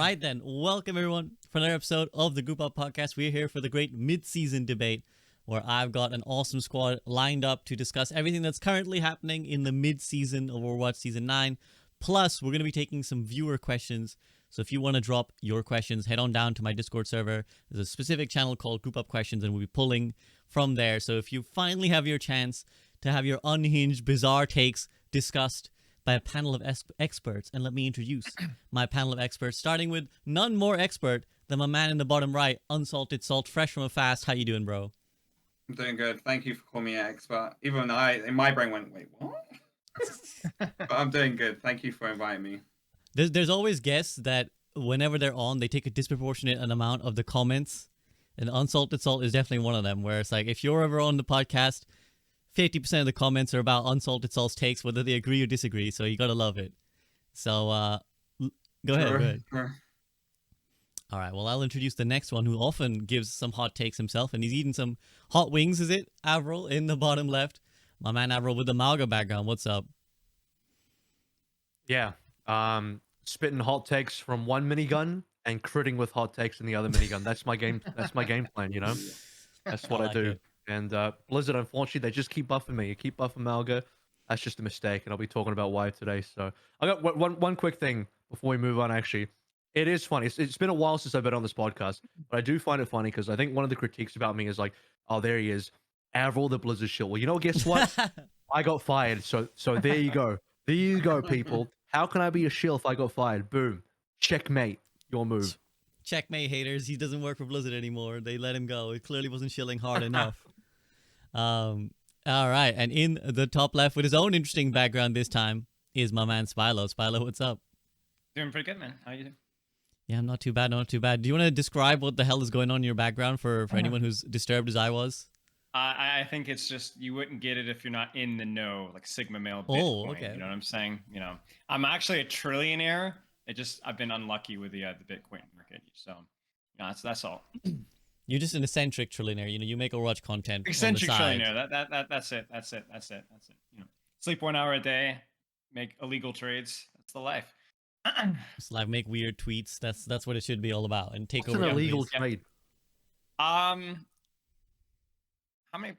right then, welcome everyone for another episode of the Group Up Podcast. We're here for the great mid-season debate where I've got an awesome squad lined up to discuss everything that's currently happening in the mid-season of Overwatch Season 9. Plus, we're going to be taking some viewer questions. So if you want to drop your questions, head on down to my Discord server. There's a specific channel called Group Up Questions, and we'll be pulling from there. So if you finally have your chance to have your unhinged, bizarre takes discussed by a panel of experts, and let me introduce my panel of experts, starting with none more expert than my man in the bottom right, UnsaltedSalt, fresh from a fast. How you doing, bro? I'm doing good. Thank you for calling me an expert. Even in my brain went, wait, what? But I'm doing good. Thank you for inviting me. There's always guests that whenever they're on, they take a disproportionate amount of the comments, and UnsaltedSalt is definitely one of them, where it's like, if you're ever on the podcast, 50% of the comments are about UnsaltedSalt's takes, whether they agree or disagree, so you gotta love it. So, go ahead. Sure. All right, well, I'll introduce the next one, who often gives some hot takes himself, and he's eating some hot wings, is it? AVRL in the bottom left. My man AVRL with the MOBA background, what's up? Yeah, spitting hot takes from one minigun and critting with hot takes in the other minigun. That's my game plan, you know? That's what I do. It. And Blizzard, unfortunately, they just keep buffing me. You keep buffing Malga. That's just a mistake, and I'll be talking about why today. So I got one quick thing before we move on, actually. It is funny. It's been a while since I've been on this podcast, but I do find it funny because I think one of the critiques about me is like, oh, there he is, Avril the Blizzard shill. Well, you know, guess what? I got fired. So there you go. There you go, people. How can I be a shill if I got fired? Boom. Checkmate. Your move. Checkmate, haters. He doesn't work for Blizzard anymore. They let him go. It clearly wasn't shilling hard enough. All right. And in the top left with his own interesting background this time is my man Spilo. Spilo, what's up? Doing pretty good, man. How you doing? Yeah, I'm not too bad. Not too bad. Do you want to describe what the hell is going on in your background for anyone who's disturbed as I was? I think it's just you wouldn't get it if you're not in the know, like Sigma Male Bitcoin. Oh, okay. You know what I'm saying? You know, I'm actually a trillionaire. I've been unlucky with the Bitcoin market. So, you know, that's all. You're just an eccentric trillionaire. You know, you make Overwatch content. Eccentric on the side. trillionaire. That's it. You know, sleep 1 hour a day, make illegal trades. That's the life. Just like make weird tweets. That's what it should be all about. And take What's over an illegal companies. trade? How many?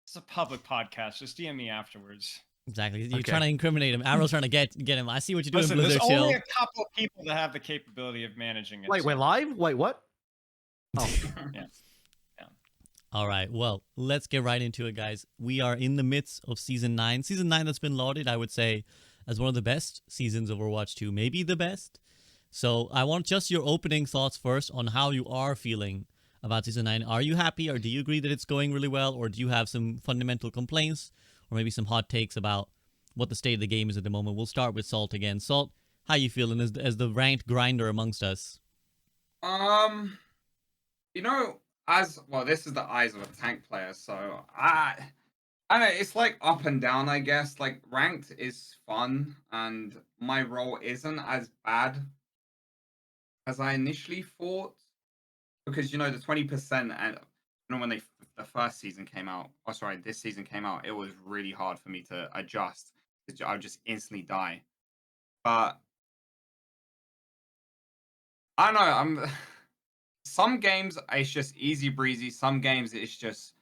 It's a public podcast. Just DM me afterwards. Exactly. You're Okay. trying to incriminate him. Arrow's trying to get him. I see what you're doing, Listen, Blizzard there's Chill. only a couple of people that have the capability of managing it. Wait, we're live? Wait, what? Oh. Yeah. All right. Well, let's get right into it, guys. We are in the midst of Season 9. Season 9 that's been lauded, I would say, as one of the best seasons of Overwatch 2. Maybe the best. So I want just your opening thoughts first on how you are feeling about Season 9. Are you happy, or do you agree that it's going really well, or do you have some fundamental complaints, or maybe some hot takes about what the state of the game is at the moment? We'll start with Salt again. Salt, how you feeling as the ranked grinder amongst us? You know, this is the eyes of a tank player, so I don't know, it's like up and down, I guess. Like, ranked is fun, and my role isn't as bad as I initially thought. Because, you know, the 20%, and you know, when the first season came out, this season came out, it was really hard for me to adjust. I would just instantly die. But I don't know, some games it's just easy breezy. Some games it's just,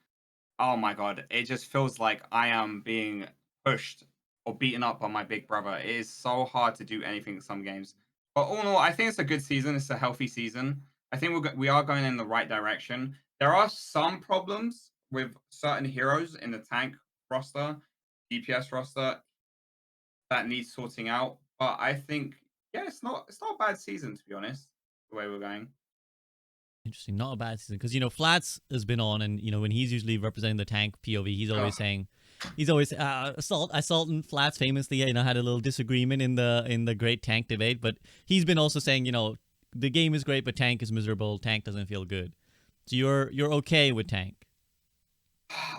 oh my god, it just feels like I am being pushed or beaten up by my big brother. It is so hard to do anything in some games. But all in all, I think it's a good season. It's a healthy season. I think we are going in the right direction. There are some problems with certain heroes in the tank roster, DPS roster, that needs sorting out. But I think, yeah, it's not a bad season, to be honest, the way we're going. Interesting. Not a bad season. Because, you know, Flats has been on, and, you know, when he's usually representing the tank POV, he's always saying, Assault and Flats famously, you know, had a little disagreement in the great tank debate, but he's been also saying, you know, the game is great, but tank is miserable. Tank doesn't feel good. So you're okay with tank?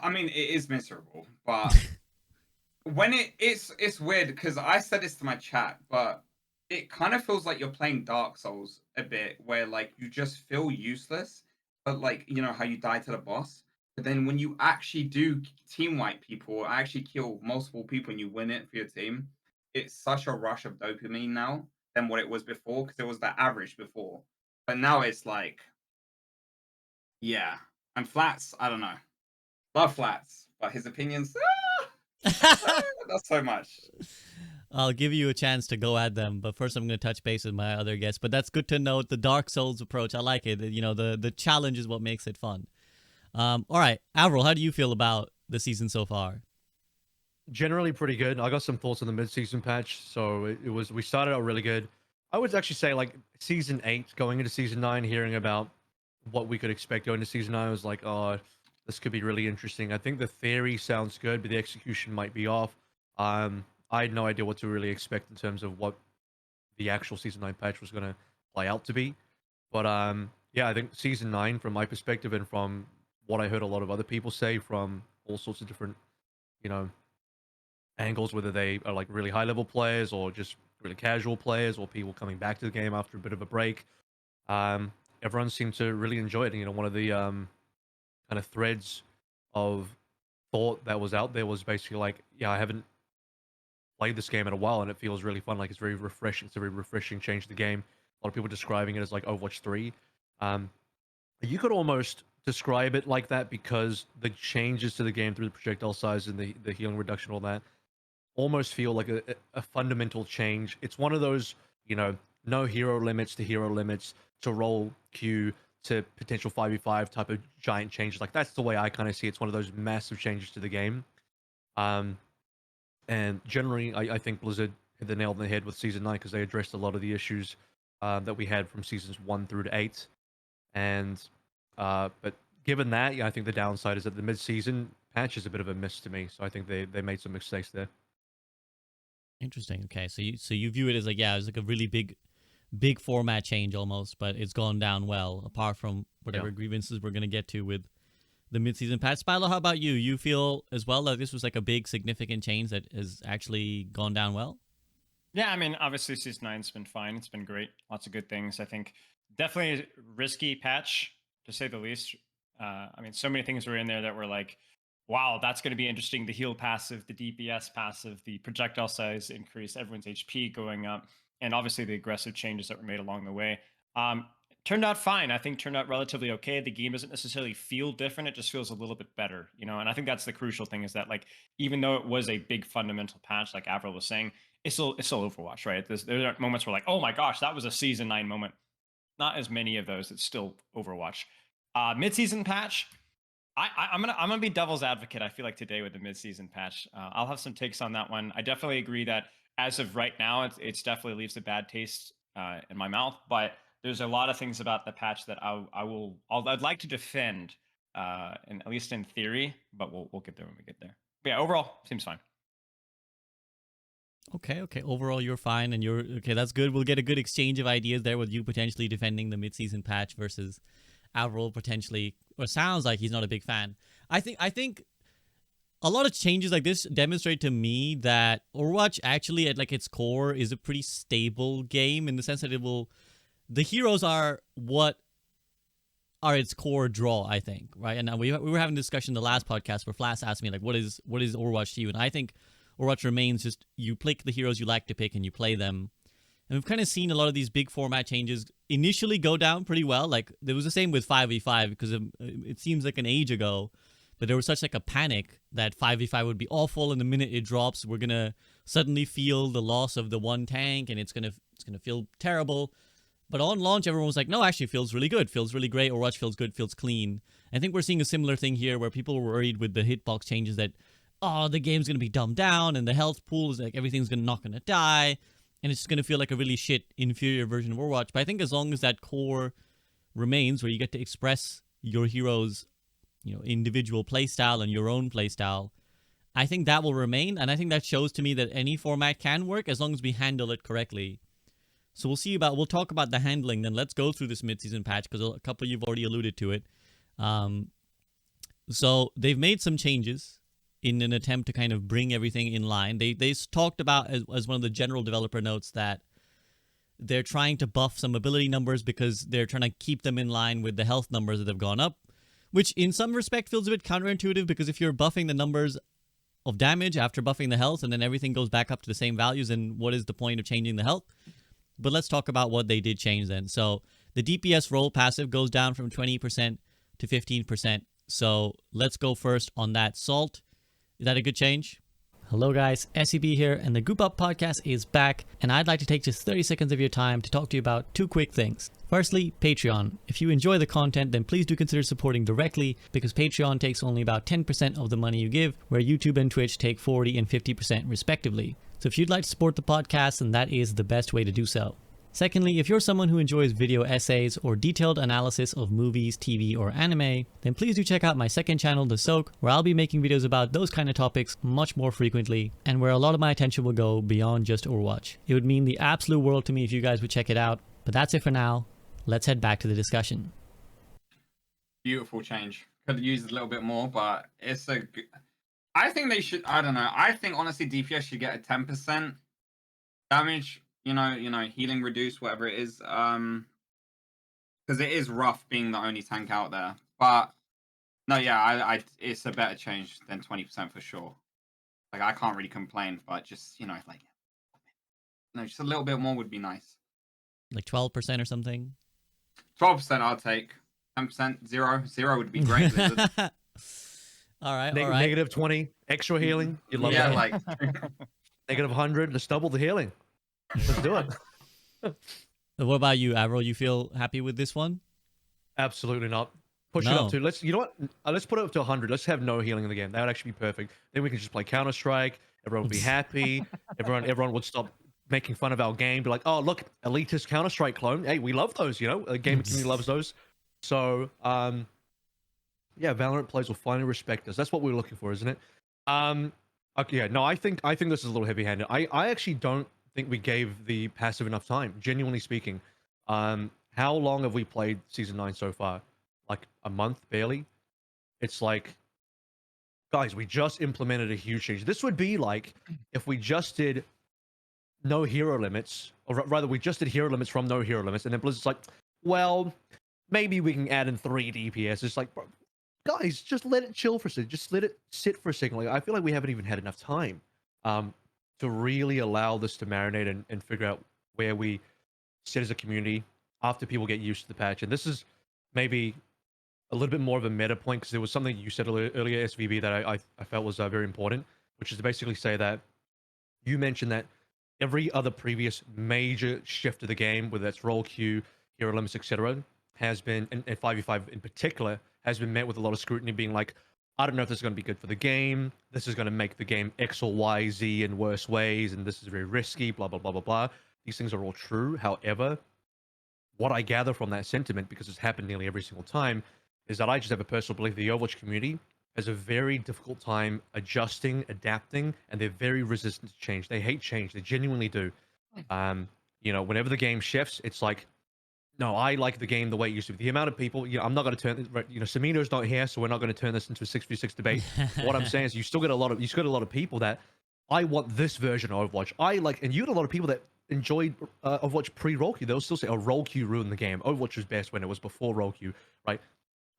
I mean, it is miserable, but when it's weird because I said this to my chat, but it kind of feels like you're playing Dark Souls a bit, where like you just feel useless, but like, you know how you die to the boss. But then when you actually do team wipe people, or actually kill multiple people and you win it for your team, it's such a rush of dopamine now than what it was before, because it was the average before. But now it's like, yeah. And Flats, I don't know. Love Flats, but his opinions, not so much. I'll give you a chance to go at them, but first I'm going to touch base with my other guests. But that's good to note, the Dark Souls approach. I like it. You know, the challenge is what makes it fun. All right, AVRL, how do you feel about the season so far? Generally pretty good. I got some thoughts on the mid-season patch. So we started out really good. I would actually say like season 8 going into season 9, hearing about what we could expect going into season 9, I was like, oh, this could be really interesting. I think the theory sounds good, but the execution might be off. I had no idea what to really expect in terms of what the actual season 9 patch was going to play out to be. But yeah, I think season 9, from my perspective and from what I heard a lot of other people say from all sorts of different, you know, angles, whether they are like really high level players or just really casual players or people coming back to the game after a bit of a break, everyone seemed to really enjoy it. You know, one of the kind of threads of thought that was out there was basically like, yeah, I haven't played this game in a while and it feels really fun. Like, it's very refreshing. It's a very refreshing change to the game. A lot of people describing it as like Overwatch 3. You could almost describe it like that, because the changes to the game through the projectile size and the healing reduction, all that, almost feel like a fundamental change. It's one of those, you know, no hero limits to hero limits to roll Q to potential 5v5 type of giant changes. Like, that's the way I kind of see it. It's one of those massive changes to the game. And generally, I think Blizzard hit the nail on the head with season 9, because they addressed a lot of the issues that we had from seasons 1 through to 8. And but given that, yeah, I think the downside is that the mid-season patch is a bit of a miss to me. So I think they made some mistakes there. Interesting. Okay, so you view it as like, yeah, it's like a really big format change almost, but it's gone down well, apart from whatever grievances we're gonna get to with the mid-season patch. Spilo, how about you? You feel as well that this was like a big significant change that has actually gone down well? Yeah, I mean, obviously season 9's been fine. It's been great. Lots of good things. I think definitely a risky patch, to say the least. I mean, so many things were in there that were like, wow, that's going to be interesting. The heal passive, the DPS passive, the projectile size increase, everyone's HP going up, and obviously the aggressive changes that were made along the way. Turned out fine. I think turned out relatively okay. The game doesn't necessarily feel different. It just feels a little bit better, you know? And I think that's the crucial thing, is that, like, even though it was a big fundamental patch, like AVRL was saying, it's still Overwatch, right? There are moments where, like, oh my gosh, that was a season 9 moment. Not as many of those. It's still Overwatch. Mid-season patch, I'm gonna be devil's advocate, I feel like, today with the mid-season patch. I'll have some takes on that one. I definitely agree that as of right now, it's definitely leaves a bad taste in my mouth. But there's a lot of things about the patch that I'd like to defend, at least in theory. But we'll get there when we get there. But yeah, overall seems fine. Okay. Overall, you're fine, and you're okay. That's good. We'll get a good exchange of ideas there, with you potentially defending the mid-season patch versus AVRL potentially, or sounds like he's not a big fan. I think a lot of changes like this demonstrate to me that Overwatch actually, at like its core, is a pretty stable game, in the sense that the heroes are what are its core draw, I think, right? And we were having a discussion in the last podcast where Flass asked me, like, what is Overwatch to you? And I think Overwatch remains just, you pick the heroes you like to pick and you play them. And we've kind of seen a lot of these big format changes initially go down pretty well. Like, there was the same with 5v5, because it seems like an age ago, but there was such like a panic that 5v5 would be awful, and the minute it drops, we're gonna suddenly feel the loss of the one tank, and it's gonna feel terrible. But on launch, everyone was like, no, actually, it feels really good, feels really great. Overwatch feels good, feels clean. I think we're seeing a similar thing here, where people were worried with the hitbox changes that, oh, the game's gonna be dumbed down, and the health pool is like, everything's not gonna die, and it's just going to feel like a really shit, inferior version of Overwatch. But I think as long as that core remains, where you get to express your hero's, you know, individual playstyle and your own playstyle, I think that will remain. And I think that shows to me that any format can work, as long as we handle it correctly. So we'll talk about the handling. Then let's go through this mid-season patch, because a couple of you've already alluded to it. So they've made some changes in an attempt to kind of bring everything in line. They talked about, as one of the general developer notes, that they're trying to buff some ability numbers because they're trying to keep them in line with the health numbers that have gone up, which in some respect feels a bit counterintuitive, because if you're buffing the numbers of damage after buffing the health and then everything goes back up to the same values, then what is the point of changing the health? But let's talk about what they did change then. So the DPS role passive goes down from 20% to 15%. So let's go first on that. Salt, is that a good change? Hello guys, SEB here, and the Group Up podcast is back, and I'd like to take just 30 seconds of your time to talk to you about two quick things. Firstly, Patreon. If you enjoy the content, then please do consider supporting directly, because Patreon takes only about 10% of the money you give, where YouTube and Twitch take 40 and 50% respectively. So if you'd like to support the podcast, then that is the best way to do so. Secondly, if you're someone who enjoys video essays or detailed analysis of movies, TV, or anime, then please do check out my second channel, The Soak, where I'll be making videos about those kind of topics much more frequently, and where a lot of my attention will go beyond just Overwatch. It would mean the absolute world to me if you guys would check it out, but that's it for now. Let's head back to the discussion. Beautiful change. Could have used a little bit more, but it's a. I think they should. I don't know. I think honestly, DPS should get a 10% damage. You know, healing reduced, whatever it is. Because it is rough being the only tank out there. But no, yeah, it's a better change than 20% for sure. Like I can't really complain, but just like, no, just a little bit more would be nice. Like 12% or something. 12% I'll take. 10%, zero would be great. All right. Negative 20, extra healing. You love yeah, that. like Negative 100, let's double the healing. Let's do it. What about you, AVRL? You feel happy with this one? Absolutely not. Push it No. up to, you know what? Let's put it up to 100. Let's have no healing in the game. That would actually be perfect. Then we can just play Counter-Strike. Everyone would be happy. Everyone would stop making fun of our game. Be like, oh, look, elitist Counter-Strike clone. Hey, we love those, you know? The game community loves those. So, yeah, Valorant players will finally respect us. That's what we're looking for, isn't it? Okay, yeah, no, I think this is a little heavy-handed. I actually don't think we gave the passive enough time, genuinely speaking. How long have we played Season 9 so far? Like a month, barely? It's like, guys, we just implemented a huge change. This would be like if we just did no hero limits, or rather, we just did hero limits from no hero limits, and then Blizzard's like, well, maybe we can add in 3 DPS. It's like, bro, guys, just let it chill for a second. Just let it sit for a second. Like, I feel like we haven't even had enough time to really allow this to marinate and figure out where we sit as a community after people get used to the patch. And this is maybe a little bit more of a meta point, because there was something you said earlier, SVB, that I felt was very important, which is to basically say that you mentioned that every other previous major shift of the game, whether that's role queue, hero limits, etc., has been, and 5v5 in particular, has been met with a lot of scrutiny, being like, I don't know if this is going to be good for the game. This is going to make the game X or Y, Z in worse ways, and this is very risky, blah, blah, blah, blah, blah. These things are all true. However, what I gather from that sentiment, because it's happened nearly every single time, is that I just have a personal belief the Overwatch community has a very difficult time adjusting, adapting, and they're very resistant to change. They hate change. They genuinely do. Whenever the game shifts, it's like, no, I like the game the way it used to be. The amount of people, I'm not going to turn, Samino's not here, so we're not going to turn this into a 6v6 debate. What I'm saying is, you still get a lot of people that, I want this version of Overwatch. And you had a lot of people that enjoyed Overwatch pre-roll queue. They'll still say, oh, roll queue ruined the game. Overwatch was best when it was before roll queue, right?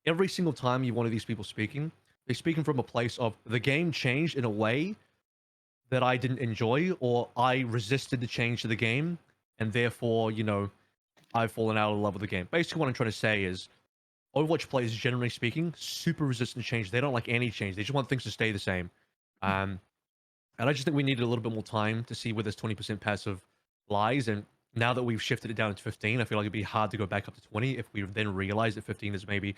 Every single time you one of these people speaking, they're speaking from a place of, the game changed in a way that I didn't enjoy, or I resisted the change to the game, and therefore, I've fallen out of love with the game. Basically, what I'm trying to say is, Overwatch players, generally speaking, super resistant to change. They don't like any change. They just want things to stay the same. And I just think we needed a little bit more time to see where this 20% passive lies. And now that we've shifted it down to 15, I feel like it'd be hard to go back up to 20 if we then realize that 15 is maybe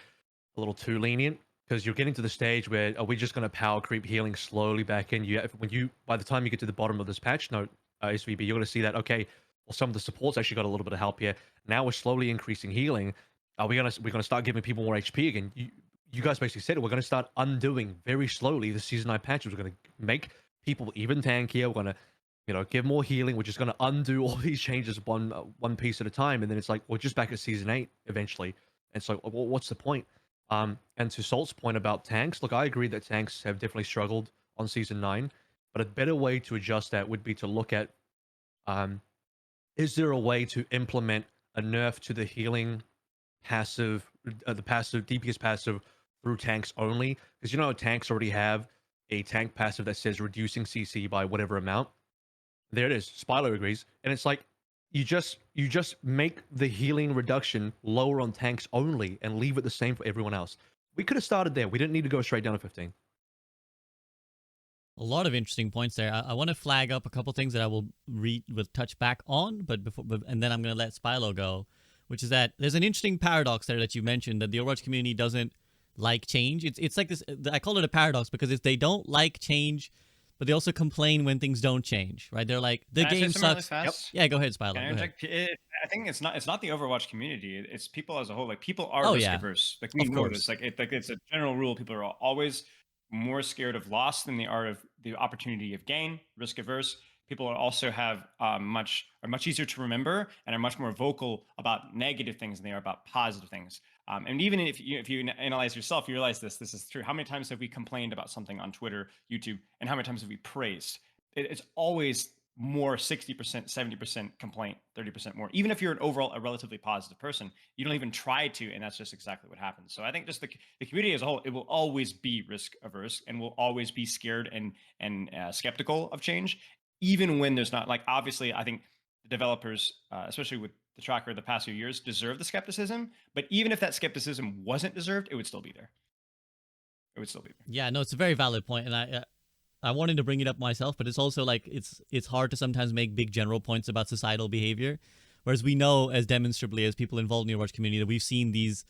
a little too lenient. Because you're getting to the stage where, are we just going to power creep healing slowly back in? By the time you get to the bottom of this patch note, SVB, you're going to see that, okay, well, some of the supports actually got a little bit of help here. Now we're slowly increasing healing. We're gonna start giving people more HP again. You guys basically said it. We're gonna start undoing very slowly the Season 9 patches. We're gonna make people even tankier. We're gonna, give more healing. We're just gonna undo all these changes one piece at a time. And then it's like, we're just back at Season 8 eventually. And so, well, what's the point? And to Salt's point about tanks, look, I agree that tanks have definitely struggled on Season 9, but a better way to adjust that would be to look at, is there a way to implement a nerf to the healing passive, the passive, DPS passive through tanks only? Because tanks already have a tank passive that says reducing CC by whatever amount. There it is. Spilo agrees. And it's like, you just make the healing reduction lower on tanks only and leave it the same for everyone else. We could have started there. We didn't need to go straight down to 15. A lot of interesting points there. I want to flag up a couple things that I will touch back on, and then I'm going to let Spilo go, which is that there's an interesting paradox there that you mentioned, that the Overwatch community doesn't like change. It's like this. I call it a paradox because if they don't like change, but they also complain when things don't change, right? They're like, the Can I say game something really sucks. fast? Yeah, go ahead, Spilo. Can I Go ahead. interject? I think it's not the Overwatch community. It's people as a whole. Like people are Oh, risk yeah. averse. Like we Of know course. this. Like it's a general rule. People are always more scared of loss than they are of the opportunity of gain. Risk averse. People are also have much easier to remember and are much more vocal about negative things than they are about positive things. And even if you analyze yourself, you realize this is true. How many times have we complained about something on Twitter, YouTube, and how many times have we praised? It's always more 60%, 70% complaint, 30% more. Even if you're an overall a relatively positive person, you don't even try to, and that's just exactly what happens. So I think just the community as a whole, it will always be risk averse and will always be scared and skeptical of change, even when there's not, like, obviously I think the developers, especially with the tracker the past few years, deserve the skepticism. But even if that skepticism wasn't deserved, it would still be there. It would still be there. Yeah, no, it's a very valid point, and I wanted to bring it up myself, but it's also like it's hard to sometimes make big general points about societal behavior, whereas we know as demonstrably as people involved in the Overwatch community that we've seen these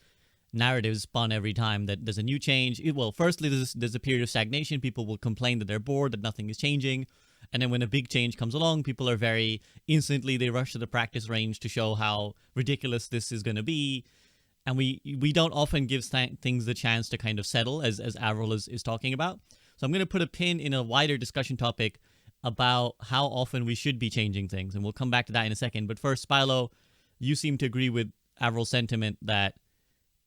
narratives spun every time that there's a new change. Well, firstly, there's a period of stagnation. People will complain that they're bored, that nothing is changing, and then when a big change comes along, people are very instantly they rush to the practice range to show how ridiculous this is going to be. And we don't often give things the chance to kind of settle, as AVRL is talking about. So I'm going to put a pin in a wider discussion topic about how often we should be changing things, and we'll come back to that in a second. But first, Spilo, you seem to agree with AVRL's sentiment that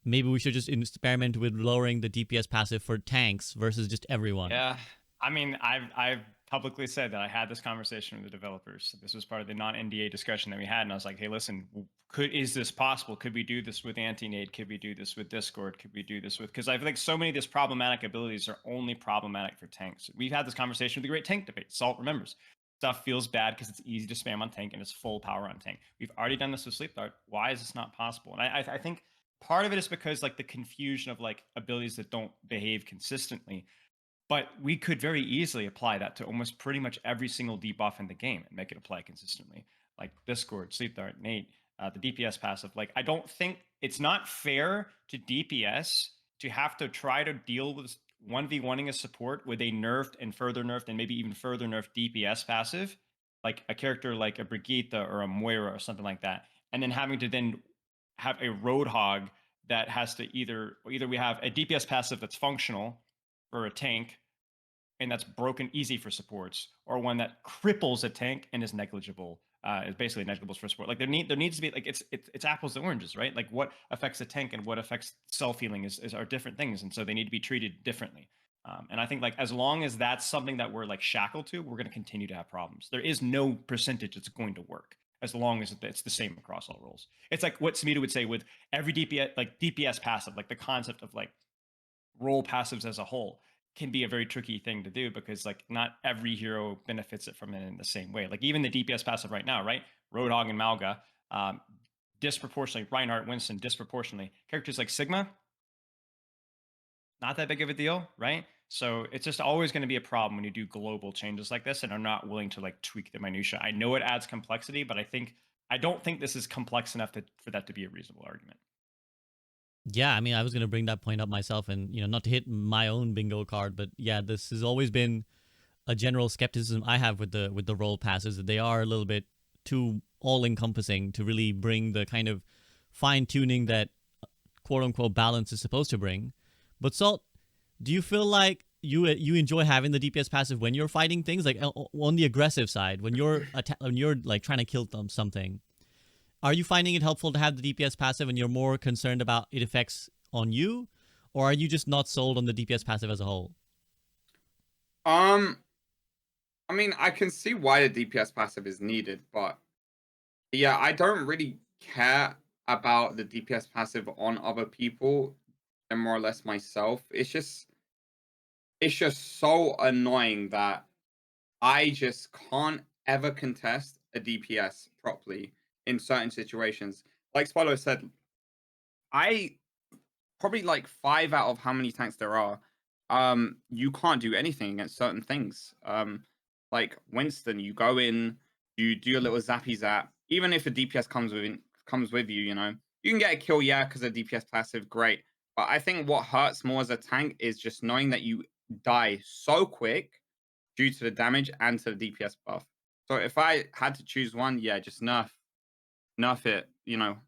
maybe we should just experiment with lowering the DPS passive for tanks versus just everyone. Yeah, I mean, I've publicly said that I had this conversation with the developers. This was part of the non-NDA discussion that we had, and I was like, hey, listen, is this possible? Could we do this with anti-nade? Could we do this with Discord? Could we do this with, because I feel like so many of these problematic abilities are only problematic for tanks. We've had this conversation with the great tank debate. Salt remembers. Stuff feels bad because it's easy to spam on tank and it's full power on tank. We've already done this with Sleep Dart. Why is this not possible? And I think part of it is because like the confusion of like abilities that don't behave consistently. But we could very easily apply that to almost pretty much every single debuff in the game and make it apply consistently. Like Discord, Sleep Dart, Nate, the DPS passive. Like, I don't think it's not fair to DPS to have to try to deal with 1v1ing a support with a nerfed and further nerfed and maybe even further nerfed DPS passive, like a character like a Brigitte or a Moira or something like that. And then having to then have a Roadhog that has to either we have a DPS passive that's functional for a tank and that's broken easy for supports, or one that cripples a tank and is negligible. Is basically negligible for support. Like there needs to be like it's apples to oranges, right? Like what affects a tank and what affects self healing are different things, and so they need to be treated differently. And I think like as long as that's something that we're like shackled to, we're going to continue to have problems. There is no percentage that's going to work as long as it's the same across all roles. It's like what Smita would say with every DPS passive, like the concept of like role passives as a whole can be a very tricky thing to do because like not every hero benefits it from it in the same way. Like even the DPS passive right now, right? Roadhog and Malga, disproportionately, Reinhardt, Winston, disproportionately. Characters like Sigma, not that big of a deal, right? So it's just always going to be a problem when you do global changes like this and are not willing to like tweak the minutia. I know it adds complexity, but I don't think this is complex enough for that to be a reasonable argument. Yeah, I mean, I was going to bring that point up myself, and not to hit my own bingo card, but yeah, this has always been a general skepticism I have with the role passes, that they are a little bit too all-encompassing to really bring the kind of fine-tuning that quote-unquote balance is supposed to bring. But Salt, do you feel like you enjoy having the DPS passive when you're fighting things, like on the aggressive side, when you're like trying to kill something? Are you finding it helpful to have the DPS passive and you're more concerned about its effects on you? Or are you just not sold on the DPS passive as a whole? I mean, I can see why the DPS passive is needed, but yeah, I don't really care about the DPS passive on other people and more or less myself. It's just so annoying that I just can't ever contest a DPS properly. in certain situations. Like Spilo said, I probably like 5 out of how many tanks there are. You can't do anything against certain things. Like Winston, you go in, you do a little zappy zap. Even if a DPS comes with you, you know, you can get a kill, yeah, because of DPS passive, great. But I think what hurts more as a tank is just knowing that you die so quick due to the damage and to the DPS buff. So if I had to choose one, yeah, just nerf it, you know,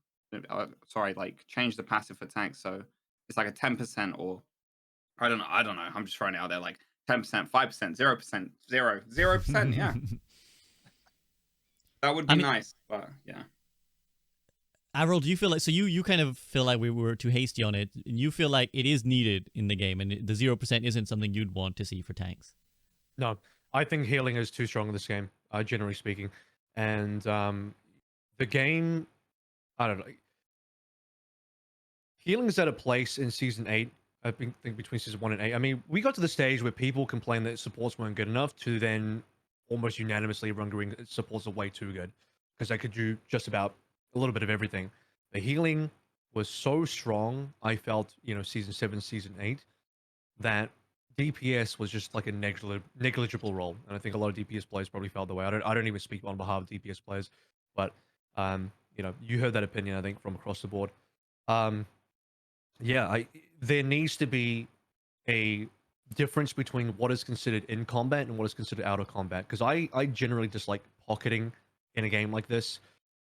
sorry, like change the passive for tanks. So it's like a 10% or I don't know. I'm just throwing it out there like 10%, 5%, 0%, 0%. Yeah. That would be nice, but yeah. AVRL, do you feel like, so you kind of feel like we were too hasty on it, and you feel like it is needed in the game, and the 0% isn't something you'd want to see for tanks? No, I think healing is too strong in this game, generally speaking. And the game, I don't know. Healing is at a place in Season 8, I think between Season 1 and 8. I mean, we got to the stage where people complained that supports weren't good enough to then almost unanimously agreeing that supports are way too good because they could do just about a little bit of everything. The healing was so strong, I felt, you know, Season 7, Season 8, that DPS was just like a negligible role. And I think a lot of DPS players probably felt the way. I don't even speak on behalf of DPS players, but, you know, you heard that opinion, I think, from across the board. Yeah, there needs to be a difference between what is considered in combat and what is considered out of combat. Because I generally dislike pocketing in a game like this.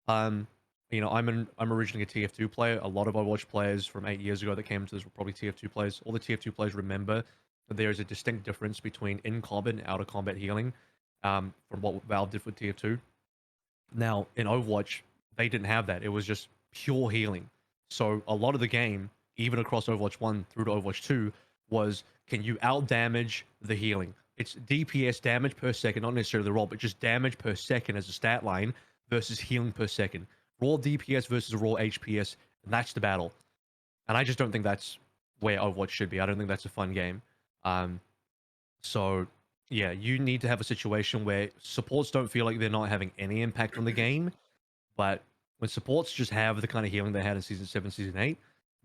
You know, I'm originally a TF2 player. A lot of Overwatch players from 8 years ago that came into this were probably TF2 players. All the TF2 players remember that there is a distinct difference between in combat and out of combat healing, from what Valve did for TF2. Now in Overwatch, they didn't have that. It was just pure healing. So a lot of the game, even across Overwatch 1 through to Overwatch 2, was can you out damage the healing? It's DPS damage per second, not necessarily the roll, but just damage per second as a stat line versus healing per second. Raw DPS versus raw HPS, and that's the battle. And I just don't think that's where Overwatch should be. I don't think that's a fun game. So yeah, you need to have a situation where supports don't feel like they're not having any impact on the game, but when supports just have the kind of healing they had in Season 7, Season 8,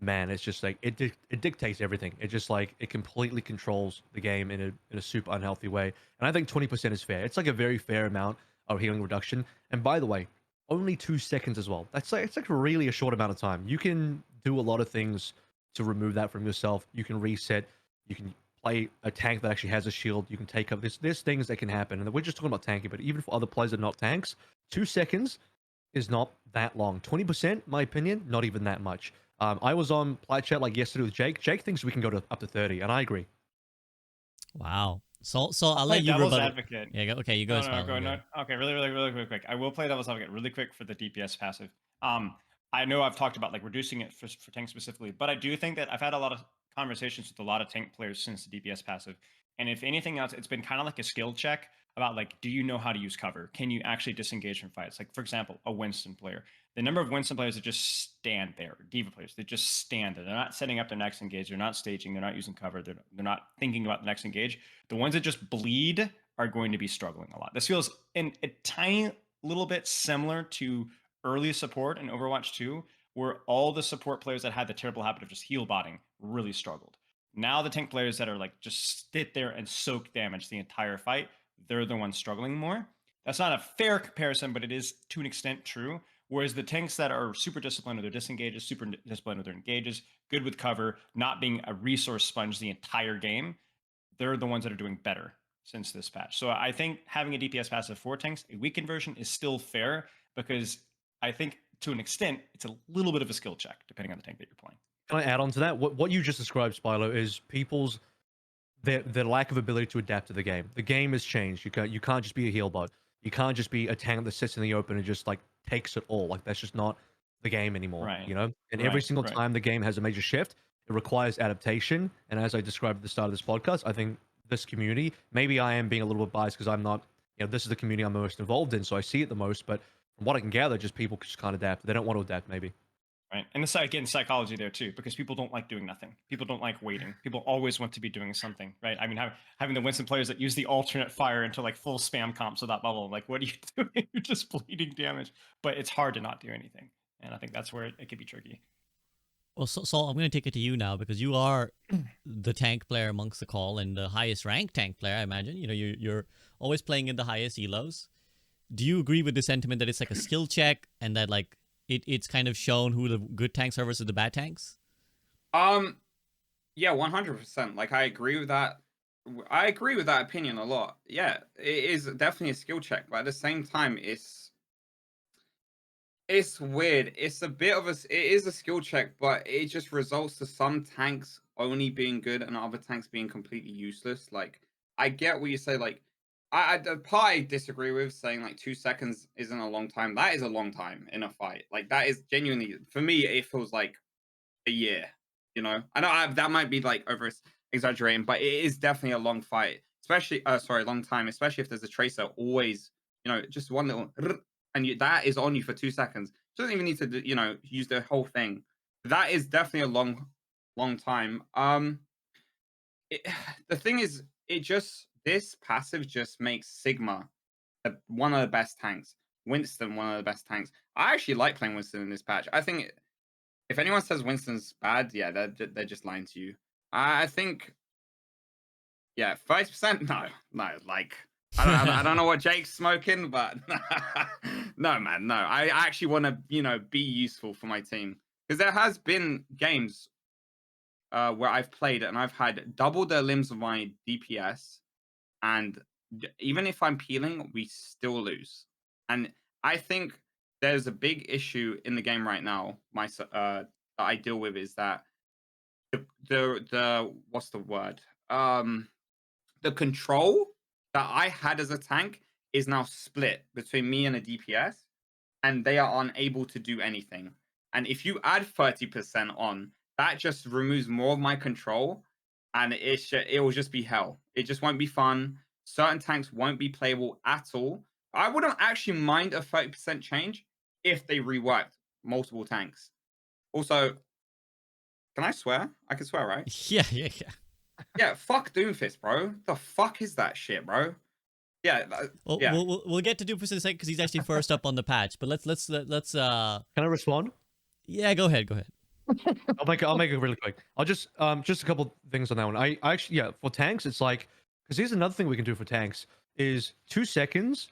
man, it's just like, it dictates everything. It just like, it completely controls the game in a super unhealthy way. And I think 20% is fair. It's like a very fair amount of healing reduction. And by the way, only 2 seconds as well. That's like, it's like really a short amount of time. You can do a lot of things to remove that from yourself. You can reset. You can play a tank that actually has a shield. You can take up there's things that can happen. And we're just talking about tanking, but even for other players that are not tanks, 2 seconds is not that long. 20%, my opinion, not even that much. I was on Plat Chat like yesterday with Jake. Jake thinks we can go to up to 30, and I agree. Wow. So I'll play let you devil's rebuttal. advocate. Yeah, okay, you go. Okay, really quick. I will play devil's advocate really quick for the DPS passive. I know I've talked about like reducing it for tanks specifically, but I do think that I've had a lot of conversations with a lot of tank players since the DPS passive, and if anything else, it's been kind of like a skill check about like, do you know how to use cover? Can you actually disengage from fights? Like for example, a Winston player. The number of Winston players that just stand there, Diva players, they just stand there. They're not setting up their next engage. They're not staging. They're not using cover. They're not thinking about the next engage. The ones that just bleed are going to be struggling a lot. This feels in a tiny little bit similar to early support in Overwatch 2, where all the support players that had the terrible habit of just heal botting really struggled. Now the tank players that are like just sit there and soak damage the entire fight, they're the ones struggling more. That's not a fair comparison, but it is to an extent true. Whereas the tanks that are super disciplined with their disengages, super disciplined with their engages, good with cover, not being a resource sponge the entire game, they're the ones that are doing better since this patch. So I think having a DPS passive for tanks, a weak conversion is still fair because I think to an extent, it's a little bit of a skill check depending on the tank that you're playing. Can I add on to that? What you just described, Spilo, is people's their lack of ability to adapt to the game. The game has changed. You can't just be a heal bot. You can't just be a tank that sits in the open and just like takes it all. Like that's just not the game anymore. Right. You know? And every single time the game has a major shift, it requires adaptation. And as I described at the start of this podcast, I think this community, maybe I am being a little bit biased because I'm not, you know, this is the community I'm most involved in, so I see it the most, but from what I can gather, just people just can't adapt. They don't want to adapt, maybe. Right. And this again, psychology there too, because people don't like doing nothing. People don't like waiting. People always want to be doing something, right? I mean, having the Winston players that use the alternate fire into like full spam comps of that bubble, like what are you doing? You're just bleeding damage. But it's hard to not do anything. And I think that's where it could be tricky. Well, Saul, I'm going to take it to you now because you are the tank player amongst the call and the highest ranked tank player, I imagine. You know, you're always playing in the highest elos. Do you agree with the sentiment that it's like a skill check and that like it's kind of shown who the good tanks are versus the bad tanks? Yeah, 100%. Like, I agree with that. I agree with that opinion a lot. Yeah, it is definitely a skill check, but at the same time, it's weird. It's a bit of it is a skill check, but it just results to some tanks only being good and other tanks being completely useless. Like, I get what you say. Like, the part I disagree with saying like 2 seconds isn't a long time. That is a long time in a fight. Like, that is genuinely, for me, it feels like a year. You know, I know that might be like over exaggerating, but it is definitely a long fight, especially long time, especially if there's a tracer always, you know, just one little and that is on you for 2 seconds. Doesn't even need to, you know, use the whole thing. That is definitely a long time. The thing is, this passive just makes Sigma one of the best tanks. Winston, one of the best tanks. I actually like playing Winston in this patch. I think if anyone says Winston's bad, yeah, they're just lying to you. I think, yeah, 5%. No, like I don't know what Jake's smoking, but no, man, no. I actually want to, you know, be useful for my team because there has been games where I've played and I've had double the limbs of my DPS, and even if I'm peeling, we still lose. And I think there's a big issue in the game right now. That I deal with is that the what's the word? The control that I had as a tank is now split between me and a DPS, and they are unable to do anything. And if you add 30% on, that just removes more of my control, and it will just be hell. It just won't be fun. Certain tanks won't be playable at all. I wouldn't actually mind a 30% change if they reworked multiple tanks. Also, can I swear? I can swear, right? Yeah. Yeah, fuck Doomfist, bro. The fuck is that shit, bro? Yeah, Well, yeah. we'll get to Doomfist in a second because he's actually first up on the patch. But let's Can I respond? yeah, go ahead. I'll make it really quick. I'll just a couple things on that one. I actually, yeah, for tanks it's like, because here's another thing we can do for tanks is 2 seconds.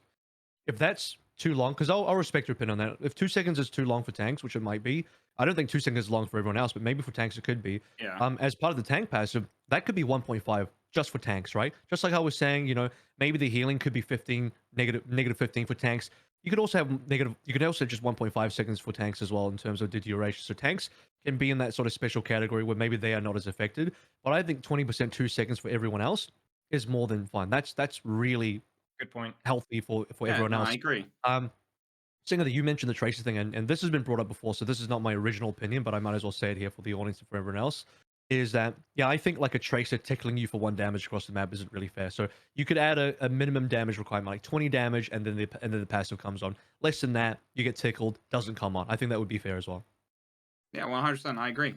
If that's too long, because I'll respect your opinion on that. If 2 seconds is too long for tanks, which it might be, I don't think 2 seconds is long for everyone else, but maybe for tanks it could be. Yeah. As part of the tank passive, that could be 1.5 just for tanks, right? Just like I was saying, you know, maybe the healing could be 15 negative 15 for tanks. You could also have negative. You could also just 1.5 seconds for tanks as well in terms of the duration. So tanks can be in that sort of special category where maybe they are not as affected. But I think 20% 2 seconds for everyone else is more than fine. That's really Good point. healthy for Yeah, everyone no, else. I agree. Singer, that you mentioned the tracer thing, and this has been brought up before, so this is not my original opinion, but I might as well say it here for the audience and for everyone else. Is that, yeah, I think like a tracer tickling you for 1 damage across the map isn't really fair. So you could add a minimum damage requirement, like 20 damage, and then the passive comes on. Less than that, you get tickled, doesn't come on. I think that would be fair as well. Yeah, 100%. I agree.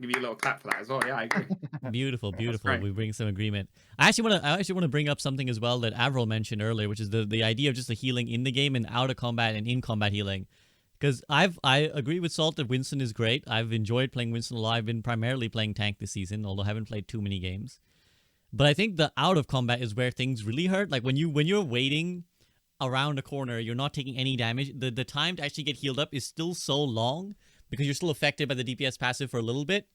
Give you a little clap for that as well. Yeah, I agree. Beautiful. great. We bring some agreement. I actually want to bring up something as well that AVRL mentioned earlier, which is the idea of just the healing in the game and out of combat and in combat healing. Because I agree with Salt that Winston is great. I've enjoyed playing Winston a lot. I've been primarily playing tank this season, although I haven't played too many games. But I think the out of combat is where things really hurt. Like when you're waiting around a corner, you're not taking any damage. The time to actually get healed up is still so long because you're still affected by the DPS passive for a little bit.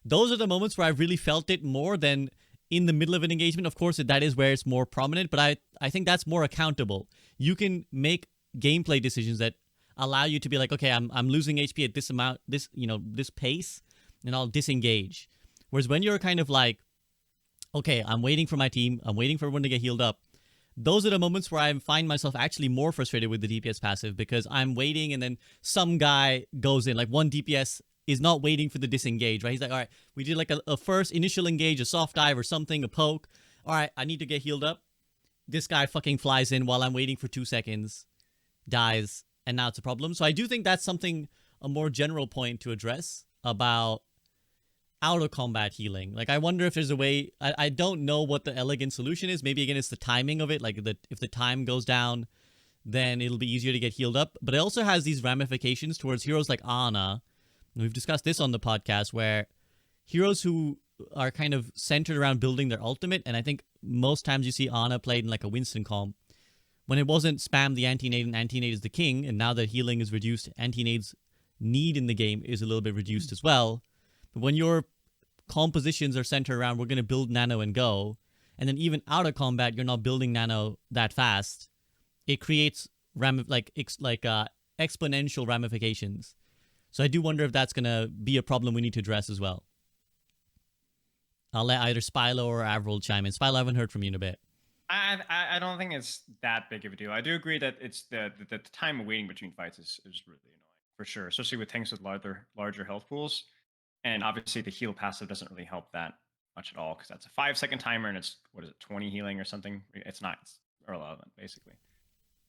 Those are the moments where I've really felt it more than in the middle of an engagement. Of course, that is where it's more prominent, but I think that's more accountable. You can make gameplay decisions that allow you to be like, okay, I'm losing HP at this amount, this pace, and I'll disengage. Whereas when you're kind of like, okay, I'm waiting for my team, I'm waiting for everyone to get healed up, those are the moments where I find myself actually more frustrated with the DPS passive because I'm waiting and then some guy goes in, like one DPS is not waiting for the disengage, right? He's like, all right, we did like a first initial engage, a soft dive or something, a poke. All right, I need to get healed up. This guy fucking flies in while I'm waiting for 2 seconds, dies, and now it's a problem. So I do think that's something a more general point to address about out of combat healing. Like, I wonder if there's a way. I don't know what the elegant solution is. Maybe again it's the timing of it. Like, if the time goes down, then it'll be easier to get healed up. But it also has these ramifications towards heroes like Ana. And we've discussed this on the podcast, where heroes who are kind of centered around building their ultimate, and I think most times you see Ana played in like a Winston comp, when it wasn't spam the anti-nade and anti-nade is the king, and now that healing is reduced, anti-nade's need in the game is a little bit reduced as well. But when your compositions are centered around, we're going to build nano and go, and then even out of combat, you're not building nano that fast, it creates exponential ramifications. So I do wonder if that's going to be a problem we need to address as well. I'll let either Spilo or AVRL chime in. Spilo, I haven't heard from you in a bit. I don't think it's that big of a deal. I do agree that it's the time waiting between fights is really annoying for sure, especially with tanks with larger health pools. And obviously the heal passive doesn't really help that much at all, because that's a 5-second timer and it's 20 healing or something. It's irrelevant basically.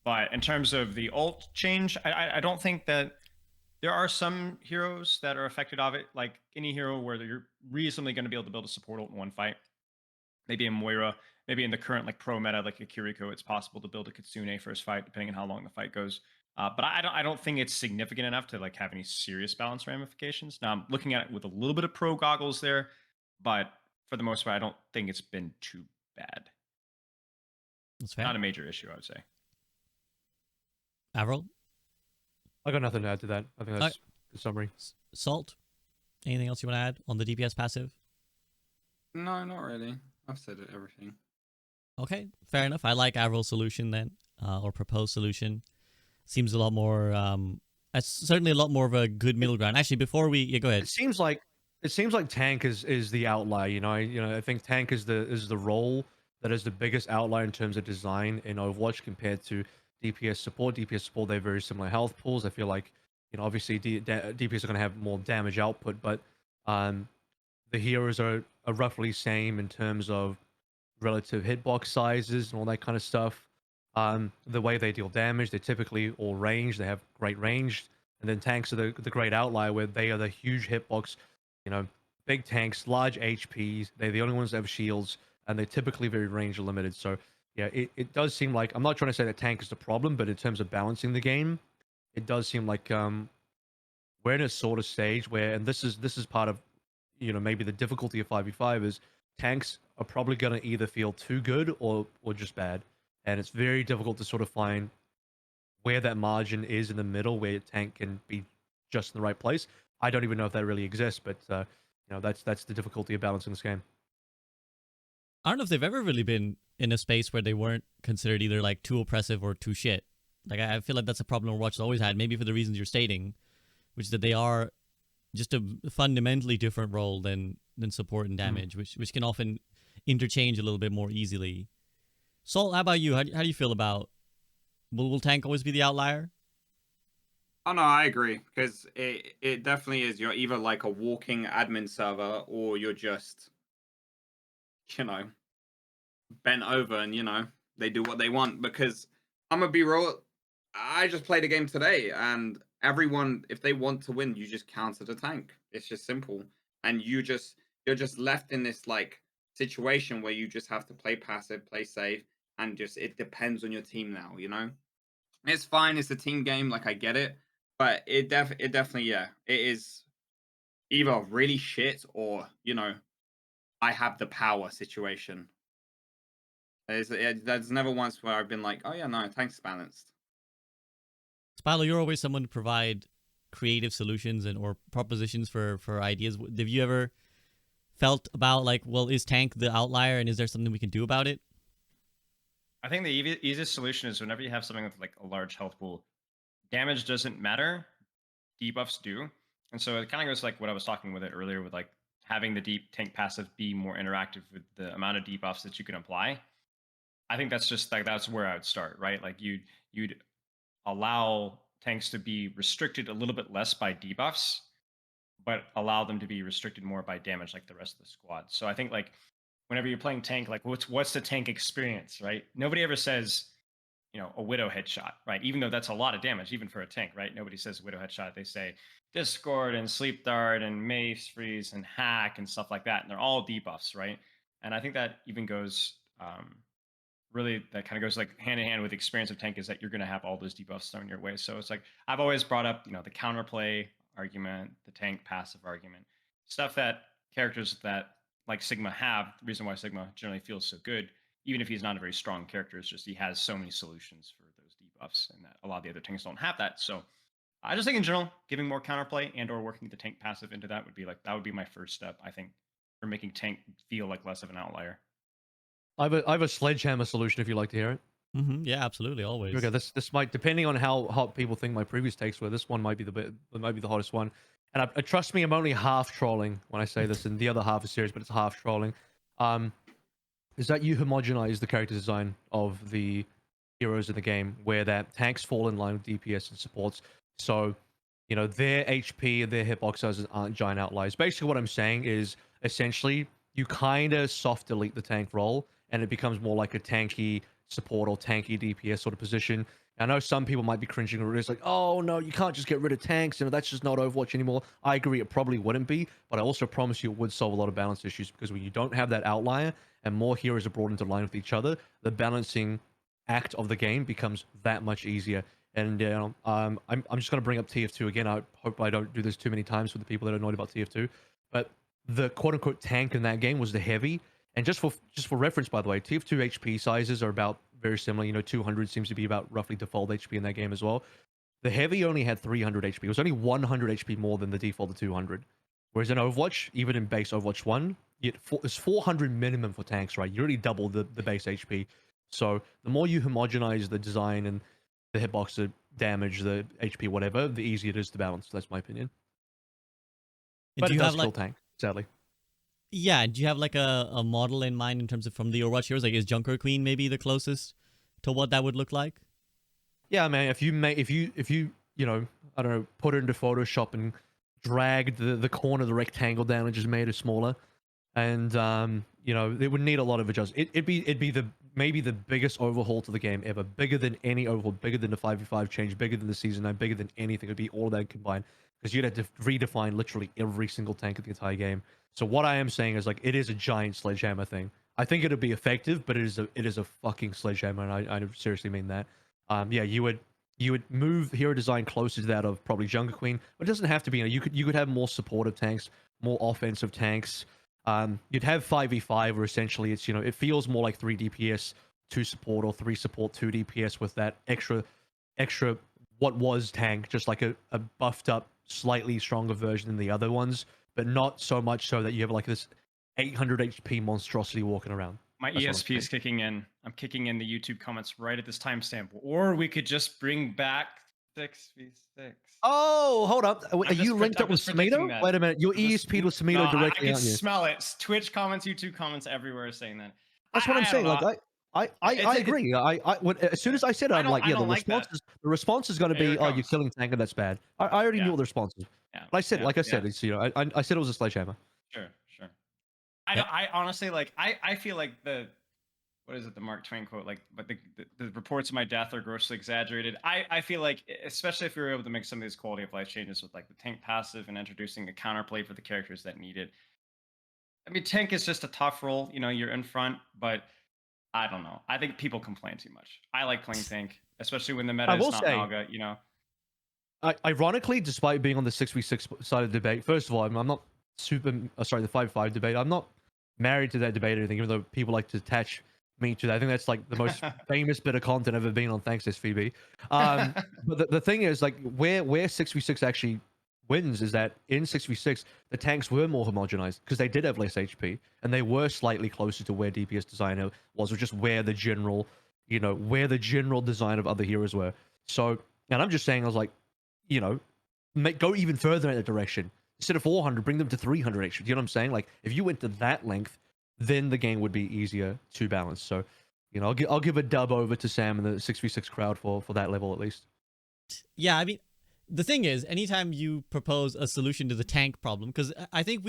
But in terms of the ult change, I don't think that there are some heroes that are affected of it, like any hero where you're reasonably going to be able to build a support ult in one fight. Maybe in Moira, maybe in the current like pro meta like a Kiriko, it's possible to build a Kitsune first fight depending on how long the fight goes. But I don't think it's significant enough to like have any serious balance ramifications. Now I'm looking at it with a little bit of pro goggles there, but for the most part, I don't think it's been too bad. That's fair. Not a major issue, I would say. AVRL? I got nothing to add to that. I think that's the summary. Salt? Anything else you want to add on the DPS passive? No, not really. I've said everything. Okay, fair enough. I like AVRL's solution then, or proposed solution. Seems a lot more, certainly a lot more of a good middle ground. Actually, before we, go ahead. It seems like tank is the outlier. I think tank is the role that is the biggest outlier in terms of design in Overwatch compared to DPS support. DPS support, they have very similar health pools. I feel like, obviously DPS are going to have more damage output, but the heroes are roughly same in terms of relative hitbox sizes and all that kind of stuff. The way they deal damage, they're typically all range. They have great range. And then tanks are the great outlier, where they are the huge hitbox, big tanks, large HPs. They're the only ones that have shields, and they're typically very range limited. So yeah, it does seem like, I'm not trying to say that tank is the problem, but in terms of balancing the game, it does seem like we're in a sort of stage where, and this is part of, maybe the difficulty of 5v5 is tanks are probably going to either feel too good or just bad. And it's very difficult to sort of find where that margin is in the middle, where a tank can be just in the right place. I don't even know if that really exists, but that's the difficulty of balancing this game. I don't know if they've ever really been in a space where they weren't considered either like too oppressive or too shit. Like, I feel like that's a problem Overwatch has always had, maybe for the reasons you're stating, which is that they are just a fundamentally different role than support and damage, which can often interchange a little bit more easily. Salt, how about you? How do you feel about, will tank always be the outlier? Oh no, I agree, because it definitely is. You're either like a walking admin server, or you're just, bent over and they do what they want. Because I'm gonna be real, I just played a game today, and everyone, if they want to win, you just counter the tank. It's just simple, and you're just left in this like situation where you just have to play passive, play safe, and just it depends on your team now. It's fine. It's a team game. Like, I get it, but it definitely, yeah, it is either really shit or I have the power situation. There's never once where I've been like, oh yeah, no, tank's balanced. Spilo, you're always someone to provide creative solutions or propositions for ideas. Have you ever felt about like, well, is tank the outlier, and is there something we can do about it? I think the easiest solution is whenever you have something with like a large health pool, damage doesn't matter, debuffs do. And so it kind of goes like what I was talking with it earlier, with like having the deep tank passive be more interactive with the amount of debuffs that you can apply. I think that's just like, that's where I would start, right? Like you'd allow tanks to be restricted a little bit less by debuffs, but allow them to be restricted more by damage, like the rest of the squad. So I think like whenever you're playing tank, like what's the tank experience, right? Nobody ever says a Widow headshot, right? Even though that's a lot of damage, even for a tank, right? Nobody says Widow headshot. They say Discord and Sleep Dart and Mace Freeze and Hack and stuff like that. And they're all debuffs, right? And I think that even goes really, that kind of goes like hand in hand with the experience of tank, is that you're going to have all those debuffs thrown your way. So it's like, I've always brought up, the counterplay argument, the tank passive argument, stuff that characters that like Sigma have. The reason why Sigma generally feels so good, even if he's not a very strong character, is just he has so many solutions for those debuffs, and that a lot of the other tanks don't have that. So I just think in general, giving more counterplay and or working the tank passive into that would be my first step, I think, for making tank feel like less of an outlier. I have a Sledgehammer solution if you'd like to hear it. Yeah, absolutely, always. Okay, this might, depending on how hot people think my previous takes were, this one might be the hottest one. And trust me, I'm only half trolling when I say this, and the other half is serious, but it's half trolling. Is that you homogenize the character design of the heroes in the game, where that tanks fall in line with DPS and supports. So, their HP and their hitbox sizes aren't giant outliers. Basically, what I'm saying is, essentially, you kind of soft delete the tank role, and it becomes more like a tanky support or tanky DPS sort of position. I know some people might be cringing, or it's like, oh no, you can't just get rid of tanks, that's just not Overwatch anymore. I agree, it probably wouldn't be, but I also promise you it would solve a lot of balance issues, because when you don't have that outlier and more heroes are brought into line with each other, the balancing act of the game becomes that much easier. And I'm just going to bring up TF2 again. I hope I don't do this too many times for the people that are annoyed about TF2, but the quote-unquote tank in that game was the heavy. And just for reference, by the way, TF2 HP sizes are about very similar. 200 seems to be about roughly default HP in that game as well. The heavy only had 300 HP. It was only 100 HP more than the default of 200. Whereas in Overwatch, even in base Overwatch 1, it's 400 minimum for tanks, right? You already double the base HP. So the more you homogenize the design and the hitbox, the damage, the HP, whatever, the easier it is to balance. That's my opinion. But it does kill tank, sadly. Yeah, do you have like a model in mind in terms of from the Overwatch heroes? Like, is Junker Queen maybe the closest to what that would look like? Yeah, man. If you I don't know, put it into Photoshop and drag the corner of the rectangle down and just made it smaller, and it would need a lot of adjustment. It'd be maybe the biggest overhaul to the game ever, bigger than any overhaul, bigger than the 5v5 change, bigger than the Season 9, bigger than anything. It'd be all that combined, because you'd have to redefine literally every single tank of the entire game. So what I am saying is, like, it is a giant sledgehammer thing. I think it'll be effective, but it is a fucking sledgehammer, and I seriously mean that. Yeah, you would move hero design closer to that of probably Junker Queen, but it doesn't have to be. You could have more supportive tanks, more offensive tanks. You'd have 5v5, where essentially it's it feels more like 3 DPS 2 support, or 3 support 2 DPS with that extra what was tank, just like a buffed up, slightly stronger version than the other ones, but not so much so that you have like this 800 HP monstrosity walking around. My ESP is kicking in. I'm kicking in the YouTube comments right at this timestamp. Or we could just bring back 6v6. Oh, hold up. Are you linked up with Smito? Wait a minute. Your ESP with Smito directly, aren't you? I can smell it. Twitch comments, YouTube comments, everywhere saying that. That's what I'm saying. Like, I agree. As soon as I said it, I'm like, yeah, the response is going to be, oh, you're killing tank, and that's bad. I already knew all the responses. Yeah. But I said, like I said, it's I said it was a sledgehammer. Sure. I honestly, like, I feel like what is it, the Mark Twain quote, like, but the reports of my death are grossly exaggerated. I feel like, especially if we were able to make some of these quality of life changes with like the tank passive and introducing a counterplay for the characters that need it. I mean, tank is just a tough role. You're in front, but I don't know. I think people complain too much. I like playing tank, especially when the meta is not MOBA, Ironically, despite being on the 6v6 side of the debate, first of all, I'm not the 5v5 debate. I'm not married to that debate or anything, even though people like to attach me to that. I think that's like the most famous bit of content ever been on Thanks SVB. But the thing is, like, where 6v6 actually wins is that in 6v6, the tanks were more homogenized because they did have less HP, and they were slightly closer to where DPS design was, or just where the general design of other heroes were. So, and I'm just saying, I was like, go even further in that direction. Instead of 400, bring them to 300 HP. You know what I'm saying? Like, if you went to that length, then the game would be easier to balance. So, I'll give a dub over to Sam and the 6v6 crowd for that level at least. Yeah, I mean, the thing is, anytime you propose a solution to the tank problem, because I think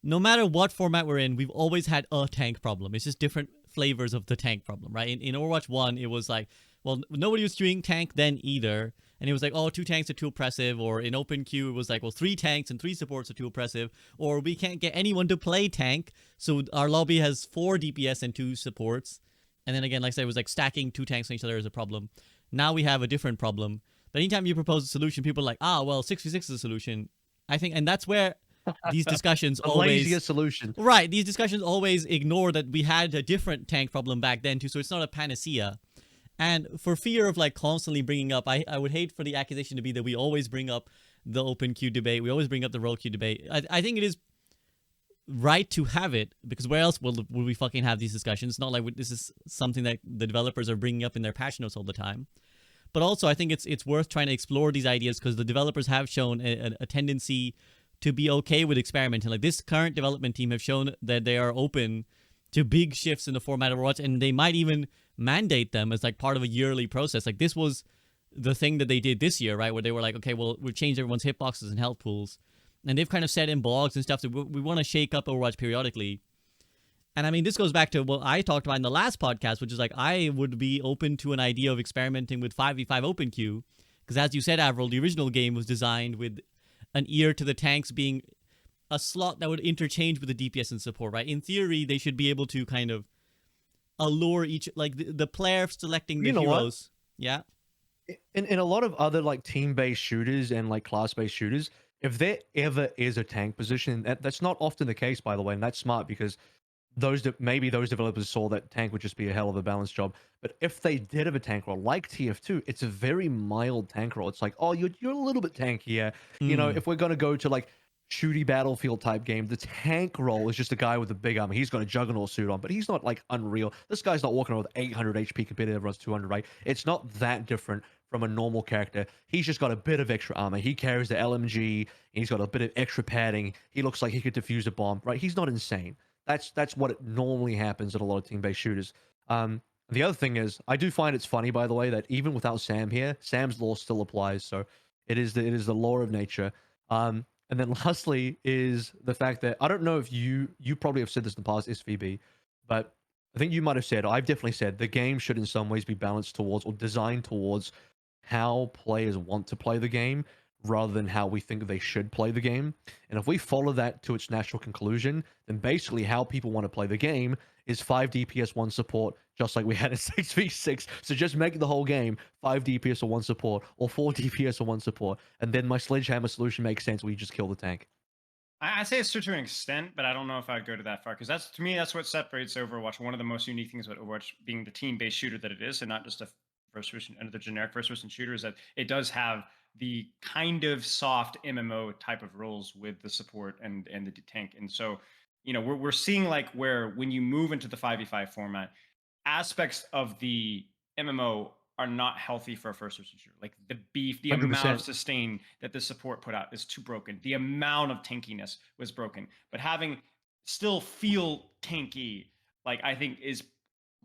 no matter what format we're in, we've always had a tank problem. It's just different flavors of the tank problem, right? In Overwatch 1, it was like well, nobody was queuing tank then either. And it was like, oh, 2 tanks are too oppressive. Or in open queue, it was like, well, 3 tanks and 3 supports are too oppressive. Or we can't get anyone to play tank. So our lobby has 4 DPS and 2 supports. And then again, like I said, it was like stacking 2 tanks on each other is a problem. Now we have a different problem. But anytime you propose a solution, people are like, well, 6v6 is a solution. I think, and that's where these discussions The always... laziest solution. Right, these discussions always ignore that we had a different tank problem back then too, so it's not a panacea. And for fear of like constantly bringing up, I would hate for the accusation to be that we always bring up the open queue debate, we always bring up the role queue debate. I think it is right to have it, because where else will we fucking have these discussions? It's not like this is something that the developers are bringing up in their patch notes all the time. But also I think it's worth trying to explore these ideas, because the developers have shown a tendency to be okay with experimenting. Like this current development team have shown that they are open to big shifts in the format of Overwatch, and they might even mandate them as like part of a yearly process. Like this was the thing that they did this year, right? Where they were like, okay, well, we've changed everyone's hitboxes and health pools. And they've kind of said in blogs and stuff that we want to shake up Overwatch periodically. And I mean, this goes back to what I talked about in the last podcast, which is like, I would be open to an idea of experimenting with 5v5 open queue. Because as you said, AVRL, the original game was designed with an ear to the tanks being a slot that would interchange with the DPS and support, right? In theory, they should be able to kind of allure each, like the player selecting the heroes. Yeah. In a lot of other like team-based shooters and like class-based shooters, if there ever is a tank position, that's not often the case, by the way, and that's smart, because maybe those developers saw that tank would just be a hell of a balanced job. But if they did have a tank role like TF2, it's a very mild tank role. It's like, oh, you're a little bit tankier. You know, if we're gonna go to like shooty battlefield type game, the tank role is just a guy with a big armor. He's got a juggernaut suit on, but he's not like unreal. This guy's not walking around with 800 HP compared to everyone's 200, right? It's not that different from a normal character. He's just got a bit of extra armor. He carries the LMG. He's got a bit of extra padding. He looks like he could defuse a bomb, right? He's not insane. That's what it normally happens in a lot of team-based shooters. The other thing is, I do find it's funny, by the way, that even without Sam here, Sam's law still applies. So it is the law of nature. And then lastly is the fact that, I don't know if you probably have said this in the past, SVB, but I think you might have said, I've definitely said, the game should in some ways be balanced towards or designed towards how players want to play the game rather than how we think they should play the game. And if we follow that to its natural conclusion, then basically how people want to play the game is 5 DPS, 1 support, just like we had in 6v6. So just make the whole game 5 DPS or 1 support, or 4 DPS or 1 support. And then my Sledgehammer solution makes sense where you just kill the tank. I say it's true to an extent, but I don't know if I'd go to that far, because that's, to me, that's what separates Overwatch. One of the most unique things about Overwatch being the team-based shooter that it is, and not just a first-person, another generic first-person shooter, is that it does have the kind of soft MMO type of roles with the support and the tank. And so, you know, we're seeing like where when you move into the 5v5 format, aspects of the MMO are not healthy for a first-person shooter. Like the beef, the 100%. amount of sustain that the support put out is too broken. The amount of tankiness was broken. But having still feel tanky, like I think is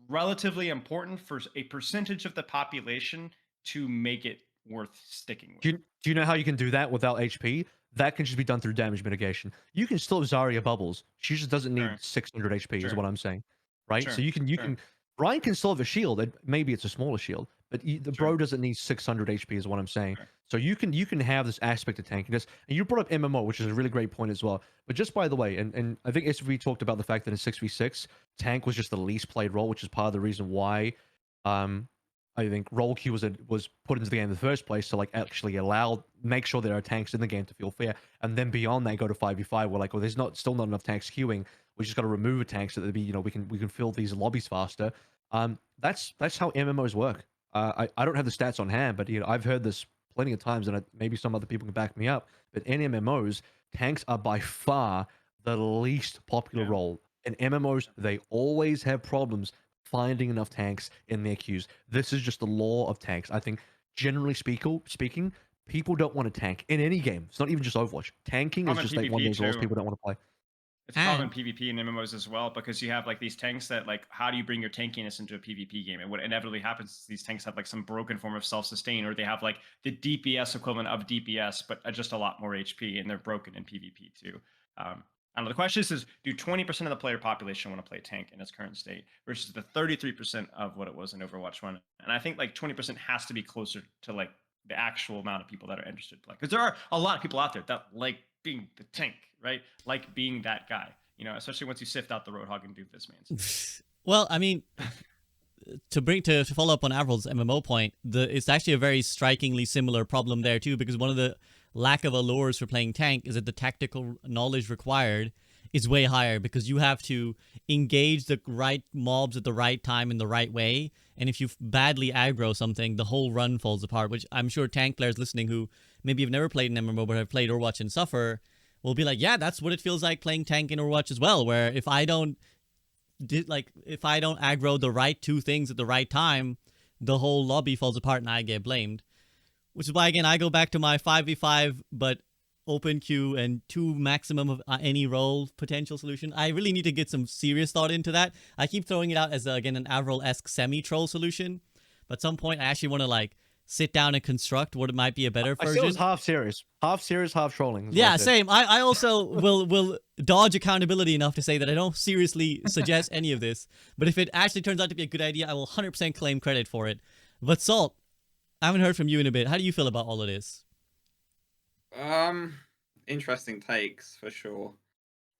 relatively important for a percentage of the population to make it worth sticking with. Do you know how you can do that without HP? That can just be done through damage mitigation. You can still have Zarya bubbles. She just doesn't need 600 HP, is what I'm saying, right? So you can. Ryan can still have a shield, and maybe it's a smaller shield, but the bro doesn't need 600 HP, is what I'm saying. So you can have this aspect of tankiness, and you brought up MMO, which is a really great point as well. But just by the way, and I think SV talked about the fact that in 6v6, tank was just the least played role, which is part of the reason why I think role queue was put into the game in the first place to like actually make sure there are tanks in the game to feel fair, and then beyond that go to 5v5. We're like, well, there's still not enough tanks queuing. We just got to remove a tank so that we can fill these lobbies faster. That's how MMOs work. I don't have the stats on hand, but I've heard this plenty of times, and maybe some other people can back me up. But in MMOs, tanks are by far the least popular role. In MMOs, they always have problems finding enough tanks in their queues. This is just the law of tanks. I think, generally speaking, people don't want to tank in any game. It's not even just Overwatch. Tanking is just like one of those roles people don't want to play. It's common PvP and MMOs as well, because you have like these tanks that like, how do you bring your tankiness into a PvP game? And what inevitably happens is these tanks have like some broken form of self-sustain, or they have like the DPS equivalent of DPS, but just a lot more HP, and they're broken in PvP too. I don't know. The question is do 20% of the player population want to play tank in its current state versus the 33% of what it was in Overwatch 1? And I think like 20% has to be closer to like the actual amount of people that are interested to play. Because there are a lot of people out there that like being the tank, right? Like being that guy, you know, especially once you sift out the Roadhog and Doofus mains. Well, I mean, to follow up on AVRL's MMO point, it's actually a very strikingly similar problem there too, because one of the lack of allures for playing tank is that the tactical knowledge required is way higher, because you have to engage the right mobs at the right time in the right way, and if you badly aggro something, the whole run falls apart, which I'm sure tank players listening who maybe have never played an MMO but have played Overwatch and suffer will be like, yeah, that's what it feels like playing tank in Overwatch as well, where if I don't aggro the right two things at the right time, the whole lobby falls apart and I get blamed. Which is why, again, I go back to my 5v5 but open queue and 2 maximum of any role potential solution. I really need to get some serious thought into that. I keep throwing it out as, again, an AVRL-esque semi-troll solution, but at some point I actually want to like sit down and construct what it might be a better version. I feel it's half serious, half trolling. Yeah, same. I also will dodge accountability enough to say that I don't seriously suggest any of this, but if it actually turns out to be a good idea, I will 100% claim credit for it. But Salt, I haven't heard from you in a bit. How do you feel about all of this? Interesting takes for sure.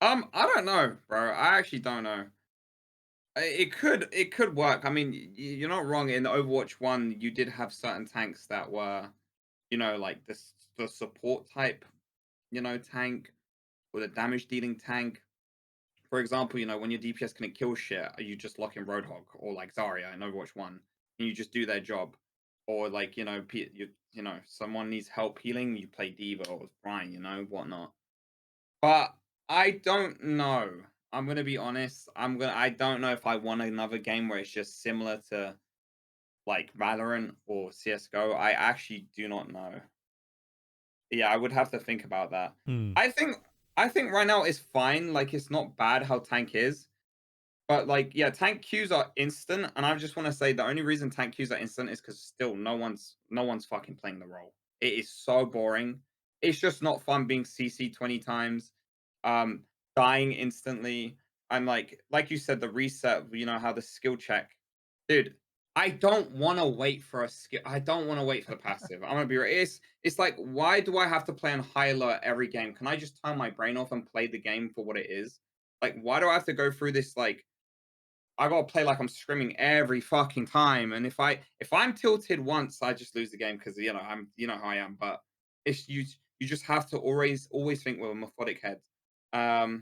I don't know, bro. I actually don't know. It could work. I mean, you're not wrong. In Overwatch 1, you did have certain tanks that were, you know, like the support type, you know, tank, or the damage dealing tank. For example, you know, when your DPS couldn't kill shit, you just lock in Roadhog or like Zarya in Overwatch 1, and you just do their job. Or like, you know, you know, someone needs help healing, you play Diva or Brian, you know, whatnot. But I don't know. I'm gonna be honest. I don't know if I want another game where it's just similar to like Valorant or CS:GO. I actually do not know. Yeah, I would have to think about that. I think right now it's fine. Like, it's not bad how tank is. But like, yeah, tank queues are instant, and I just want to say the only reason tank queues are instant is because still no one's fucking playing the role. It is so boring. It's just not fun being CC 20 times, dying instantly, and like you said, the reset. You know how the skill check, dude. I don't want to wait for a skill. I don't want to wait for the passive. I'm gonna be real. It's like, why do I have to play on high alert every game? Can I just turn my brain off and play the game for what it is? Like, why do I have to go through this like? I gotta play like I'm screaming every fucking time, and if I'm tilted once, I just lose the game because you know how I am. But it's you just have to always think with a methodic head. I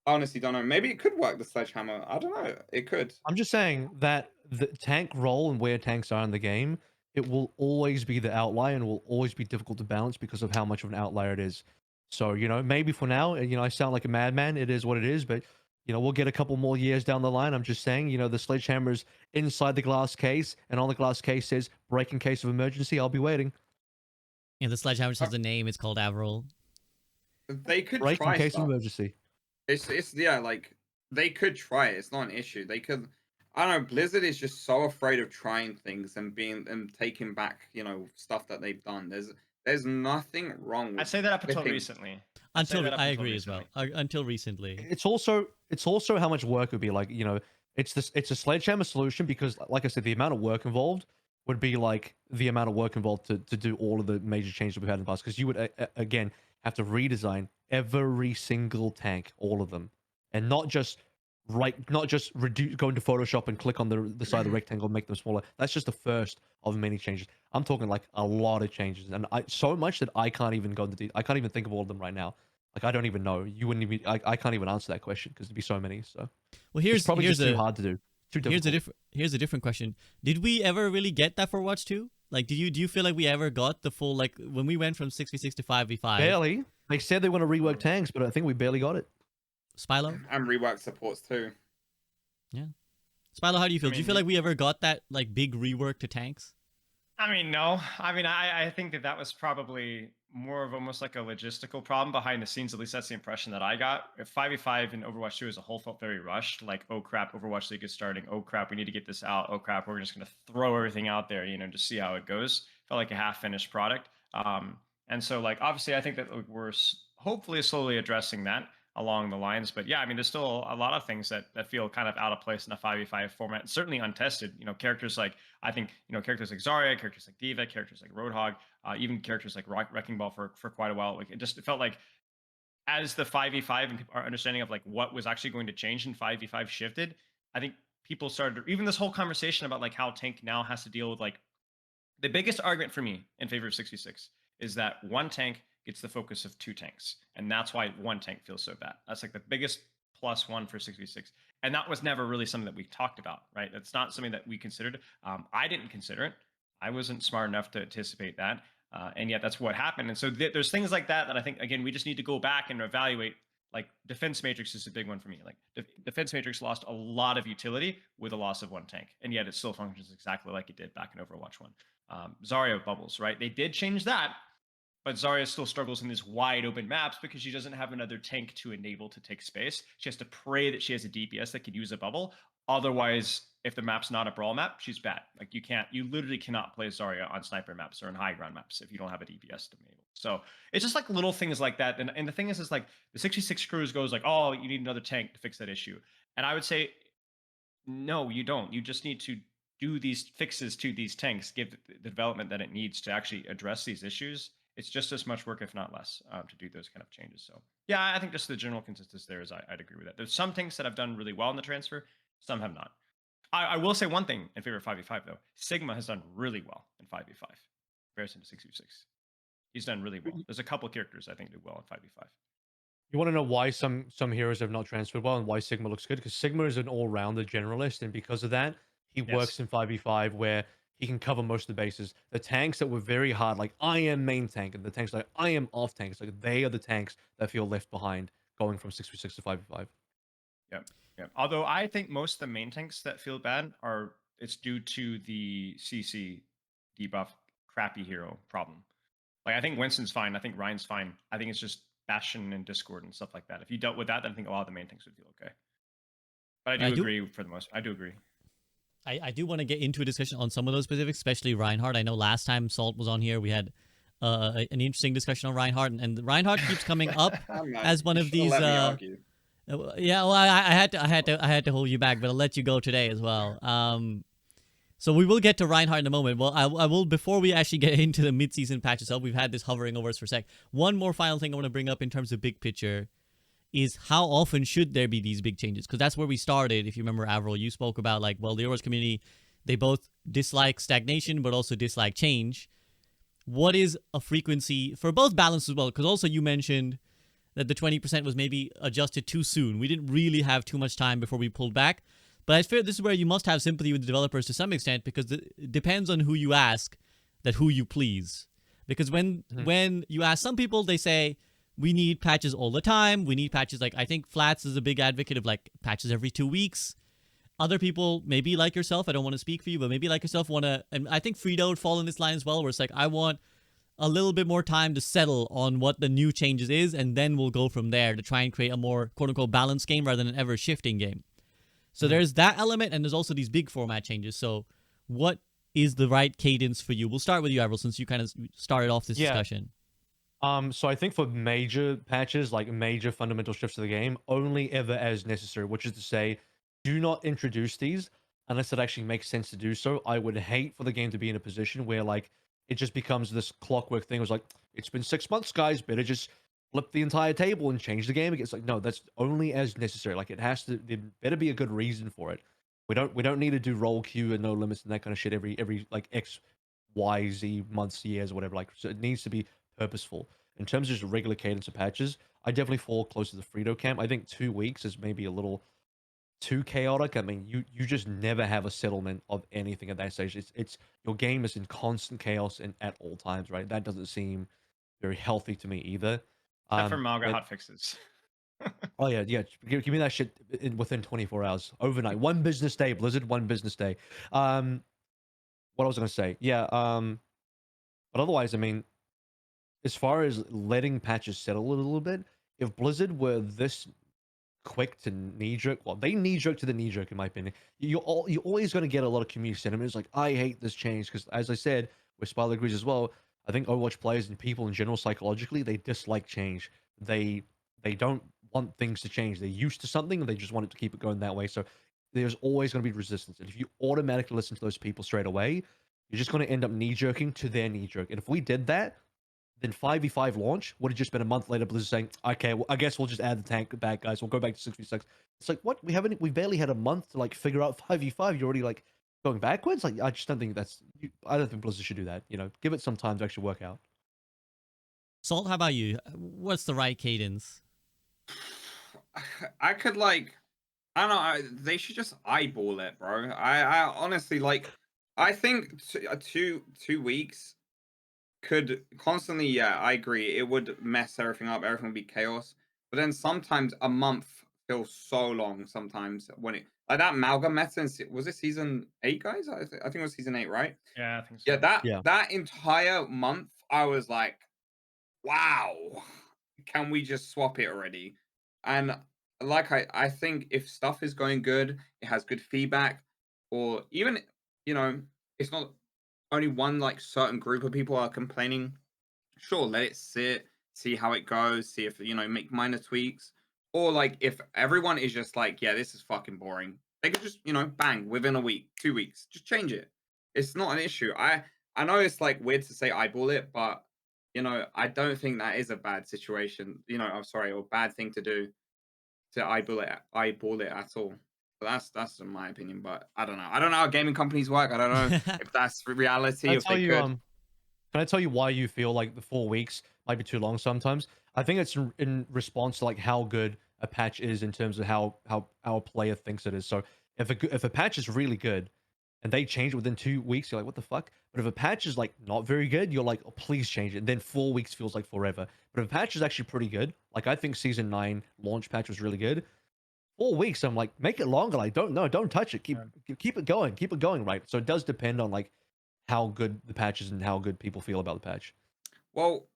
honestly don't know. Maybe it could work the sledgehammer. I don't know. It could. I'm just saying that the tank role and where tanks are in the game, it will always be the outlier and will always be difficult to balance because of how much of an outlier it is. So, you know, maybe for now, you know, I sound like a madman. It is what it is, but you know, we'll get a couple more years down the line. I'm just saying, you know, the sledgehammer's inside the glass case, and on the glass case says break in case of emergency. I'll be waiting. Yeah, the sledgehammer just has a name. It's called AVRL. They could Break in try case stuff. of emergency. It's yeah, like they could try it. It's not an issue. They could. I don't know. Blizzard is just so afraid of trying things and taking back, you know, stuff that they've done. There's nothing wrong with I'd say that up until flipping- recently. I agree as well. Until recently. It's also how much work would be like, you know, it's a sledgehammer solution because like I said, the amount of work involved would be like the amount of work involved to do all of the major changes we've had in the past, because you would again have to redesign every single tank, all of them, and not just reduce, go into Photoshop and click on the side of the rectangle and make them smaller. That's just the first of many changes. I'm talking like a lot of changes, and so much that I can't even go into I can't even think of all of them right now. Like, I don't even know. You wouldn't even. I can't even answer that question because there'd be so many. So Well, it's probably just too hard to do. Too difficult. Here's a different question. Did we ever really get that for Watch 2? Like, do you feel like we ever got the full, like, when we went from 6v6 to 5v5? Barely. They said they want to rework tanks, but I think we barely got it. Spilo? and rework supports too. Yeah. Spilo, how do you feel? I Do you mean, feel like we ever got that, like, big rework to tanks? I mean, no. I mean, I think that was probably more of almost like a logistical problem behind the scenes. At least that's the impression that I got. If 5v5 and Overwatch 2 as a whole felt very rushed, like, oh crap, Overwatch League is starting. Oh crap, we need to get this out. Oh crap, we're just going to throw everything out there, you know, to see how it goes. Felt like a half-finished product. And so, like, obviously, I think that we're hopefully slowly addressing that. along the lines. But yeah, I mean, there's still a lot of things that feel kind of out of place in a 5v5 format, certainly untested. Characters like, I think, characters like Zarya, characters like Diva, characters like Roadhog, even characters like Wrecking Ball for quite a while. Like, it felt like as the 5v5 and our understanding of like what was actually going to change in 5v5 shifted, I think people started, even this whole conversation about like how Tank now has to deal with like, the biggest argument for me in favor of 66 is that one tank gets the focus of two tanks. And that's why one tank feels so bad. That's like the biggest plus one for 66. And that was never really something that we talked about, right? That's not something that we considered. I didn't consider it. I wasn't smart enough to anticipate that. And yet that's what happened. And so there's things like that I think, again, we just need to go back and evaluate. Like defense matrix is a big one for me. Like defense matrix lost a lot of utility with a loss of one tank, and yet it still functions exactly like it did back in Overwatch 1. Zarya bubbles, right? They did change that, but Zarya still struggles in these wide open maps because she doesn't have another tank to enable to take space. She has to pray that she has a DPS that could use a bubble. Otherwise, if the map's not a brawl map, she's bad. Like you literally cannot play Zarya on sniper maps or in high ground maps if you don't have a DPS to enable. So it's just like little things like that. And the thing is like the 66 crews goes like, oh, you need another tank to fix that issue. And I would say, no, you don't. You just need to do these fixes to these tanks, give the development that it needs to actually address these issues. It's just as much work, if not less, to do those kind of changes. So yeah, I think just the general consensus there is I'd agree with that. There's some tanks that have done really well in the transfer, some have not. I will say one thing in favor of 5v5 though. Sigma has done really well in 5v5 in comparison to 6v6. He's done really well. There's a couple characters I think do well in 5v5. You want to know why some heroes have not transferred well and why Sigma looks good? Because Sigma is an all-rounder generalist, and because of that, he works in 5v5 where he can cover most of the bases. The tanks that were very hard, like I am main tank, and the tanks like I am off tanks, like they are the tanks that feel left behind going from 6v6 to 5v5. Yep. Yep. Although I think most of the main tanks that feel bad it's due to the CC debuff crappy hero problem. Like I think Winston's fine. I think Ryan's fine. I think it's just Bastion and Discord and stuff like that. If you dealt with that, then I think a lot of the main tanks would feel okay. But I do agree for the most. I do agree. I do want to get into a discussion on some of those specifics, especially Reinhardt. I know last time Salt was on here, we had an interesting discussion on Reinhardt, and Reinhardt keeps coming up as one of these. Yeah, well, I had to hold you back, but I'll let you go today as well. So we will get to Reinhardt in a moment. Well, I will, before we actually get into the mid-season patch itself, we've had this hovering over us for a sec. One more final thing I want to bring up in terms of big picture is how often should there be these big changes? Because that's where we started. If you remember, AVRL, you spoke about like, well, the Overwatch community, they both dislike stagnation, but also dislike change. What is a frequency for both balance as well? Because also you mentioned that the 20% was maybe adjusted too soon. We didn't really have too much time before we pulled back. But I fear this is where you must have sympathy with the developers to some extent, because it depends on who you ask, that who you please. Because when you ask some people, they say, we need patches all the time. We need patches like, I think Flats is a big advocate of like patches every 2 weeks. Other people, maybe like yourself, I don't want to speak for you, but maybe like yourself want to, and I think Frito would fall in this line as well, where it's like, I want a little bit more time to settle on what the new changes is, and then we'll go from there to try and create a more quote-unquote balanced game rather than an ever-shifting game. So there's that element, and there's also these big format changes. So what is the right cadence for you? We'll start with you, Avril, since you kind of started off this discussion. So I think for major patches, like major fundamental shifts to the game, only ever as necessary, which is to say, do not introduce these unless it actually makes sense to do so. I would hate for the game to be in a position where like it just becomes this clockwork thing. It was like, it's been 6 months, guys, better just flip the entire table and change the game. It's like, no, that's only as necessary. Like it has to, there better be a good reason for it. We don't need to do roll queue and no limits and that kind of shit every like X, Y, Z months, years, or whatever. Like, so it needs to be purposeful. In terms of just regular cadence of patches, I definitely fall close to the Frito camp. I think 2 weeks is maybe a little too chaotic. I mean, you just never have a settlement of anything at that stage. It's your game is in constant chaos and at all times, right? That doesn't seem very healthy to me either. Except for Malga hot fixes. Oh yeah. Give me that shit within 24 hours, overnight, 1 business day. Blizzard, 1 business day. What I was gonna say, yeah. But otherwise, I mean, as far as letting patches settle a little bit, if Blizzard were this quick to knee jerk, well, they knee jerk to the knee jerk, in my opinion. You're always going to get a lot of community sentiment. It's like, I hate this change, because as I said, with Spilo agrees as well. I think Overwatch players and people in general, psychologically, they dislike change. They don't want things to change. They're used to something and they just want it to keep it going that way. So there's always going to be resistance. And if you automatically listen to those people straight away, you're just going to end up knee jerking to their knee jerk. And if we did that, then 5v5 launch would have just been a month later. Blizzard saying, "Okay, well, I guess we'll just add the tank back, guys. We'll go back to 6v6." It's like, what? We barely had a month to like figure out 5v5. You're already like going backwards. Like, I just don't think I don't think Blizzard should do that. Give it some time to actually work out. Salt, how about you? What's the right cadence? I could like, I don't know. They should just eyeball it, bro. I honestly like. I think 2 weeks could constantly. Yeah, I agree. It would mess everything up. Everything would be chaos. But then sometimes a month feels so long. Sometimes when it like that Malga meta. Was it season 8, guys? I think it was season 8, right? Yeah, I think so. Yeah, that entire month, I was like, wow, can we just swap it already? And like I think if stuff is going good, it has good feedback, or even it's not only one like certain group of people are complaining. Sure, let it sit, see how it goes, see if make minor tweaks, or like if everyone is just like, yeah, this is fucking boring, they could just bang within a week, 2 weeks, just change it. It's not an issue. I know it's like weird to say eyeball it, but I don't think that is a bad situation. I'm sorry, or bad thing to do to eyeball it at all. But that's in my opinion. But I don't know. I don't know how gaming companies work. I don't know if that's reality. Can I If tell they you, could. can I tell you why you feel like the 4 weeks might be too long sometimes? I think it's in response to like how good a patch is in terms of how our player thinks it is. So if a patch is really good and they change it within 2 weeks, you're like, what the fuck? But if a patch is like not very good, you're like, oh, please change it. And then 4 weeks feels like forever. But if a patch is actually pretty good, like I think season 9 launch patch was really good. 4 weeks, I'm like, make it longer. Like, don't touch it. Keep it going. Keep it going, right? So it does depend on like how good the patch is and how good people feel about the patch. Well,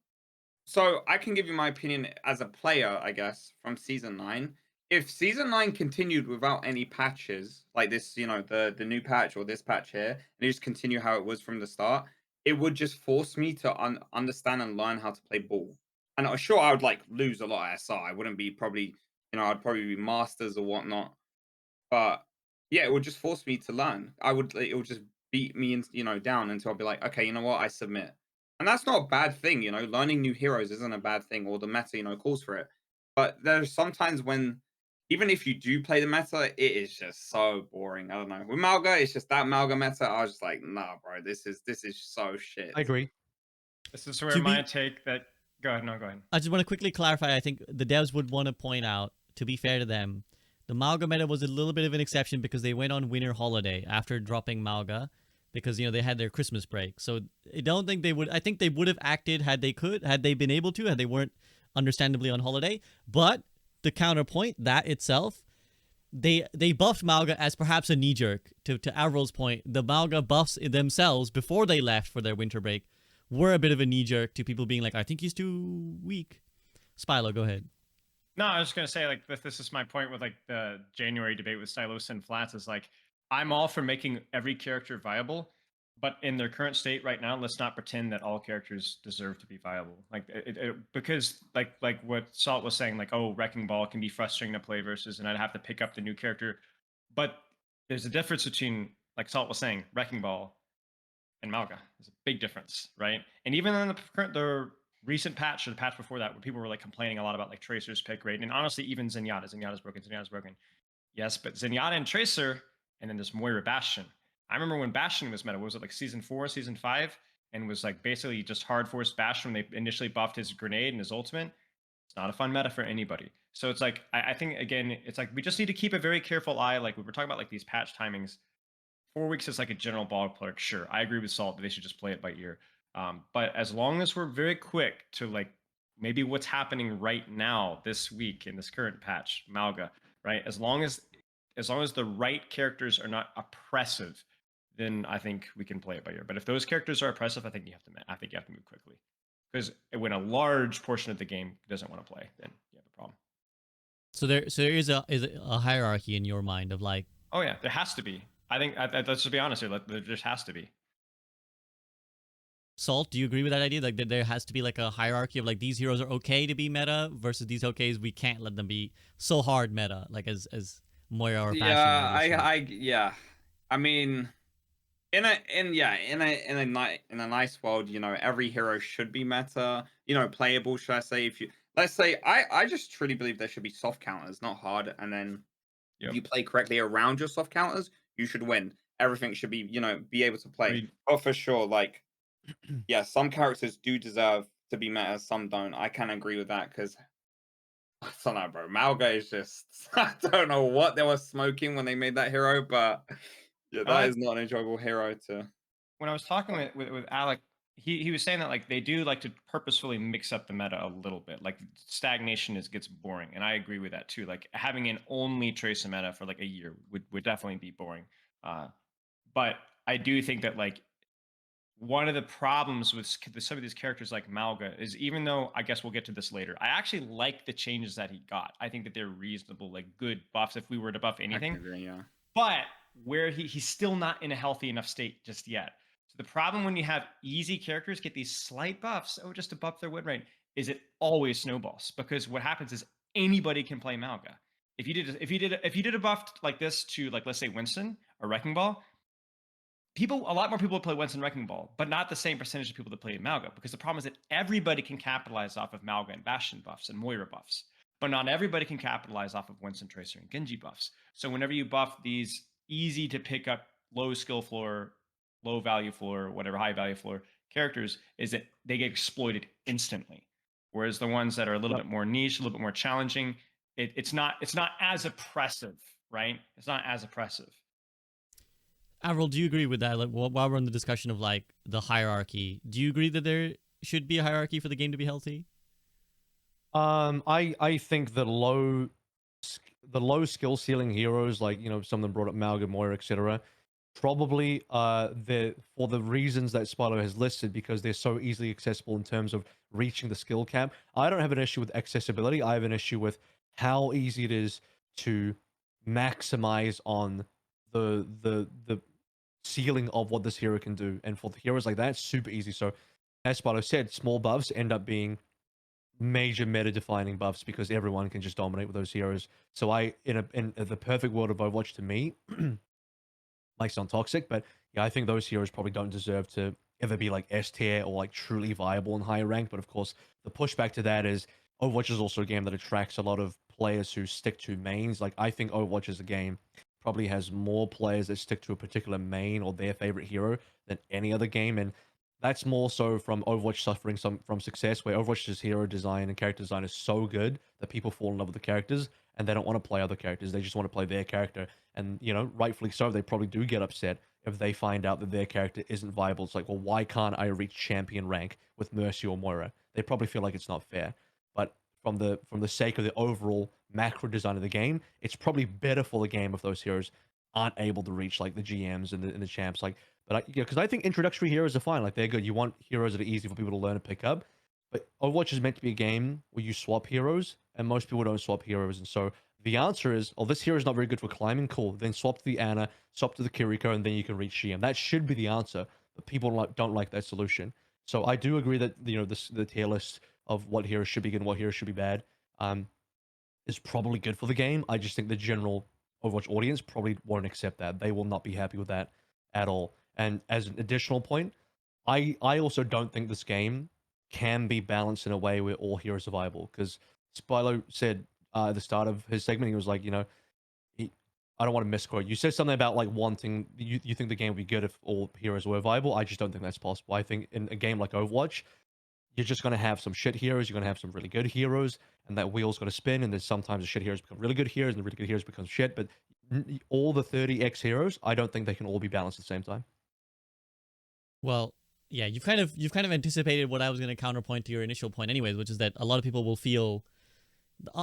so I can give you my opinion as a player, I guess, from season 9. If season 9 continued without any patches, like this, the new patch or this patch here, and you just continue how it was from the start, it would just force me to understand and learn how to play ball. And sure, I would like lose a lot of SR. I wouldn't be probably, I'd probably be masters or whatnot. But yeah, it would just force me to learn. It would just beat me, down until I'd be like, okay, you know what, I submit. And that's not a bad thing, learning new heroes isn't a bad thing, or the meta, calls for it. But there's sometimes when, even if you do play the meta, it is just so boring. I don't know. With Malga, it's just that Malga meta. I was just like, nah, bro, this is so shit. I agree. This is where my take that. Go ahead. No, go ahead. I just want to quickly clarify. I think the devs would want to point out, to be fair to them, the Malga meta was a little bit of an exception because they went on winter holiday after dropping Malga, because they had their Christmas break. So I don't think they would. I think they would have acted had they been able to, had they weren't understandably on holiday. But the counterpoint, that itself, they buffed Malga as perhaps a knee jerk. To Avril's point, the Malga buffs themselves before they left for their winter break were a bit of a knee jerk to people being like, I think he's too weak. Spilo, go ahead. No, I was just gonna say, like, this is my point with like the January debate with Stylos and Flats, is like, I'm all for making every character viable, but in their current state right now, let's not pretend that all characters deserve to be viable. Like, because like what Salt was saying, like, oh, Wrecking Ball can be frustrating to play versus, and I'd have to pick up the new character. But there's a difference between, like Salt was saying, Wrecking Ball and Malga. There's a big difference, right? And even in the recent patch or the patch before that, where people were like complaining a lot about like Tracer's pick rate, and honestly, even Zenyatta's broken. Yes, but Zenyatta and Tracer, and then there's Moira Bastion. I remember when Bastion was meta. What was it, like season 4, season 5, and was like basically just hard forced Bastion when they initially buffed his grenade and his ultimate. It's not a fun meta for anybody. So it's like, I think again, it's like we just need to keep a very careful eye. Like we were talking about, like these patch timings. 4 weeks is like a general ballpark. Sure, I agree with Salt that they should just play it by ear. But as long as we're very quick to like maybe what's happening right now this week in this current patch, Malga, right? As long as the right characters are not oppressive, then I think we can play it by ear. But if those characters are oppressive, I think you have to move quickly. Because when a large portion of the game doesn't want to play, then you have a problem. So there is a hierarchy in your mind of like. Oh yeah, there has to be. I think let's just be honest here. There just has to be. Salt, do you agree with that idea? Like that there has to be like a hierarchy of like these heroes are okay to be meta versus these okays we can't let them be so hard meta, like as Moira or Bastion. Yeah. I mean, in a nice world, every hero should be meta, playable. Should I say? If you let's say, I just truly believe there should be soft counters, not hard, and then if you play correctly around your soft counters, you should win. Everything should be, be able to play. Agreed. Oh, for sure. Like, yeah, some characters do deserve to be meta, some don't. I can agree with that because I don't know, bro. Malga is just I don't know what they were smoking when they made that hero, but yeah, that is not an enjoyable hero to. When I was talking with Alec, he was saying that like they do like to purposefully mix up the meta a little bit. Like stagnation gets boring, and I agree with that too. Like having an only Tracer meta for like a year would definitely be boring. But I do think that like one of the problems with some of these characters like Malga is, even though I guess we'll get to this later, I actually like the changes that he got. I think that they're reasonable, like good buffs if we were to buff anything. I can agree, yeah. But where he's still not in a healthy enough state just yet. So the problem when you have easy characters get these slight buffs, just to buff their win rate, is it always snowballs, because what happens is anybody can play Malga. If you did a buff like this to, like, let's say Winston or Wrecking Ball, a lot more people would play Winston Wrecking Ball, but not the same percentage of people that play Malga, because the problem is that everybody can capitalize off of Malga and Bastion buffs and Moira buffs, but not everybody can capitalize off of Winston, Tracer, and Genji buffs. So whenever you buff these easy to pick up, low skill floor, low value floor, whatever, high value floor characters, is that they get exploited instantly. Whereas the ones that are a little bit more niche, a little bit more challenging, it's not as oppressive, right? It's not as oppressive. AVRL, do you agree with that? Like, while we're in the discussion of like the hierarchy, do you agree that there should be a hierarchy for the game to be healthy? I think the low skill ceiling heroes, like some of them brought up Malga, Moira, etc. Probably for the reasons that Spilo has listed, because they're so easily accessible in terms of reaching the skill cap. I don't have an issue with accessibility. I have an issue with how easy it is to maximize on the ceiling of what this hero can do. And for the heroes like that, it's super easy. So as Spilo said, small buffs end up being major meta defining buffs because everyone can just dominate with those heroes. So in the perfect world of Overwatch, to me, might sound toxic, but yeah, I think those heroes probably don't deserve to ever be like S tier or like truly viable in higher rank. But of course, the pushback to that is Overwatch is also a game that attracts a lot of players who stick to mains. Like, I think Overwatch as a game probably has more players that stick to a particular main or their favorite hero than any other game. And that's more so from Overwatch suffering from success, where Overwatch's hero design and character design is so good that people fall in love with the characters and they don't want to play other characters. They just want to play their character. And, rightfully so, they probably do get upset if they find out that their character isn't viable. It's like, well, why can't I reach champion rank with Mercy or Moira? They probably feel like it's not fair. But from the sake of the overall macro design of the game, it's probably better for the game if those heroes aren't able to reach like the GMs and the champs. Like, but because I think introductory heroes are fine. Like, they're good. You want heroes that are easy for people to learn and pick up. But Overwatch is meant to be a game where you swap heroes, and most people don't swap heroes. And so the answer is, oh, this hero is not very good for climbing. Cool. Then swap to the Ana, swap to the Kiriko, and then you can reach GM. That should be the answer. But people don't like that solution. So I do agree that the tier list of what heroes should be good and what heroes should be bad is probably good for the game. I just think the general Overwatch audience probably won't accept that. They will not be happy with that at all. And as an additional point, I also don't think this game can be balanced in a way where all heroes are viable. Because Spilo said at the start of his segment, he was like, I don't want to misquote. You said something about like wanting, you think the game would be good if all heroes were viable. I just don't think that's possible. I think in a game like Overwatch, you're just going to have some shit heroes, you're going to have some really good heroes, and that wheel's going to spin, and then sometimes the shit heroes become really good heroes, and the really good heroes become shit. But all the 30x heroes, I don't think they can all be balanced at the same time. Well, yeah, you've kind of anticipated what I was going to counterpoint to your initial point anyways, which is that a lot of people will feel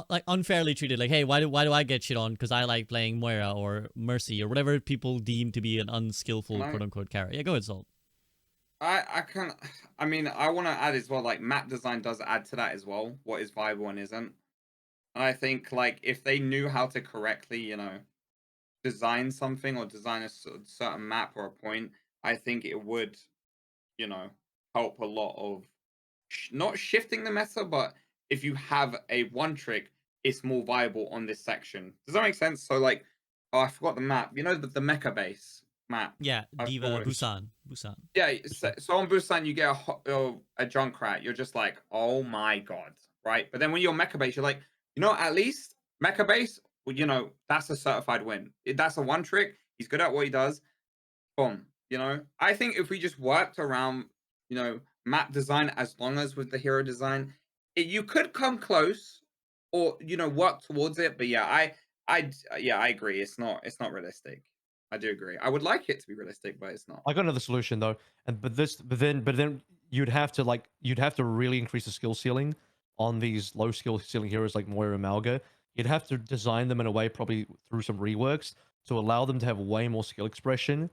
like unfairly treated, like, hey, why do I get shit on because I like playing Moira or Mercy or whatever people deem to be an unskillful quote unquote character. Yeah, go ahead, Salt. I mean, I want to add as well, like, map design does add to that as well, what is viable and isn't. And I think, like, if they knew how to correctly, design something or design a certain map or a point, I think it would, help a lot of not shifting the meta, but if you have a one trick, it's more viable on this section. Does that make sense? So like, oh, I forgot the map. You know the mecha base map. Yeah, I forgot Diva what it was. Busan. Yeah, so on Busan you get a Junkrat. You're just like, oh my god, right? But then when you're mecha base, you're like, at least mecha base, well, that's a certified win. That's a one trick. He's good at what he does. Boom. I think if we just worked around, map design as long as with the hero design, you could come close, or work towards it. But yeah, I agree. It's not realistic. I do agree. I would like it to be realistic, but it's not. I got another solution though, but then you'd have to really increase the skill ceiling on these low skill ceiling heroes like Moira and Malga. You'd have to design them in a way, probably through some reworks, to allow them to have way more skill expression.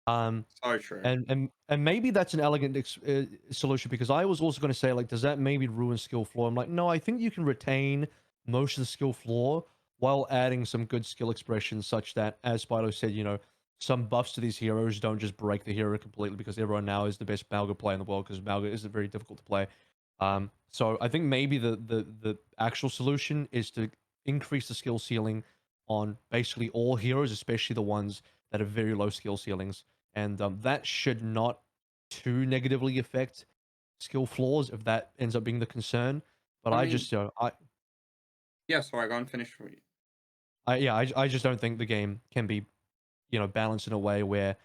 So true. And maybe that's an elegant solution, because I was also going to say, like, does that maybe ruin skill floor? I'm like, no, I think you can retain most of the skill floor while adding some good skill expression, such that, as Spilo said, some buffs to these heroes don't just break the hero completely, because everyone now is the best Malga player in the world, because Malga is very difficult to play. So I think maybe the actual solution is to increase the skill ceiling on basically all heroes, especially the ones that have very low skill ceilings, and that should not too negatively affect skill floors if that ends up being the concern. But I I mean, just yeah, sorry, go on, finish for you. I just don't think the game can be balanced in a way where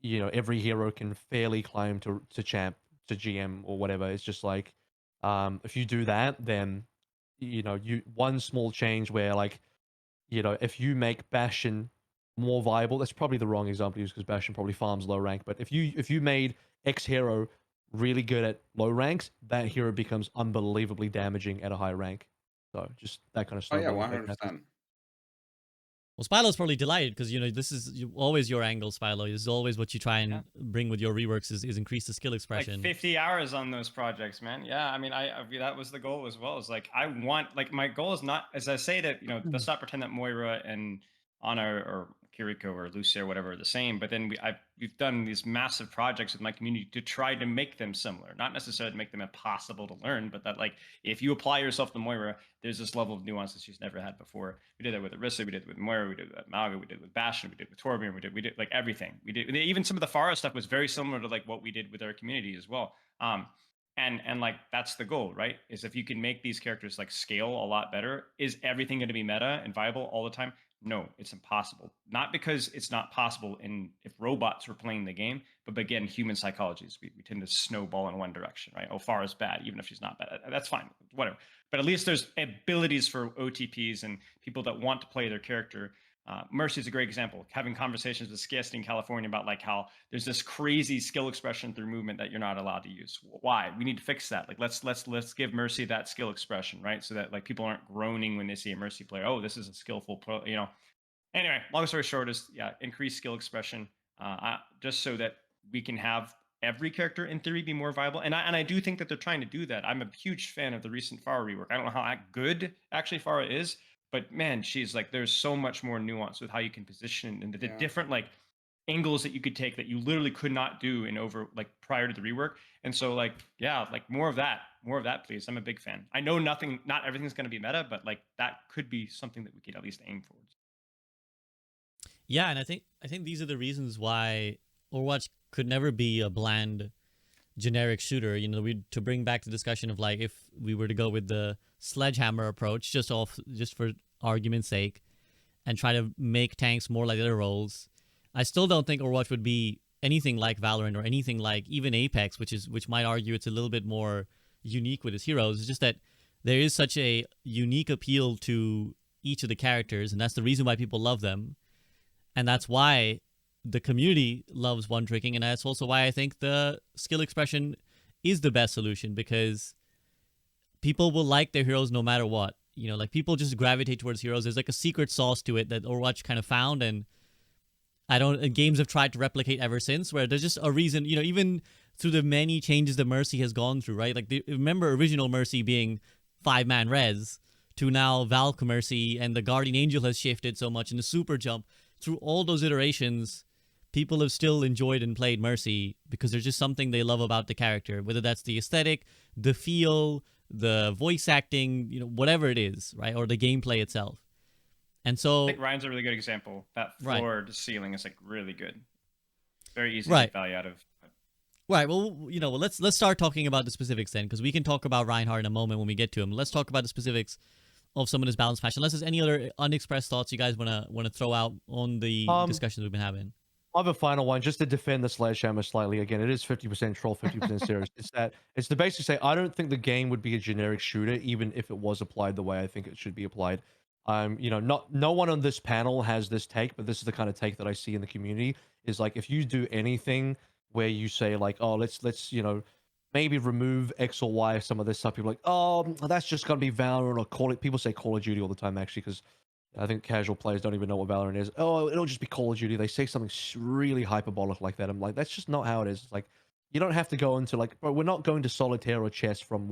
every hero can fairly climb to champ, to GM, or whatever. It's just like, if you do that, then one small change where, like, if you make Bastion more viable, that's probably the wrong example to use, because Bastion probably farms low rank. But if you made X hero really good at low ranks, that hero becomes unbelievably damaging at a high rank. So just that kind of Oh yeah, snowball effect 100%. happens. Well, Spilo's probably delighted because this is always your angle, Spilo. This is always what you try and bring with your reworks is increase the skill expression. Like 50 hours on those projects, man. Yeah, I mean, I that was the goal as well. Is like I want, like, my goal is not, as I say that, let's not pretend that Moira and Ana or Kiriko or Lucia or whatever are the same. But then we've done these massive projects with my community to try to make them similar, not necessarily to make them impossible to learn, but that, like, if you apply yourself to Moira, there's this level of nuance that she's never had before. We did that with Orisa, we did it with Moira, we did it with Malga, we did it with Bastion, we did it with Torbjorn, we did like everything. We did even some of the Pharah stuff was very similar to like what we did with our community as well. And like that's the goal, right? Is if you can make these characters like scale a lot better, is everything going to be meta and viable all the time? No, it's impossible. Not because it's not possible if robots were playing the game, but again, human psychologies. We tend to snowball in one direction, right? Oh, Pharah's bad, even if she's not bad. That's fine, whatever. But at least there's abilities for OTPs and people that want to play their character. Mercy is a great example. Having conversations with Skist in California about like how there's this crazy skill expression through movement that you're not allowed to use. Why? We need to fix that. Like let's give Mercy that skill expression, right? So that like people aren't groaning when they see a Mercy player. Oh, this is a skillful pro. Anyway, long story short is increase skill expression, just so that we can have every character in theory be more viable. And I do think that they're trying to do that. I'm a huge fan of the recent Pharah rework. I don't know how good actually Pharah is, but man, she's like, there's so much more nuance with how you can position and the different like angles that you could take that you literally could not do prior to the rework. And so like, yeah, like more of that, please. I'm a big fan. I know not everything's going to be meta, but like that could be something that we could at least aim for. Yeah, and I think these are the reasons why Overwatch could never be a bland, generic shooter. To bring back the discussion of like if we were to go with the Sledgehammer approach, just for argument's sake, and try to make tanks more like other roles, I still don't think Overwatch would be anything like Valorant or anything like even Apex, which might argue it's a little bit more unique with its heroes. It's just that there is such a unique appeal to each of the characters, and that's the reason why people love them. And that's why the community loves one tricking, and that's also why I think the skill expression is the best solution, because people will like their heroes no matter what. Like people just gravitate towards heroes. There's like a secret sauce to it that Overwatch kind of found, and games have tried to replicate ever since, where there's just a reason, even through the many changes that Mercy has gone through, right? Like remember original Mercy being 5-man res to now Valk Mercy, and the Guardian Angel has shifted so much, and the super jump. Through all those iterations, people have still enjoyed and played Mercy because there's just something they love about the character, whether that's the aesthetic, the feel, the voice acting, whatever it is, right? Or the gameplay itself. And so I think Ryan's a really good example. That floor to ceiling is like really good. Very easy to get value out of. Right. Well, let's start talking about the specifics then, because we can talk about Reinhardt in a moment when we get to him. Let's talk about the specifics of some of his balance patch. Unless there's any other unexpressed thoughts you guys wanna throw out on the discussions we've been having. I have a final one just to defend the Sledgehammer slightly. Again, it is 50% troll, 50% serious. It's to basically say I don't think the game would be a generic shooter even if it was applied the way I think it should be applied. No one on this panel has this take, but this is the kind of take that I see in the community. Is like if you do anything where you say like, oh, let's maybe remove X or Y, some of this stuff. People are like, oh, that's just gonna be Valorant or Call it. People say Call of Duty all the time actually because I think casual players don't even know what Valorant is. Oh, it'll just be Call of Duty. They say something really hyperbolic like that. I'm like, that's just not how it is. It's like, you don't have to go into like, bro, we're not going to solitaire or chess from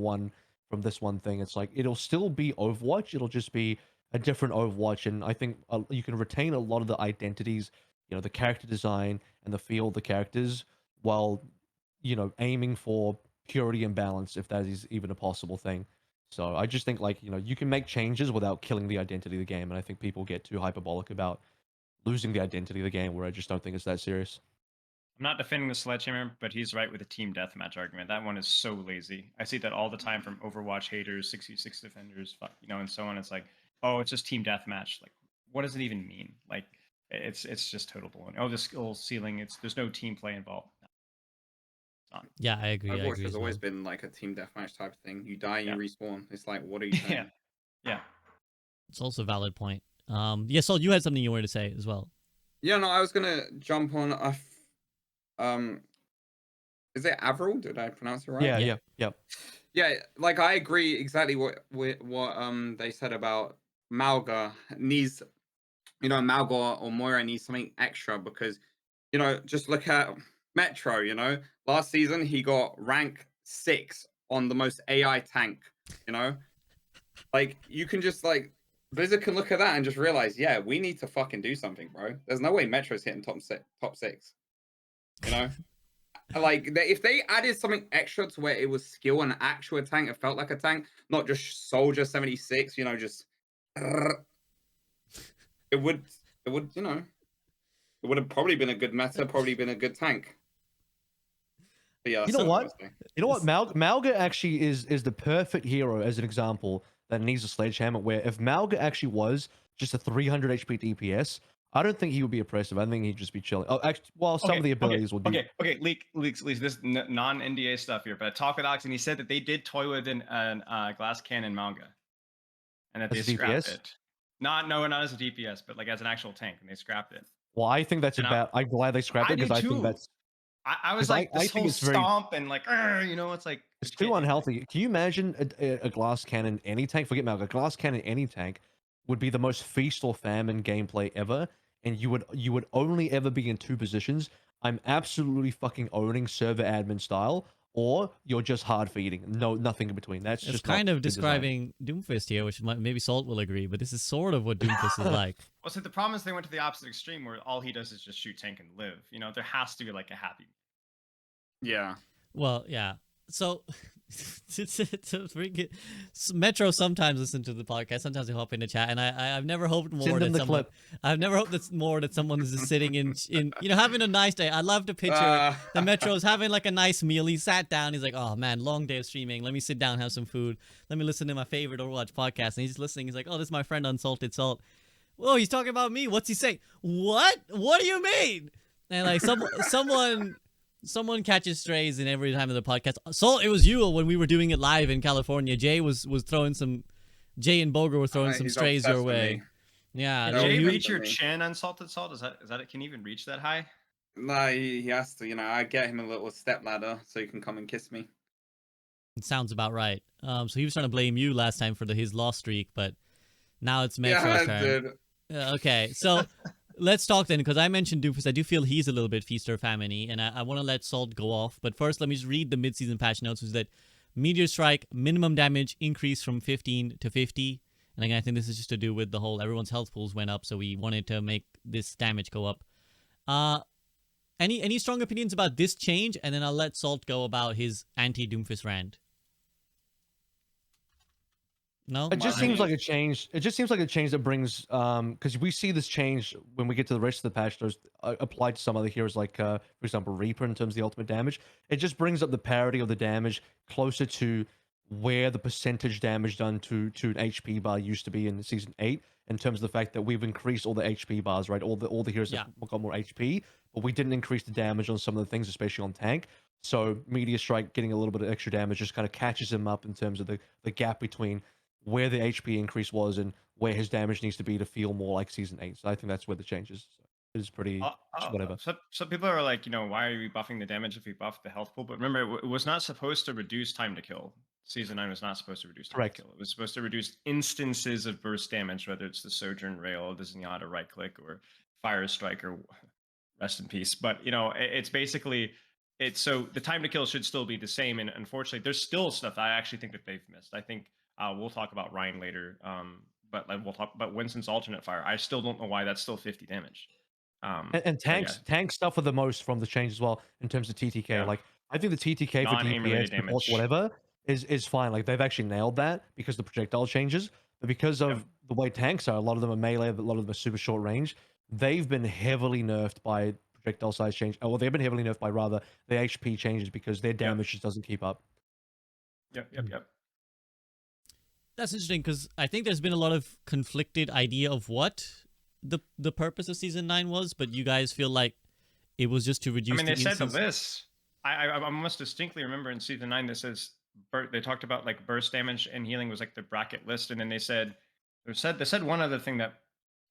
this one thing. It's like, it'll still be Overwatch. It'll just be a different Overwatch. And I think you can retain a lot of the identities, the character design and the feel of the characters while, aiming for purity and balance, if that is even a possible thing. So I just think like, you can make changes without killing the identity of the game. And I think people get too hyperbolic about losing the identity of the game where I just don't think it's that serious. I'm not defending the Sledgehammer, but he's right with the team deathmatch argument. That one is so lazy. I see that all the time from Overwatch haters, 66 defenders, and so on. It's like, oh, it's just team deathmatch. Like, what does it even mean? Like, it's just total bull. Oh, the skill ceiling. There's no team play involved. Yeah, I agree. Overwatch has always been like a team deathmatch type of thing. You die, you respawn. It's like, what are you saying? Yeah. It's also a valid point. Salt, you had something you wanted to say as well. Yeah, no, I was gonna jump on is it AVRL? Did I pronounce it right? Yeah. Yeah, like I agree exactly what they said about Malga needs, Malga or Moira needs something extra because, just look at Metro, last season he got rank 6 on the most AI tank, like you can just like Blizzard can look at that and just realize, yeah, we need to fucking do something, bro. There's no way Metro's hitting top 6, like if they added something extra to where it was skill and actual tank, it felt like a tank, not just soldier 76, just it would it would have probably been a good meta, probably been a good tank. But yeah, you know what? Malga actually is the perfect hero as an example that needs a Sledgehammer. Where if Malga actually was just a 300 HP DPS, I don't think he would be oppressive. I think he'd just be chilling. Oh, actually, well, some of the abilities would be. Okay. Leaks. This is non-NDA stuff here, but I talked with Alex and he said that they did toy with a glass cannon Malga, and that they scrapped it. Not as a DPS, but like as an actual tank, and they scrapped it. Well, I think that's I'm glad they scrapped it because I think that's. I was like, this whole stomp and like, it's like it's too unhealthy. Can you imagine a glass cannon any tank? Forget Malga. Glass cannon any tank would be the most feast or famine gameplay ever, and you would only ever be in two positions. I'm absolutely fucking owning server admin style, or you're just hard feeding. No, nothing in between. That's just kind of describing Doomfist here, which maybe Salt will agree, but this is sort of what Doomfist is like. Well, so the problem is they went to the opposite extreme where all he does is just shoot tank and live. There has to be like a happy. Yeah. Well, yeah. So, Metro sometimes listen to the podcast. Sometimes they hop in the chat, and I've never hoped more that someone. I've never hoped that someone is just sitting in having a nice day. I love to picture the Metro's having like a nice meal. He sat down. He's like, oh man, long day of streaming. Let me sit down, have some food. Let me listen to my favorite Overwatch podcast. And he's just listening. He's like, oh, this is my friend UnsaltedSalt. Whoa, he's talking about me. What's he saying? What? What do you mean? And like someone catches strays in every time of the podcast. So it was you when we were doing it live in California. Jay was throwing some. Jay and Boger were throwing some strays your way. Yeah. Did Jay reach your chin, UnsaltedSalt? Is that it? Can he even reach that high? No, he has to. I get him a little step ladder so he can come and kiss me. It sounds about right. So he was trying to blame you last time for his loss streak, but now it's Metro's turn. Okay, so. Let's talk then, because I mentioned Doomfist. I do feel he's a little bit feast or famine-y, and I want to let Salt go off. But first, let me just read the mid-season patch notes, which is that Meteor Strike, minimum damage increased from 15 to 50. And again, I think this is just to do with the whole everyone's health pools went up, so we wanted to make this damage go up. Any strong opinions about this change, and then I'll let Salt go about his anti-Doomfist rant. No, It just My seems like opinion. a change. It just seems like a change that brings, because we see this change when we get to the rest of the patch. Those applied to some other heroes, like for example Reaper, in terms of the ultimate damage. It just brings up the parity of the damage closer to where the percentage damage done to an HP bar used to be in season 8. In terms of the fact that we've increased all the HP bars, right? All the heroes Yeah. have got more HP, but we didn't increase the damage on some of the things, especially on tank. So Meteor Strike getting a little bit of extra damage just kind of catches him up in terms of the gap between where the HP increase was and where his damage needs to be to feel more like season 8. So I think that's where the change is. So it is pretty just whatever. Some people are like, why are we buffing the damage if we buff the health pool? But remember, it was not supposed to reduce time to kill. Season 9 was not supposed to reduce time Correct. to kill. It was supposed to reduce instances of burst damage, whether it's the Sojourn Rail, the Zenyatta right click, or Fire Strike, or rest in peace. But it's basically so the time to kill should still be the same. And unfortunately, there's still stuff I actually think that they've missed. I think we'll talk about Ryan later. But like we'll talk about Winston's alternate fire. I still don't know why that's still 50 damage. And tanks suffer the most from the change as well in terms of TTK. Yeah. Like I think the TTK for Non-aim related DPS, support, damage. whatever, is fine. Like they've actually nailed that because the projectile changes. But because of the way tanks are, a lot of them are melee, a lot of them are super short range. They've been heavily nerfed by projectile size change. Well, they've been heavily nerfed by rather the HP changes because their damage just doesn't keep up. Yep. that's interesting because I think there's been a lot of conflicted idea of what the purpose of season 9 was, but you guys feel like it was just to reduce. I mean, they said the list. I must distinctly remember in season 9 that says they talked about like burst damage and healing was like the bracket list, and then they said one other thing that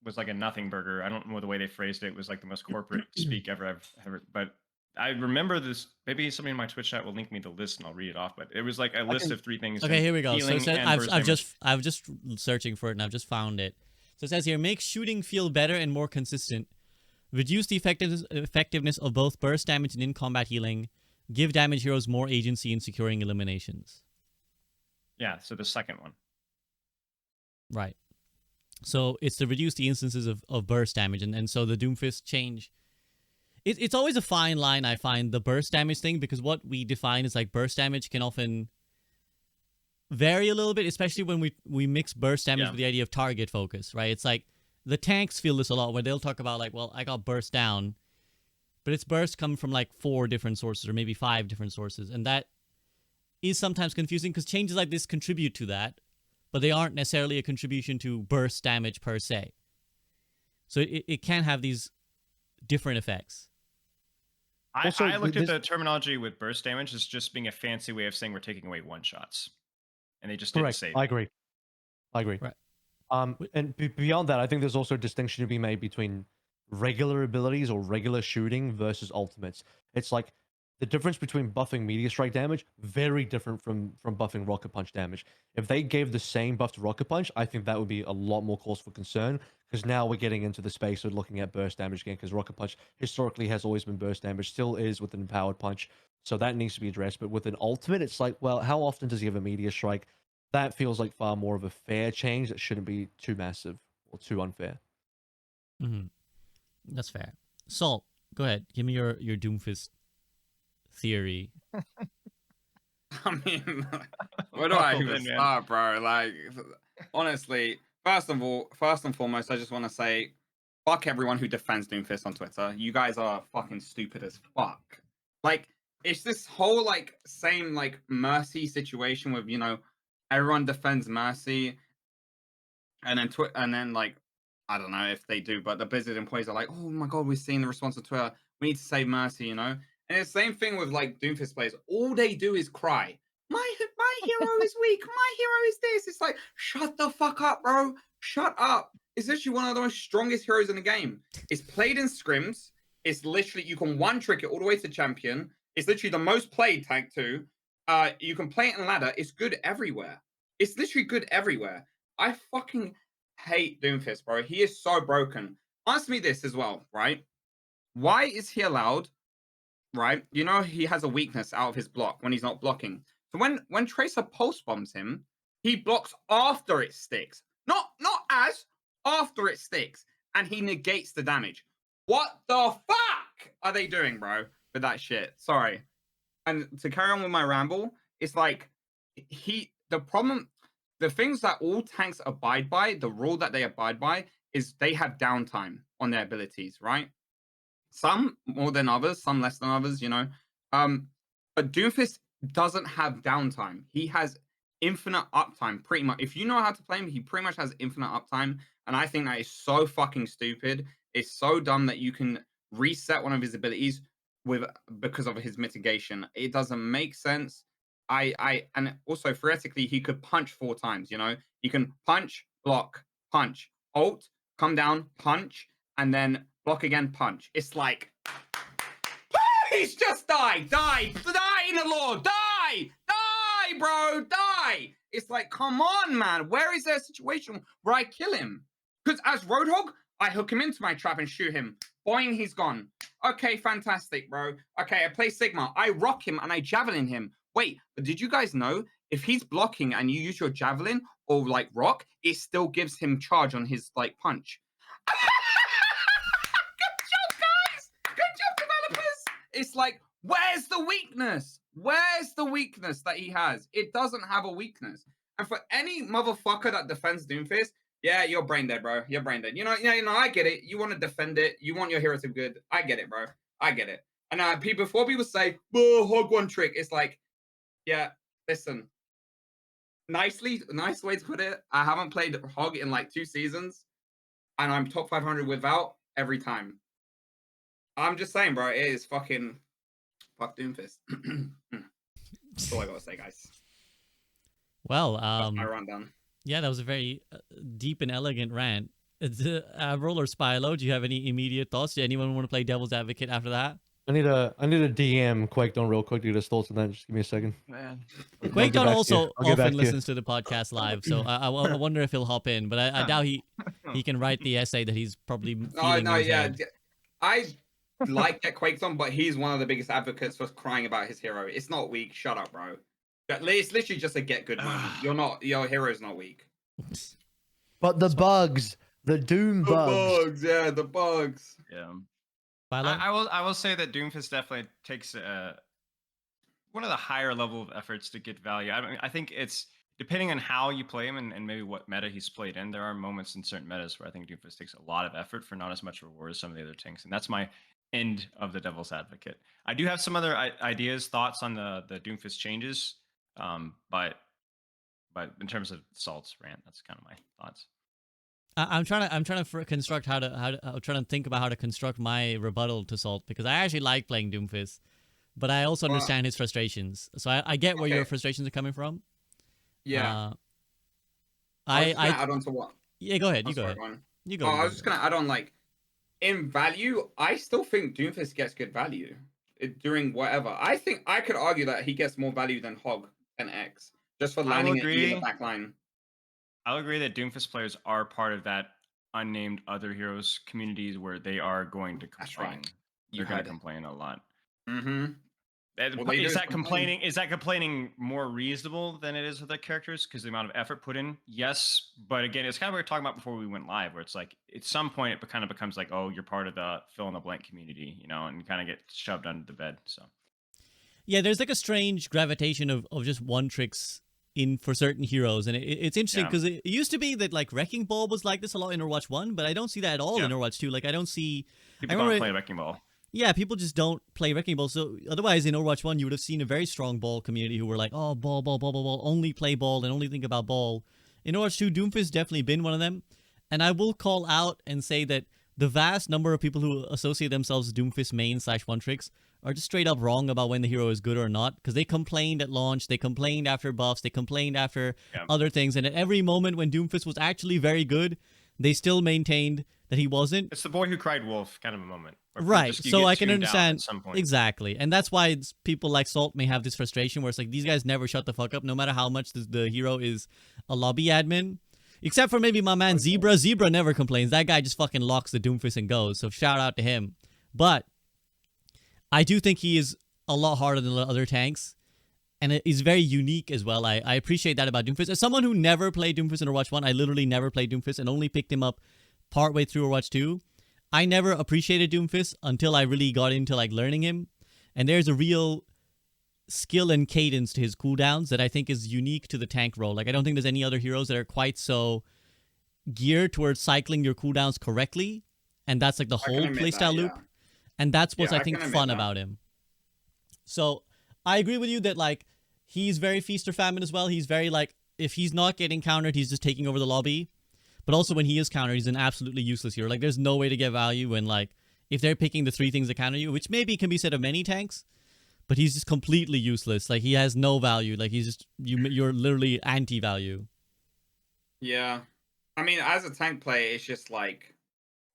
was like a nothing burger. I don't know the way they phrased it. It was like the most corporate speak ever I've ever. But I remember this. Maybe somebody in my Twitch chat will link me the list and I'll read it off. But it was like a list of 3 things. Okay, here we go. So it says, I've just searching for it and I've just found it. So it says here, make shooting feel better and more consistent. Reduce the effectiveness of both burst damage and in-combat healing. Give damage heroes more agency in securing eliminations. Yeah, so the second one. Right. So it's to reduce the instances of burst damage. And so the Doomfist change. It's always a fine line, I find, the burst damage thing, because what we define as like burst damage can often vary a little bit, especially when we mix burst damage with the idea of target focus, right? It's like the tanks feel this a lot where they'll talk about like, well, I got burst down, but its burst come from like 4 different sources or maybe 5 different sources. And that is sometimes confusing because changes like this contribute to that, but they aren't necessarily a contribution to burst damage per se. So it can have these different effects. I looked at the terminology with burst damage as just being a fancy way of saying we're taking away one-shots. And they just didn't say that. I agree. Right. And beyond that, I think there's also a distinction to be made between regular abilities or regular shooting versus ultimates. It's like the difference between buffing Meteor Strike damage, very different from buffing Rocket Punch damage. If they gave the same buff to Rocket Punch, I think that would be a lot more cause for concern, because now we're getting into the space of looking at burst damage again, because Rocket Punch historically has always been burst damage, still is with an Empowered Punch, so that needs to be addressed. But with an ultimate, it's like, well, how often does he have a Meteor Strike? That feels like far more of a fair change that shouldn't be too massive or too unfair. Mm-hmm. That's fair. Salt, go ahead. Give me your Doomfist theory. I mean, where do I even start, bro? Like, honestly, first and foremost, I just want to say, fuck everyone who defends Doomfist on Twitter. You guys are fucking stupid as fuck. Like, it's this whole like same like Mercy situation with, you know, everyone defends Mercy, and then like, I don't know if they do, but the Blizzard employees are like, oh my god, we're seeing the response on Twitter. We need to save Mercy, you know. And it's the same thing with like Doomfist players. All they do is cry. My hero is weak. My hero is this. It's like, shut the fuck up, bro. Shut up. It's literally one of the most strongest heroes in the game. It's played in scrims. It's literally, you can one trick it all the way to champion. It's literally the most played tank too. You can play it in ladder. It's good everywhere. It's literally good everywhere. I fucking hate Doomfist, bro. He is so broken. Ask me this as well, right? Why is he allowed, right? You know, he has a weakness out of his block when he's not blocking. So when Tracer pulse bombs him, he blocks after it sticks. Not after it sticks. And he negates the damage. What the fuck? are they doing, bro, with that shit? Sorry. And to carry on with my ramble, it's like the things that all tanks abide by, the rule that they abide by is they have downtime on their abilities, right? Some more than others, some less than others, you know. But Doomfist doesn't have downtime. He has infinite uptime, pretty much. If you know how to play him, he pretty much has infinite uptime. And I think that is so fucking stupid. It's so dumb that you can reset one of his abilities because of his mitigation. It doesn't make sense. And also theoretically he could punch 4 times, you know. He can punch, block, punch, ult, come down, punch, and then block again, punch. It's like he's just died in the Lord, die, bro, die. It's like, come on, man. Where is there a situation where I kill him? Because as Roadhog, I hook him into my trap and shoot him. Boing, he's gone. Okay, fantastic, bro. Okay, I play Sigma. I rock him and I javelin him. Wait, but did you guys know if he's blocking and you use your javelin or like rock, it still gives him charge on his like punch? Good job, guys. Good job, developers. It's like, where's the weakness? Where's the weakness that he has? It doesn't have a weakness. And for any motherfucker that defends Doomfist, yeah, you're brain dead, bro. You're brain dead. You know, I get it. You want to defend it. You want your hero to be good. I get it, bro. I get it. And before people say, "Oh, Hog one trick," it's like, yeah, listen. Nice way to put it. I haven't played Hog in like 2 seasons, and I'm top 500 without every time. I'm just saying, bro. It is fucking fuck Doomfist. That's all I gotta say, guys. Well, That's my rundown. yeah, that was a very deep and elegant rant. AVRL or Spilo, do you have any immediate thoughts? Do anyone want to play devil's advocate after that? I need a DM Quake Don real quick to get his thoughts on that. Just give me a second. Man. Quake Don also I'll get back often to you. listens to the podcast live, so I wonder if he'll hop in. But I doubt he can write the essay that he's probably feeling in his head. I like Get Quaked On, but he's one of the biggest advocates for crying about his hero. It's not weak. Shut up, bro. It's literally just a get good moment. Your hero's not weak. But the bugs, the Doom bugs. Yeah, the bugs. Yeah. Spilo? I will say that Doomfist definitely takes one of the higher level of efforts to get value. I mean, I think it's depending on how you play him and maybe what meta he's played in. There are moments in certain metas where I think Doomfist takes a lot of effort for not as much reward as some of the other tanks, and that's my end of the devil's advocate. I do have some other ideas, thoughts on the Doomfist changes, but in terms of Salt's rant, that's kind of my thoughts. I'm trying to construct I'm trying to think about how to construct my rebuttal to Salt, because I actually like playing Doomfist, but I also understand his frustrations. So I get where your frustrations are coming from. Yeah. I add on to what? Yeah, go ahead. I was just gonna add on, like, in value, I still think Doomfist gets good value during whatever. I think I could argue that he gets more value than Hog and X, just for landing it in the back line. I'll agree that Doomfist players are part of that unnamed other heroes communities where they are going to complain. That's right. They're going to complain a lot. Mm-hmm. Is that complaining? Is that complaining more reasonable than it is with the characters because the amount of effort put in? Yes, but again, it's kind of what we were talking about before we went live, where it's like at some point it kind of becomes like, oh, you're part of the fill in the blank community, you know, and you kind of get shoved under the bed. So yeah, there's like a strange gravitation of just one tricks in for certain heroes, and it's interesting because it used to be that like Wrecking Ball was like this a lot in Overwatch 1, but I don't see that at all in Overwatch 2. Like I don't see people don't play Wrecking Ball. Yeah, people just don't play Wrecking Ball. So otherwise, in Overwatch 1, you would have seen a very strong ball community who were like, oh, ball, only play ball and only think about ball. In Overwatch 2, Doomfist definitely been one of them. And I will call out and say that the vast number of people who associate themselves as Doomfist main / one tricks are just straight up wrong about when the hero is good or not, because they complained at launch, they complained after buffs, they complained after other things, and at every moment when Doomfist was actually very good, they still maintained that he wasn't. It's the boy who cried wolf kind of a moment. Right, so I can understand exactly, and that's why people like Salt may have this frustration where it's like these guys never shut the fuck up, no matter how much the hero is a lobby admin, except for maybe my man Zebra. Zebra never complains. That guy just fucking locks the Doomfist and goes. So shout out to him. But I do think he is a lot harder than the other tanks, and it is very unique as well. I appreciate that about Doomfist. As someone who never played Doomfist in Overwatch 1, I literally never played Doomfist and only picked him up partway through Overwatch 2. I never appreciated Doomfist until I really got into like learning him, and there's a real skill and cadence to his cooldowns that I think is unique to the tank role. Like I don't think there's any other heroes that are quite so geared towards cycling your cooldowns correctly, and that's like the I can whole admit playstyle that, loop, yeah. and that's what's Yeah, I I think can admit fun that. about him. So I agree with you that like he's very feast or famine as well. He's very like if he's not getting countered, he's just taking over the lobby. But also when he is countered, he's an absolutely useless hero. Like there's no way to get value when like if they're picking the 3 things that counter you, which maybe can be said of many tanks, but he's just completely useless. Like he has no value. Like he's just you're literally anti-value. Yeah. I mean, as a tank player, it's just like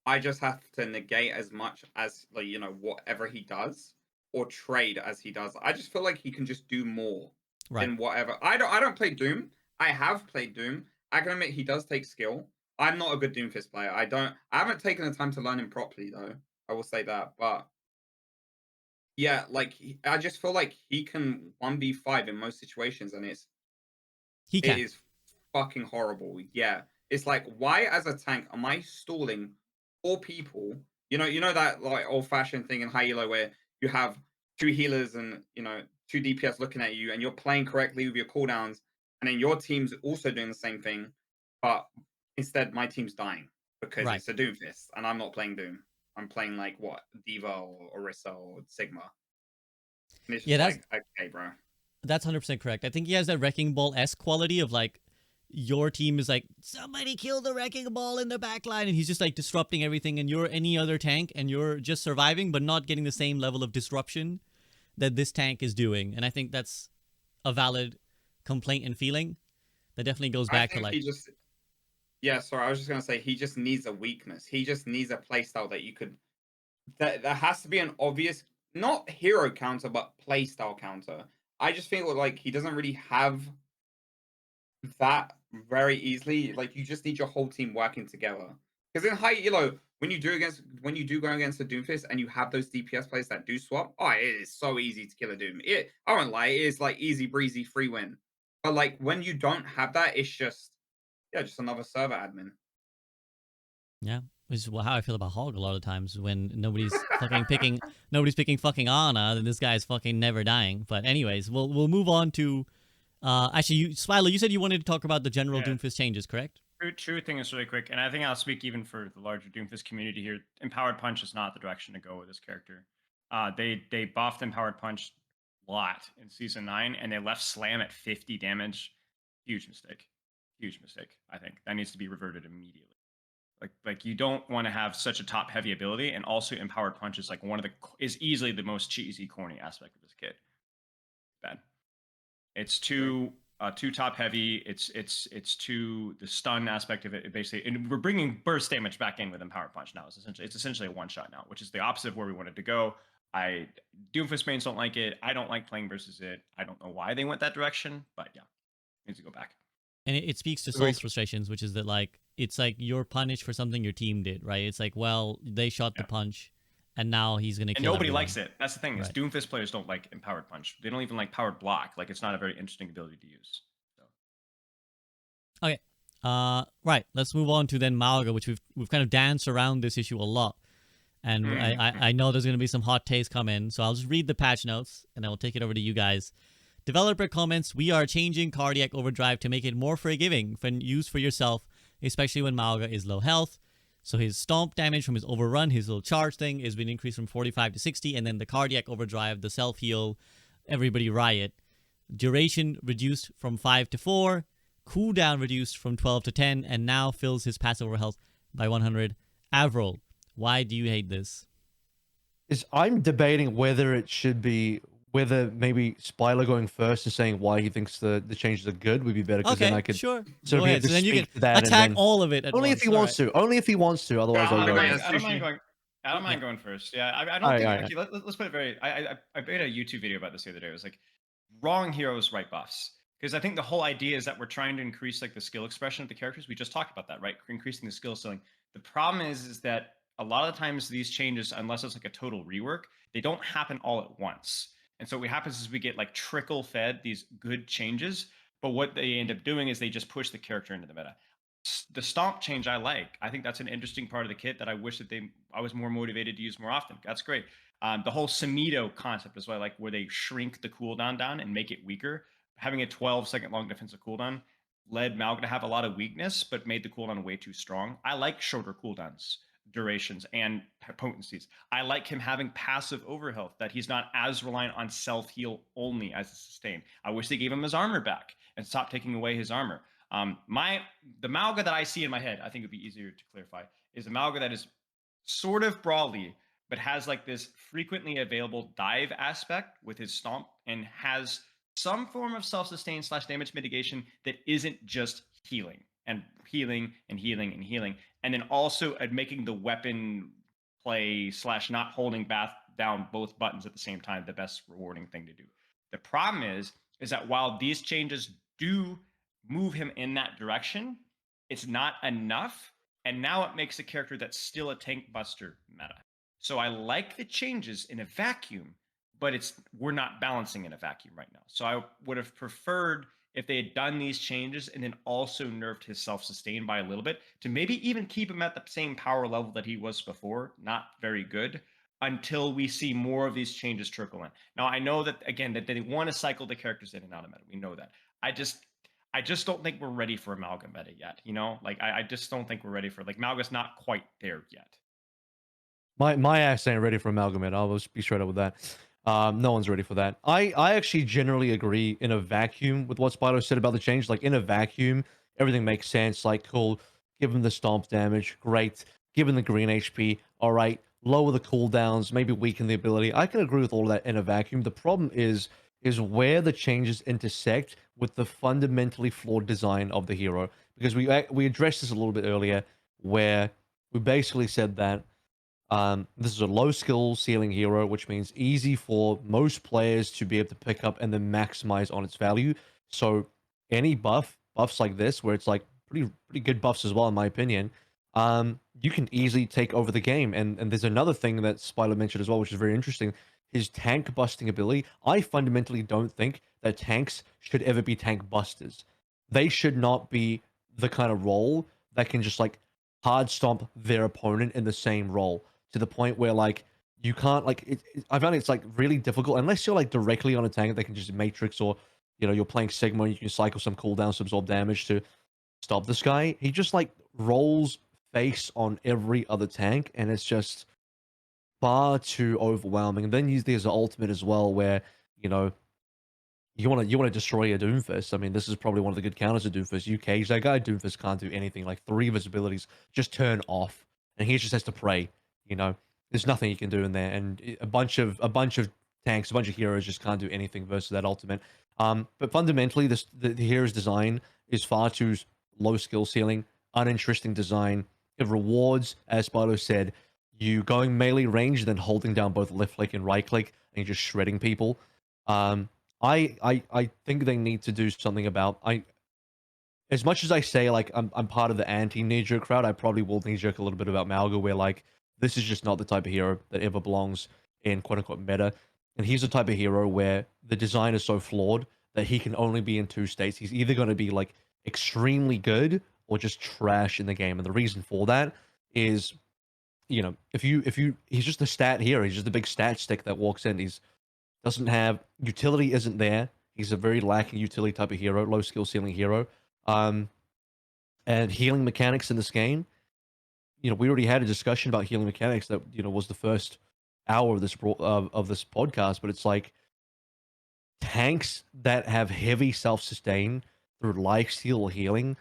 I just have to negate as much as like whatever he does or trade as he does. I just feel like he can just do more Right. than whatever. I don't play Doom. I have played Doom. I can admit he does take skill. I'm not a good Doomfist player. I haven't taken the time to learn him properly though. I will say that. But yeah, like I just feel like he can 1v5 in most situations, and He it can. is fucking horrible. Yeah. It's like, why as a tank am I stalling 4 people? You know that like old fashioned thing in high elo where you have 2 healers and 2 DPS looking at you and you're playing correctly with your cooldowns, and then your team's also doing the same thing, but instead my team's dying because Right. it's a Doomfist and I'm not playing Doom. I'm playing like what? Diva or Orisa or Sigma. And it's just Yeah, that's like, okay, bro. that's 100% correct. I think he has that Wrecking Ball-esque quality of like your team is like somebody kill the Wrecking Ball in the back line, and he's just like disrupting everything, and you're any other tank and you're just surviving but not getting the same level of disruption that this tank is doing. And I think that's a valid complaint and feeling that definitely goes I back to think like he just Yeah, sorry, I was just gonna say he just needs a weakness. He just needs a playstyle that you could there has to be an obvious not hero counter, but playstyle counter. I just feel like he doesn't really have that very easily. Like you just need your whole team working together. Because in high elo, when you do go against a Doomfist and you have those DPS players that do swap, oh, it is so easy to kill a Doom. I won't lie, it is like easy breezy free win. But like when you don't have that, it's just just another server admin. yeah, which is how I feel about Hog a lot of times when nobody's picking fucking Ana, then this guy's fucking never dying. But anyways, we'll move on to actually Spilo, you said you wanted to talk about the general Yeah. Doomfist changes, correct? True thing is really quick, and I think I'll speak even for the larger Doomfist community here. Empowered Punch is not the direction to go with this character. They buffed Empowered Punch a lot in Season 9, and they left Slam at 50 damage. Huge mistake. Huge mistake, I think. That needs to be reverted immediately. Like you don't want to have such a top-heavy ability, and also Empowered Punch is like is easily the most cheesy, corny aspect of this kit. Bad. It's too top heavy. It's too the stun aspect of it basically, and we're bringing burst damage back in with Empowered Punch now. It's essentially a one shot now, which is the opposite of where we wanted to go. Doomfist mains don't like it. I don't like playing versus it. I don't know why they went that direction, but yeah, needs to go back. And it speaks to Agreed. Salt's frustrations, which is that like it's like you're punished for something your team did, right? It's like, well, they shot the punch, and now he's gonna And kill nobody everyone. likes it. That's the thing. Is Right. Doomfist players don't like Empowered Punch. They don't even like Powered Block. Like it's not a very interesting ability to use. So. Okay. Right. Let's move on to then Malga, which we've kind of danced around this issue a lot, and I know there's gonna be some hot takes come in, so I'll just read the patch notes and then we'll take it over to you guys. Developer comments: we are changing Cardiac Overdrive to make it more forgiving for use for yourself, especially when Malga is low health. So his stomp damage from his overrun, his little charge thing, is being increased from 45 to 60, and then the Cardiac Overdrive, the self-heal, everybody riot. Duration reduced from 5 to 4, cooldown reduced from 12 to 10, and now fills his passive over health by 100. AVRL, why do you hate this? I'm debating whether maybe Spilo going first and saying why he thinks the changes are good would be better, because Okay, then I could sure. sort Go of be ahead. able to So then you speak can to that and attack then all of it at only once. if he wants to. Only if he wants to. Otherwise, Yeah, I'll go. I I don't sushi. mind going. I don't mind Yeah. going first. Yeah, I don't Alright, think. alright. Actually, let's put it very. I made a YouTube video about this the other day. It was like wrong heroes, right buffs. Because I think the whole idea is that we're trying to increase like the skill expression of the characters. We just talked about that, right? Increasing the skill ceiling. The problem is that a lot of the times these changes, unless it's like a total rework, they don't happen all at once. And so what happens is we get like trickle fed these good changes, but what they end up doing is they just push the character into the meta. the stomp change I like. I think that's an interesting part of the kit that I wish that I was more motivated to use more often. That's great. The whole Samido concept is what I like, where they shrink the cooldown down and make it weaker. Having a 12-second long defensive cooldown led Malga to have a lot of weakness, but made the cooldown way too strong. I like shorter cooldowns, durations, and potencies. I like him having passive overhealth, that he's not as reliant on self-heal only as a sustain. I wish they gave him his armor back and stopped taking away his armor. The Malga that I see in my head, I think it would be easier to clarify, is a Malga that is sort of brawly, but has like this frequently available dive aspect with his stomp, and has some form of self-sustain / damage mitigation that isn't just healing and healing and healing and healing, and then also at making the weapon play / not holding down both buttons at the same time the best rewarding thing to do. The problem is that while these changes do move him in that direction, it's not enough, and now it makes a character that's still a tank buster meta. So I like the changes in a vacuum, but we're not balancing in a vacuum right now. So I would have preferred if they had done these changes and then also nerfed his self-sustain by a little bit to maybe even keep him at the same power level that he was before. Not very good, until we see more of these changes trickle in. Now, I know that, again, that they want to cycle the characters in and out of meta. We know that. I just don't think we're ready for Amalgam meta yet. Like I just don't think we're ready for, like, Malga's not quite there yet. My ass ain't ready for Amalgamate. I'll just be straight up with that. No one's ready for that. I actually generally agree in a vacuum with what Spilo said about the change. Like, in a vacuum, everything makes sense. Like, cool, give him the stomp damage, great. Give him the green HP, all right. Lower the cooldowns, maybe weaken the ability. I can agree with all of that in a vacuum. The problem is where the changes intersect with the fundamentally flawed design of the hero. Because we addressed this a little bit earlier, where we basically said that this is a low skill ceiling hero, which means easy for most players to be able to pick up and then maximize on its value. So any buffs like this, where it's like pretty good buffs as well, in my opinion, you can easily take over the game. And there's another thing that Spilo mentioned as well, which is very interesting. His tank busting ability. I fundamentally don't think that tanks should ever be tank busters. They should not be the kind of role that can just like hard stomp their opponent in the same role, to the point where like you can't like I found it's like really difficult unless you're like directly on a tank that can just matrix, or you're playing Sigma and you can cycle some cooldowns to absorb damage to stop this guy. He just like rolls face on every other tank, and it's just far too overwhelming. And then there's the ultimate as well, where you want to destroy a Doomfist. I mean, this is probably one of the good counters to Doomfist. You cage that guy, Doomfist can't do anything. Like 3 of his abilities just turn off, and he just has to pray. There's nothing he can do in there, and a bunch of tanks, a bunch of heroes just can't do anything versus that ultimate. But fundamentally, the hero's design is far too low skill ceiling, uninteresting design. It rewards, as Spilo said, you going melee range, then holding down both left click and right click, and you're just shredding people. I think they need to do something about. As much as I say like I'm part of the anti knee jerk crowd, I probably will knee jerk a little bit about Malga, where like this is just not the type of hero that ever belongs in quote unquote meta. And he's the type of hero where the design is so flawed that he can only be in 2 states. He's either going to be like extremely good or just trash in the game. And the reason for that is, if you he's just a stat hero. He's just a big stat stick that walks in. Doesn't have utility, isn't there. He's a very lacking utility type of hero, low skill ceiling hero. And healing mechanics in this game, we already had a discussion about healing mechanics that was the first hour of this podcast, but it's like tanks that have heavy self-sustain through lifesteal or healing,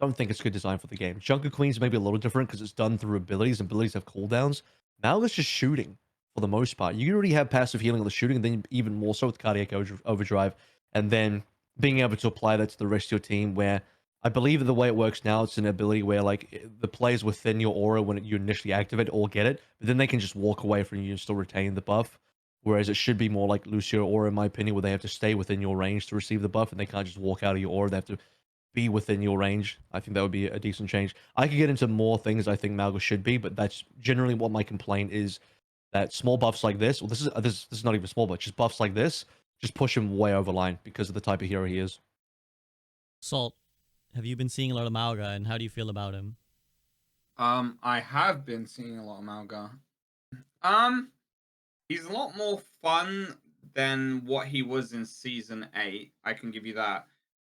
don't think it's good design for the game. Junker Queen's maybe a little different because it's done through abilities, and abilities have cooldowns. Now it's just shooting for the most part. You already have passive healing on the shooting, and then even more so with Cardiac Overdrive, and then being able to apply that to the rest of your team, where I believe the way it works now, it's an ability where like the players within your aura, when you initially activate it, all get it, but then they can just walk away from you and still retain the buff. Whereas it should be more like Lucio Aura, in my opinion, where they have to stay within your range to receive the buff, and they can't just walk out of your aura. They have to be within your range. I think that would be a decent change. I could get into more things I think Malga should be, but that's generally what my complaint is. That small buffs like this, well, this is not even small, but just buffs like this, just push him way over line because of the type of hero he is. Salt, have you been seeing a lot of Mauga, and how do you feel about him? I have been seeing a lot of Malga. He's a lot more fun than what he was in season 8. I can give you that.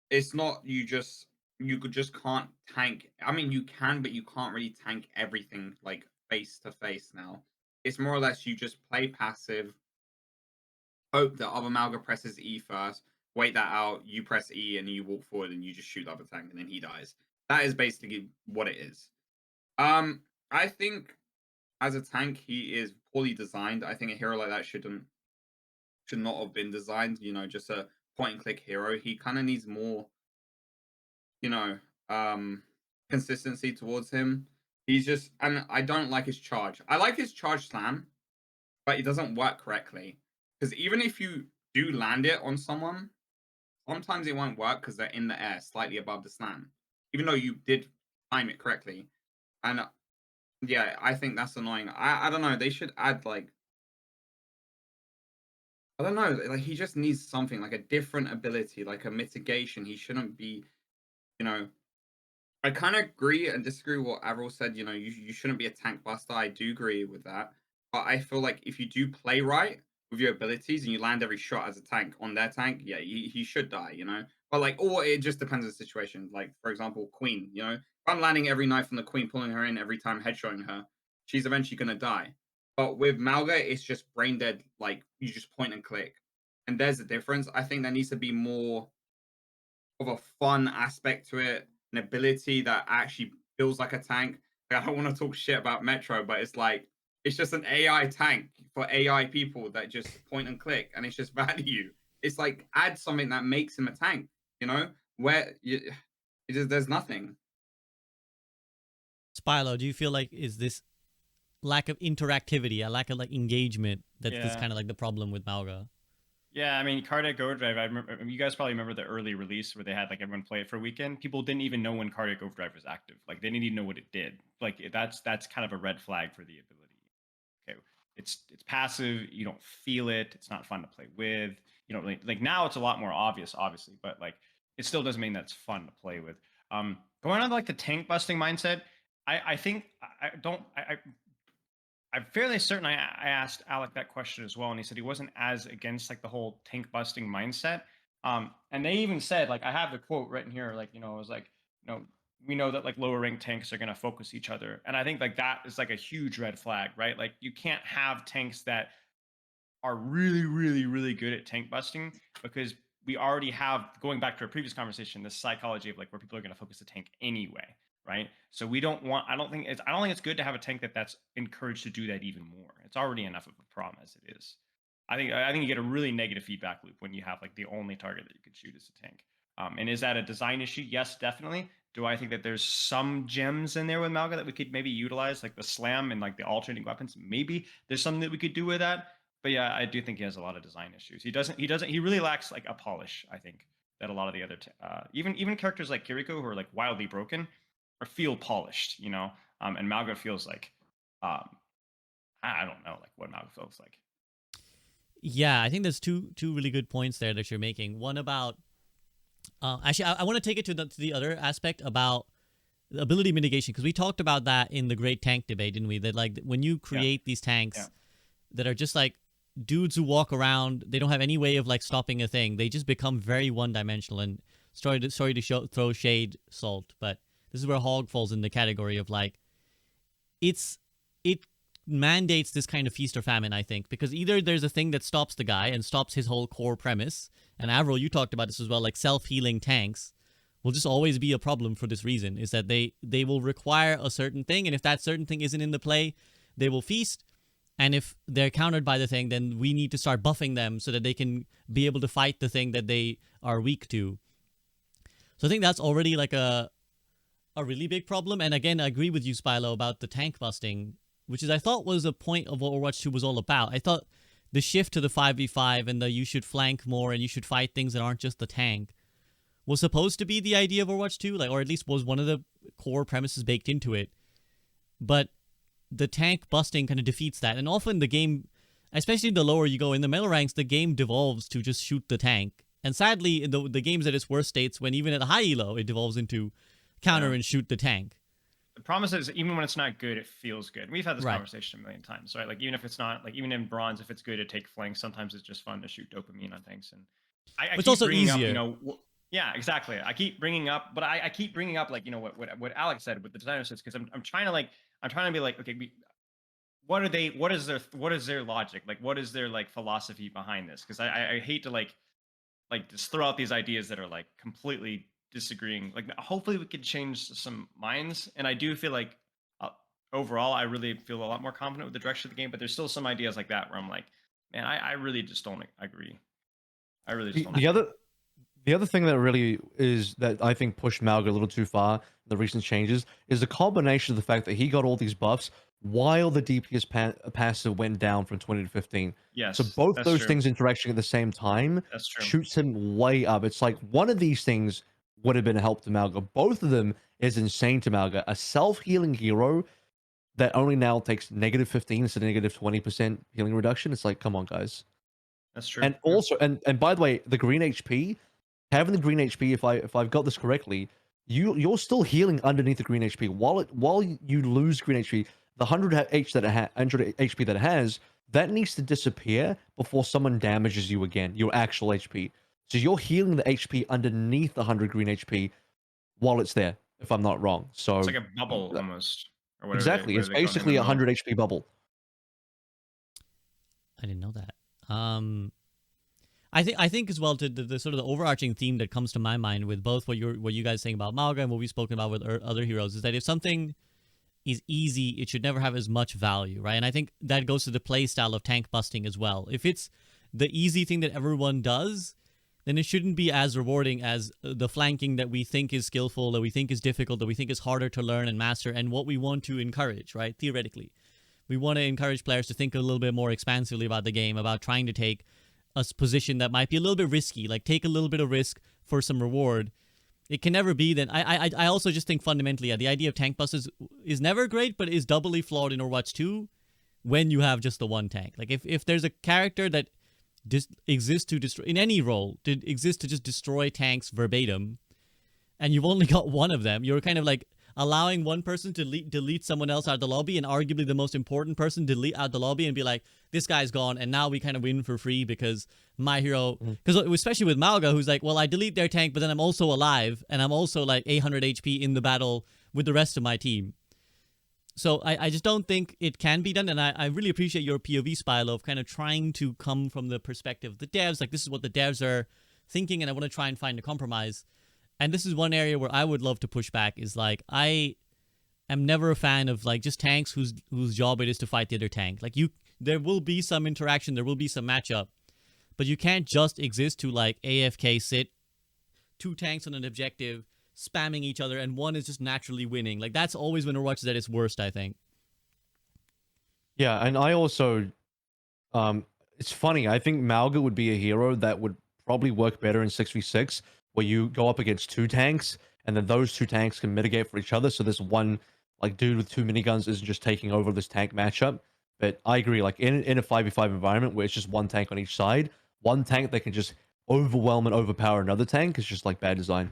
It's not you could just can't tank. I mean, you can, but you can't really tank everything like face to face now. It's more or less you just play passive, hope that other Malga presses E first, wait that out, you press E and you walk forward and you just shoot the other tank and then he dies. That is basically what it is. I think as a tank he is poorly designed. I think a hero like that should not have been designed, just a point and click hero. He kind of needs more, you know, consistency towards him. He's just, and I don't like his charge. I like his charge slam, but it doesn't work correctly. Because even if you do land it on someone, sometimes it won't work because they're in the air, slightly above the slam, even though you did time it correctly. And yeah, I think that's annoying. I don't know. They should add like, I don't know. Like he just needs something like a different ability, like a mitigation. He shouldn't be, you know. I kind of agree and disagree with what Avril said. You shouldn't be a tank buster. I do agree with that. But I feel like if you do play right with your abilities and you land every shot as a tank on their tank, yeah, he should die. But like, or it just depends on the situation. Like, for example, Queen, if I'm landing every knife on the Queen, pulling her in every time, headshotting her, she's eventually going to die. But with Malga, it's just brain dead. Like, you just point and click. And there's a difference. I think there needs to be more of a fun aspect to it, an ability that actually feels like a tank. Like, I don't want to talk shit about Metro, but it's like it's just an AI tank for AI people that just point and click, and it's just value. It's like add something that makes him a tank. Where there's nothing. Spilo, do you feel like is this lack of interactivity, a lack of like engagement, that's this Yeah. kind of like the problem with Mauga? Yeah, I mean, Cardiac Overdrive. I remember you guys probably remember the early release where they had like everyone play it for a weekend. People didn't even know when Cardiac Overdrive was active. Like they didn't even know what it did. Like that's kind of a red flag for the ability. Okay, it's passive. You don't feel it. It's not fun to play with. You know, like now it's a lot more obvious, obviously, but like it still doesn't mean that's fun to play with. Going on to like the tank busting mindset, I think I don't I I'm fairly certain I asked Alec that question as well, and he said he wasn't as against like the whole tank busting mindset. And they even said, like, I have the quote written here, like, it was like, we know that like lower ranked tanks are going to focus each other, and I think like that is like a huge red flag, right? Like, you can't have tanks that are really, really, really good at tank busting because we already have, going back to our previous conversation, this psychology of like where people are going to focus the tank anyway, right? So we don't want. I don't think it's good to have a tank that's encouraged to do that even more. It's already enough of a problem as it is. I think you get a really negative feedback loop when you have like the only target that you could shoot is a tank. And is that a design issue? Yes, definitely. Do I think that there's some gems in there with Malga that we could maybe utilize, like the slam and like the alternating weapons? Maybe there's something that we could do with that. But yeah, I do think he has a lot of design issues. He really lacks like a polish, I think, that a lot of the other even characters like Kiriko who are like wildly broken or feel polished, and Malga feels like I don't know like what Malga feels like. Yeah, I think there's two really good points there that you're making. One about actually, I want to take it to the other aspect about ability mitigation, because we talked about that in the great tank debate, didn't we? That like when you create these tanks that are just like dudes who walk around, they don't have any way of like stopping a thing. They just become very one-dimensional. And sorry to throw shade, Salt, but this is where Hog falls in the category of like it mandates this kind of feast or famine, I think, because either there's a thing that stops the guy and stops his whole core premise, and Avril, you talked about this as well, like self-healing tanks will just always be a problem for this reason, is that they will require a certain thing, and if that certain thing isn't in the play, they will feast. And if they're countered by the thing, then we need to start buffing them so that they can be able to fight the thing that they are weak to. So I think that's already like a really big problem. And again, I agree with you, Spilo, about the tank busting, which is I thought was a point of what Overwatch 2 was all about. I thought the shift to the 5v5 and the you should flank more and you should fight things that aren't just the tank was supposed to be the idea of Overwatch 2, like, or at least was one of the core premises baked into it. But the tank busting kind of defeats that. And often the game, especially the lower you go in the middle ranks, the game devolves to just shoot the tank. And sadly, in the games at its worst states, when even at a high elo, it devolves into counter and shoot the tank. The promise is even when it's not good, it feels good. We've had this Right. conversation a million times, right? Like even if it's not, like even in bronze, if it's good to take flanks, sometimes it's just fun to shoot dopamine on things. And I It's keep also bringing easier. up, yeah, exactly. I keep bringing up, but I keep bringing up like what Alex said with the designer sets because I'm trying to be like, okay, what is their logic, like what is their like philosophy behind this? Because I hate to like just throw out these ideas that are like completely disagreeing. Like hopefully we could change some minds, and I do feel like overall I really feel a lot more confident with the direction of the game, but there's still some ideas like that where I'm like, man, I really just don't agree. I really just don't agree. The other thing that really is that I think pushed Malga a little too far, the recent changes, is the combination of the fact that he got all these buffs while the DPS passive went down from 20 to 15. Yes, So both that's those true. things interacting at the same time That's true. shoots him way up. It's like one of these things would have been a help to Malga. Both of them is insane to Malga. A self-healing hero that only now takes negative 15 instead of negative 20% healing reduction. It's like, come on, guys. That's true. And Yeah. also, and by the way, the green HP, having the green HP, if I've got this correctly, you're still healing underneath the green HP. While you lose green HP, the 100 HP that it has, that needs to disappear before someone damages you again, your actual HP. So you're healing the HP underneath the 100 green HP while it's there, if I'm not wrong. So It's like a bubble almost, or whatever. exactly, it's basically a 100 HP bubble. I didn't know that. I think as well to the sort of the overarching theme that comes to my mind with both what you guys saying about Malga and what we've spoken about with other heroes is that if something is easy, it should never have as much value, right? And I think that goes to the play style of tank busting as well. If it's the easy thing that everyone does, then it shouldn't be as rewarding as the flanking that we think is skillful, that we think is difficult, that we think is harder to learn and master, and what we want to encourage, right? Theoretically. We want to encourage players to think a little bit more expansively about the game, about trying to take a position that might be a little bit risky, like take a little bit of risk for some reward. It can never be then. I also just think fundamentally, the idea of tank busts is never great, but is doubly flawed in Overwatch 2 when you have just the one tank. Like if there's a character that exists to destroy, in any role, to exist to just destroy tanks verbatim, and you've only got one of them, you're kind of like allowing one person to delete someone else out of the lobby, and arguably the most important person to delete out the lobby and be like, this guy's gone, and now we kind of win for free because my hero, because especially with Malga, who's like, well, I delete their tank, but then I'm also alive, and I'm also like 800 HP in the battle with the rest of my team. So I just don't think it can be done, and I really appreciate your POV, Spilo, of kind of trying to come from the perspective of the devs, like this is what the devs are thinking, and I want to try and find a compromise. And this is one area where I would love to push back, is like, I am never a fan of like just tanks whose job it is to fight the other tank. Like there will be some interaction, there will be some matchup, but you can't just exist to like AFK sit, two tanks on an objective, spamming each other, and one is just naturally winning. Like that's always when Overwatch is at its worst, I think. Yeah, and I also, it's funny, I think Malga would be a hero that would probably work better in 6v6, where you go up against two tanks, and then those two tanks can mitigate for each other, so this one like dude with two miniguns isn't just taking over this tank matchup. But I agree, like in a 5v5 environment where it's just one tank on each side, one tank that can just overwhelm and overpower another tank is just like bad design.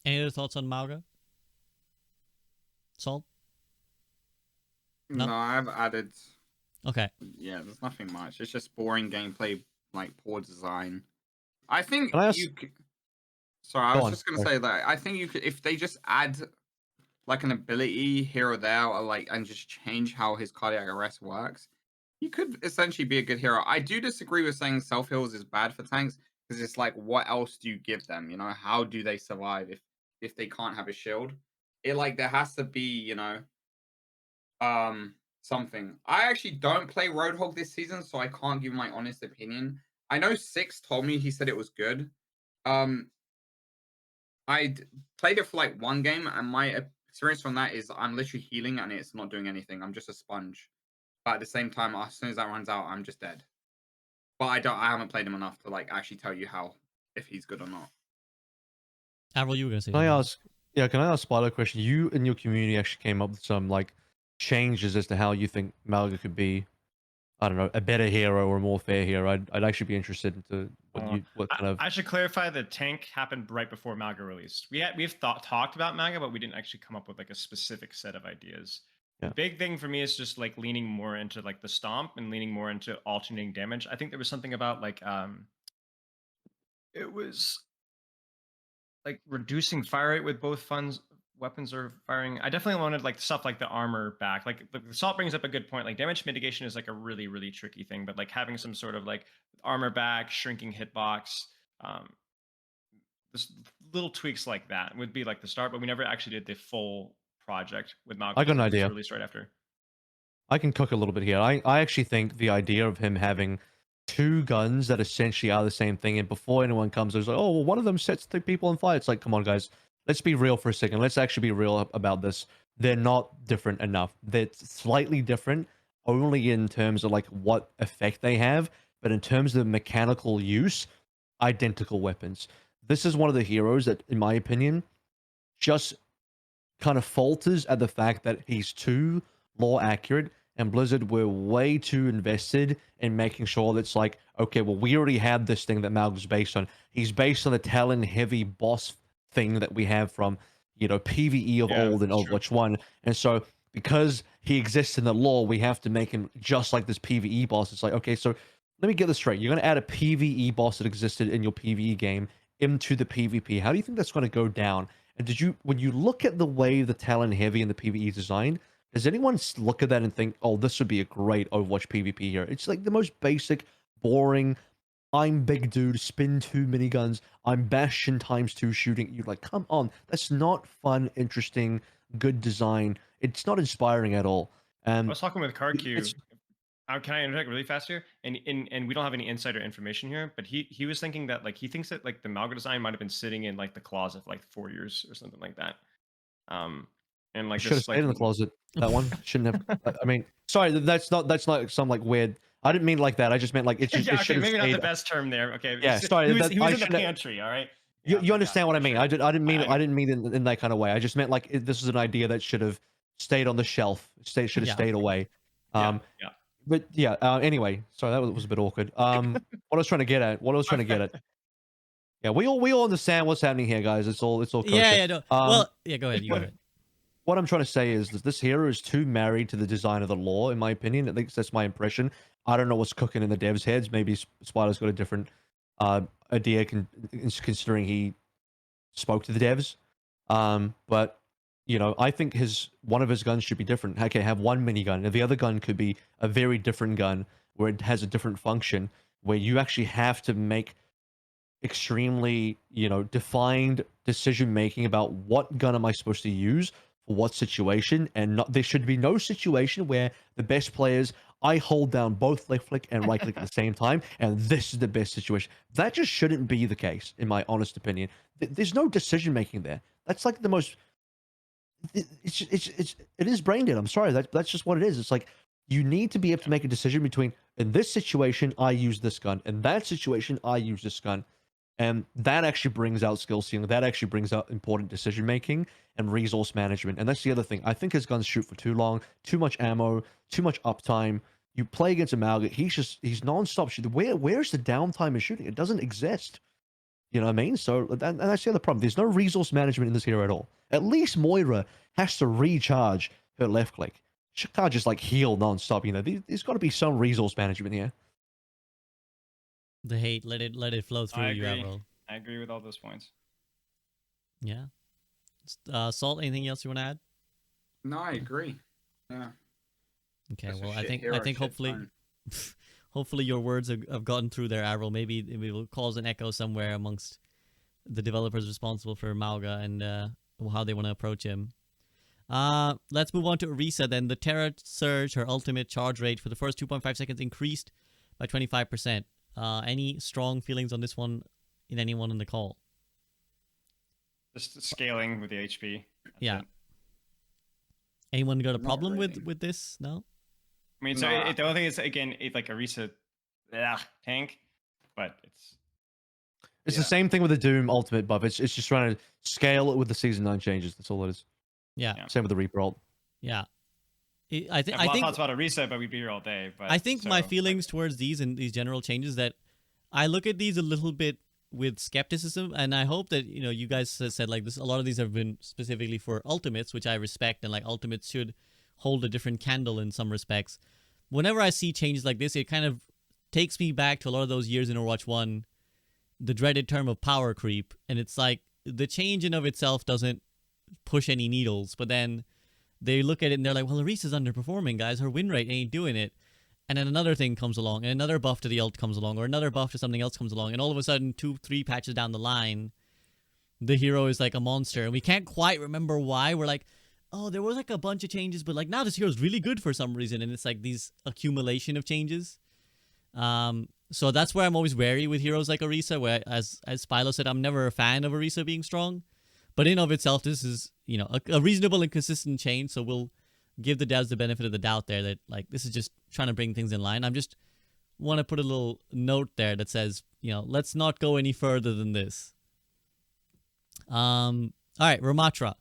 Any other thoughts on Malga? Salt? No? No, I've added. Okay. Yeah, there's nothing much. It's just boring gameplay, like poor design. I think Can I ask- you. Sorry, I Go was on, just gonna sorry. say that I think you could, if they just add like an ability here or there, or like, and just change how his cardiac arrest works, he could essentially be a good hero. I do disagree with saying self heals is bad for tanks, because it's like, what else do you give them? You know, how do they survive if they can't have a shield? It like there has to be, you know, something. I actually don't play Roadhog this season, so I can't give my honest opinion. I know Six told me, he said it was good. I played it for like one game, and my experience from that is I'm literally healing and it's not doing anything. I'm just a sponge. But at the same time, as soon as that runs out, I'm just dead. But I haven't played him enough to like actually tell you if he's good or not. Avril, you were gonna say Can I something. ask? Yeah, can I ask Spilo a question? You and your community actually came up with some like changes as to how you think Malga could be I don't know, a better hero or a more fair hero. I'd actually be interested into what kind of. I should clarify the tank happened right before MAGA released. We've talked about MAGA, but we didn't actually come up with like a specific set of ideas. Yeah. The big thing for me is just like leaning more into like the stomp and leaning more into alternating damage. I think there was something about like it was like reducing fire rate with both weapons are firing. I definitely wanted like stuff like the armor back. Like the salt brings up a good point. Like damage mitigation is like a really, really tricky thing, but like having some sort of like armor back, shrinking hitbox, just little tweaks like that would be like the start, but we never actually did the full project with Malcolm. I got an idea. Released right after. I can cook a little bit here. I actually think the idea of him having two guns that essentially are the same thing, and before anyone comes, there's like, oh, well, one of them sets the people on fire. It's like, come on, guys, let's be real for a second. Let's actually be real about this. They're not different enough. They're slightly different, only in terms of like what effect they have, but in terms of mechanical use, identical weapons. This is one of the heroes that, in my opinion, just kind of falters at the fact that he's too lore accurate, and Blizzard were way too invested in making sure that it's like, okay, well, we already have this thing that Malga's based on. He's based on the Talon heavy boss thing that we have from, PvE of old in Overwatch 1. And so because he exists in the lore, we have to make him just like this PvE boss. It's like, okay, so let me get this straight. You're going to add a PvE boss that existed in your PvE game into the PvP. How do you think that's going to go down? And when you look at the way the Talon heavy and the PvE is designed, does anyone look at that and think, oh, this would be a great Overwatch PvP here? It's like the most basic, boring, I'm big dude, spin 2 miniguns, I'm Bastion ×2 shooting. You're like, come on, that's not fun, interesting, good design. It's not inspiring at all. I was talking with CarQ. Can I interject really fast here? And we don't have any insider information here, but he was thinking that like he thinks that like the Malga design might have been sitting in like the closet for like 4 years or something like that. And like should have stayed in the closet. That one shouldn't have. I mean, sorry, that's not some like weird. I didn't mean like that. I just meant like it should. Yeah, it okay, maybe not stayed. the best term there. Okay. Yeah, sorry. He was in the pantry. All right. Yeah, you understand what I mean? sure. I didn't mean in that kind of way. I just meant like this is an idea that should have stayed on the shelf. Should have stayed away. Yeah. But yeah. Anyway, sorry, that was a bit awkward. What I was trying to get at. Yeah, we all understand what's happening here, guys. It's all kosher. Yeah. No. Well, yeah. Go ahead. You go ahead. What I'm trying to say is that this hero is too married to the design of the lore, in my opinion. At least that's my impression. I don't know what's cooking in the devs' heads. Maybe Spilo's got a different idea, considering he spoke to the devs. But I think one of his guns should be different. Okay, have one minigun, and the other gun could be a very different gun where it has a different function, where you actually have to make extremely defined decision making about what gun am I supposed to use for what situation, and there should be no situation where the best players, I hold down both left click and right click at the same time, and this is the best situation. That just shouldn't be the case, in my honest opinion. There's no decision making there. That's like the most. It is brain dead. I'm sorry. That's just what it is. It's like you need to be able to make a decision between, in this situation I use this gun, in that situation I use this gun. And that actually brings out skill ceiling. That actually brings out important decision making and resource management. And that's the other thing. I think his guns shoot for too long, too much ammo, too much uptime. You play against Amalga, he's non-stop shooting. Where's the downtime in shooting? It doesn't exist. You know what I mean? So and that's the other problem. There's no resource management in this hero at all. At least Moira has to recharge her left click. She can't just like heal non-stop. There's got to be some resource management here. The hate, let it flow through you, AVRL. I agree with all those points. Yeah. Salt, anything else you want to add? No, I agree. Yeah. Okay, That's well, a I shit think hopefully fun. hopefully your words have gotten through there, AVRL. Maybe it will cause an echo somewhere amongst the developers responsible for Malga and how they want to approach him. Let's move on to Orisa then. The Terra Surge, her ultimate charge rate for the first 2.5 seconds increased by 25%. Any strong feelings on this one in anyone in the call? Just scaling with the HP. Yeah. Anyone got a problem with this? No? I mean, so the only thing is, again, it's like Orisa tank, but it's the same thing with the Doom ultimate buff. It's just trying to scale it with the Season 9 changes. That's all it is. Yeah. Same with the Reaper ult. Yeah. I I think have a lot of thoughts about a reset, but we'd be here all day. But I think my so- feelings towards these and these general changes that I look at these a little bit with skepticism, and I hope that you guys said like this. A lot of these have been specifically for ultimates, which I respect, and like ultimates should hold a different candle in some respects. Whenever I see changes like this, it kind of takes me back to a lot of those years in Overwatch 1, the dreaded term of power creep, and it's like the change in of itself doesn't push any needles, but then they look at it and they're like, well, Arisa's underperforming, guys. Her win rate ain't doing it. And then another thing comes along, and another buff to the ult comes along, or another buff to something else comes along, and all of a sudden, 2-3 patches down the line, the hero is like a monster, and we can't quite remember why. We're like, oh, there was like a bunch of changes, but like now this hero's really good for some reason, and it's like these accumulation of changes. So that's where I'm always wary with heroes like Orisa, where as Spilo said, I'm never a fan of Orisa being strong, but in of itself, this is a reasonable and consistent change. So we'll give the devs the benefit of the doubt there that like this is just trying to bring things in line. I'm just want to put a little note there that says let's not go any further than this. All right, Ramatra,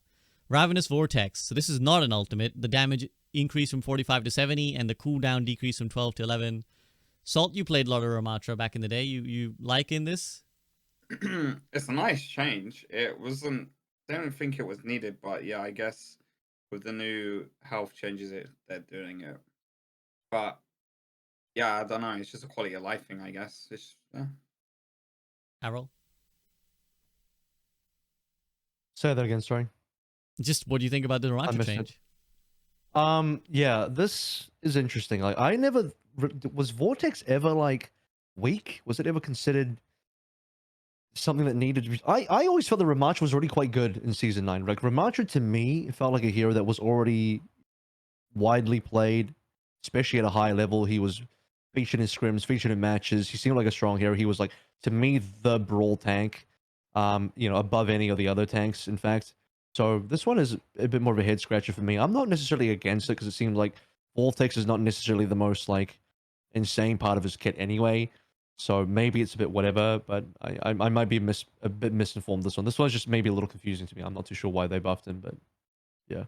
Ravenous Vortex. So this is not an ultimate. The damage increased from 45 to 70, and the cooldown decreased from 12 to 11. Salt, you played a lot of Ramatra back in the day. You liking this? It's a nice change. It wasn't. I don't think it was needed, but yeah, I guess with the new health changes, they're doing it. But yeah, I don't know. It's just a quality of life thing, I guess. It's Errol? Say that again, sorry. Just what do you think about the Ramatra missed it. change? Yeah, this is interesting. Like, I never was Vortex ever like weak? Was it ever considered something that needed to be... I always felt that Ramatra was already quite good in Season 9. Like, Ramatra, to me, felt like a hero that was already widely played, especially at a high level. He was featured in scrims, featured in matches. He seemed like a strong hero. He was, like, to me, the brawl tank, above any of the other tanks, in fact. So this one is a bit more of a head-scratcher for me. I'm not necessarily against it, because it seems like Vortex is not necessarily the most, like, insane part of his kit anyway. So maybe it's a bit whatever, but I might be a bit misinformed this one. This one's just maybe a little confusing to me. I'm not too sure why they buffed him, but yeah.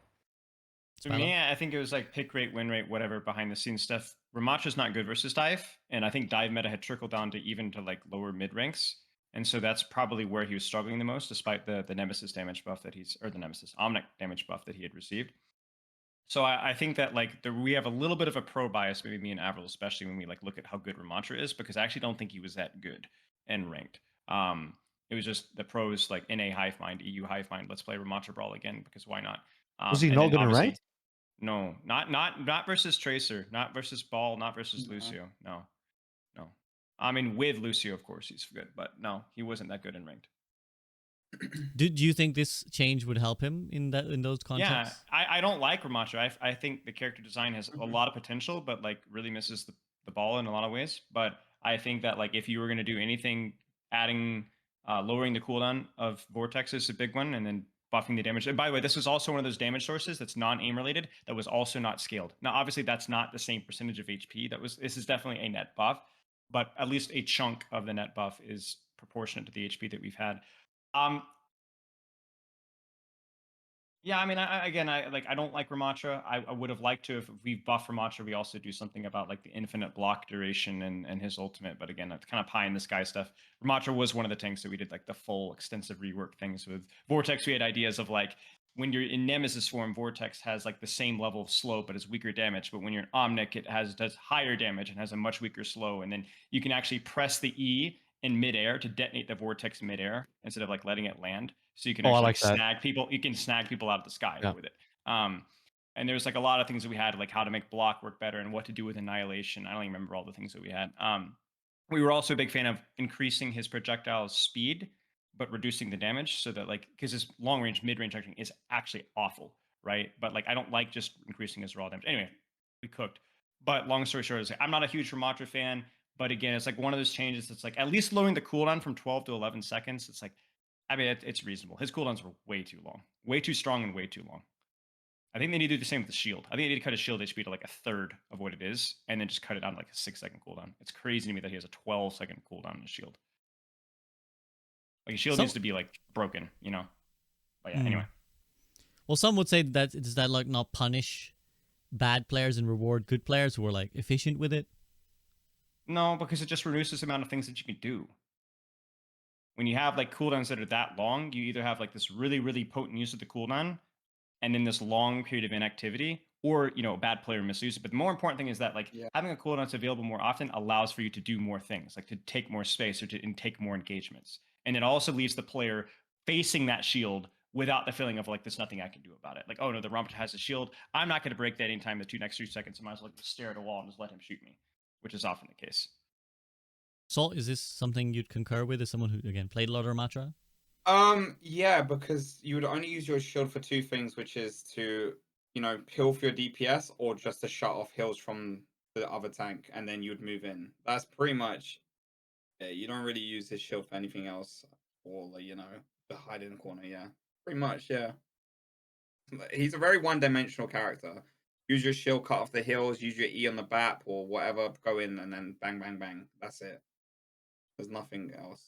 For me, I think it was like pick rate, win rate, whatever behind the scenes stuff. Ramatra's not good versus dive, and I think dive meta had trickled down to even to like lower mid ranks, and so that's probably where he was struggling the most, despite the Nemesis damage buff that the Nemesis Omnic damage buff that he had received. So I think that like we have a little bit of a pro bias, maybe me and Avril, especially when we like look at how good Ramatra is, because I actually don't think he was that good and ranked. It was just the pros like NA Hive Mind, EU Hive Mind. Let's play Ramatra Brawl again because why not? Was he not good in ranked? No, not versus Tracer, not versus Ball, not versus Lucio. No. I mean, with Lucio, of course, he's good, but no, he wasn't that good in ranked. Do you think this change would help him in those contexts? Yeah, I don't like Ramatra. I think the character design has a lot of potential, but like really misses the ball in a lot of ways. But I think that like if you were going to do anything, adding lowering the cooldown of Vortex is a big one, and then buffing the damage. And by the way, this was also one of those damage sources that's non-aim related that was also not scaled. Now, obviously, that's not the same percentage of HP. This is definitely a net buff, but at least a chunk of the net buff is proportionate to the HP that we've had. Yeah, I mean, I don't like Ramatra. I would have liked to, if we buff Ramatra, we also do something about like the infinite block duration and his ultimate. But again, that's kind of pie in the sky stuff. Ramatra was one of the tanks that we did like the full extensive rework things with. Vortex, we had ideas of like when you're in Nemesis form, Vortex has like the same level of slow but has weaker damage. But when you're in Omnic, it does higher damage and has a much weaker slow. And then you can actually press the E in midair to detonate the Vortex midair instead of like letting it land. So you can actually snag people. You can snag people out of the sky with it. And there's like a lot of things that we had, like how to make block work better and what to do with annihilation. I don't even remember all the things that we had. We were also a big fan of increasing his projectile speed, but reducing the damage so that like, because his long range, mid range action is actually awful, right? But like, I don't like just increasing his raw damage. Anyway, we cooked. But long story short is like, I'm not a huge Ramatra fan, but again, it's like one of those changes that's like at least lowering the cooldown from 12 to 11 seconds. It's like, I mean, it's reasonable. His cooldowns were way too long, way too strong, and way too long. I think they need to do the same with the shield. I think they need to cut his shield HP to like a third of what it is, and then just cut it down to like a 6-second cooldown. It's crazy to me that he has a 12-second cooldown on his shield. Like his shield needs to be like broken, But yeah, anyway. Well, some would say that does that like not punish bad players and reward good players who are like efficient with it? No, because it just reduces the amount of things that you can do. When you have like cooldowns that are that long, you either have like this really, really potent use of the cooldown and then this long period of inactivity, or a bad player misuse it. But the more important thing is that like having a cooldown that's available more often allows for you to do more things, like to take more space or to take more engagements. And it also leaves the player facing that shield without the feeling of like there's nothing I can do about it. Like, oh no, the Rump has a shield. I'm not going to break that anytime the next 2 seconds. I might as well just stare at a wall and just let him shoot me, which is often the case. Salt, is this something you'd concur with as someone who again played a lot of Ramatra? Yeah, because you would only use your shield for two things, which is to, heal for your DPS or just to shut off heals from the other tank, and then you'd move in. That's pretty much it. You don't really use his shield for anything else, or to hide in the corner. Yeah, pretty much. Yeah, he's a very one-dimensional character. Use your shield, cut off the heals. Use your E on the BAP or whatever. Go in and then bang, bang, bang. That's it. There's nothing else.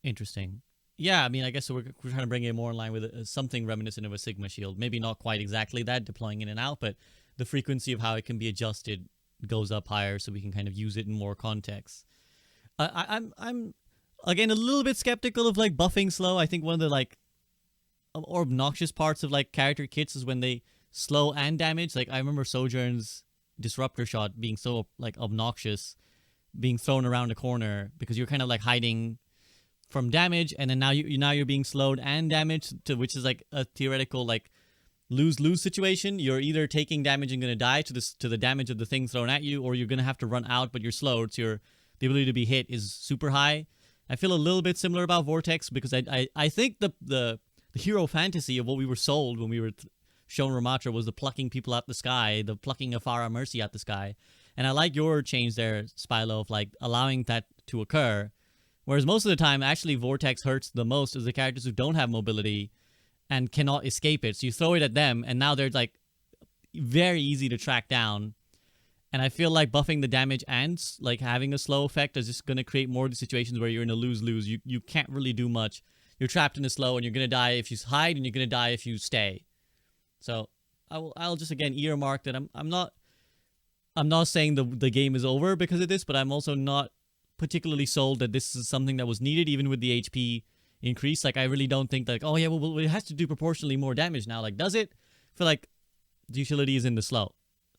Interesting. Yeah, I mean, I guess we're trying to bring it more in line with something reminiscent of a Sigma shield. Maybe not quite exactly that, deploying in and out, but the frequency of how it can be adjusted goes up higher, so we can kind of use it in more contexts. I'm again a little bit skeptical of like buffing slow. I think one of the like or obnoxious parts of like character kits is when they slow and damage. Like I remember Sojourn's disruptor shot being so like obnoxious, being thrown around a corner because you're kind of like hiding from damage, and then now you're being slowed and damaged, to which is like a theoretical like lose situation. You're either taking damage and gonna die to the damage of the thing thrown at you, or you're gonna have to run out, but you're slowed, so the ability to be hit is super high. I feel a little bit similar about Vortex because I think the hero fantasy of what we were sold when we were shown Ramatra was the plucking people out the sky, the plucking Afara Mercy out the sky, and I like your change there, Spilo, of like allowing that to occur. Whereas most of the time, actually, Vortex hurts the most is the characters who don't have mobility and cannot escape it. So you throw it at them, and now they're like very easy to track down. And I feel like buffing the damage and like having a slow effect is just going to create more of the situations where you're in a lose-lose. You can't really do much. You're trapped in a slow, and you're going to die if you hide, and you're going to die if you stay. So I'll just again earmark that I'm not saying the game is over because of this, but I'm also not particularly sold that this is something that was needed, even with the HP increase. Like I really don't think like, oh yeah, well it has to do proportionally more damage now. Like, does it? I feel like the utility is in the slow,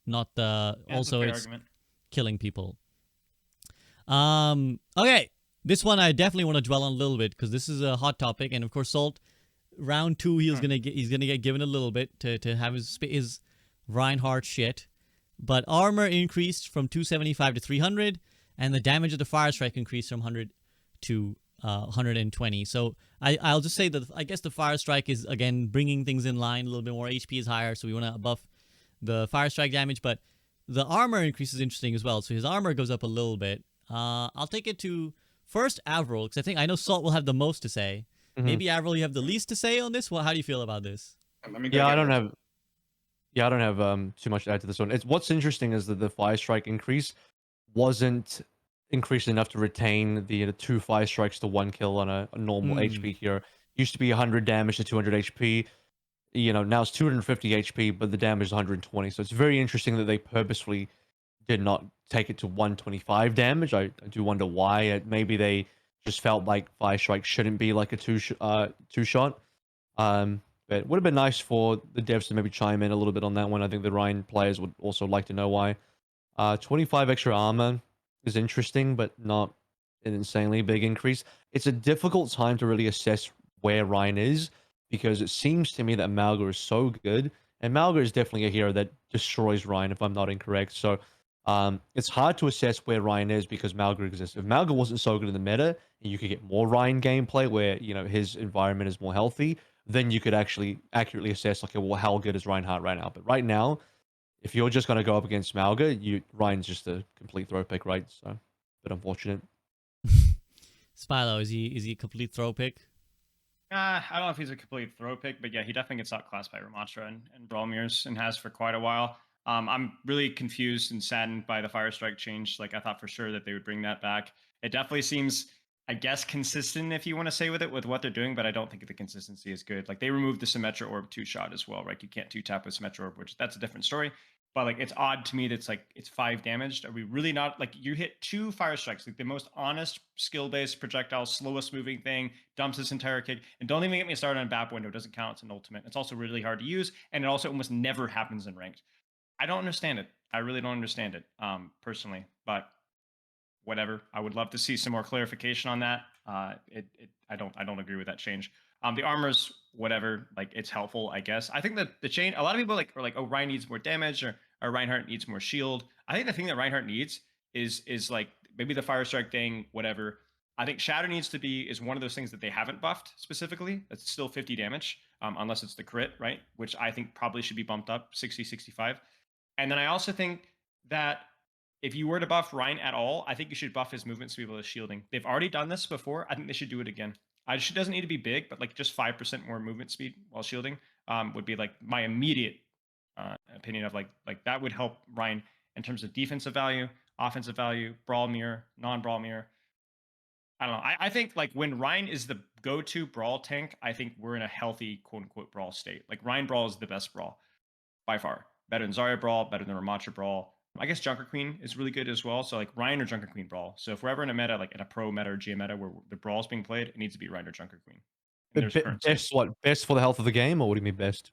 not the also it's argument. Killing people. Okay, this one I definitely want to dwell on a little bit because this is a hot topic, and of course Salt, round 2 he's gonna get given a little bit to have his Reinhardt shit, but armor increased from 275 to 300. And the damage of the Fire Strike increased from 100 to 120. So I'll just say that I guess the Fire Strike is, again, bringing things in line. A little bit more HP is higher, so we want to buff the Fire Strike damage. But the armor increase is interesting as well. So his armor goes up a little bit. I'll take it to first AVRL, because I know Salt will have the most to say. Mm-hmm. Maybe AVRL, you have the least to say on this? Well, how do you feel about this? I don't have too much to add to this one. What's interesting is that the Fire Strike increase wasn't increased enough to retain the 2 fire strikes to 1 kill on a normal HP hero. Used to be 100 damage to 200 HP. Now it's 250 HP, but the damage is 120. So it's very interesting that they purposefully did not take it to 125 damage. I do wonder why. Maybe they just felt like Fire Strike shouldn't be like a two shot. But it would have been nice for the devs to maybe chime in a little bit on that one. I think the Ryan players would also like to know why. 25 extra armor is interesting, but not an insanely big increase. It's a difficult time to really assess where Ryan is, because it seems to me that Malga is so good, and Malga is definitely a hero that destroys Ryan, if I'm not incorrect. So it's hard to assess where Ryan is because Malga exists. If Malga wasn't so good in the meta, and you could get more Ryan gameplay where his environment is more healthy, then you could actually accurately assess, okay, well, how good is Reinhardt right now? But right now, if you're just going to go up against Malga, Ryan's just a complete throw pick, right? So, a bit unfortunate. Spilo, is he a complete throw pick? I don't know if he's a complete throw pick, but yeah, he definitely gets outclassed by Ramatra and Brolmir's, and has for quite a while. I'm really confused and saddened by the Fire Strike change. Like, I thought for sure that they would bring that back. It definitely seems I guess, consistent if you want to say with what they're doing, but I don't think the consistency is good. Like they removed the Symmetra Orb 2-shot as well, right? You can't 2-tap with Symmetra Orb, which that's a different story. But like it's odd to me that's like it's 5 damaged. Are we really not like you hit 2 fire strikes, like the most honest skill-based projectile, slowest moving thing, dumps this entire kick, and don't even get me started on BAP window. It doesn't count. It's an ultimate. It's also really hard to use, and it also almost never happens in ranked. I don't understand it. I really don't understand it, personally, but whatever. I would love to see some more clarification on that. I don't agree with that change. The armor's whatever, like it's helpful, I guess. I think that the change, a lot of people are like, oh, Ryan needs more damage or Reinhardt needs more shield. I think the thing that Reinhardt needs is like maybe the fire strike thing, whatever. I think Shatter needs to be is one of those things that they haven't buffed specifically. That's still 50 damage, unless it's the crit, right? Which I think probably should be bumped up 60, 65. And then I also think that if you were to buff Ryan at all, I think you should buff his movement speed with his shielding. They've already done this before. I think they should do it again. She doesn't need to be big, but like just 5% more movement speed while shielding would be like my immediate opinion of like that would help Ryan in terms of defensive value, offensive value, brawl mirror, non-brawl mirror. I don't know. I think like when Ryan is the go-to brawl tank, I think we're in a healthy quote unquote brawl state. Like Ryan brawl is the best brawl by far. Better than Zarya brawl, better than Ramattra brawl. I guess Junker Queen is really good as well. So like Ryan or Junker Queen brawl. So if we're ever in a meta, like in a pro meta or G meta where the brawl is being played, it needs to be Ryan or Junker Queen. Best what? Best for the health of the game, or what do you mean best?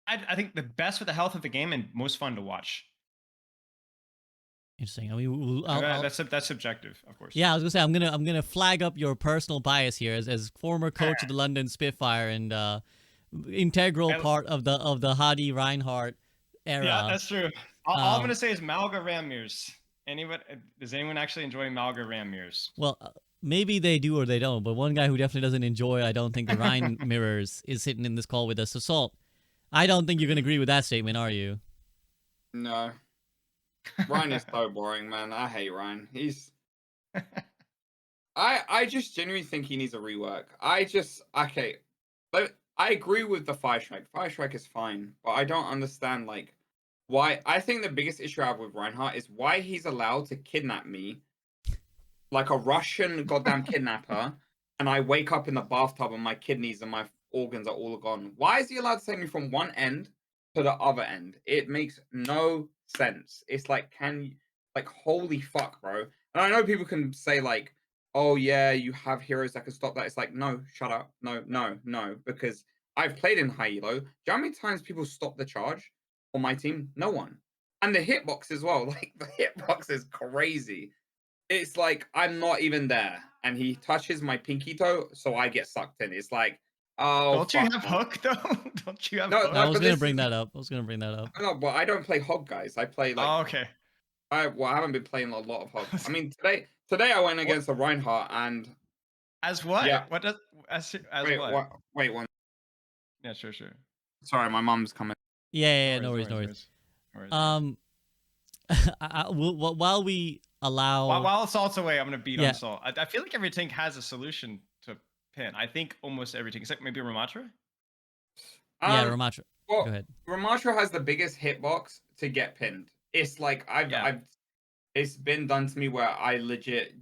I think the best for the health of the game and most fun to watch. Interesting. I mean, that's subjective, of course. Yeah, I was gonna say I'm gonna flag up your personal bias here as former coach of the London Spitfire and integral part of the Hadi Reinhardt era. Yeah, that's true. All I'm gonna say is Malga Ram mirrors. Does anyone actually enjoy Malga Ram mirrors? Well, maybe they do or they don't. But one guy who definitely doesn't enjoy, I don't think, the Ryan mirrors is sitting in this call with us. So Salt, I don't think you're gonna agree with that statement, are you? No. Ryan is so boring, man. I hate Ryan. He's I just genuinely think he needs a rework. Okay. But I agree with the fire strike. Fire strike is fine, but I don't understand like why. I think the biggest issue I have with Reinhardt is why he's allowed to kidnap me like a Russian goddamn kidnapper, and I wake up in the bathtub and my kidneys and my organs are all gone. Why is he allowed to take me from one end to the other end? It makes no sense. It's like, holy fuck, bro. And I know people can say like, oh yeah, you have heroes that can stop that. It's like, no, shut up. No, because I've played in high elo. Do you know how many times people stop the charge on my team? No one. And the hitbox as well. Like the hitbox is crazy. It's like I'm not even there, and he touches my pinky toe, so I get sucked in. It's like, oh, don't you have hook though? Don't you have? No, hook? I was gonna bring that up. No, but I don't play hog, guys. I play like. Oh, okay. I haven't been playing a lot of hog. I mean, today I went against a Reinhardt and. As what? Yeah. What does as wait, what? Wait one. Yeah, sure. Sorry, my mom's coming. Yeah, no worries. While we allow while Salt's away, I'm gonna beat on Salt. I feel like every tank has a solution to pin. I think almost every tank, except maybe Ramattra. Yeah, Ramattra. Well, go ahead. Ramattra has the biggest hitbox to get pinned. It's like it's been done to me where I legit,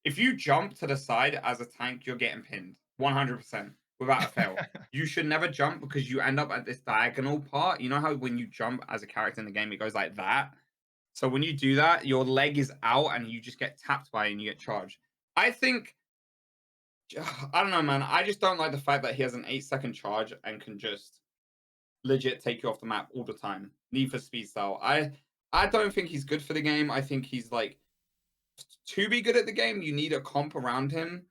if you jump to the side as a tank, you're getting pinned 100% without a fail. You should never jump because you end up at this diagonal part. You know how when you jump as a character in the game, it goes like that. So when you do that, your leg is out and you just get tapped by it and you get charged. I think, I don't know, man. I just don't like the fact that he has an 8-second charge and can just legit take you off the map all the time. Need for speed style. I don't think he's good for the game. I think he's like, to be good at the game, you need a comp around him.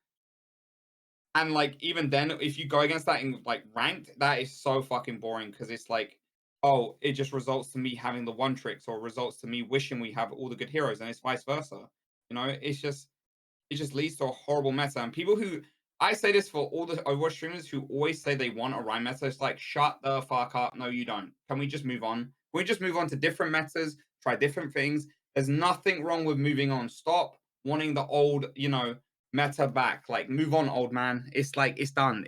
And like, even then, if you go against that in like ranked, that is so fucking boring because it's like, oh, it just results to me having the one tricks or results to me wishing we have all the good heroes, and it's vice versa. You know, it just leads to a horrible meta. And people who, I say this for all the Overwatch streamers who always say they want a Ryan meta, it's like, shut the fuck up. No, you don't. Can we just move on? Can we just move on to different metas, try different things? There's nothing wrong with moving on. Stop wanting the old, meta back. Like, move on, old man. It's like, it's done.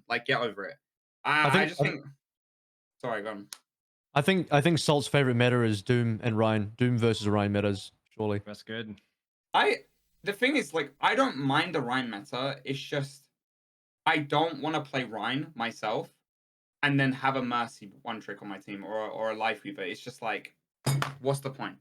Like, get over it. I just think. Sorry, go on. I think Salt's favorite meta is Doom and Ryan. Doom versus Ryan metas, surely. That's good. the thing is, like, I don't mind the Rhine meta. It's just I don't want to play Rhine myself and then have a Mercy one trick on my team or a Life Weaver. It's just like, what's the point?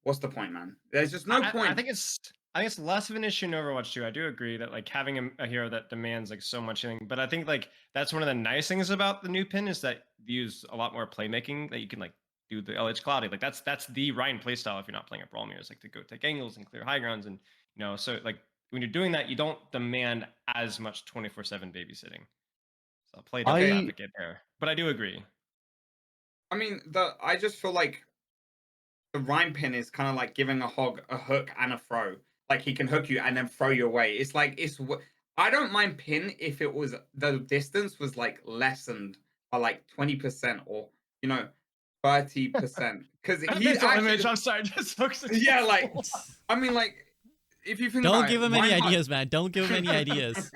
What's the point, man? There's just no point. I think it's less of an issue in Overwatch 2. I do agree that like having a hero that demands like so much healing, but I think like that's one of the nice things about the new pin is that you use a lot more playmaking that you can like do the LH Cloudy. Like that's the Ryan playstyle if you're not playing a Brawl Mirrors, like to go take angles and clear high grounds, and so like when you're doing that, you don't demand as much 24/7 babysitting. So I'll play devil's advocate there, but I do agree. I mean, I just feel like the Rhyme pin is kind of like giving a hog a hook and a throw. Like he can hook you and then throw you away. It's like I don't mind pin if it was the distance was like lessened by like 20% or 30%. Because he's actually I'm sorry, just hooks. yeah, like I mean, like if you think Don't about give it, him any Reinhardt- ideas, man. Don't give him any ideas.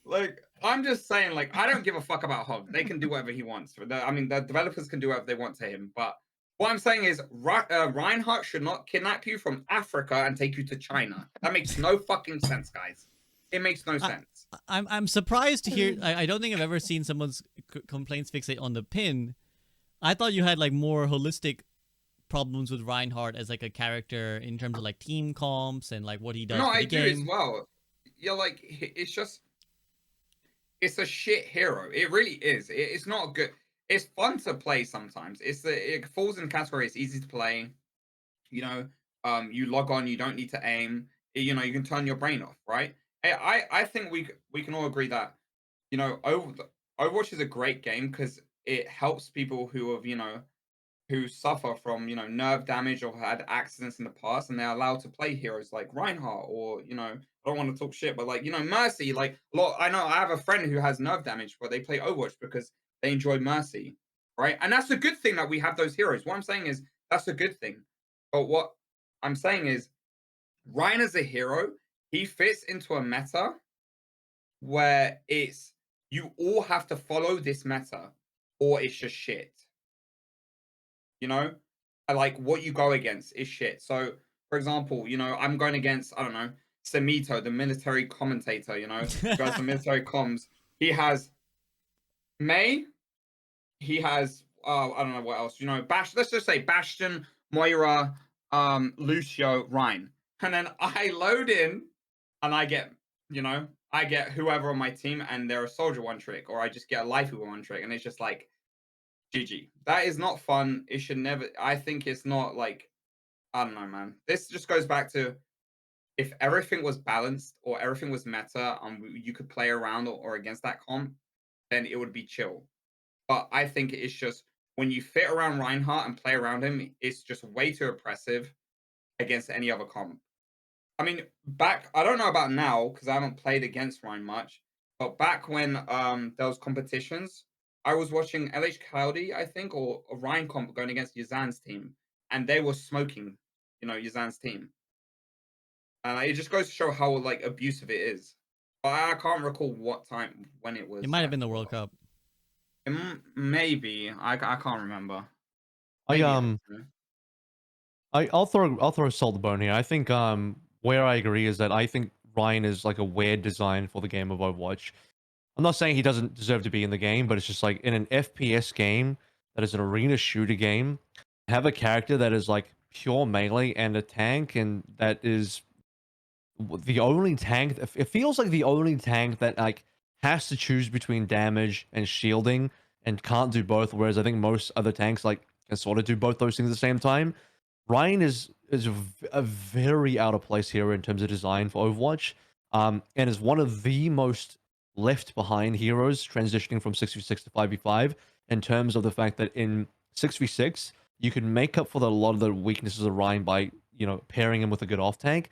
Like I'm just saying, like I don't give a fuck about Hog. They can do whatever he wants. I mean, the developers can do whatever they want to him. But what I'm saying is, Reinhardt should not kidnap you from Africa and take you to China. That makes no fucking sense, guys. It makes no sense. I'm surprised to hear. I don't think I've ever seen someone's complaints fixate on the pin. I thought you had like more holistic problems with Reinhardt as like a character in terms of like team comps and like what he does. No, for I the do game. as well. Yeah, like it's a shit hero. It really is. It's not good. It's fun to play sometimes. It falls in the category. It's easy to play. You log on. You don't need to aim. You can turn your brain off, right? I think we can all agree that Overwatch is a great game because it helps people who suffer from nerve damage or had accidents in the past, and they're allowed to play heroes like Reinhardt or I don't want to talk shit, but like Mercy. Like I know I have a friend who has nerve damage, but they play Overwatch because they enjoy Mercy, right? And that's a good thing that we have those heroes. What I'm saying is that's a good thing, but what I'm saying is Ryan as a hero, he fits into a meta where it's you all have to follow this meta or it's just shit. Like what you go against is shit. So, for example, I'm going against, I don't know, Samito, the military commentator, who has the military comms. He has May. He has, I don't know what else, let's just say Bastion, Moira, Lucio, Ryan. And then I load in and I get, I get whoever on my team and they're a soldier one trick, or I just get a life with one trick. And it's just like, GG. That is not fun. It should never. I think it's not like. I don't know, man. This just goes back to if everything was balanced or everything was meta and you could play around or against that comp, then it would be chill. But I think it's just when you fit around Reinhardt and play around him, it's just way too oppressive against any other comp. I mean, I don't know about now because I haven't played against Ryan much, but back when there was competitions, I was watching LH Cloudy, I think, or Ryan comp going against Yazan's team, and they were smoking, Yazan's team. And it just goes to show how like abusive it is. But I can't recall what time when it was. It might have been the World Cup. Maybe I can't remember. I'll throw Salt the bone here. I think where I agree is that I think Ryan is like a weird design for the game of Overwatch. I'm not saying he doesn't deserve to be in the game, but it's just like in an FPS game that is an arena shooter game, have a character that is like pure melee and a tank, and that is the only tank. It feels like the only tank that like has to choose between damage and shielding and can't do both. Whereas I think most other tanks like can sort of do both those things at the same time. Ryan is a very out of place here in terms of design for Overwatch, and is one of the most left behind heroes transitioning from 6v6 to 5v5 in terms of the fact that in 6v6 you can make up for a lot of the weaknesses of Ryan by pairing him with a good off tank.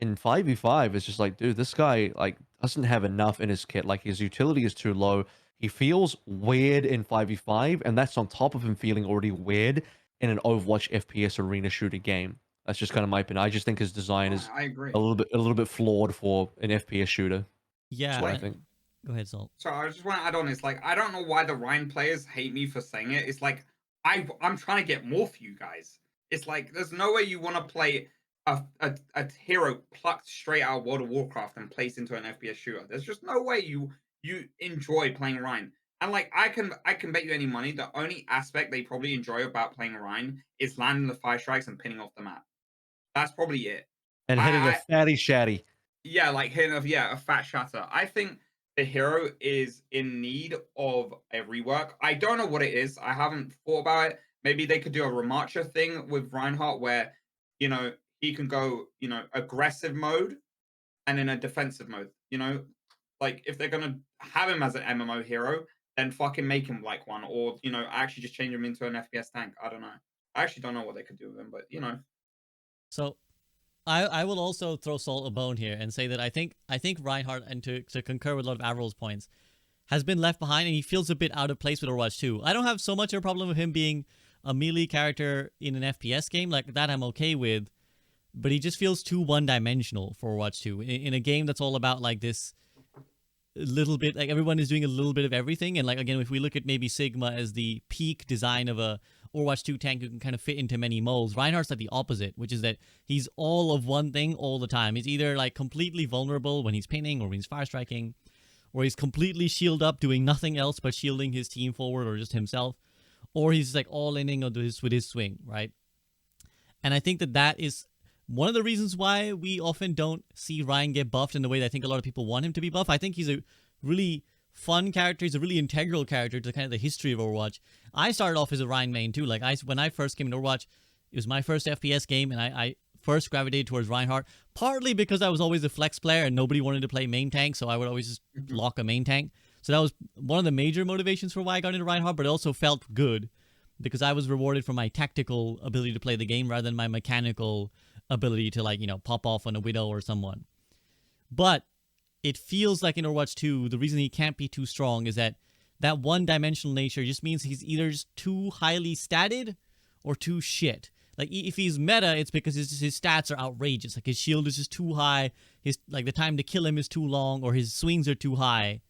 In 5v5 it's just like, dude, this guy like doesn't have enough in his kit. Like his utility is too low. He feels weird in 5v5, and that's on top of him feeling already weird in an Overwatch FPS arena shooter game. That's just kind of my opinion. I just think his design is I agree. a little bit flawed for an FPS shooter. Yeah, I think. Go ahead, Salt. So I just want to add on. It's like I don't know why the Ryan players hate me for saying it. It's like I'm trying to get more for you guys. It's like there's no way you want to play a hero plucked straight out of World of Warcraft and placed into an FPS shooter. There's just no way you enjoy playing Ryan. And like I can bet you any money the only aspect they probably enjoy about playing Ryan is landing the fire strikes and pinning off the map. That's probably it. And hitting a I fatty shatty. yeah, like hitting a fat shatter. I think the hero is in need of a rework. I don't know what it is. I haven't thought about it. Maybe they could do a Remarcher thing with Reinhardt where, he can go, aggressive mode and in a defensive mode. Like if they're gonna have him as an MMO hero, then fucking make him like one, or actually just change him into an FPS tank. I don't know. I actually don't know what they could do with him, but So I will also throw Salt a bone here and say that I think Reinhardt, and to concur with a lot of AVRL's points, has been left behind, and he feels a bit out of place with Overwatch 2. I don't have so much of a problem with him being a melee character in an FPS game. Like that I'm okay with, but he just feels too one-dimensional for Overwatch 2. In a game that's all about like this little bit, like everyone is doing a little bit of everything, and like again, if we look at maybe Sigma as the peak design of a Overwatch 2 tank who can kind of fit into many molds, Reinhardt's like the opposite, which is that he's all of one thing all the time. He's either like completely vulnerable when he's pinning or when he's fire striking, or he's completely shield up doing nothing else but shielding his team forward or just himself, or he's like all inning with his swing, right? And I think that is one of the reasons why we often don't see Ryan get buffed in the way that I think a lot of people want him to be buffed. I think he's a really fun character. He's a really integral character to kind of the history of Overwatch. I started off as a Ryan main too. Like when I first came into Overwatch, it was my first FPS game, and I first gravitated towards Reinhardt, partly because I was always a flex player and nobody wanted to play main tank, so I would always just lock a main tank. So that was one of the major motivations for why I got into Reinhardt, but it also felt good because I was rewarded for my tactical ability to play the game rather than my mechanical ability to, like, pop off on a Widow or someone. But it feels like in Overwatch 2, the reason he can't be too strong is that one-dimensional nature just means he's either just too highly statted or too shit. Like, if he's meta, it's because his stats are outrageous. Like, his shield is just too high, the time to kill him is too long, or his swings are too high.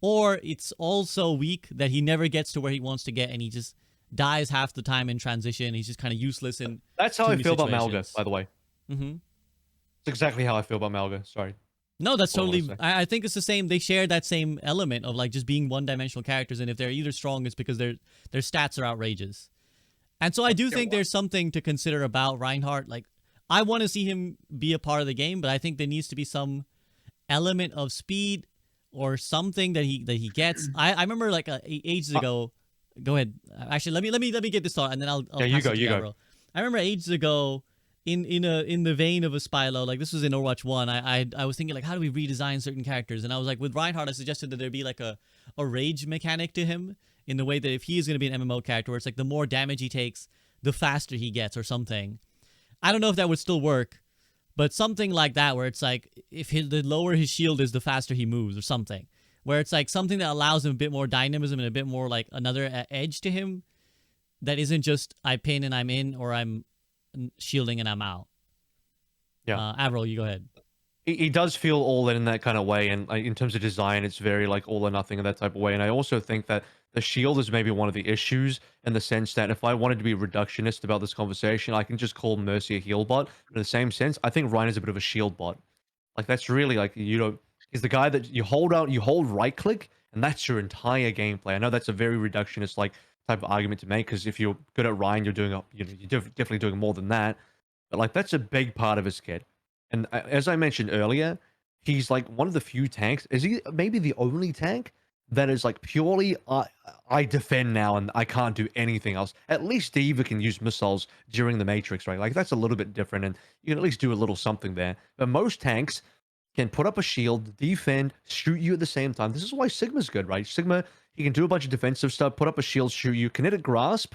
Or it's all so weak that he never gets to where he wants to get, and he just dies half the time in transition. He's just kind of useless in That's how I feel about Malga, situations. by the way. Mm-hmm. It's exactly how I feel about Malga. Sorry. No, that's What I wanna totally. say. I think it's the same. They share that same element of like just being one-dimensional characters, and if they're either strong, it's because their stats are outrageous. And so I do think there's something to consider about Reinhardt. Like, I want to see him be a part of the game, but I think there needs to be some element of speed or something that he gets. I remember like ages ago. Go ahead. Actually, let me get this thought, and then I'll Yeah, you pass go, it to you go. Gabriel. I remember ages ago, in the vein of a Spilo, like this was in Overwatch 1, I was thinking like, how do we redesign certain characters? And I was like, with Reinhardt, I suggested that there be like a rage mechanic to him, in the way that if he is going to be an MMO character, where it's like the more damage he takes, the faster he gets, or something. I don't know if that would still work, but something like that, where it's like if the lower his shield is, the faster he moves, or something. Where it's like something that allows him a bit more dynamism and a bit more like another edge to him that isn't just I pin and I'm in, or I'm shielding and I'm out. Yeah. AVRL, you go ahead. He does feel all in that kind of way, and in terms of design, it's very like all or nothing in that type of way. And I also think that the shield is maybe one of the issues, in the sense that if I wanted to be reductionist about this conversation, I can just call Mercy a heal bot. But in the same sense, I think Ryan is a bit of a shield bot. Like that's really like, he's the guy that you hold right click, and that's your entire gameplay. I know that's a very reductionist like type of argument to make, because if you're good at Ryan, you're definitely doing more than that. But like that's a big part of his kit. And as I mentioned earlier, he's like one of the few tanks. Is he maybe the only tank that is like purely I defend now and I can't do anything else? At least D.Va can use missiles during the Matrix, right? Like that's a little bit different, and you can at least do a little something there. But most tanks can put up a shield, defend, shoot you at the same time. This is why Sigma's good, right? Sigma, he can do a bunch of defensive stuff, put up a shield, shoot you. Kinetic Grasp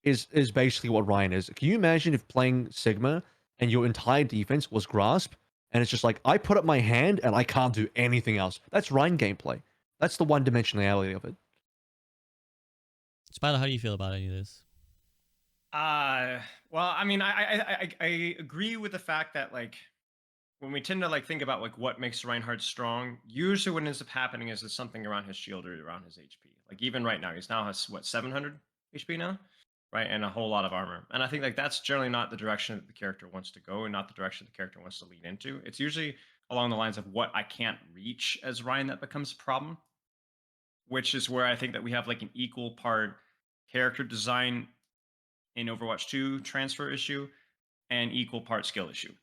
is basically what Ryan is. Can you imagine if playing Sigma and your entire defense was Grasp, and it's just like, I put up my hand and I can't do anything else? That's Ryan gameplay. That's the one-dimensionality of it. Spilo, how do you feel about any of this? Well, I mean, I agree with the fact that like when we tend to like think about like what makes Reinhardt strong, usually what ends up happening is there's something around his shield or around his HP. Like even right now, he's now has what 700 HP now. right? And a whole lot of armor. And I think like that's generally not the direction that the character wants to go and not the direction the character wants to lean into. It's usually along the lines of what I can't reach as Ryan that becomes a problem, which is where I think that we have like an equal part character design in Overwatch 2 transfer issue and equal part skill issue.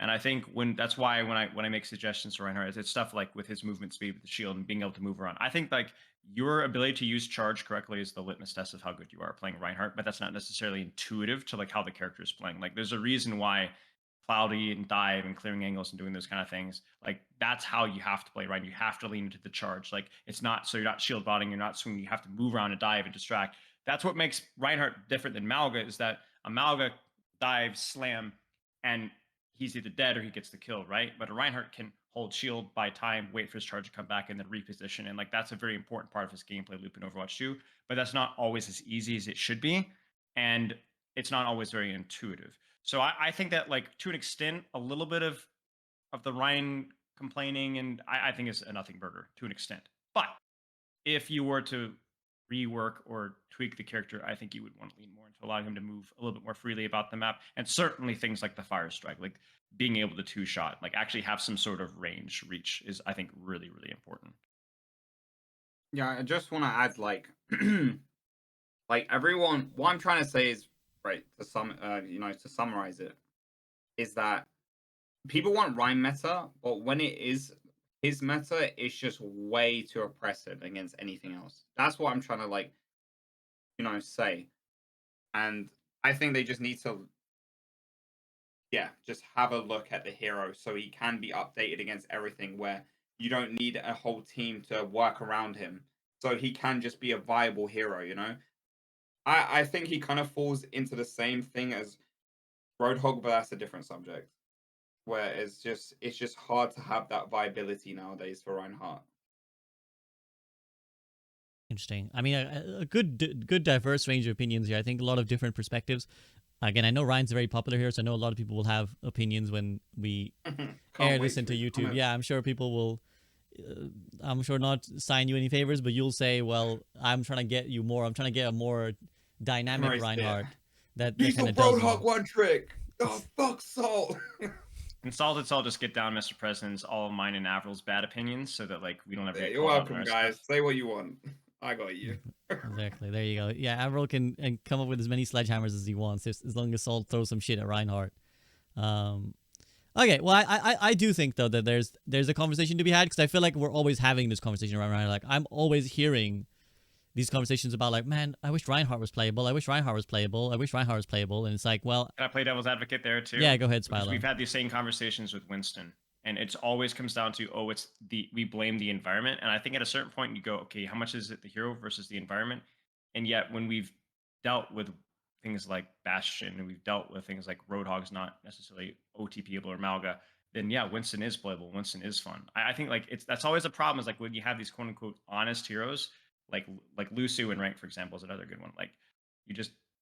And I think that's why when I make suggestions to Reinhardt, it's stuff like with his movement speed with the shield and being able to move around. I think like your ability to use charge correctly is the litmus test of how good you are playing Reinhardt, but that's not necessarily intuitive to like how the character is playing. Like there's a reason why cloudy and dive and clearing angles and doing those kind of things, like that's how you have to play, right? You have to lean into the charge. Like it's not so you're not shield botting, you're not swinging, you have to move around and dive and distract. That's what makes Reinhardt different than Malga, is that a Malga dives, slam, and he's either dead or he gets the kill, right? But a Reinhardt can hold shield, buy time, wait for his charge to come back, and then reposition. And like that's a very important part of his gameplay loop in Overwatch 2. But that's not always as easy as it should be. And it's not always very intuitive. So I think that like to an extent, a little bit of the Ryan complaining, and I think it's a nothing burger to an extent. But if you were to rework or tweak the character, I think you would want to lean more into allowing him to move a little bit more freely about the map. And certainly things like the fire strike, like being able to two-shot, like actually have some sort of range reach is, I think, really, really important. Yeah, I just want to add, like, like everyone. What I'm trying to say is, right, to to summarize it, is that people want Ryan meta, but when it is his meta, it's just way too oppressive against anything else. That's what I'm trying to like, say. And I think they just need to, just have a look at the hero so he can be updated against everything, where you don't need a whole team to work around him. So he can just be a viable hero, I think he kind of falls into the same thing as Roadhog, but that's a different subject. Where it's just hard to have that viability nowadays for Reinhardt. Interesting. I mean, a good diverse range of opinions here. I think a lot of different perspectives. Again, I know Ryan's very popular here, so I know a lot of people will have opinions when we air this into YouTube. Yeah, I'm sure people will. I'm sure not sign you any favors, but you'll say, "Well, I'm trying to get you more. I'm trying to get a more dynamic Reinhardt." That kind of does Roadhog one trick. Oh fuck, Salt. UnsaltedSalt, just get down, Mr. President's, all of mine and Avril's bad opinions, so that like we don't have. You're welcome, guys. Say what you want. I got you. Exactly. There you go. Yeah, Avril can come up with as many sledgehammers as he wants, as long as Salt throws some shit at Reinhardt. Okay. Well, I do think though that there's a conversation to be had, because I feel like we're always having this conversation around Reinhardt. Like I'm always hearing these conversations about like, man, I wish Reinhardt was playable. I wish Reinhardt was playable. I wish Reinhardt was playable. And it's like, well, can I play devil's advocate there too? Yeah, go ahead, Because Spilo. we've had these same conversations with Winston, and it's always comes down to, we blame the environment. And I think at a certain point you go, okay, how much is it the hero versus the environment? And yet when we've dealt with things like Bastion and we've dealt with things like Roadhog's not necessarily OTPable or Malga, then yeah, Winston is playable. Winston is fun. I think like that's always a problem, is like when you have these quote unquote honest heroes, like Lucio in rank, for example, is another good one. Like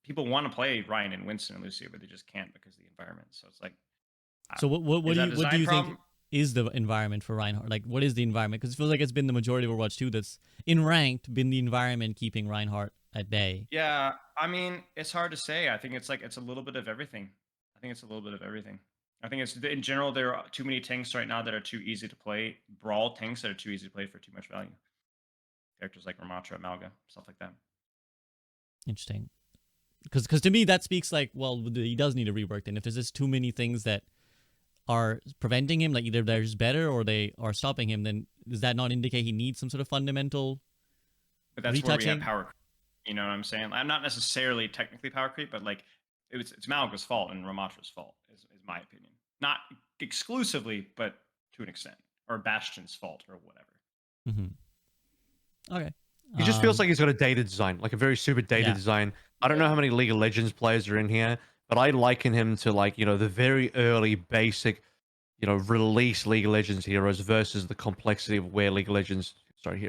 people want to play Ryan and Winston and Lucio, but they just can't because of the environment. So it's like, so what do you think is the environment for Reinhardt? Like, what is the environment? Because it feels like it's been the majority of Overwatch 2 that's in ranked been the environment keeping Reinhardt at bay. Yeah, I mean, it's hard to say. I think it's a little bit of everything. I think it's in general, there are too many tanks right now that are too easy to play. Brawl tanks that are too easy to play for too much value. Characters like Ramatra, Malga, stuff like that. Interesting. Because to me, that speaks like, well, he does need a rework then. If there's just too many things that are preventing him, like either they're just better or they are stopping him, then does that not indicate he needs some sort of fundamental But that's retouching? where we have power creep. You know what I'm saying? I'm not necessarily technically power creep, but like it's Malga's fault and Ramatra's fault, is my opinion. Not exclusively, but to an extent. Or Bastion's fault or whatever. Mm-hmm. Okay. He just feels like he's got a dated design, like a very super dated design. I don't know how many League of Legends players are in here, but I liken him to like, the very early basic, release League of Legends heroes versus the complexity of where League of Legends,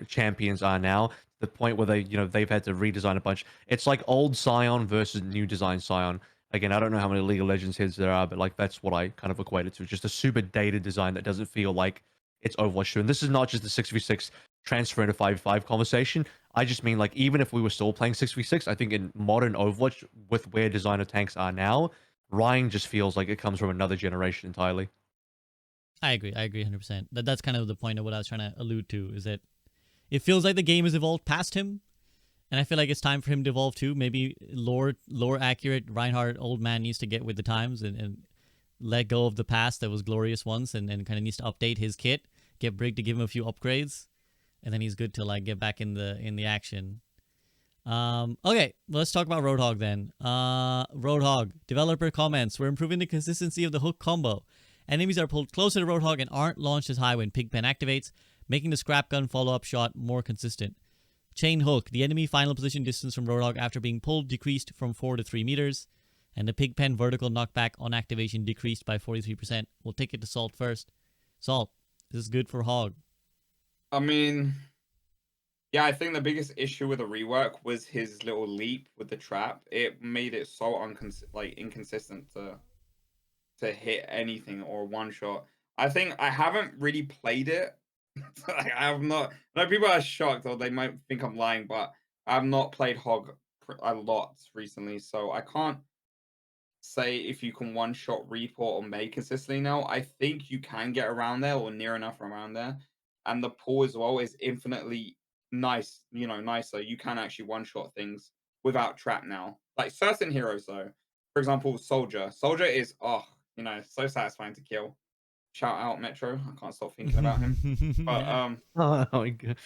champions are now. The point where they've had to redesign a bunch. It's like old Scion versus new design Scion. Again, I don't know how many League of Legends heads there are, but like that's what I kind of equate it to. Just a super dated design that doesn't feel like it's Overwatch 2. And this is not just the 6v6 transfer into 5v5 conversation. I just mean like even if we were still playing 6v6, I think in modern Overwatch with where designer tanks are now, Ryan just feels like it comes from another generation entirely. I agree 100%. That's kind of the point of what I was trying to allude to, is that it feels like the game has evolved past him, and I feel like it's time for him to evolve too. Maybe lore accurate Reinhardt old man needs to get with the times and let go of the past that was glorious once, and kind of needs to update his kit, get Brig to give him a few upgrades, and then he's good to like get back in the action. Okay, let's talk about Roadhog then. Roadhog developer comments: we're improving the consistency of the hook combo. Enemies are pulled closer to Roadhog and aren't launched as high when Pigpen activates, making the scrap gun follow-up shot more consistent. Chain hook: the enemy final position distance from Roadhog after being pulled decreased from 4 to 3 meters, and the Pigpen vertical knockback on activation decreased by 43%. We'll take it to Salt first. Salt, this is good for Hog. I mean, yeah, I think the biggest issue with the rework was his little leap with the trap. It made it so inconsistent to hit anything or one shot. I think I haven't really played it. I have not. I know people are shocked, or they might think I'm lying, but I have not played Hog a lot recently, so I can't say if you can one shot report or make consistently now. I think you can get around there or near enough around there, and the pull as well is infinitely nicer. You can actually one shot things without trap now. Like certain heroes though, for example, Soldier. Soldier is so satisfying to kill. Shout out Metro. I can't stop thinking about him. But Oh my god.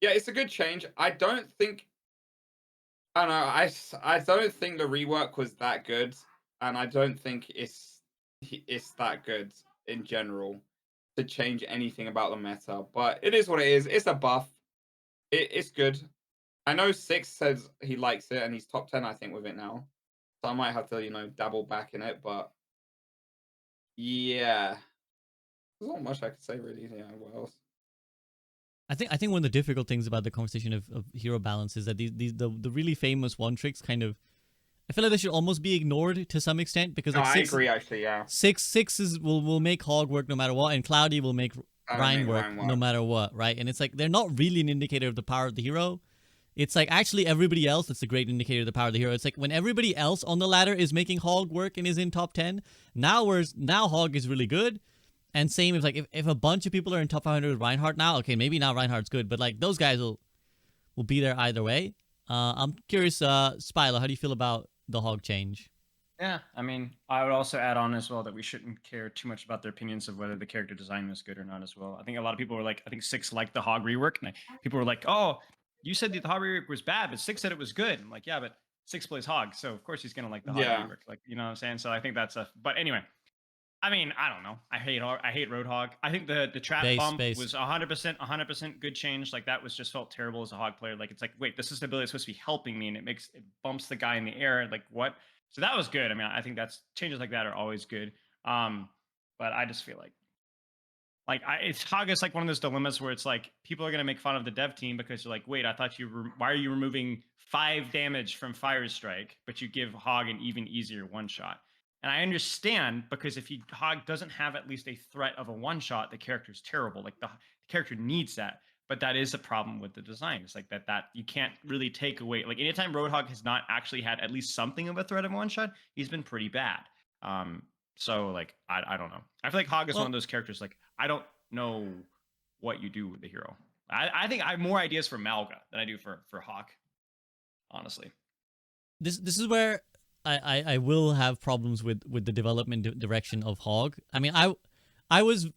yeah, it's a good change. I don't know. I don't think the rework was that good, and I don't think it's that good in general to change anything about the meta. But it is what it is. It's a buff. It's good. I know Six says he likes it, and he's top 10, I think, with it now. So I might have to, dabble back in it. But yeah, there's not much I could say really. Yeah, what else? I think one of the difficult things about the conversation of hero balance is that the really famous one tricks kind of, I feel like they should almost be ignored to some extent, because like I agree actually, yeah. Six will make Hog work no matter what, and Cloudy will make Ryan work no matter what, right? And it's like they're not really an indicator of the power of the hero. It's like actually everybody else that's a great indicator of the power of the hero. It's like when everybody else on the ladder is making Hog work and is in top 10, now Hog is really good. And same if a bunch of people are in top 500 with Reinhardt now, okay, maybe now Reinhardt's good, but like those guys will be there either way. I'm curious, Spilo, how do you feel about the Hog change? Yeah, I mean, I would also add on as well that we shouldn't care too much about their opinions of whether the character design was good or not as well. I think a lot of people were like, I think Six liked the Hog rework, and people were like, oh, you said the Hog rework was bad, but Six said it was good. I'm like, yeah, but Six plays Hog, so of course he's gonna like the Hog rework. Like, you know what I'm saying? So I think but anyway. I mean, I don't know. I hate Roadhog. I think the trap bump was 100% good change. Like that just felt terrible as a Hog player. Like it's like, wait, this is the ability that's supposed to be helping me, and it bumps the guy in the air. Like what? So that was good. I mean, I think that's changes like that are always good. But I just feel like Hog is like one of those dilemmas where it's like people are gonna make fun of the dev team because you're like, wait, I thought why are you removing 5 damage from Fire Strike, but you give Hog an even easier one shot? And I understand, because if Hog doesn't have at least a threat of a one shot, the character's terrible. Like the character needs that. But that is a problem with the design. It's like that you can't really take away. Like anytime Roadhog has not actually had at least something of a threat of one shot, he's been pretty bad. So like I don't know. I feel like Hog is one of those characters. Like I don't know what you do with the hero. I think I have more ideas for Malga than I do for Hog. Honestly, this is where I will have problems with the development direction of Hog. I mean, I was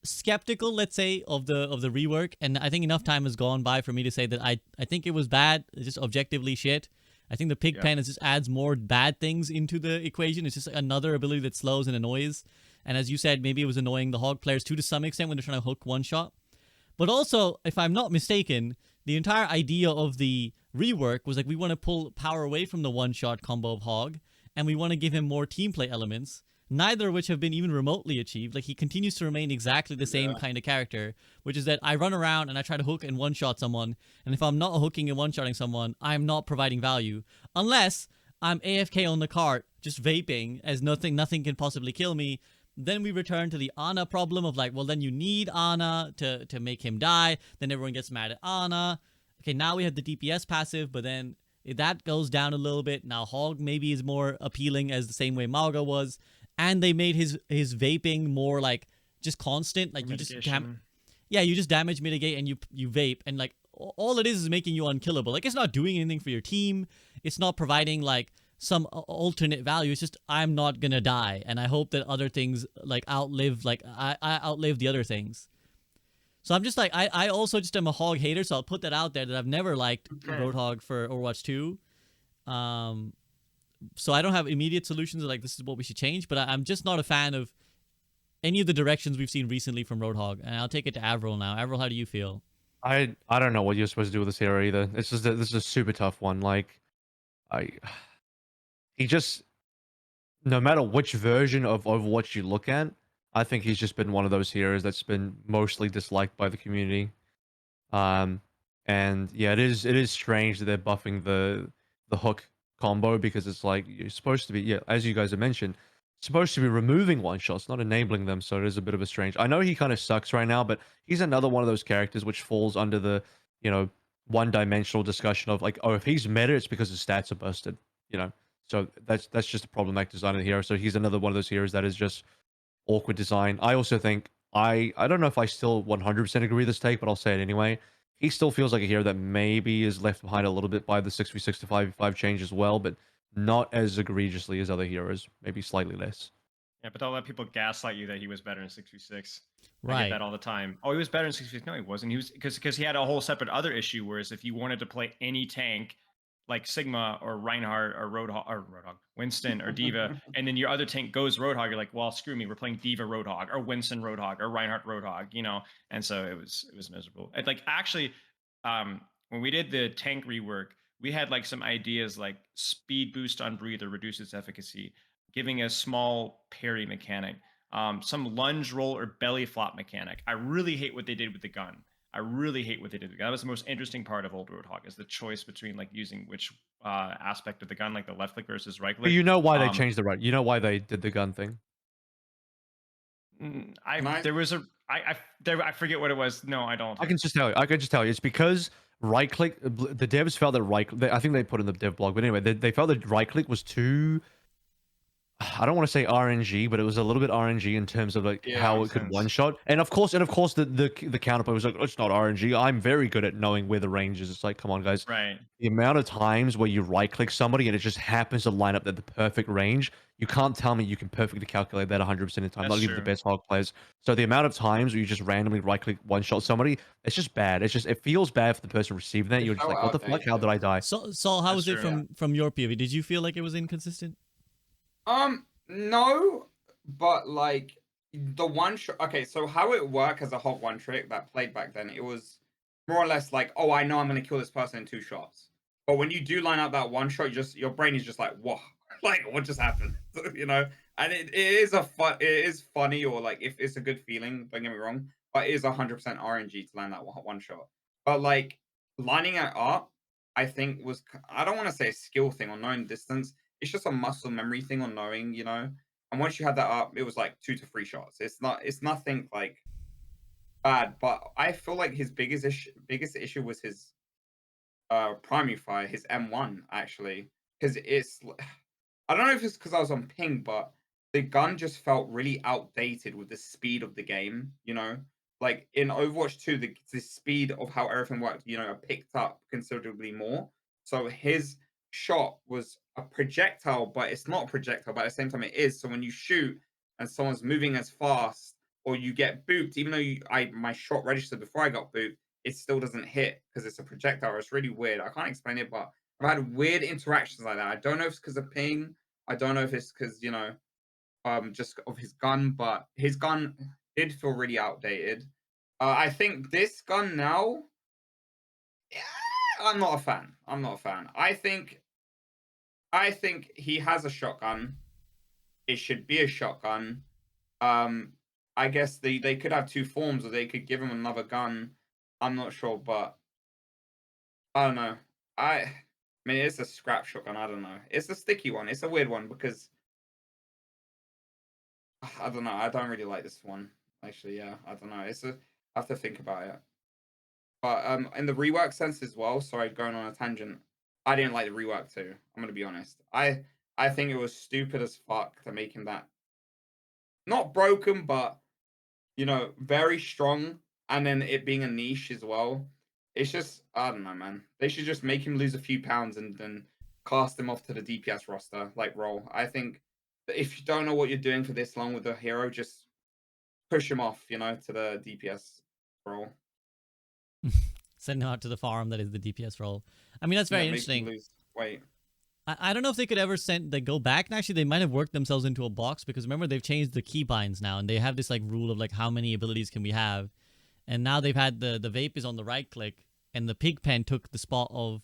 skeptical, let's say, of the rework, and I think enough time has gone by for me to say that I think it was bad. It's just objectively shit. I think the Pigpen just adds more bad things into the equation. It's just another ability that slows and annoys. And as you said, maybe it was annoying the Hog players too to some extent when they're trying to hook one shot. But also, if I'm not mistaken, the entire idea of the rework was like we want to pull power away from the one-shot combo of Hog, and we want to give him more team play elements, neither of which have been even remotely achieved. Like he continues to remain exactly the same kind of character, which is that I run around and I try to hook and one-shot someone, and if I'm not hooking and one-shotting someone, I'm not providing value, unless I'm AFK on the cart, just vaping, as nothing can possibly kill me. then we return to the Ana problem of like, well, then you need Ana to make him die. Then everyone gets mad at Ana. Okay, now we have the DPS passive, but then that goes down a little bit. Now Hog maybe is more appealing as the same way Mauga was. And they made his vaping more like just constant. Like you just you just damage mitigate and you vape, and like all it is making you unkillable. Like it's not doing anything for your team. It's not providing like some alternate value. It's just I'm not gonna die, and I hope that other things like outlive I outlive the other things. So I'm just like I also just am a Hog hater, so I'll put that out there that I've never liked Roadhog for Overwatch 2. So I don't have immediate solutions like this is what we should change, but I'm just not a fan of any of the directions we've seen recently from Roadhog. And I'll take it to AVRL now. AVRL, how do you feel? I don't know what you're supposed to do with this hero either. This is a super tough one. Like he just, no matter which version of Overwatch you look at, I think he's just been one of those heroes that's been mostly disliked by the community. And yeah, it is strange that they're buffing the hook combo, because it's like you're supposed to be, yeah, as you guys have mentioned, supposed to be removing one shots, not enabling them. So it is a bit of a strange. I know he kind of sucks right now, but he's another one of those characters which falls under the, one-dimensional discussion of like, oh, if he's meta, it's because his stats are busted, So that's just a problematic design of the hero. So he's another one of those heroes that is just awkward design. I also think I don't know if I still 100% agree with this take, but I'll say it anyway. He still feels like a hero that maybe is left behind a little bit by the 6v6 to 5v5 change as well, but not as egregiously as other heroes, maybe slightly less. Yeah, but don't let people gaslight you that he was better in 6v6. Right. I get that all the time. Oh, he was better in 6v6. No, he wasn't. He was because he had a whole separate other issue. Whereas if you wanted to play any tank, like Sigma or Reinhardt or Roadhog, Winston or Diva, and then your other tank goes Roadhog, you're like, well, screw me, we're playing Diva Roadhog or Winston Roadhog or Reinhardt Roadhog, And so it was miserable. And like actually, when we did the tank rework, we had like some ideas like speed boost on breather reduces efficacy, giving a small parry mechanic, some lunge roll or belly flop mechanic. I really hate what they did with the gun. I really hate what they did. That was the most interesting part of Old Roadhog, is the choice between like using which aspect of the gun, like the left click versus right click. But you know why they changed the right? You know why they did the gun thing? I forget what it was. No, I don't. I can just tell you. It's because right click. The devs felt that I think they put in the dev blog, but anyway, they felt that right click was too. I don't want to say RNG, but it was a little bit RNG in terms of like how it could one shot. And of course, the counterpoint was like, oh, it's not RNG. I'm very good at knowing where the range is. It's like, come on, guys. Right. The amount of times where you right click somebody and it just happens to line up at the perfect range, you can't tell me you can perfectly calculate that 100% of the time. Not even the best hog players. So the amount of times where you just randomly right click one shot somebody, it's just bad. It feels bad for the person receiving that. You're just like, what the fuck? How did I die? So how was it from your POV? Did you feel like it was inconsistent? No, but like the one shot. Okay, so how it worked as a hot one trick that played back then, it was more or less like, oh, I know I'm gonna kill this person in 2 shots. But when you do line up that one shot, your brain is just like, what? Like, what just happened? And it is funny, or like if it's a good feeling. Don't get me wrong, but it is 100% RNG to land that one shot. But like lining it up, I think I don't want to say a skill thing or knowing distance. It's just a muscle memory thing on knowing, And once you had that up, it was like 2 to 3 shots. It's nothing like bad, but I feel like his biggest issue was his primary fire, his M1 actually, because I don't know if it's because I was on ping, but the gun just felt really outdated with the speed of the game. Like in Overwatch 2, the speed of how everything worked, picked up considerably more. So his shot was a projectile, but it's not a projectile, but at the same time it is. So when you shoot and someone's moving as fast, or you get booped, even though my shot registered before I got booped, it still doesn't hit because it's a projectile. It's really weird. I can't explain it, but I've had weird interactions like that. I don't know if it's because of ping. I don't know if it's because, just of his gun, but his gun did feel really outdated. I think this gun now, I'm not a fan. I think he has a shotgun. It should be a shotgun. I guess they could have 2 forms, or they could give him another gun. I'm not sure, but I don't know. I mean, it's a scrap shotgun. I don't know. It's a sticky one. It's a weird one because I don't know. I don't really like this one. Actually, yeah, I don't know. I have to think about it. But in the rework sense as well. Sorry, going on a tangent. I didn't like the rework too. I'm gonna be honest. I think it was stupid as fuck to make him that not broken, but very strong, and then it being a niche as well. It's just I don't know, man. They should just make him lose a few pounds and then cast him off to the DPS roster like role. I think that if you don't know what you're doing for this long with the hero, just push him off, to the DPS role. Send him out to the farm that is the DPS role. I mean, that's very Make him interesting. lose weight. I don't know if they could ever go back. And actually, they might have worked themselves into a box because remember they've changed the keybinds now, and they have this like rule of like how many abilities can we have, and now they've had the vape is on the right click, and the pig pen took the spot of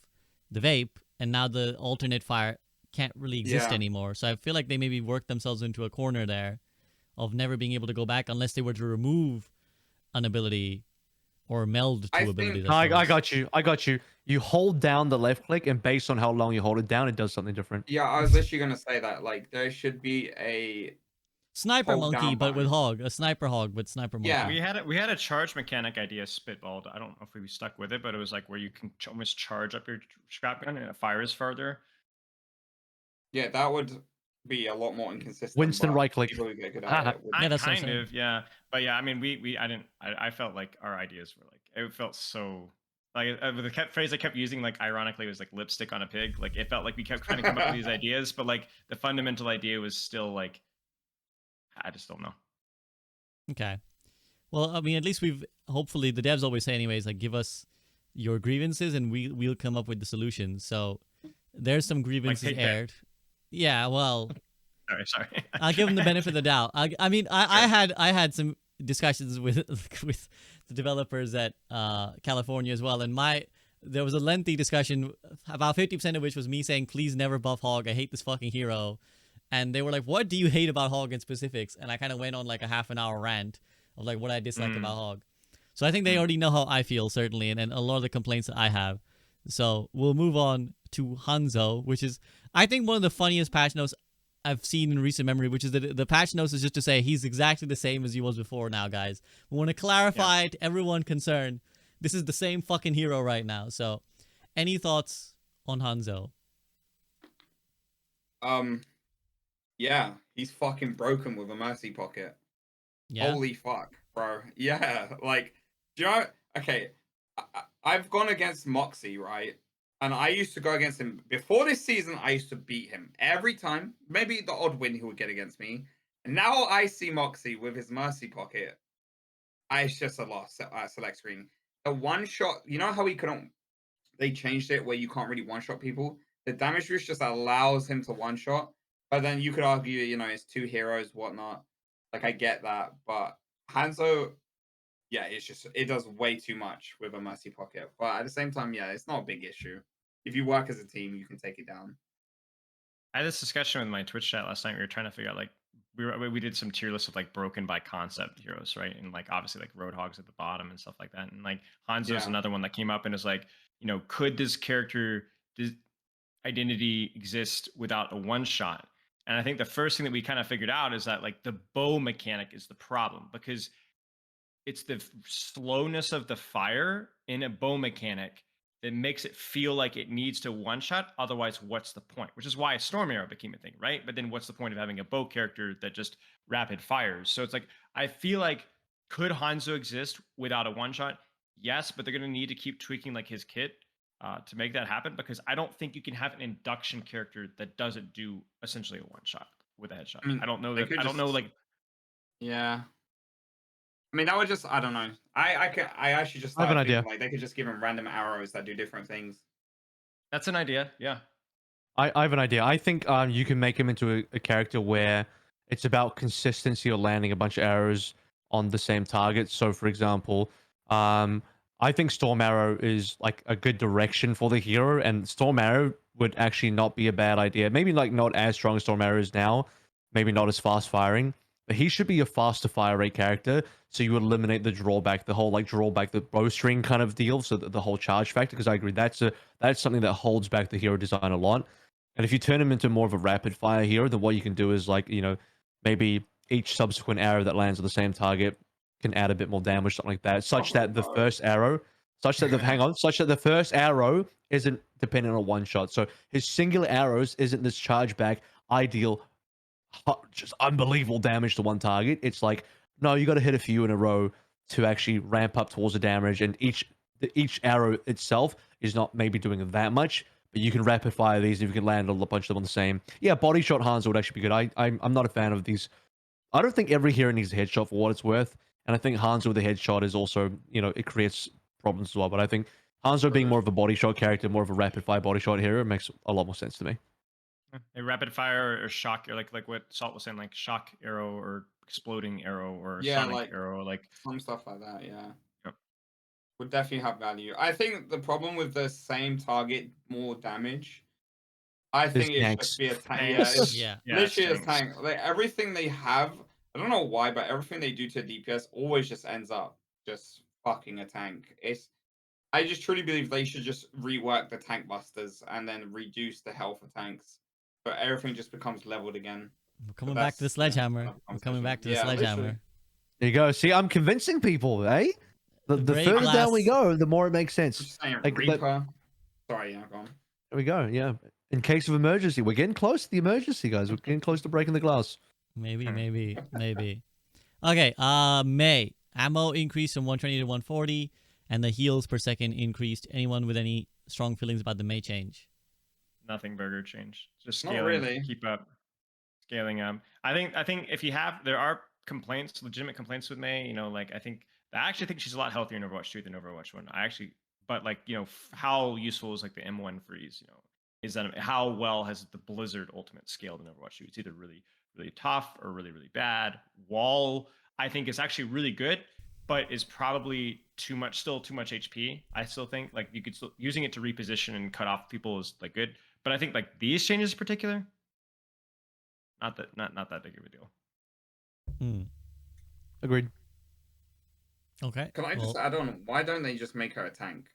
the vape, and now the alternate fire can't really exist Yeah. anymore. So I feel like they maybe worked themselves into a corner there, of never being able to go back unless they were to remove an ability or meld to I abilities. think- I got you. You hold down the left click, and based on how long you hold it down, it does something different. Yeah, I was literally gonna say that. Like, there should be a Sniper hold monkey, down but with button. hog, a sniper hog with sniper monkey. Yeah. We had a charge mechanic idea spitballed. I don't know if we stuck with it, but it was like where you can almost charge up your scrap gun and it fires further. Yeah, that would be a lot more inconsistent. Winston but right click. people who get good Ah, at it would- Yeah, that's what I'm kind saying. of, yeah. But yeah, I mean, I didn't. I felt like our ideas were like it felt so like the phrase I kept using like ironically was like lipstick on a pig. Like it felt like we kept trying to come up with these ideas, but like the fundamental idea was still like I just don't know. Okay. Well, I mean, at least we've hopefully the devs always say anyways, like give us your grievances and we'll come up with the solutions. So there's some grievances Pigpen. aired. Yeah, well, Sorry. I'll give them the benefit of the doubt. I mean, I had some discussions with with the developers at California as well, and there was a lengthy discussion, about 50% of which was me saying, "Please never buff Hog. I hate this fucking hero," and they were like, "What do you hate about Hog in specifics?" And I kind of went on like a half an hour rant of like what I dislike about Hog. So I think they already know how I feel certainly, and a lot of the complaints that I have. So we'll move on to Hanzo, which is I think one of the funniest patch notes I've seen in recent memory, which is that the patch notes is just to say he's exactly the same as he was before now, guys. We want to clarify to everyone concerned, this is the same fucking hero right now. So any thoughts on Hanzo? Yeah, he's fucking broken with a mercy pocket. Yeah. Holy fuck, bro. Yeah, like, do you know? Okay, I've gone against Moxie, right? And I used to go against him before this season. I used to beat him every time. Maybe the odd win he would get against me. And now I see Moxie with his mercy pocket. It's just a loss at select screen. A one shot. You know how he couldn't? They changed it where you can't really one shot people. The damage boost just allows him to one shot. But then you could argue, it's two heroes, whatnot. Like I get that, but Hanzo, yeah, it does way too much with a mercy pocket. But at the same time, yeah, it's not a big issue. If you work as a team, you can take it down. I had this discussion with my Twitch chat last night. We were trying to figure out like we did some tier lists of like broken by concept heroes, right? And like obviously like Roadhogs at the bottom and stuff like that. And like Hanzo's Yeah. another one that came up and is like, could this character identity exist without a one shot? And I think the first thing that we kind of figured out is that like the bow mechanic is the problem because it's the slowness of the fire in a bow mechanic that makes it feel like it needs to one shot. Otherwise, what's the point? Which is why a storm arrow became a thing, right? But then what's the point of having a bow character that just rapid fires? So it's like, I feel like, could Hanzo exist without a one shot? Yes, but they're going to need to keep tweaking like his kit to make that happen because I don't think you can have an induction character that doesn't do essentially a one shot with a headshot. I mean, I don't know they that. could I don't know just- like. Yeah. I mean, that would just, I don't know. I actually just I have an started thinking, idea. like they could just give him random arrows that do different things. That's an idea. Yeah. I have an idea. I think you can make him into a character where it's about consistency or landing a bunch of arrows on the same target. So, for example, I think Storm Arrow is like a good direction for the hero, and Storm Arrow would actually not be a bad idea. Maybe like not as strong as Storm Arrow is now, maybe not as fast firing, but he should be a faster fire rate character. So you eliminate the drawback, the whole like drawback, the bowstring kind of deal. So the whole charge factor, because I agree that's something that holds back the hero design a lot. And if you turn him into more of a rapid fire hero, then what you can do is like, maybe each subsequent arrow that lands on the same target can add a bit more damage, something like that, such Oh, that the no. first arrow, such that the hang on, such that the first arrow isn't dependent on one shot. So his singular arrows isn't this chargeback ideal, just unbelievable damage to one target. It's like, no, you got to hit a few in a row to actually ramp up towards the damage, and each arrow itself is not maybe doing that much, but you can rapid fire these if you can land a bunch of them on the same. Yeah, body shot Hanzo would actually be good. I'm not a fan of these. I don't think every hero needs a headshot for what it's worth, and I think Hanzo with a headshot is also, it creates problems as well. But I think Hanzo being more of a body shot character, more of a rapid fire body shot hero, makes a lot more sense to me. A rapid fire or shock, or like what Salt was saying, like shock arrow or exploding arrow or Yeah, sonic like arrow, like some stuff like that. Yeah. Yep. Would definitely have value. I think the problem with the same target, more damage. I think it's tanks. just be a tank. Yeah, tanks. it's Yeah. literally a tanks. tank. Like everything they have, I don't know why, but everything they do to DPS always just ends up just fucking a tank. I just truly believe they should just rework the tank busters and then reduce the health of tanks, but everything just becomes leveled again. We're coming But back to the that's, sledgehammer. another We're coming conversation. back to the Yeah, sledgehammer. literally. There you go. See, I'm convincing people, eh? The Break further down we glass. go, the more it makes I'm sense. just saying, Like, Reaper. Sorry, yeah, go on. There we go. Yeah. In case of emergency, we're getting close to the emergency, guys. We're getting close to breaking the glass. Maybe. Okay, May. Ammo increased from 120 to 140, and the heals per second increased. Anyone with any strong feelings about the May change? Nothing burger change. Just Not scaling. really. Keep up. Scaling up. I think if you have, there are complaints, legitimate complaints with May. Like I actually think she's a lot healthier in Overwatch 2 than Overwatch 1. But like how useful is like the M1 freeze? Is that how well has the Blizzard ultimate scaled in Overwatch 2? It's either really really tough or really really bad. Wall I think is actually really good, but is probably still too much HP. I still think like you could still using it to reposition and cut off people is like good. But I think like these changes in particular, not that big of a deal. Agreed. Okay. Can I just add on? Why don't they just make her a tank?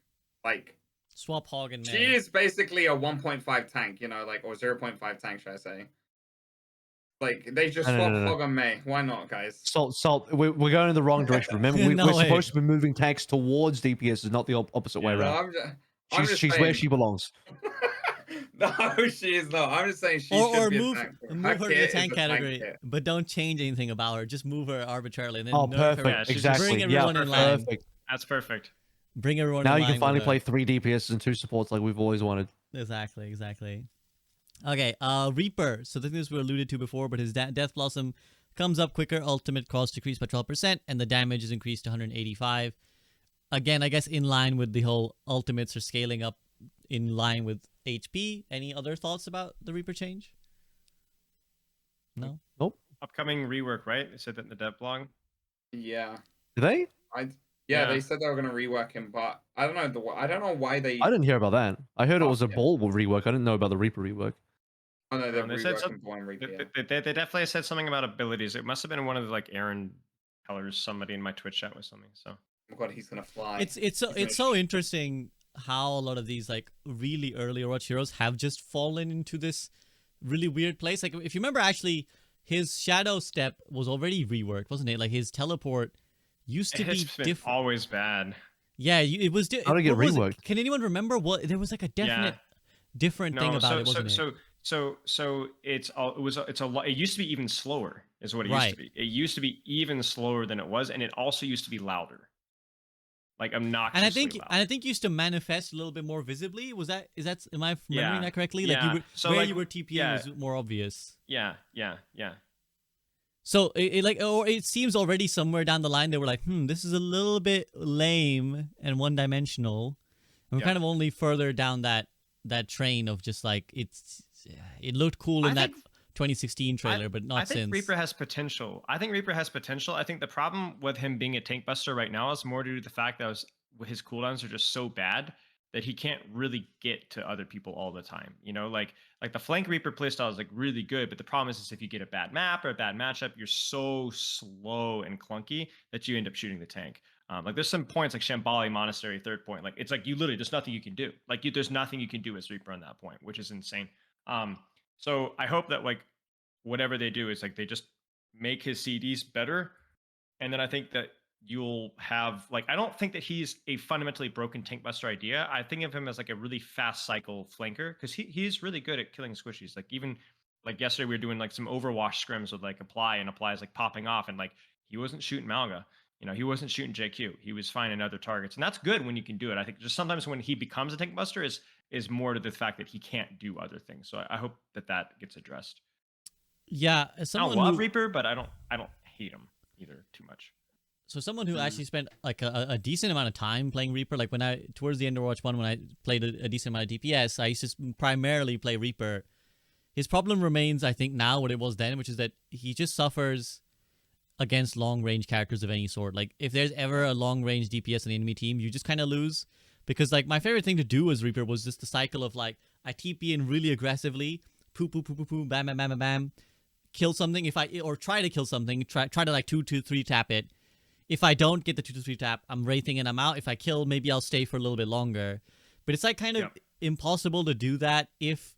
Like swap Hog and May? she is basically a 1.5 tank, like or 0.5 tank, should I say? Like they just swap Hog and May. Why not, guys? Salt. We're going in the wrong direction. Remember, No we're way. supposed to be moving tanks towards DPS, not the opposite way Yeah. No, around. I'm just She's saying. where she belongs. No, she is not. I'm just saying she or should be move, a tank. move her to the kit is tank a category, kit. but don't change anything about her. Just move her arbitrarily and then Oh, nerf her. perfect. Yeah, she's Exactly. Bring everyone in line. Perfect. That's perfect. Bring everyone Now in you line can finally with play her. 3 DPS and 2 supports like we've always wanted. Exactly. Okay, Reaper. So the thing this we alluded to before, but his Death Blossom comes up quicker, ultimate cost decreased by 12%, and the damage is increased to 185. Again, I guess in line with the whole ultimates are scaling up in line with HP. Any other thoughts about the Reaper change? No? Nope. Upcoming rework, right? They said that in the dev blog. Yeah. Did they? Yeah, Yeah. they said they were gonna rework him, but I don't know. I don't know why they. I didn't hear about that. I heard it was a Yeah. ball rework. I didn't know about the Reaper rework. Oh no, they're They said reworking Blind Reaper. Yeah. They definitely said something about abilities. It must have been one of the like Aaron Tellers, somebody in my Twitch chat was something. So Oh my god, he's gonna fly. It's so interesting how a lot of these like really early Overwatch heroes have just fallen into this really weird place. Like if you remember, actually, his Shadow Step was already reworked, wasn't it? Like his teleport used to be it's been different. always bad. Yeah, it was. How did it get what was reworked? Can anyone remember what? There was like a definite different thing about it, wasn't it? So it's a lot. It used to be even slower, is what it used to be. It used to be even slower than it was, and it also used to be louder, like obnoxiously loud. And I think used to manifest a little bit more visibly. Am I remembering that correctly? Like you were TPing was more obvious. Yeah. So it seems already somewhere down the line they were like, this is a little bit lame and one-dimensional, and we're kind of only further down that train of just like it looked cool in that 2016 trailer, but not since. I think Reaper has potential. I think the problem with him being a tank buster right now is more due to the fact that his cooldowns are just so bad that he can't really get to other people all the time. Like the flank Reaper playstyle is like really good, but the problem is if you get a bad map or a bad matchup, you're so slow and clunky that you end up shooting the tank. Like there's some points like Shambhala Monastery, third point. Like it's like you literally there's nothing you can do. Like there's nothing you can do as Reaper on that point, which is insane. So I hope that like whatever they do is like they just make his CDs better. And then I think that you'll have like, I don't think that he's a fundamentally broken tank buster idea. I think of him as like a really fast cycle flanker because he's really good at killing squishies. Like even like yesterday we were doing like some Overwatch scrims with like Apply, and Apply is like popping off, and like he wasn't shooting Malga. You know, he wasn't shooting JQ. He was finding other targets, and that's good when you can do it. I think just sometimes when he becomes a tank buster is more to the fact that he can't do other things. So I hope that gets addressed. Yeah, as I don't someone love who, Reaper, but I don't hate him either too much. so someone who actually spent like a decent amount of time playing Reaper, like when I towards the end of Overwatch 1 when I played a decent amount of DPS, I used to primarily play Reaper. His problem remains, I think, now what it was then, which is that he just suffers against long-range characters of any sort. Like, if there's ever a long-range DPS on the enemy team, you just kind of lose. Because, like, my favorite thing to do as Reaper was just the cycle of, like, I TP in really aggressively, poo, poo, poo, poo, poo, bam, bam, bam, bam, bam, kill something, or try to kill something, try to, like, 2-3 tap it. If I don't get the 2-3 tap, I'm wraithing and I'm out. If I kill, maybe I'll stay for a little bit longer. But it's, like, kind of impossible to do that if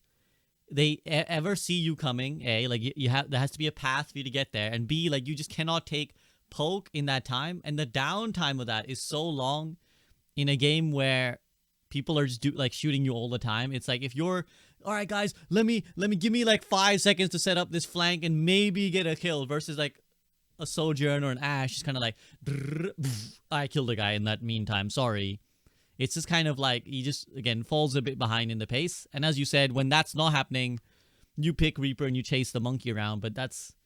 they ever see you coming. A, like there has to be a path for you to get there, and B, like you just cannot take poke in that time, and the downtime of that is so long in a game where people are just shooting you all the time. It's like if you're all right, guys, let me give me like 5 seconds to set up this flank and maybe get a kill, versus like a Sojourn or an Ashe is kind of like I killed a guy in that meantime, sorry. It's just kind of like he just, again, falls a bit behind in the pace. And as you said, when that's not happening, you pick Reaper and you chase the monkey around, but that's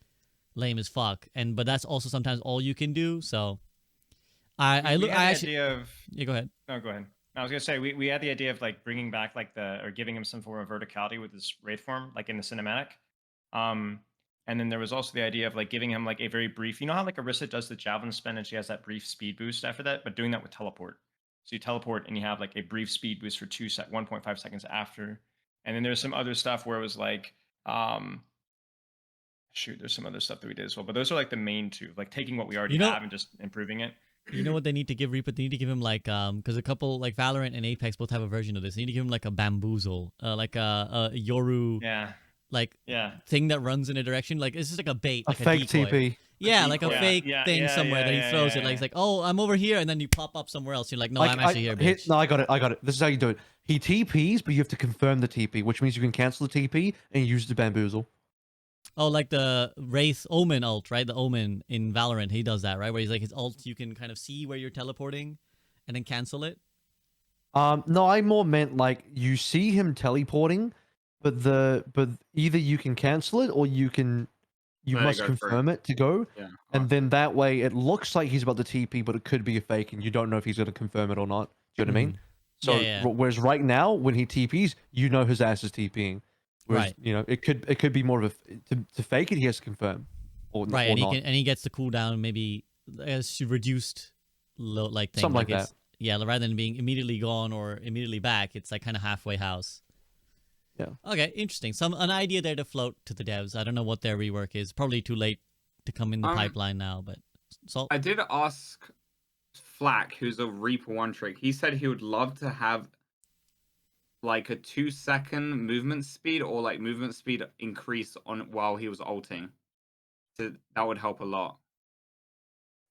lame as fuck. But that's also sometimes all you can do. So I actually idea of yeah, go ahead. No, go ahead. I was gonna say we had the idea of like bringing back like or giving him some form of verticality with his wraith form, like in the cinematic. And then there was also the idea of like giving him like a very brief, you know how like Orisa does the javelin spin and she has that brief speed boost after that, but doing that with teleport. So you teleport and you have like a brief speed boost for 1.5 seconds after. And then there's some other stuff where it was like, there's some other stuff that we did as well. But those are like the main two, like taking what we already have and just improving it. You know what they need to give Reaper? They need to give him like because a couple like Valorant and Apex both have a version of this. They need to give him like a bamboozle, like a Yoru, thing that runs in a direction. Like it's just like a bait, like a fake decoy. TP. Yeah, like a fake thing somewhere that he throws it. Like it's like, oh, I'm over here, and then you pop up somewhere else. You're like, no, I'm actually here, bitch. No, I got it. This is how you do it. He TPs, but you have to confirm the TP, which means you can cancel the TP and use the bamboozle. Oh, like the Wraith Omen ult, right? The Omen in Valorant, he does that, right? Where he's like his ult, you can kind of see where you're teleporting, and then cancel it. No, I more meant like you see him teleporting, but either you can cancel it or you must confirm it to go, and then that way it looks like he's about to TP, but it could be a fake, and you don't know if he's going to confirm it or not. Do you know what I mean? So whereas right now when he TPs, you know his ass is TPing. Whereas, you know, it could be more of a to fake it, he has to confirm, or right, or and he gets the cooldown maybe as reduced, like thing. Something like that. Yeah, rather than being immediately gone or immediately back, it's like kind of halfway house. Yeah. Okay, interesting. An idea there to float to the devs. I don't know what their rework is. Probably too late to come in the pipeline now, but Salt. I did ask Flack, who's a Reaper one trick. He said he would love to have like a 2-second movement speed or like movement speed increase on while he was ulting. So that would help a lot.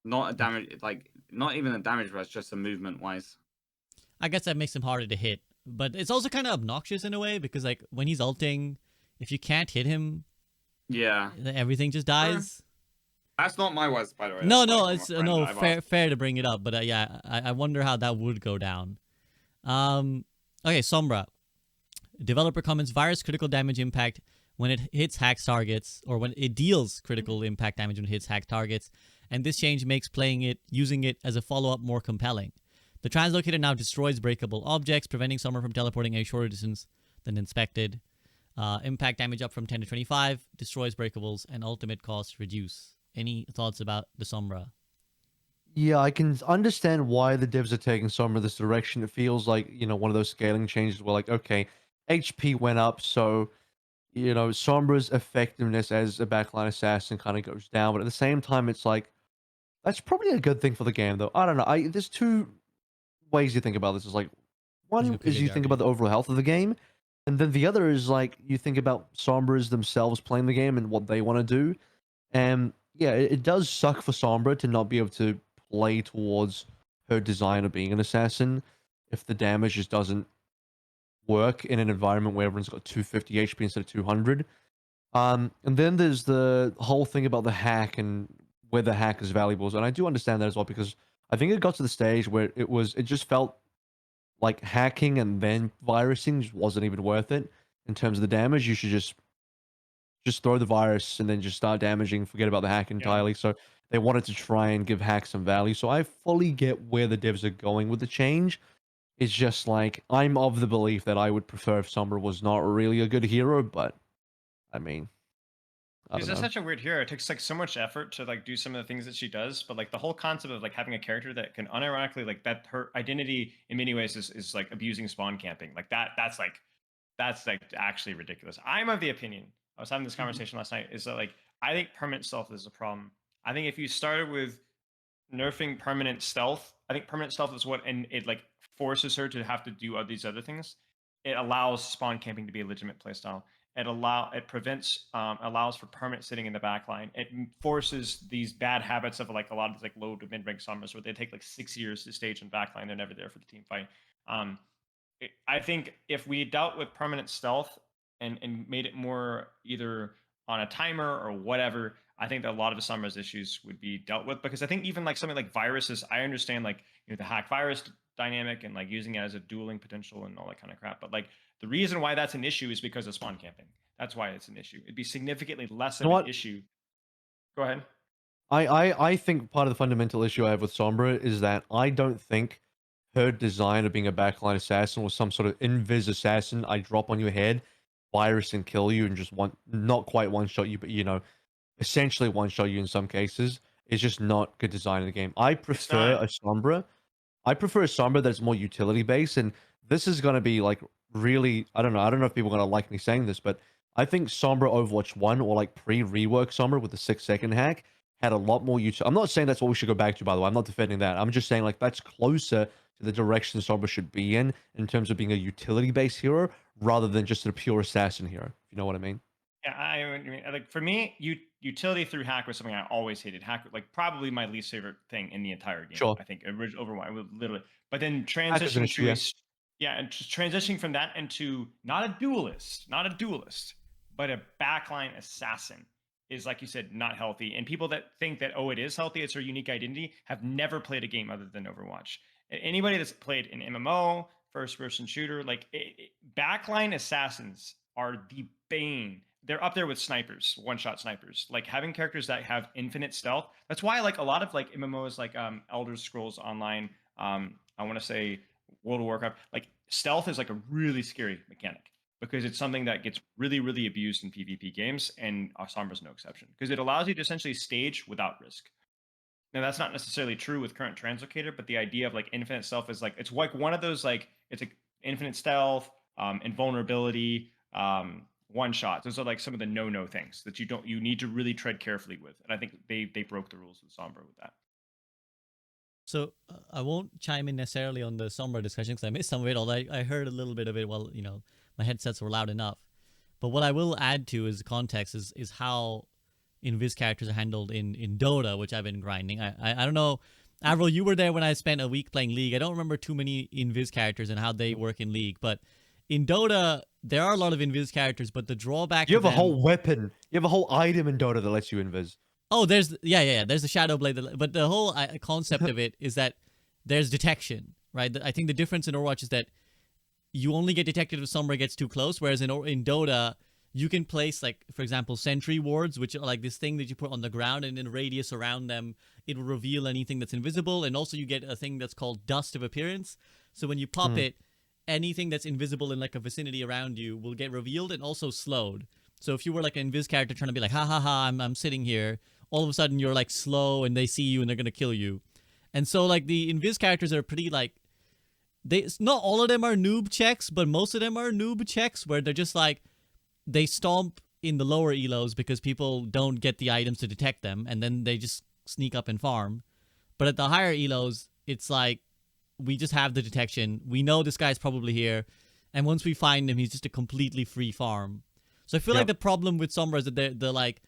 Not a damage, like not even a damage rush, just a movement wise. I guess that makes him harder to hit, but it's also kind of obnoxious in a way because like when he's ulting, if you can't hit him, everything just dies. That's not my words, by the way. No, it's fair to bring it up, but I wonder how that would go down. Okay, Sombra. Developer comments virus critical damage impact when it hits hack targets, or when it deals critical impact damage when it hits hack targets, and this change makes using it as a follow-up more compelling. The translocator now destroys breakable objects, preventing Sombra from teleporting a shorter distance than inspected. Impact damage up from 10 to 25, destroys breakables, and ultimate costs reduce. Any thoughts about the Sombra? Yeah, I can understand why the devs are taking Sombra this direction. It feels like, you know, one of those scaling changes where like, okay, HP went up, so, you know, Sombra's effectiveness as a backline assassin kind of goes down. But at the same time, it's like, that's probably a good thing for the game, though. I don't know. There's two ways you think about this. Is like, one is you think about the overall health of the game, and then the other is like, you think about Sombras themselves playing the game and what they want to do. And yeah, it does suck for Sombra to not be able to play towards her design of being an assassin if the damage just doesn't work in an environment where everyone's got 250 HP instead of 200. And then there's the whole thing about the hack and whether hack is valuable. And I do understand that as well because I think it got to the stage where it just felt like hacking and then virusing just wasn't even worth it in terms of the damage. You should just throw the virus and then just start damaging, forget about the hack entirely. So they wanted to try and give hack some value. So I fully get where the devs are going with the change. It's just like I'm of the belief that I would prefer if Sombra was not really a good hero, but I mean, I She's don't just know. such a weird hero. It takes like so much effort to like do some of the things that she does, but like the whole concept of like having a character that can unironically like that her identity in many ways is like abusing spawn camping. Like that's like actually ridiculous. I'm of the opinion. I was having this conversation last night. Is that like I think permanent stealth is a problem. I think if you started with nerfing permanent stealth, I think permanent stealth is what and it like forces her to have to do all these other things. It allows spawn camping to be a legitimate playstyle. It prevents allows for permanent sitting in the back line. It forces these bad habits of like a lot of these like low to mid rank summers where they take like 6 years to stage in backline. They're never there for the team fight. Um, I think if we dealt with permanent stealth and made it more either on a timer or whatever, I think that a lot of the summer's issues would be dealt with because I think even like something like viruses, I understand like the hack virus dynamic and like using it as a dueling potential and all that kind of crap. But like the reason why that's an issue is because of spawn camping. That's why it's an issue. It'd be significantly less You of know an what? issue. Go ahead. I think part of the fundamental issue I have with Sombra is that I don't think her design of being a backline assassin was some sort of invis assassin. I drop on your head, virus and kill you, and just not quite one shot you, but essentially one shot you in some cases. It's just not good design in the game. I It's prefer not. a Sombra. I prefer a Sombra that's more utility based, and this is gonna be like really. I don't know. I don't know if people are gonna like me saying this, but I think Sombra Overwatch 1 or like pre-rework Sombra with the 6-second hack had a lot more utility. I'm not saying that's what we should go back to, by the way. I'm not defending that. I'm just saying like that's closer to the direction Sombra should be in terms of being a utility-based hero rather than just a pure assassin hero. If you know what I mean. Yeah, I mean, like for me, utility through hack was something I always hated. Hack, like probably my least favorite thing in the entire game. Sure. I think original Overwatch, literally. But then Hack is an transitioning issue, to yeah. yeah, and just transitioning from that into not a duelist, but a backline assassin is like you said, not healthy. And people that think that it is healthy, it's her unique identity, have never played a game other than Overwatch. Anybody that's played an MMO, first-person shooter, like backline assassins are the bane. They're up there with snipers, one-shot snipers. Like having characters that have infinite stealth. That's why like a lot of like MMOs like Elder Scrolls Online, I want to say World of Warcraft, like stealth is like a really scary mechanic because it's something that gets really, really abused in PvP games, and Sombra's no exception because it allows you to essentially stage without risk. Now that's not necessarily true with current Translocator, but the idea of like infinite stealth is like it's like one of those like it's like infinite stealth, invulnerability, one shots. Those are like some of the no things that you need to really tread carefully with. And I think they broke the rules with Sombra with that. So I won't chime in necessarily on the Sombra discussion because I missed some of it, although I heard a little bit of it while my headsets were loud enough. But what I will add to is context is how invis characters are handled in Dota, which I've been grinding. I don't know, AVRL, you were there when I spent a week playing League. I don't remember too many invis characters and how they work in League, but in Dota there are a lot of invis characters. But the drawback, You have a whole weapon. You have a whole item in Dota that lets you invis. Oh, there's there's the Shadow Blade, but the whole concept of it is that there's detection, right? I think the difference in Overwatch is that you only get detected if Sombra gets too close, whereas in Dota you can place, like, for example, sentry wards, which are like this thing that you put on the ground, and in a radius around them it will reveal anything that's invisible. And also you get a thing that's called Dust of Appearance, so when you pop it, anything that's invisible in like a vicinity around you will get revealed and also slowed. So if you were like an invis character trying to be like, ha ha ha, I'm sitting here, all of a sudden you're like slow and they see you and they're gonna kill you. And so like the invis characters are pretty like, not all of them are noob checks, but most of them are noob checks where they're just like, they stomp in the lower elos because people don't get the items to detect them, and then they just sneak up and farm. But at the higher elos, it's like, we just have the detection, we know this guy's probably here, and once we find him, he's just a completely free farm. So I feel like the problem with Sombra is that they're like,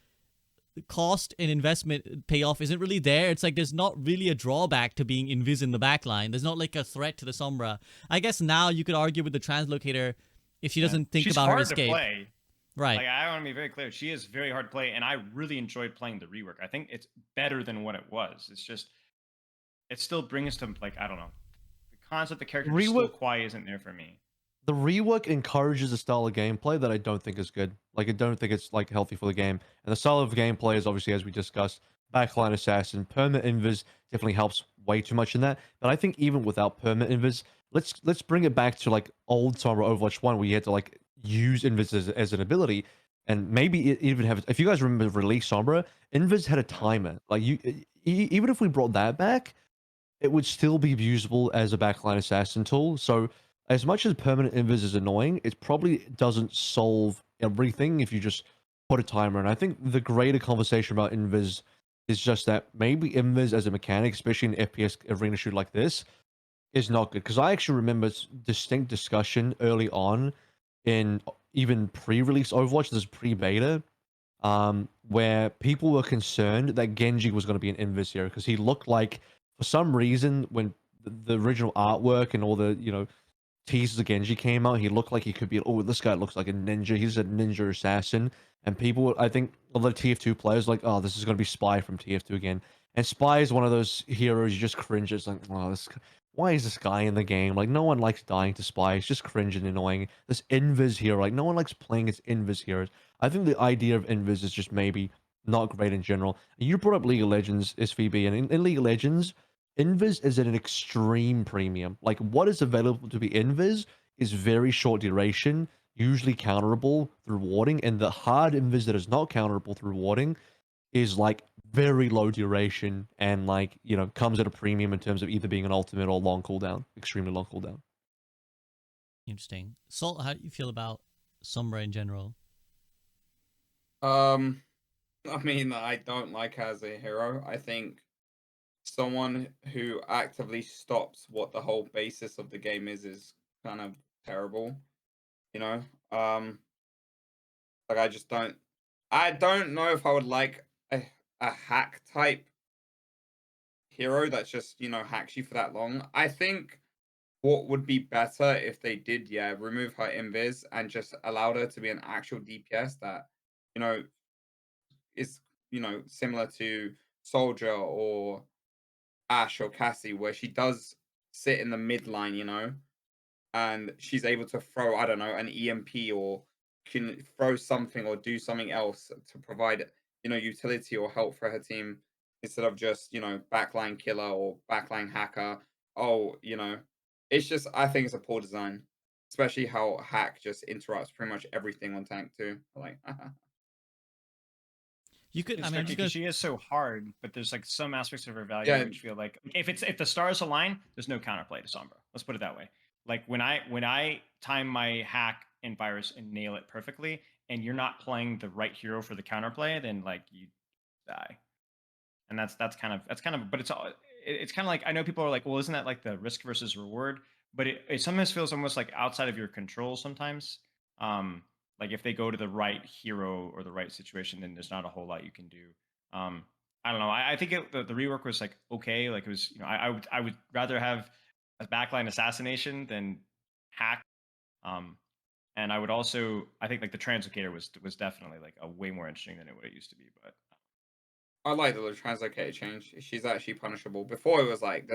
cost and investment payoff isn't really there. It's like there's not really a drawback to being invis in the backline. There's not like a threat to the Sombra. I guess now you could argue with the translocator if she doesn't think She's about her hard escape. to play. Right. Like, I want to be very clear. She is very hard to play, and I really enjoyed playing the rework. I think it's better than what it was. It's just, it still brings to, like, I don't know. The concept, the character just still quite isn't there for me. The rework encourages a style of gameplay that I don't think is good. Like, I don't think it's, like, healthy for the game. And the style of gameplay is obviously, as we discussed, backline assassin. Perma invis definitely helps way too much in that. But I think even without perma invis, let's bring it back to, like, old Sombra Overwatch 1, where you had to, like, use invis as an ability. And maybe it even have, if you guys remember release Sombra, invis had a timer. Like, even if we brought that back, it would still be usable as a backline assassin tool. So as much as permanent invis is annoying, it probably doesn't solve everything if you just put a timer. And I think the greater conversation about invis is just that maybe invis as a mechanic, especially in FPS arena shoot like this, is not good. Because I actually remember distinct discussion early on in even pre-release Overwatch, this pre-beta, where people were concerned that Genji was going to be an invis hero because he looked like, for some reason, when the original artwork and all the, you know, teasers of Genji came out, he looked like he could be, oh, this guy looks like a ninja. He's a ninja assassin. And people, I think, a lot of TF2 players like, oh, this is going to be Spy from TF2 again. And Spy is one of those heroes you just cringe. It's like, oh, why is this guy in the game? Like, no one likes dying to Spy. It's just cringe and annoying. This invis hero, like, no one likes playing as invis heroes. I think the idea of invis is just maybe not great in general. You brought up League of Legends, SVB, and in League of Legends, invis is at an extreme premium. Like, what is available to be invis is very short duration, usually counterable through warding, and the hard invis that is not counterable through warding is like very low duration and, like, you know, comes at a premium in terms of either being an ultimate or long cooldown, extremely long cooldown. Interesting. Salt, how do you feel about Sombra in general? I mean, I don't like her as a hero. I think someone who actively stops what the whole basis of the game is kind of terrible. You know, like I don't know if I would like a hack type hero that's just, you know, hacks you for that long. I think what would be better if they did, yeah, remove her invis and just allowed her to be an actual DPS that, you know, is, you know, similar to Soldier or Ash or Cassie, where she does sit in the midline, you know, and she's able to throw, I don't know, an EMP or can throw something or do something else to provide, you know, utility or help for her team instead of just, you know, backline killer or backline hacker. Oh, you know, it's just, I think it's a poor design, especially how hack just interrupts pretty much everything on tank too. Like, You could, It's I mean, I'm tricky just 'cause gonna, she is so hard, but there's like some aspects of her value yeah, which feel like if the stars align, there's no counterplay to Sombra. Let's put it that way. Like when I time my hack and virus and nail it perfectly, and you're not playing the right hero for the counterplay, then like you die. And that's kind of but it's kind of like, I know people are like, well, isn't that like the risk versus reward? But it sometimes feels almost like outside of your control sometimes. Like if they go to the right hero or the right situation, then there's not a whole lot you can do. um I don't know. I think the rework was like okay. Like it was, you know, I would rather have a backline assassination than hack. um and I would also, I think like the translocator was definitely like a way more interesting than it used to be. But I like the translocator change. She's actually punishable. Before it was like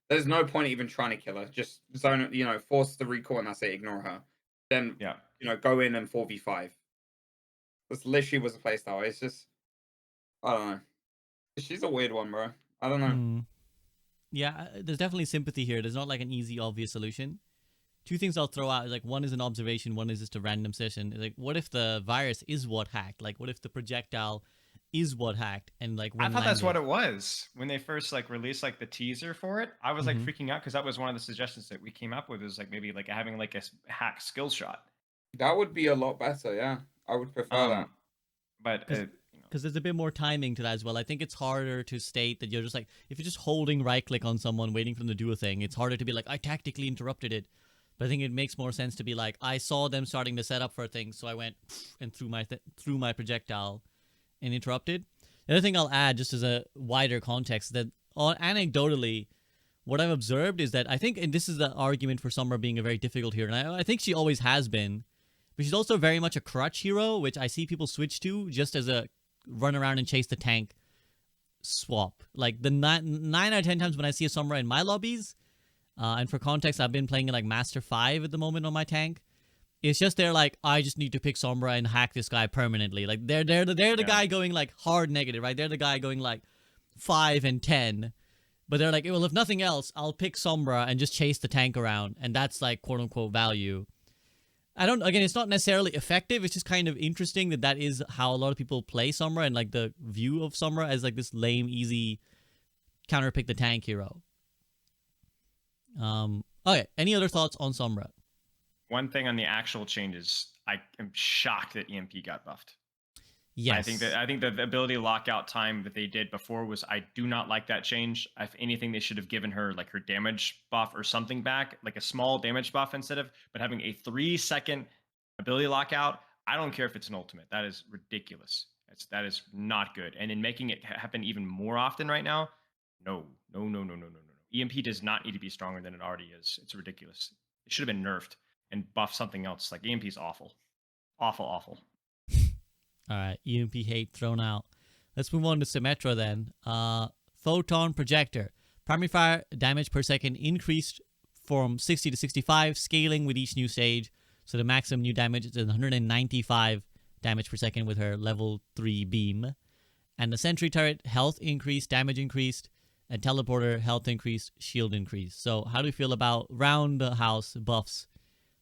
there's no point even trying to kill her. Just zone, you know, force the recall and that's it, ignore her. Then, yeah. you know, go in and 4v5. This literally was a playstyle. It's just, I don't know. She's a weird one, bro. I don't know. Yeah, there's definitely sympathy here. There's not like an easy, obvious solution. Two things I'll throw out is like, one is an observation, one is just a random session. Like, what if the virus is what hacked? Like, what if the projectile is what hacked? And like, I when thought that's what landed? it was when they first like released like the teaser for it. I was like freaking out because that was one of the suggestions that we came up with, is like maybe like having like a hack skill shot. That would be a lot better, yeah. I would prefer that. But you know, Because there's a bit more timing to that as well. I think it's harder to state that you're just like, if you're just holding right click on someone, waiting for them to do a thing, it's harder to be like, I tactically interrupted it. But I think it makes more sense to be like, I saw them starting to set up for a thing, so I went and threw my projectile and interrupted. The other thing I'll add, just as a wider context, that anecdotally, what I've observed is that I think, and this is the argument for Sombra being a very difficult hero, and I think she always has been, but she's also very much a crutch hero, which I see people switch to just as a run around and chase the tank swap. Like the 9 out of 10 times when I see a Sombra in my lobbies, and for context, I've been playing in like Master 5 at the moment on my tank. It's just they're like, I just need to pick Sombra and hack this guy permanently. Like they're the guy going like hard negative, right? They're the guy going like 5 and 10. But they're like, well, if nothing else, I'll pick Sombra and just chase the tank around. And that's like quote unquote value. Again, it's not necessarily effective. It's just kind of interesting that is how a lot of people play Sombra, and like the view of Sombra as like this lame, easy counter pick the tank hero. Okay, any other thoughts on Sombra? One thing on the actual changes, I am shocked that EMP got buffed. Yes. I think that the ability lockout time that they did before was, I do not like that change. If anything, they should have given her like her damage buff or something back, like a small damage buff but having a 3-second ability lockout. I don't care if it's an ultimate. That is ridiculous. That is not good. And in making it happen even more often right now, no. EMP does not need to be stronger than it already is. It's ridiculous. It should have been nerfed and buff something else. Like EMP is awful. Awful. All right, EMP hate thrown out. Let's move on to Symmetra then. Photon Projector. Primary fire damage per second increased from 60 to 65, scaling with each new stage. So the maximum new damage is 195 damage per second with her level 3 beam. And the Sentry Turret health increased, damage increased, and Teleporter health increased, shield increased. So how do you feel about round the house buffs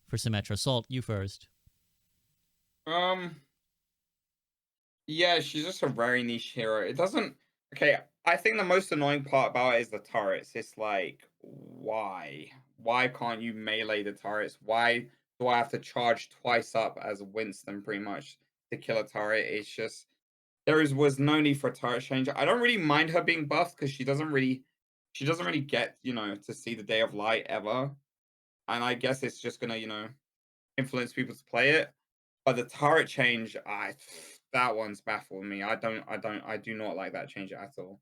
for Symmetra? Salt, you first. Yeah, she's just a very niche hero. It doesn't... Okay, I think the most annoying part about it is the turrets. It's like, why? Why can't you melee the turrets? Why do I have to charge twice up as Winston, pretty much, to kill a turret? It's just... was no need for a turret change. I don't really mind her being buffed, because she doesn't really get, to see the day of light ever. And I guess it's just gonna, influence people to play it. But the turret change, that one's baffled me. I do not like that change at all.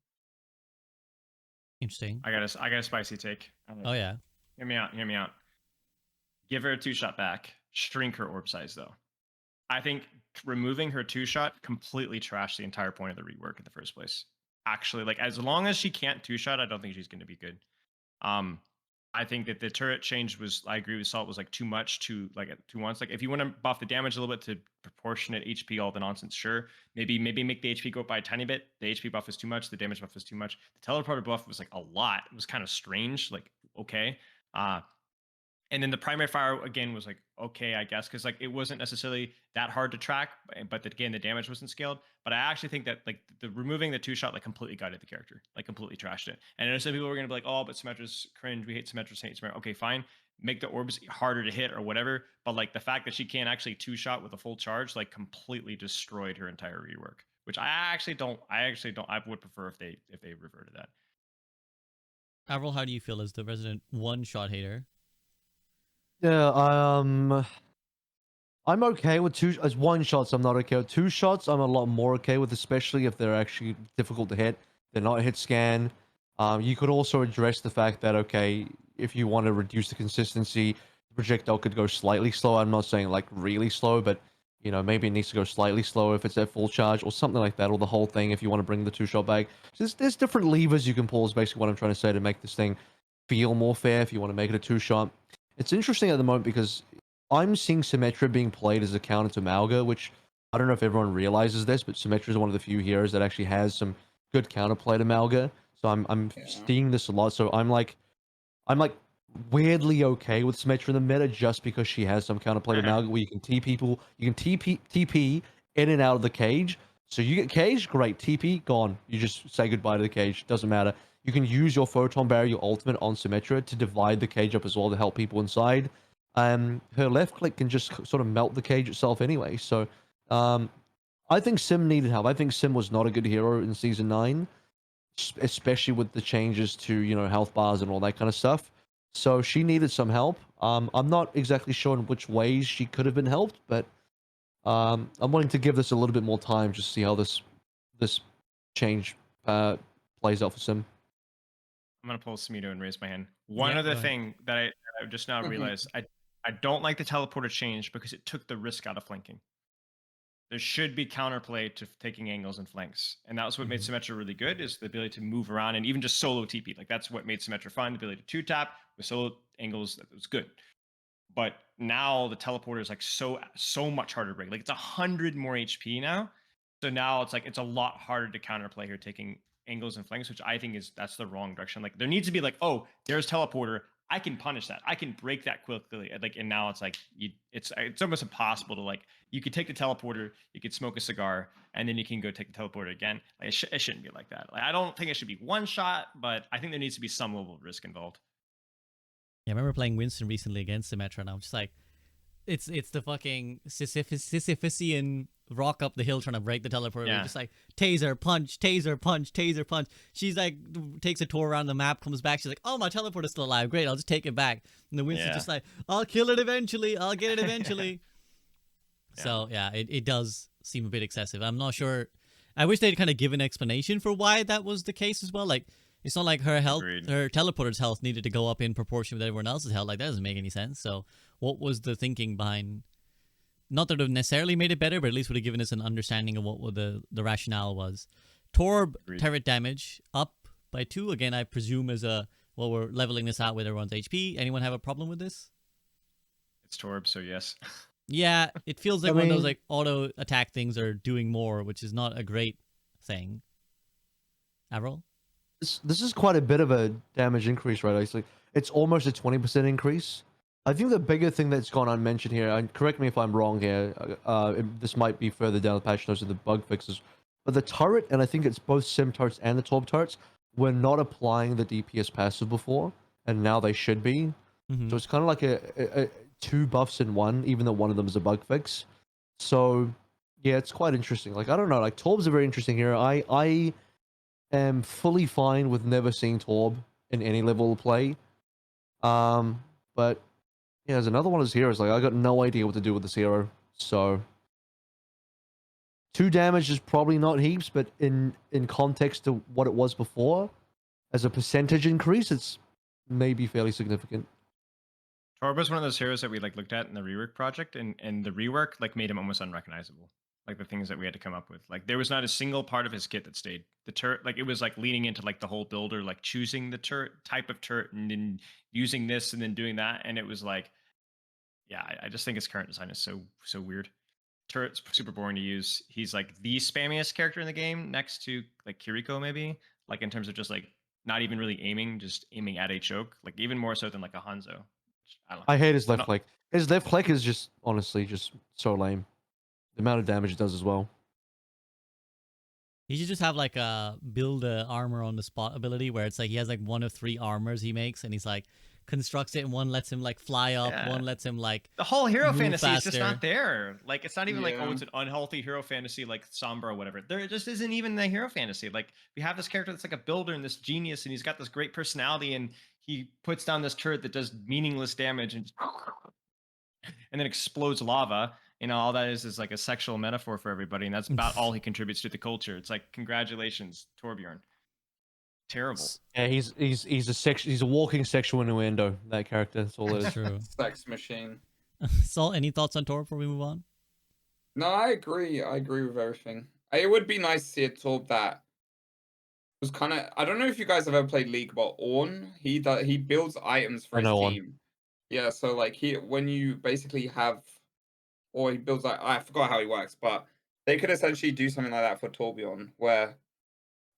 Interesting. I got a spicy take. Oh yeah. Hear me out. Give her a 2-shot back. Shrink her orb size though. I think removing her 2-shot completely trashed the entire point of the rework in the first place. Actually, like as long as she can't 2-shot, I don't think she's going to be good. I think that the turret change was, I agree with Salt, was like too much to once. Like if you want to buff the damage a little bit to proportionate HP, all the nonsense, sure. Maybe make the HP go up by a tiny bit. The HP buff is too much. The damage buff is too much. The teleporter buff was like a lot. It was kind of strange. Like, okay. And then the primary fire again was like, okay, I guess, because like it wasn't necessarily that hard to track, but again, the damage wasn't scaled. But I actually think that like the removing the 2-shot like completely gutted the character, like completely trashed it. And I know some people were gonna be like, oh, but Symmetra's cringe, we hate Symmetra, hate Symmetra. Okay, fine, make the orbs harder to hit or whatever. But like the fact that she can't actually 2-shot with a full charge, like completely destroyed her entire rework. Which I would prefer if they reverted that. AVRL, how do you feel as the resident 1-shot hater? Yeah, I'm okay with 1-shots. I'm not okay with 2-shots. I'm a lot more okay with, especially if they're actually difficult to hit. They're not a hit scan. You could also address the fact that, okay, if you want to reduce the consistency, the projectile could go slightly slower. I'm not saying like really slow, but maybe it needs to go slightly slower if it's at full charge or something like that, or the whole thing if you want to bring the 2-shot back. So there's different levers you can pull is basically what I'm trying to say to make this thing feel more fair if you want to make it a 2-shot. It's interesting at the moment because I'm seeing Symmetra being played as a counter to Malga, which I don't know if everyone realizes this, but Symmetra is one of the few heroes that actually has some good counterplay to Malga. So I'm seeing this a lot. So I'm like weirdly okay with Symmetra in the meta just because she has some counterplay to Malga where you can TP in and out of the cage. So you get cage, great. TP, gone. You just say goodbye to the cage. Doesn't matter. You can use your Photon Barrier, your ultimate on Symmetra to divide the cage up as well to help people inside. Her left click can just sort of melt the cage itself anyway. So I think Sim needed help. I think Sim was not a good hero in Season 9, especially with the changes to, health bars and all that kind of stuff. So she needed some help. I'm not exactly sure in which ways she could have been helped, but I'm wanting to give this a little bit more time just to see how this change plays out for Sim. I'm gonna pull Smito and raise my hand. One Yeah, other go ahead. thing that I just now realized, I don't like the teleporter change because it took the risk out of flanking. There should be counterplay to taking angles and flanks, and that was what made Symmetra really good, is the ability to move around and even just solo TP. Like that's what made Symmetra fun, the ability to two tap with solo angles. That was good. But now the teleporter is like so much harder to break. Like it's 100 more HP now. So now it's like it's a lot harder to counterplay here, taking angles and flanks, which I think that's the wrong direction. Like there needs to be like, oh, there's teleporter. I can punish that. I can break that quickly. Like, and now it's like it's almost impossible to like. You could take the teleporter, you could smoke a cigar, and then you can go take the teleporter again. Like it shouldn't be like that. Like I don't think it should be one shot, but I think there needs to be some level of risk involved. Yeah, I remember playing Winston recently against Symmetra, and I'm just like, it's the fucking Sisyphusian rock up the hill trying to break the teleporter. Yeah. Just like taser, punch, taser, punch, taser, punch. She's like takes a tour around the map, comes back. She's like, oh, my teleporter's still alive. Great, I'll just take it back. And the Winston's just like, I'll kill it eventually. I'll get it eventually. So yeah, it does seem a bit excessive. I'm not sure. I wish they'd kind of give an explanation for why that was the case as well. Like, it's not like her health, her teleporter's health needed to go up in proportion with everyone else's health. Like, that doesn't make any sense. So what was the thinking behind? Not that it would have necessarily made it better, but at least would have given us an understanding of what the rationale was. Torb turret damage up by 2. Again, I presume as we're leveling this out with everyone's HP. Anyone have a problem with this? It's Torb, so yes. Yeah, it feels like one of those like auto attack things are doing more, which is not a great thing. AVRL? This is quite a bit of a damage increase, right? It's almost a 20% increase. I think the bigger thing that's gone unmentioned here, and correct me if I'm wrong here, this might be further down the patch notes in the bug fixes, but the turret, and I think it's both Sim turrets and the Torb turrets, were not applying the DPS passive before, and now they should be. So it's kind of like a 2 buffs in one, even though one of them is a bug fix. So yeah, it's quite interesting. Like, I don't know, like Torb's a very interesting hero. I am fully fine with never seeing Torb in any level of play. But yeah, there's another one of his heroes. Like, I got no idea what to do with this hero. So 2 damage is probably not heaps, but in context to what it was before, as a percentage increase, it's maybe fairly significant. Torb was one of those heroes that we like looked at in the rework project, and the rework like made him almost unrecognizable. Like the things that we had to come up with, like there was not a single part of his kit that stayed. The turret, like it was like leaning into like the whole builder, like choosing the turret type of turret and then using this and then doing that, and it was like, yeah, I just think his current design is so weird. Turret's super boring to use. He's like the spammiest character in the game, next to like Kiriko maybe, like in terms of just like not even really aiming, just aiming at a choke, like even more so than like a Hanzo. I hate his left click. His left click is just honestly just so lame. The amount of damage it does as well. He should just have like a build a armor on the spot ability where it's like he has like 1 of 3 armors he makes, and he's like constructs it, and one lets him like fly up, one lets him like the whole hero move fantasy faster. is just not there. Like it's not even like, oh, it's an unhealthy hero fantasy like Sombra or whatever. There just isn't even the hero fantasy. Like we have this character that's like a builder and this genius, and he's got this great personality, and he puts down this turret that does meaningless damage and then explodes lava. You know, all that is like a sexual metaphor for everybody, and that's about all he contributes to the culture. It's like, congratulations, Torbjorn. Terrible. Yeah, he's a walking sexual innuendo. That character, that's all it is. True. Sex machine. Salt, any thoughts on Torb before we move on? No, I agree. I agree with everything. It would be nice to see a Torb that was kind of. I don't know if you guys have ever played League, but Ornn, he builds items for his team. Yeah, so like when you basically have, or he builds like, I forgot how he works, but they could essentially do something like that for Torbjorn, where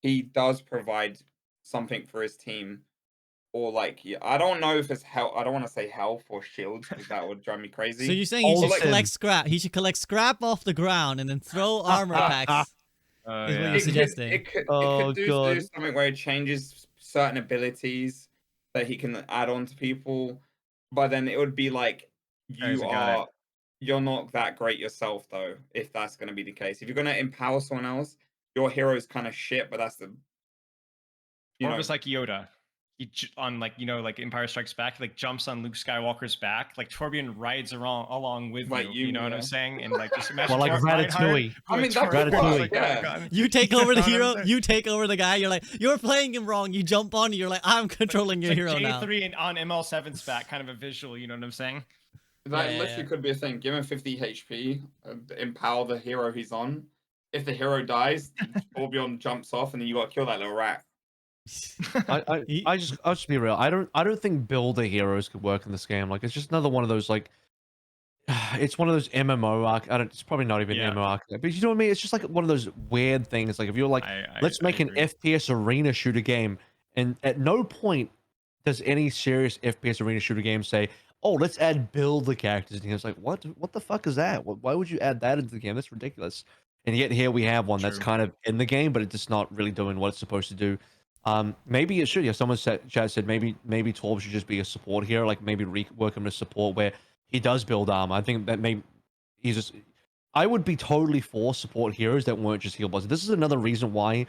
he does provide something for his team, or like, I don't know if it's health. I don't want to say health or shields because that would drive me crazy. So you're saying he should collect scrap? He should collect scrap off the ground and then throw armor packs. Is what you're suggesting? It could do something where it changes certain abilities that he can add on to people, but then it would be like you're not that great yourself though. If that's going to be the case, if you're going to empower someone else, your hero is kind of shit. But that's the Torb is like Yoda. on like like Empire Strikes Back, he, like jumps on Luke Skywalker's back, like Torbjorn rides along with Like you. You know what I'm saying? And like just imagine Well, like Reinhardt Ratatouille. I mean, with that Torbjorn, would Ratatouille. work, like, yeah. You take over the You know what I'm hero. saying? You take over the guy. You're like, you're playing him wrong. You jump on. You're like, I'm controlling your It's hero like now. J3 and on ML7's back, kind of a visual. You know what I'm saying? That Yeah, literally yeah. could be a thing. Give him 50 HP, empower the hero he's on. If the hero dies, Torbjorn jumps off, and then you got to kill that little rat. I'll just be real. I don't think builder heroes could work in this game. Like, it's just another one of those, like, it's one of those MMO arc. It's probably not even Yeah. MMO arc, but you know what I mean. It's just like one of those weird things. Like, if you're like, let's make an agree. FPS arena shooter game, and at no point does any serious FPS arena shooter game say, "Oh, let's add builder characters." And it's like, what the fuck is that? Why would you add that into the game? That's ridiculous. And yet here we have one that's True. kind of in the game, but it's just not really doing what it's supposed to do. Maybe it should. Yeah, someone chat said maybe Torb should just be a support hero, like maybe rework him to support where he does build armor. I think that he's just. I would be totally for support heroes that weren't just heal bots. This is another reason why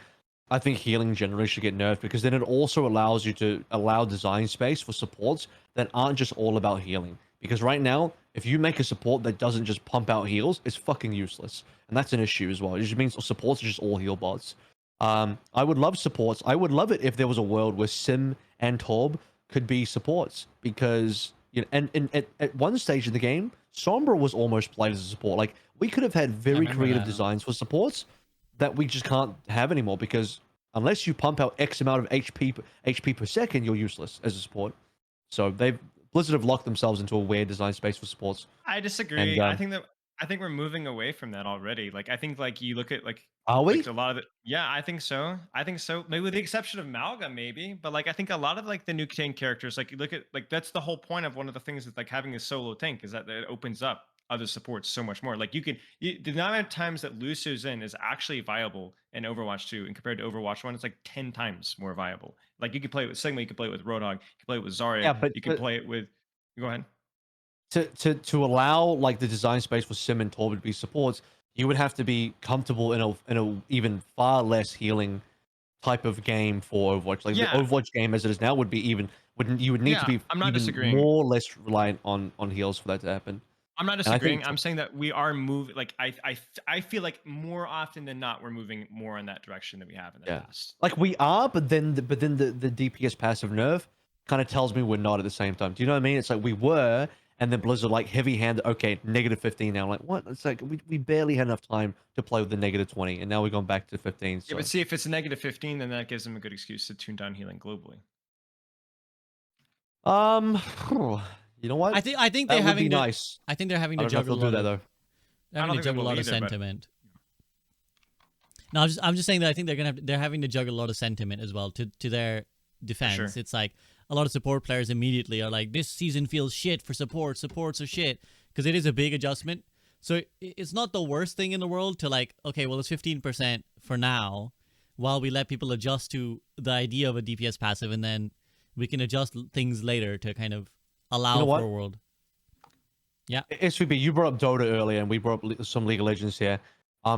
I think healing generally should get nerfed, because then it also allows you to allow design space for supports that aren't just all about healing. Because right now, if you make a support that doesn't just pump out heals, it's fucking useless, and that's an issue as well. It just means supports are just all heal bots. I would love supports. I would love it if there was a world where Sim and Torb could be supports, because and at one stage in the game, Sombra was almost played as a support. Like, we could have had very remember creative that. designs for supports that we just can't have anymore, because unless you pump out X amount of HP per second, you're useless as a support. So Blizzard have locked themselves into a weird design space for supports. I disagree. And, I think we're moving away from that already. Like I think like you look at like Are we? a lot of it. Yeah, I think so. I think so. Maybe with the exception of Malga, maybe. But like I think a lot of like the new tank characters, like you look at like that's the whole point of one of the things with like having a solo tank, is that it opens up other supports so much more. Like the amount of times that Lucio Zen is actually viable in Overwatch 2 and compared to Overwatch 1, it's like 10 times more viable. Like you can play it with Sigma, you can play it with Roadhog, you can play it with Zarya, Yeah, but you can play it with. Go ahead. To allow like the design space for Sim and Torb to be supports, you would have to be comfortable in a even far less healing type of game for Overwatch. Like Yeah. the Overwatch game as it is now would be even you would need to Yeah, be I'm not even disagreeing. more or less reliant on heals for that to happen. I'm not I think disagreeing. I'm saying that we are moving. Like I feel like more often than not, we're moving more in that direction than we have in the past. Like we are, but then the DPS passive nerf kind of tells me we're not at the same time. Do you know what I mean? It's like we were, and then Blizzard like heavy handed. Okay, -15 now. Like what? It's like we barely had enough time to play with the -20, and now we've gone back to 15. So. Yeah, but see, if it's a -15, then that gives them a good excuse to tune down healing globally. You know what? I think that they're would having be to. nice. I think they're having to I don't know if juggle they'll a do lot that of. though. They're I having don't to think they juggle a will lot of either, but- sentiment. No, I'm just saying that I think they're having to juggle a lot of sentiment as well. To their defense, Sure. it's like a lot of support players immediately are like, this season feels shit for support. Supports are shit, because it is a big adjustment. So it's not the worst thing in the world to like, okay, well, it's 15% for now, while we let people adjust to the idea of a DPS passive, and then we can adjust things later to kind of allow know what? for a world. Yeah. SVP, you brought up Dota earlier, and we brought up some League of Legends here.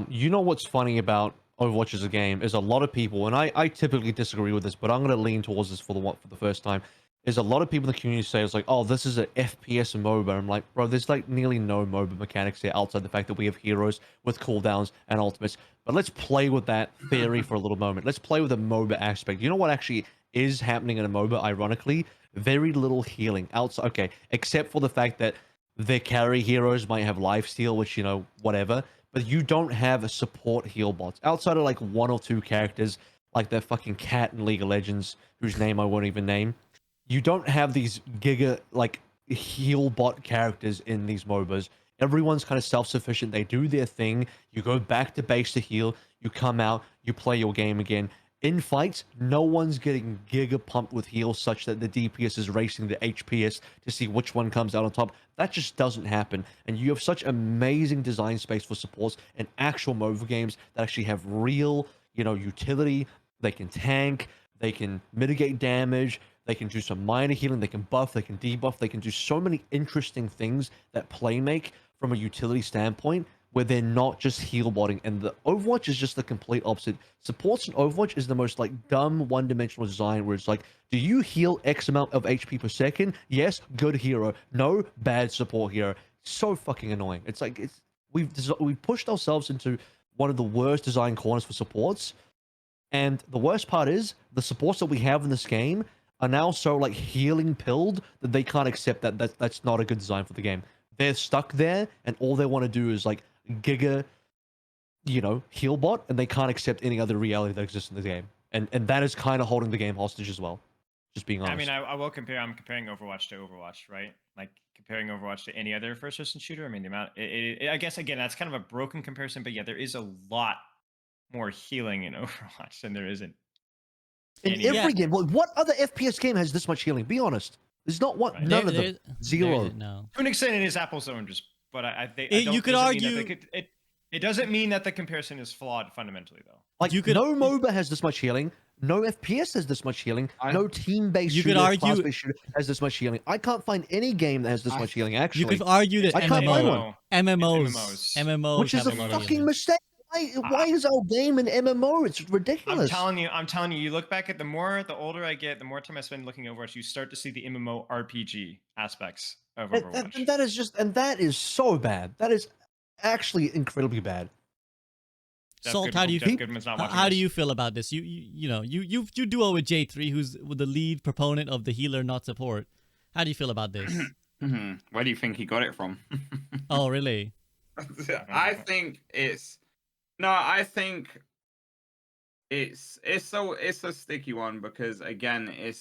You know what's funny about Overwatch as a game is a lot of people, and I typically disagree with this, but I'm going to lean towards this for the first time. Is a lot of people in the community say it's like, oh, this is an FPS MOBA. I'm like, bro, there's like nearly no MOBA mechanics here outside the fact that we have heroes with cooldowns and ultimates. But let's play with that theory for a little moment. Let's play with the MOBA aspect. You know what actually is happening in a MOBA? Ironically, very little healing outside. Okay, except for the fact that their carry heroes might have lifesteal, which whatever. But you don't have a support heal bots outside of like one or two characters, like that fucking cat in League of Legends, whose name I won't even name. You don't have these giga like heal bot characters in these MOBAs. Everyone's kind of self-sufficient. They do their thing. You go back to base to heal. You come out. You play your game again. In fights, no one's getting giga pumped with heals such that the DPS is racing the HPS to see which one comes out on top. That just doesn't happen. And you have such amazing design space for supports in actual MOBA games that actually have real, utility. They can tank. They can mitigate damage. They can do some minor healing. They can buff. They can debuff. They can do so many interesting things that play make from a utility standpoint. where they're not just heal botting, and the Overwatch is just the complete opposite. Supports in Overwatch is the most like dumb one-dimensional design where it's like, do you heal X amount of HP per second? Yes, good hero. No, bad support hero. So fucking annoying. It's like we've pushed ourselves into one of the worst design corners for supports, and the worst part is the supports that we have in this game are now so like healing pilled that they can't accept that's not a good design for the game. They're stuck there, and all they want to do is like giga, heal bot, and they can't accept any other reality that exists in the game. And that is kind of holding the game hostage as well. Just being honest. I mean, I will compare. I'm comparing Overwatch to Overwatch, right? Like comparing Overwatch to any other first-person shooter. I mean, the amount. I guess again, that's kind of a broken comparison, but yeah, there is a lot more healing in Overwatch than there isn't in every game. What other FPS game has this much healing? Be honest. There's not one. Right. None of them. Zero. No. To an extent, it is apples to oranges, but You could argue. It doesn't mean that the comparison is flawed fundamentally, though. Like no MOBA has this much healing. No FPS has this much healing. No team-based shooter, class-based shooter has this much healing. I can't find any game that has this much healing. Actually, You could argue that I can't find one. MMOs, Which is a fucking mistake. Why is our game an MMO? It's ridiculous. I'm telling you, you look back at the older I get, the more time I spend looking over Overwatch, you start to see the MMO RPG aspects of Overwatch. And that is so bad. That is actually incredibly bad. Salt, how do you feel about this? You duo with J3, who's the lead proponent of the healer not support. How do you feel about this? Where do you think he got it from? Oh, really? I think it's a sticky one because again,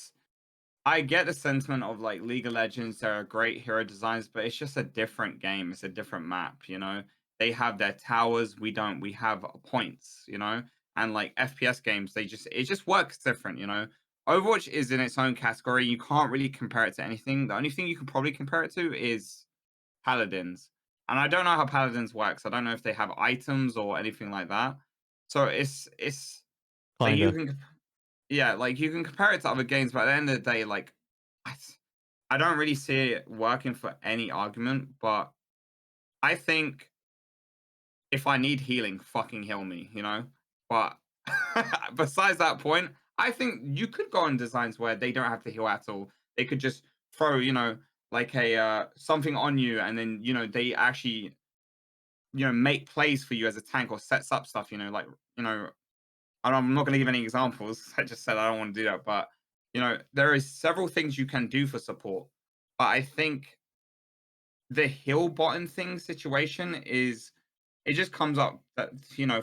I get the sentiment of like League of Legends, there are great hero designs, but it's just a different game. It's a different map, They have their towers, we don't. We have points, And like FPS games, it just works different, Overwatch is in its own category. You can't really compare it to anything. The only thing you can probably compare it to is Paladins. And I don't know how Paladins works. I don't know if they have items or anything like that. So it's so you can you can compare it to other games, but at the end of the day, like I don't really see it working for any argument, but I think if I need healing, fucking heal me, But besides that point, I think you could go on designs where they don't have to heal at all. They could just throw, like a something on you, and then they actually make plays for you as a tank or sets up stuff. I'm not going to give any examples. I just said I don't want to do that, but there is several things you can do for support. But I think the heal bottom thing situation it just comes up that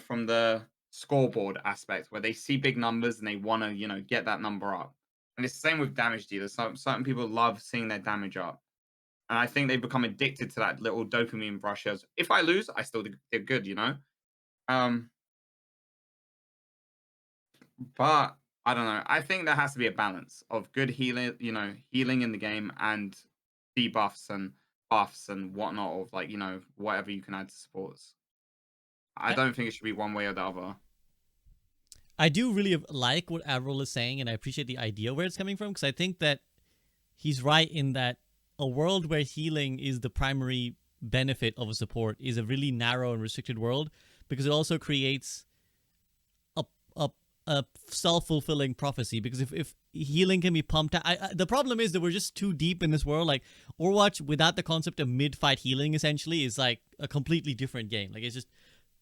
from the scoreboard aspect where they see big numbers and they want to get that number up. And it's the same with damage dealers. Certain people love seeing their damage up. And I think they've become addicted to that little dopamine rush as if I lose, I still did good, But I don't know. I think there has to be a balance of good healing, healing in the game and debuffs and buffs and whatnot of like, whatever you can add to supports. I don't think it should be one way or the other. I do really like what AVRL is saying, and I appreciate the idea where it's coming from, because I think that he's right in that a world where healing is the primary benefit of a support is a really narrow and restricted world, because it also creates a self-fulfilling prophecy. Because if healing can be pumped out, the problem is that we're just too deep in this world. Like Overwatch without the concept of mid-fight healing essentially is like a completely different game. Like it's just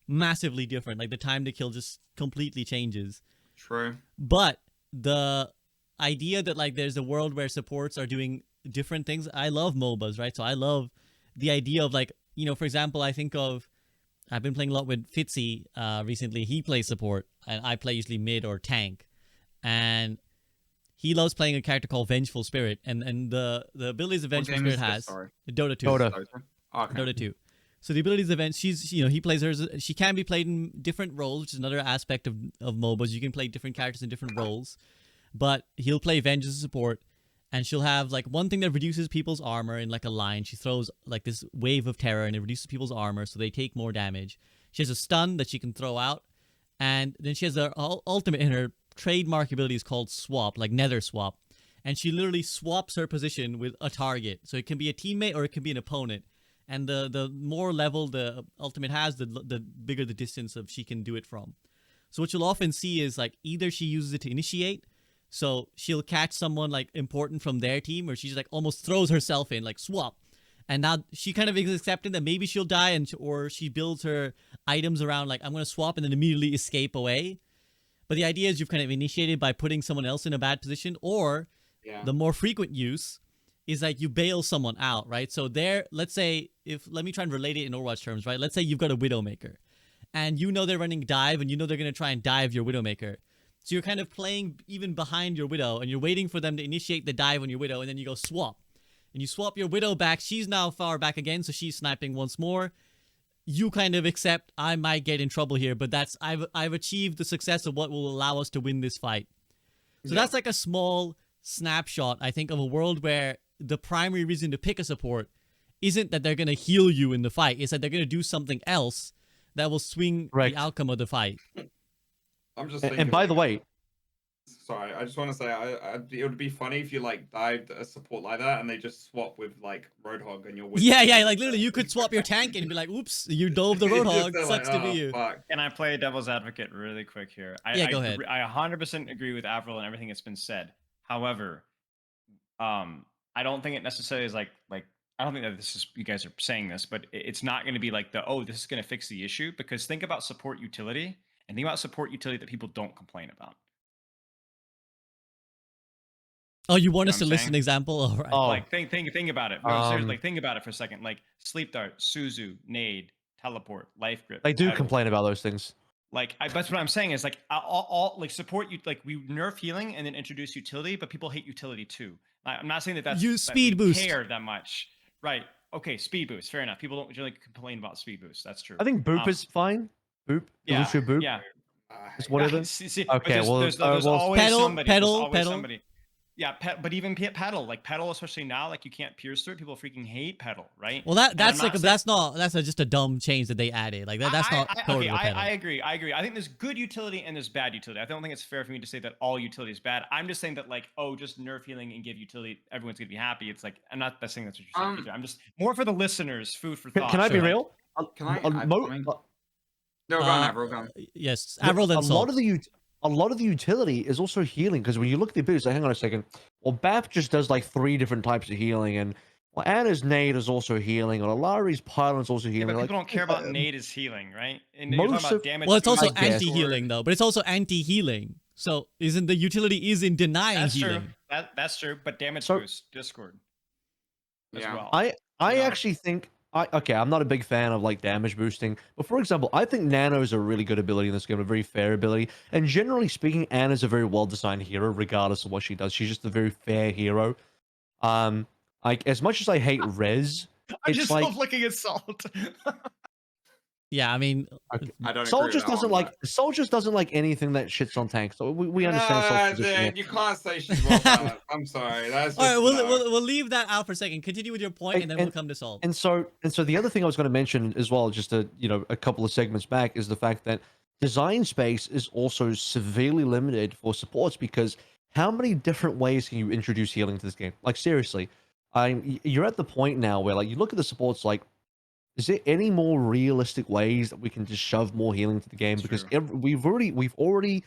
massively different. Like the time to kill just completely changes. True. But the idea that like there's a world where supports are doing different things, I love MOBAs, right? So I love the idea of like, for example, I've been playing a lot with Fitzy recently. He plays support and I play usually mid or tank, and he loves playing a character called Vengeful Spirit, and the abilities of Vengeful Spirit has Dota 2. Dota. Okay. Dota 2. So the abilities of he plays hers. She can be played in different roles, which is another aspect of MOBAs. You can play different characters in different roles, but he'll play Venge as a support, and she'll have like one thing that reduces people's armor in like a line. She throws like this wave of terror, and it reduces people's armor, so they take more damage. She has a stun that she can throw out, and then she has her ultimate in her trademark ability is called Swap, like Nether Swap, and she literally swaps her position with a target. So it can be a teammate or it can be an opponent. And the more level the ultimate has, the bigger the distance of she can do it from. So what you'll often see is like either she uses it to initiate, so she'll catch someone like important from their team, or she's like almost throws herself in, like swap. And now she kind of is accepting that maybe she'll die, or she builds her items around like, I'm going to swap and then immediately escape away. But the idea is you've kind of initiated by putting someone else in a bad position, or the more frequent use is like you bail someone out, right? So let's say, let me try and relate it in Overwatch terms, right? Let's say you've got a Widowmaker and you know they're running dive and you know they're going to try and dive your Widowmaker. So you're kind of playing even behind your Widow and you're waiting for them to initiate the dive on your Widow, and then you go swap. And you swap your Widow back. She's now far back again, so she's sniping once more. You kind of accept, I might get in trouble here, but I've achieved the success of what will allow us to win this fight. So that's like a small snapshot, I think, of a world where the primary reason to pick a support isn't that they're going to heal you in the fight. It's that they're going to do something else that will swing the outcome of the fight. I'm just thinking, and by the way, sorry, I just want to say, it would be funny if you like dived a support like that and they just swap with like Roadhog and your yeah, like literally you could swap your tank and be like, oops, you dove the Roadhog, sucks to be you. Fuck. Can I play devil's advocate really quick here? Go ahead. I 100% agree with AVRL and everything that's been said. However, I don't think it necessarily is like I don't think that this is, you guys are saying this, but it's not going to be like this is going to fix the issue, because think about support utility and think about support utility that people don't complain about. Oh, you want us to list an example? All right. Oh, like think about it. No, seriously, like think about it for a second. Like sleep dart, Suzu, nade, teleport, life grip. They do complain about those things. Like that's what I'm saying is like all like support you, like we nerf healing and then introduce utility, but people hate utility too. I'm not saying that's use speed boost. Care that much, right? Okay, speed boost, fair enough. People don't really complain about speed boost. That's true. I think boop is fine. Boop, Lucio boop. Yeah, it's whatever. Okay, well, there's always somebody. Pedal. Somebody. Yeah, but even pedal, like pedal, especially now, like you can't pierce through it. People freaking hate pedal, right? Well, that's just a dumb change that they added. Like that's not core to the pedal. I agree. I think there's good utility and there's bad utility. I don't think it's fair for me to say that all utility is bad. I'm just saying that like, just nerf healing and give utility, everyone's gonna be happy. It's like, I'm not saying that's what you're saying either. I'm just more for the listeners, food for thought. Can I be real? Can I? No, go on, Avril, go on. Yes, Avril then Salt. A lot of the utility is also healing, because when you look at the abilities, like, hang on a second. Well, BAP just does like 3 different types of healing, and Anna's nade is also healing, and Alari's pylon is also healing. Yeah, but people don't care about nade is healing, right? And you're talking about damage. Well, it's also anti-healing though, but it's also anti-healing. So isn't the utility is in denying healing? True. That's true, but damage boost Discord as well. I actually think I'm not a big fan of like damage boosting, but for example, I think Nano is a really good ability in this game, a very fair ability, and generally speaking, Anna's a very well-designed hero, regardless of what she does. She's just a very fair hero. Like as much as I hate Rez, I just love looking at Salt. Yeah, I mean, I don't. Salt just doesn't like anything that shits on tanks. So we understand Salt's position. You can't say she's well balanced. I'm sorry. That's just, all right. We'll leave that out for a second. Continue with your point, and then we'll come to Salt. And so the other thing I was going to mention as well, just a couple of segments back, is the fact that design space is also severely limited for supports, because how many different ways can you introduce healing to this game? Like seriously, you're at the point now where like you look at the supports like, is there any more realistic ways that we can just shove more healing to the game? Because we've already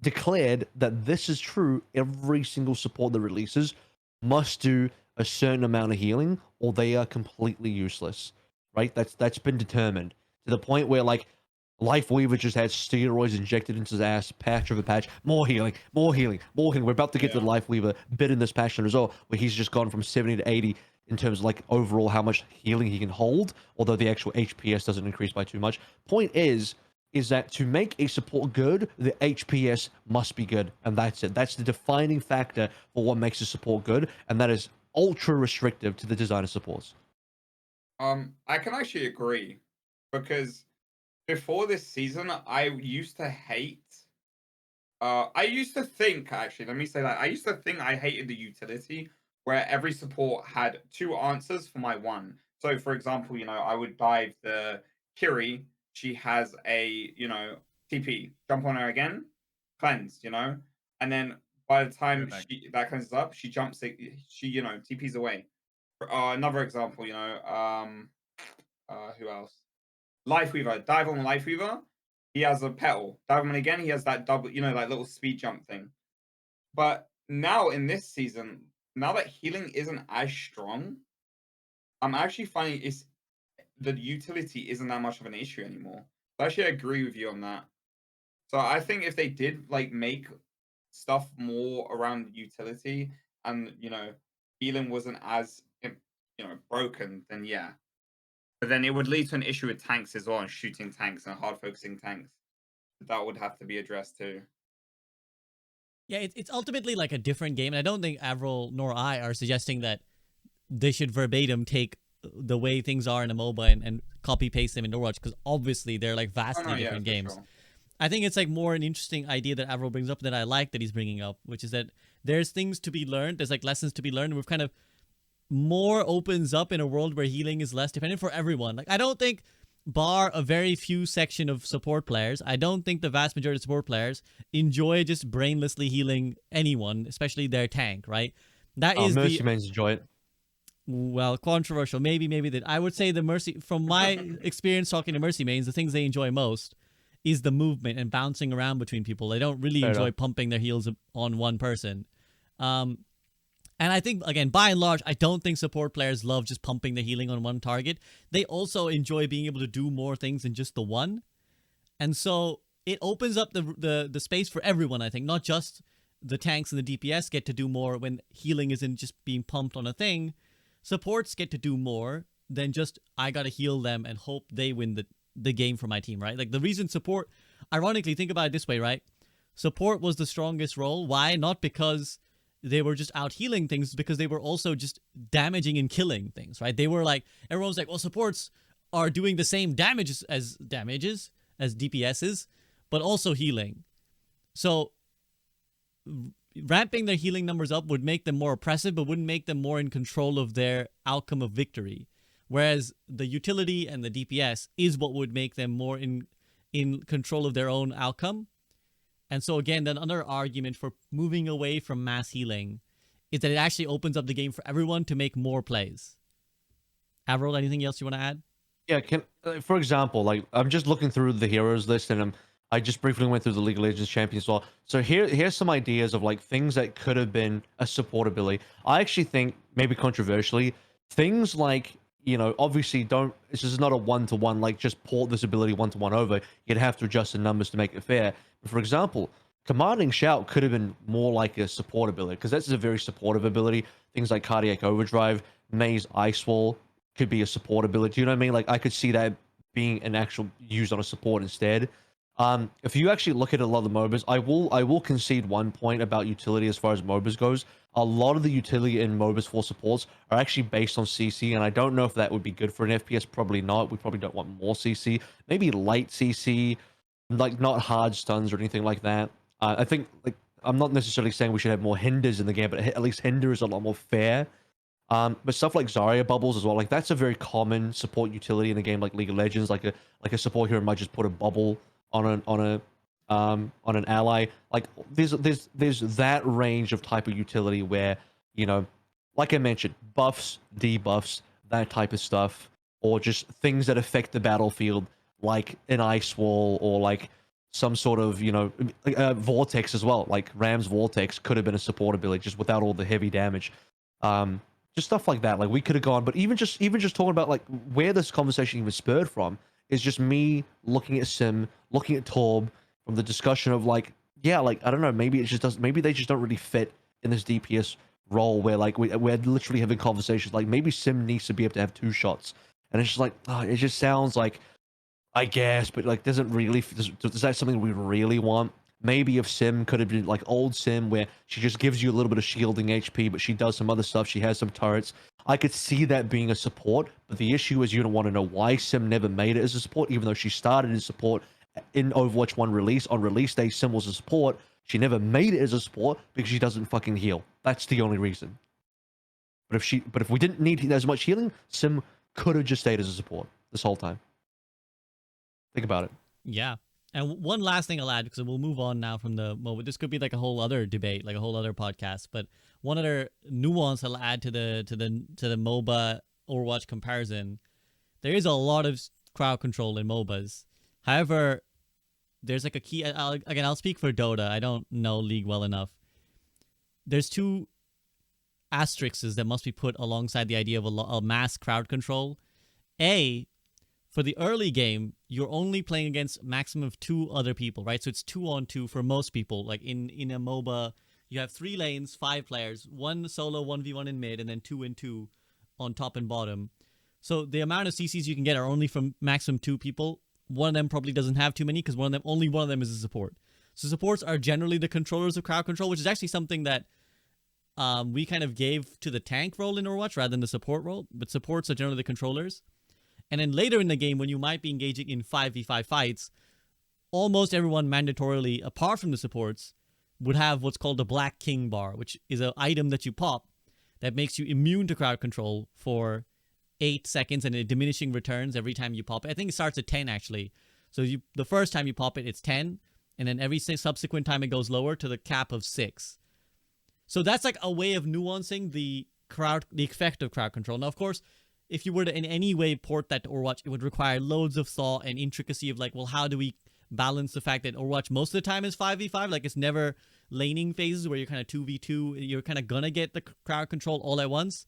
declared that this is true. Every single support that releases must do a certain amount of healing, or they are completely useless. Right? That's been determined to the point where like Lifeweaver just had steroids injected into his ass, patch over patch, more healing. We're about to get to the Lifeweaver bit in this patch as well, where he's just gone from 70 to 80. In terms of like overall how much healing he can hold, although the actual HPS doesn't increase by too much. Point is that to make a support good, the HPS must be good, and that's it. That's the defining factor for what makes a support good, and that is ultra restrictive to the design of supports. I can actually agree, because before this season, I used to hate. I used to think, actually, let me say that. I used to think I hated the utility where every support had 2 answers for my one. So, for example, I would dive the Kiri. She has a, TP. Jump on her again, cleanse, and then by the time that cleanses up, she jumps, she TPs away. Another example, who else? Lifeweaver. Dive on Lifeweaver. He has a petal. Dive on again. He has that double, like little speed jump thing. But now in this season, now that healing isn't as strong, I'm actually finding the utility isn't that much of an issue anymore. So I actually agree with you on that. So I think if they did like make stuff more around utility and healing wasn't as broken, then yeah. But then it would lead to an issue with tanks as well, and shooting tanks and hard focusing tanks. That would have to be addressed too. Yeah, it's ultimately like a different game, and I don't think AVRL nor I are suggesting that they should verbatim take the way things are in a MOBA and copy paste them in Overwatch, because obviously they're like vastly different games. Sure. I think it's like more an interesting idea that AVRL brings up that I like that he's bringing up, which is that there's things to be learned, there's like lessons to be learned, and we've kind of more opens up in a world where healing is less dependent for everyone. Like I don't think, bar a very few section of support players, I don't think the vast majority of support players enjoy just brainlessly healing anyone, especially their tank, right? That is Mercy mains enjoy it. Well, controversial. Maybe that. I would say the Mercy, from my experience talking to Mercy mains, the things they enjoy most is the movement and bouncing around between people. They don't really enjoy pumping their heals on one person. And I think, again, by and large, I don't think support players love just pumping the healing on one target. They also enjoy being able to do more things than just the one. And so it opens up the space for everyone, I think. Not just the tanks and the DPS get to do more when healing isn't just being pumped on a thing. Supports get to do more than just, I gotta heal them and hope they win the game for my team, right? Like the reason support, ironically, think about it this way, right? Support was the strongest role. Why? Not because they were just out healing things, because they were also just damaging and killing things, right? They were like, everyone's like, well, supports are doing the same damages as DPSs, but also healing. So ramping their healing numbers up would make them more oppressive, but wouldn't make them more in control of their outcome of victory. Whereas the utility and the DPS is what would make them more in control of their own outcome. And so again, then another argument for moving away from mass healing is that it actually opens up the game for everyone to make more plays. AVRL, anything else you want to add? Yeah, for example, like I'm just looking through the heroes list, and I just briefly went through the League of Legends champions as well. So here's some ideas of like things that could have been a support ability. I actually think, maybe controversially, things like, obviously this is not a one-to-one, like just port this ability one-to-one over. You'd have to adjust the numbers to make it fair. But for example, Commanding Shout could have been more like a support ability, because that's a very supportive ability. Things like Cardiac Overdrive, Maze Ice Wall could be a support ability. You know what I mean? Like I could see that being an actual used on a support instead. If you actually look at a lot of the MOBAs, I will concede one point about utility as far as MOBAs goes. A lot of the utility in MOBAs for supports are actually based on CC, and I don't know if that would be good for an FPS. Probably not. We probably don't want more CC. Maybe light CC, like not hard stuns or anything like that. I think, like, I'm not necessarily saying we should have more hinders in the game, but at least hinder is a lot more fair. But stuff like Zarya bubbles as well, like that's a very common support utility in a game like League of Legends. Like a support hero might just put a bubble on an ally. Like there's that range of type of utility where, like I mentioned, buffs, debuffs, that type of stuff, or just things that affect the battlefield, like an ice wall or like some sort of vortex as well. Like Ram's vortex could have been a support ability just without all the heavy damage. Just stuff like that. Like we could have gone, but even just talking about like where this conversation even spurred from is just me looking at Sim, looking at Torb, from the discussion of like, yeah, like I don't know, maybe it just doesn't, maybe they just don't really fit in this DPS role where like we're literally having conversations like maybe Sim needs to be able to have 2 shots, and it's just like, oh, it just sounds like, I guess, but like does that something we really want? Maybe if Sim could have been like old Sim, where she just gives you a little bit of shielding HP, but she does some other stuff. She has some turrets. I could see that being a support, but the issue is you don't want to know why Sim never made it as a support, even though she started as support in Overwatch 1 release. On release day, Sim was a support. She never made it as a support because she doesn't fucking heal. That's the only reason. But if we didn't need as much healing, Sim could have just stayed as a support this whole time. Think about it. Yeah. And one last thing I'll add, because we'll move on now from the MOBA. This could be like a whole other debate, like a whole other podcast. But one other nuance I'll add to the MOBA Overwatch comparison there is a lot of crowd control in MOBAs. However, there's like a key. I'll speak for Dota. I don't know League well enough. There's two asterisks that must be put alongside the idea of a mass crowd control. A, for the early game, you're only playing against maximum of 2 other people, right? So it's 2-on-2 for most people. Like in a MOBA, you have 3 lanes, 5 players, 1 solo, 1v1 in mid, and then 2-2 on top and bottom. So the amount of CCs you can get are only from maximum 2 people. One of them probably doesn't have too many because only one of them is a support. So supports are generally the controllers of crowd control, which is actually something that we kind of gave to the tank role in Overwatch rather than the support role. But supports are generally the controllers. And then later in the game, when you might be engaging in 5v5 fights, almost everyone mandatorily, apart from the supports, would have what's called a Black King bar, which is an item that you pop that makes you immune to crowd control for 8 seconds, and it diminishing returns every time you pop it. I think it starts at 10 actually. So the first time you pop it, it's 10, and then every subsequent time it goes lower to the cap of 6. So that's like a way of nuancing the effect of crowd control. Now, of course, if you were to in any way port that to Overwatch, it would require loads of thought and intricacy of like, well, how do we balance the fact that Overwatch most of the time is 5v5? Like, it's never laning phases where you're kind of 2v2. You're kind of gonna get the crowd control all at once.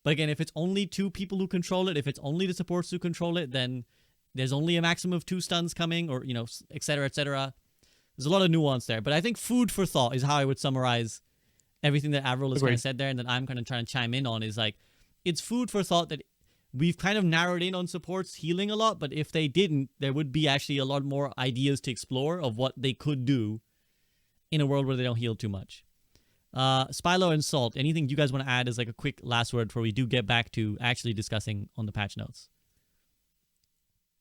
But again, if it's only 2 people who control it, if it's only the supports who control it, then there's only a maximum of 2 stuns coming, or, you know, et cetera, et cetera. There's a lot of nuance there. But I think food for thought is how I would summarize everything that AVRL has kind of said there, and that I'm kind of trying to chime in on is like, it's food for thought that we've kind of narrowed in on supports healing a lot, but if they didn't, there would be actually a lot more ideas to explore of what they could do in a world where they don't heal too much. Spilo and Salt, anything you guys want to add as like a quick last word before we do get back to actually discussing on the patch notes?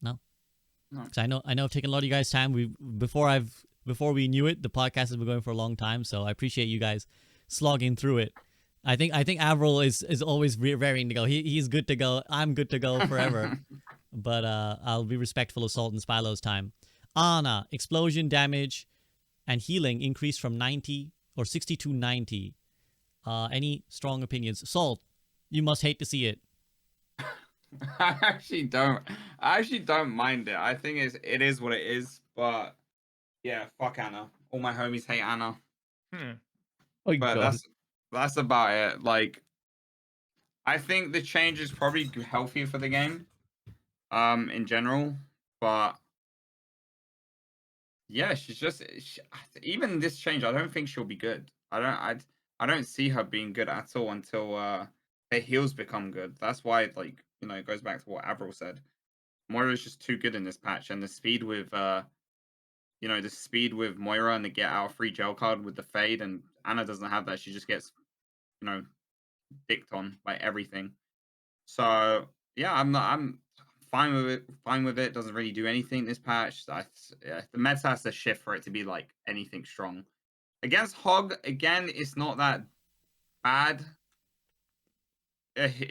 No? Because I know I've taken a lot of you guys' time. Before we knew it, the podcast has been going for a long time, so I appreciate you guys slogging through it. I think AVRL is always raring to go. He's good to go. I'm good to go forever. But I'll be respectful of Salt and Spilo's time. Ana, explosion damage and healing increased from 90 or 60 to 90. Any strong opinions? Salt, you must hate to see it. I actually don't mind it. I think it is what it is. But yeah, fuck Ana. All my homies hate Ana. Oh, but God. that's about it. Like, I think the change is probably healthy for the game, in general. But yeah, even this change, I don't think she'll be good. I don't see her being good at all until her heals become good. That's why, like, you know, it goes back to what AVRL said. Moira is just too good in this patch, and the speed with Moira and the get out free gel card with the fade, and Ana doesn't have that. She just gets, you know, dicked on by everything. So yeah, I'm fine with it. Fine with it. Doesn't really do anything this patch. The meta has to shift for it to be like anything strong. Against Hog, again, it's not that bad.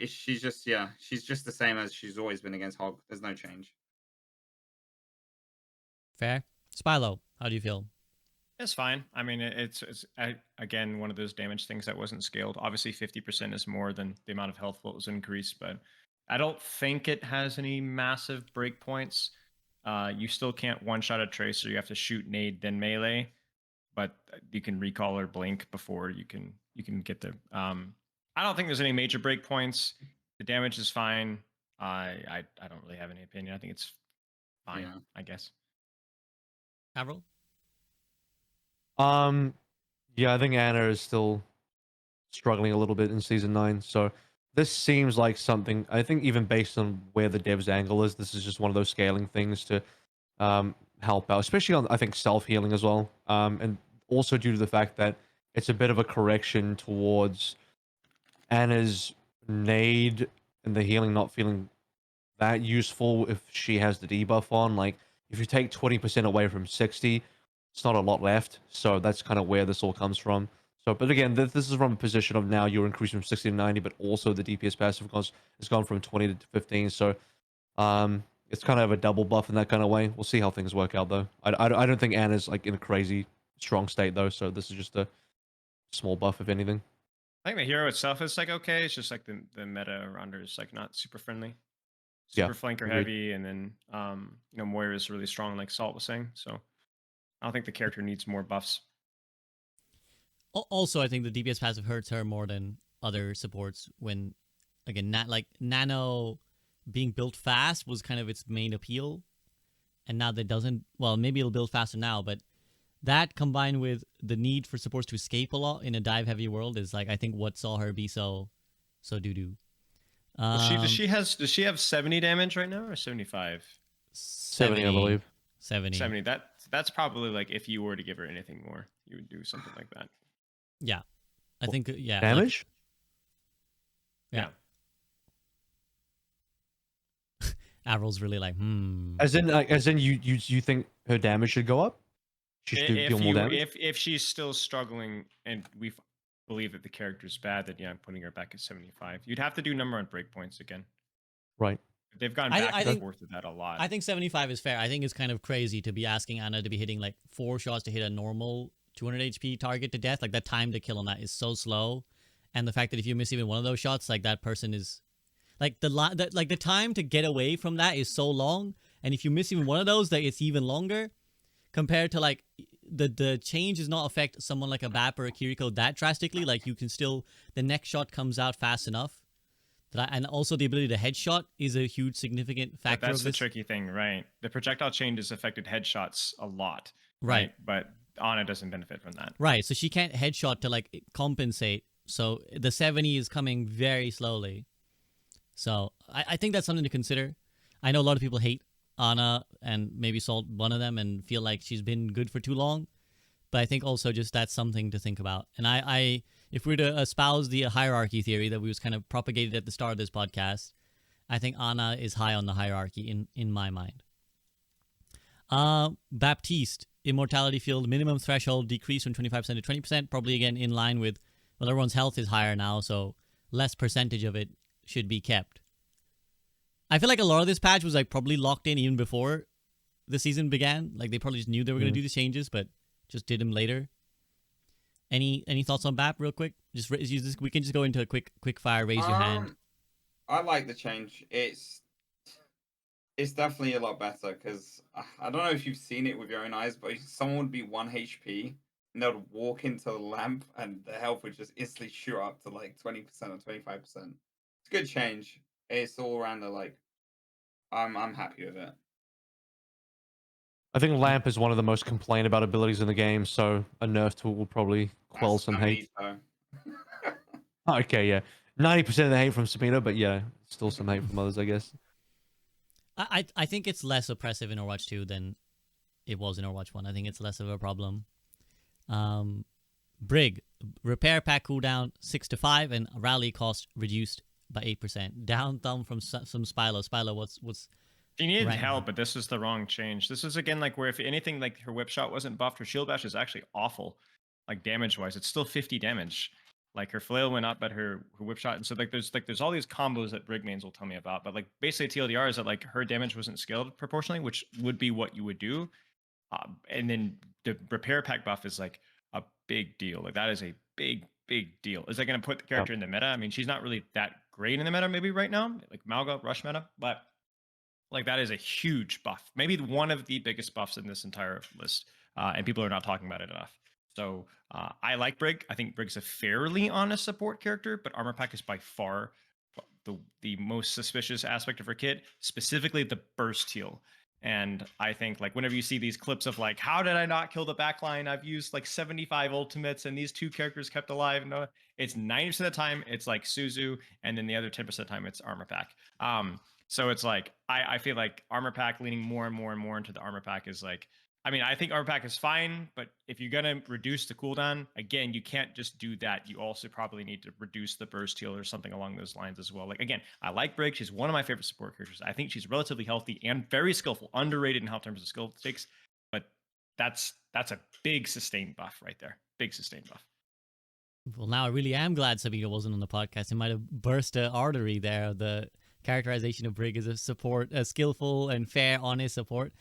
She's just the same as she's always been against Hog. There's no change. Fair. Spilo, how do you feel? It's fine. I mean, it's again one of those damage things that wasn't scaled. Obviously, 50% is more than the amount of health that was increased, but I don't think it has any massive breakpoints. You still can't one-shot a tracer. You have to shoot, nade, then melee, but you can recall or blink before you can get the. I don't think there's any major breakpoints. The damage is fine. I don't really have any opinion. I think it's fine. Yeah. I guess. AVRL? Yeah, I think Ana is still struggling a little bit in Season 9, so this seems like something, I think even based on where the dev's angle is, this is just one of those scaling things to help out, especially on, I think, self-healing as well, and also due to the fact that it's a bit of a correction towards Ana's nade and the healing not feeling that useful if she has the debuff on. Like, if you take 20% away from 60, it's not a lot left. So that's kind of where this all comes from. So, but again, this is from a position of now you're increasing from 60 to 90, but also the DPS passive has gone from 20 to 15. So, it's kind of a double buff in that kind of way. We'll see how things work out, though. I don't think Ana's like in a crazy strong state, though. So this is just a small buff, if anything. I think the hero itself is like okay. It's just like the meta around her is like not super friendly. super flanker agreed. heavy, and then Moira is really strong, like Salt was saying. So I don't think the character needs more buffs. Also, I think the DPS passive hurts her more than other supports when, again, Nano being built fast was kind of its main appeal. And now that doesn't, well, maybe it'll build faster now, but that combined with the need for supports to escape a lot in a dive-heavy world is, like, I think what saw her be so doo-doo. Does she have 70 damage right now or 75? 70, I believe. 70. 70. That's probably, like, if you were to give her anything more, you would do something like that. Yeah. I think, yeah. Damage? Like, yeah. AVRL's really like, As in, you think her damage should go up? She should deal more damage? If she's still struggling and we believe that the character's bad, then yeah, I'm putting her back at 75. You'd have to do number on breakpoints again. Right. They've gone back and forth with that a lot. I think 75 is fair. I think it's kind of crazy to be asking Ana to be hitting like 4 shots to hit a normal 200 HP target to death. Like, that time to kill on that is so slow. And the fact that if you miss even one of those shots, like, that person is... Like, the time to get away from that is so long. And if you miss even one of those, that it's even longer. Compared to, like, the change does not affect someone like a BAP or a Kiriko that drastically. Like, you can still... The next shot comes out fast enough. And also the ability to headshot is a huge significant factor. But that's of the this. tricky thing, right? The projectile change has affected headshots a lot. Right. But Ana doesn't benefit from that. Right, so she can't headshot to, like, compensate. So the 70 is coming very slowly. So I think that's something to consider. I know a lot of people hate Ana and maybe Salt one of them and feel like she's been good for too long. But I think also just that's something to think about. And I if we were to espouse the hierarchy theory that we was kind of propagated at the start of this podcast, I think Ana is high on the hierarchy in my mind. Baptiste, immortality field minimum threshold decreased from 25% to 20%, probably again in line with, well, everyone's health is higher now, so less percentage of it should be kept. I feel like a lot of this patch was like probably locked in even before the season began. Like, they probably just knew they were going to do the changes, but just did them later. Any thoughts on BAP real quick? We can just go into a quick fire, raise your hand. I like the change. It's definitely a lot better because I don't know if you've seen it with your own eyes, but someone would be 1 HP and they would walk into the lamp and their health would just instantly shoot up to like 20% or 25%. It's a good change. It's all around the, like, I'm happy with it. I think Lamp is one of the most complained about abilities in the game, so a nerf tool will probably quell some hate. Okay, yeah. 90% of the hate from Spilo, but yeah, still some hate from others, I guess. I think it's less oppressive in Overwatch 2 than it was in Overwatch 1. I think it's less of a problem. Brig, repair pack cooldown 6 to 5 and rally cost reduced by 8%. Down thumb from some Spilo. Spilo, what's She needed help, but this is the wrong change. This is, again, like, where if anything, like, her whip shot wasn't buffed, her shield bash is actually awful, like, damage-wise. It's still 50 damage. Like, her flail went up, but her whip shot, and so, like, there's all these combos that Brig mains will tell me about, but, like, basically TLDR is that, like, her damage wasn't scaled proportionally, which would be what you would do. And then the repair pack buff is, like, a big deal. Like, that is a big deal. Is that going to put the character in the meta? I mean, she's not really that great in the meta maybe right now, like Malga, Rush meta, but, like, that is a huge buff. Maybe one of the biggest buffs in this entire list. And people are not talking about it enough. So I like Brig. I think Brig's a fairly honest support character, but Armor Pack is by far the most suspicious aspect of her kit, specifically the burst heal. And I think, like, whenever you see these clips of, like, how did I not kill the backline? I've used like 75 ultimates and these 2 characters kept alive. No, it's 90% of the time it's like Suzu, and then the other 10% of the time it's Armor Pack. So it's like, I feel like Armor Pack leaning more and more into the Armor Pack is like, I mean, I think Armor Pack is fine, but if you're going to reduce the cooldown, again, you can't just do that. You also probably need to reduce the burst heal or something along those lines as well. Like, again, I like Brig. She's one of my favorite support characters. I think she's relatively healthy and very skillful, underrated in how terms of skill stakes, but that's a big sustained buff right there. Big sustained buff. Well, now I really am glad Sabina wasn't on the podcast. It might have burst an artery there. The characterization of Brig as a skillful and fair, honest support.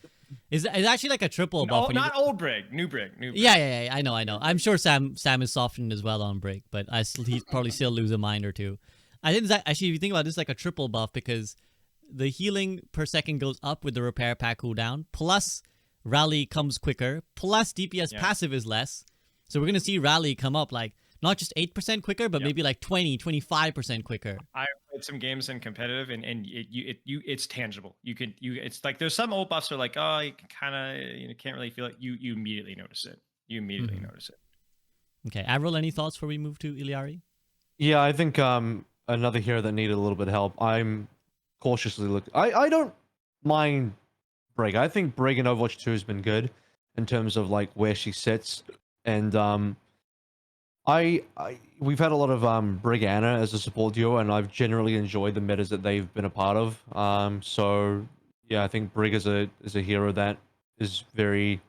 Is actually like a triple buff. No, not old Brig, new Brig. Yeah, I know. I'm sure Sam is softened as well on Brig, but he'd probably still lose a mind or two. I think that actually, if you think about this, like a triple buff, because the healing per second goes up with the repair pack cooldown, plus rally comes quicker, plus DPS passive is less. So we're gonna see rally come up like not just 8% quicker, but maybe like 25% quicker. I played some games in competitive, and it's tangible. It's like there's some old buffs that are like, oh, you kind of can't really feel it. You immediately notice it. You immediately notice it. Okay, AVRL, any thoughts before we move to Iliari? Yeah, I think another hero that needed a little bit of help. I'm cautiously looking. I don't mind Brig. I think Brig in Overwatch 2 has been good in terms of like where she sits, and we've had a lot of Brig Anna as a support duo, and I've generally enjoyed the metas that they've been a part of. So yeah, I think Brig is a hero that is very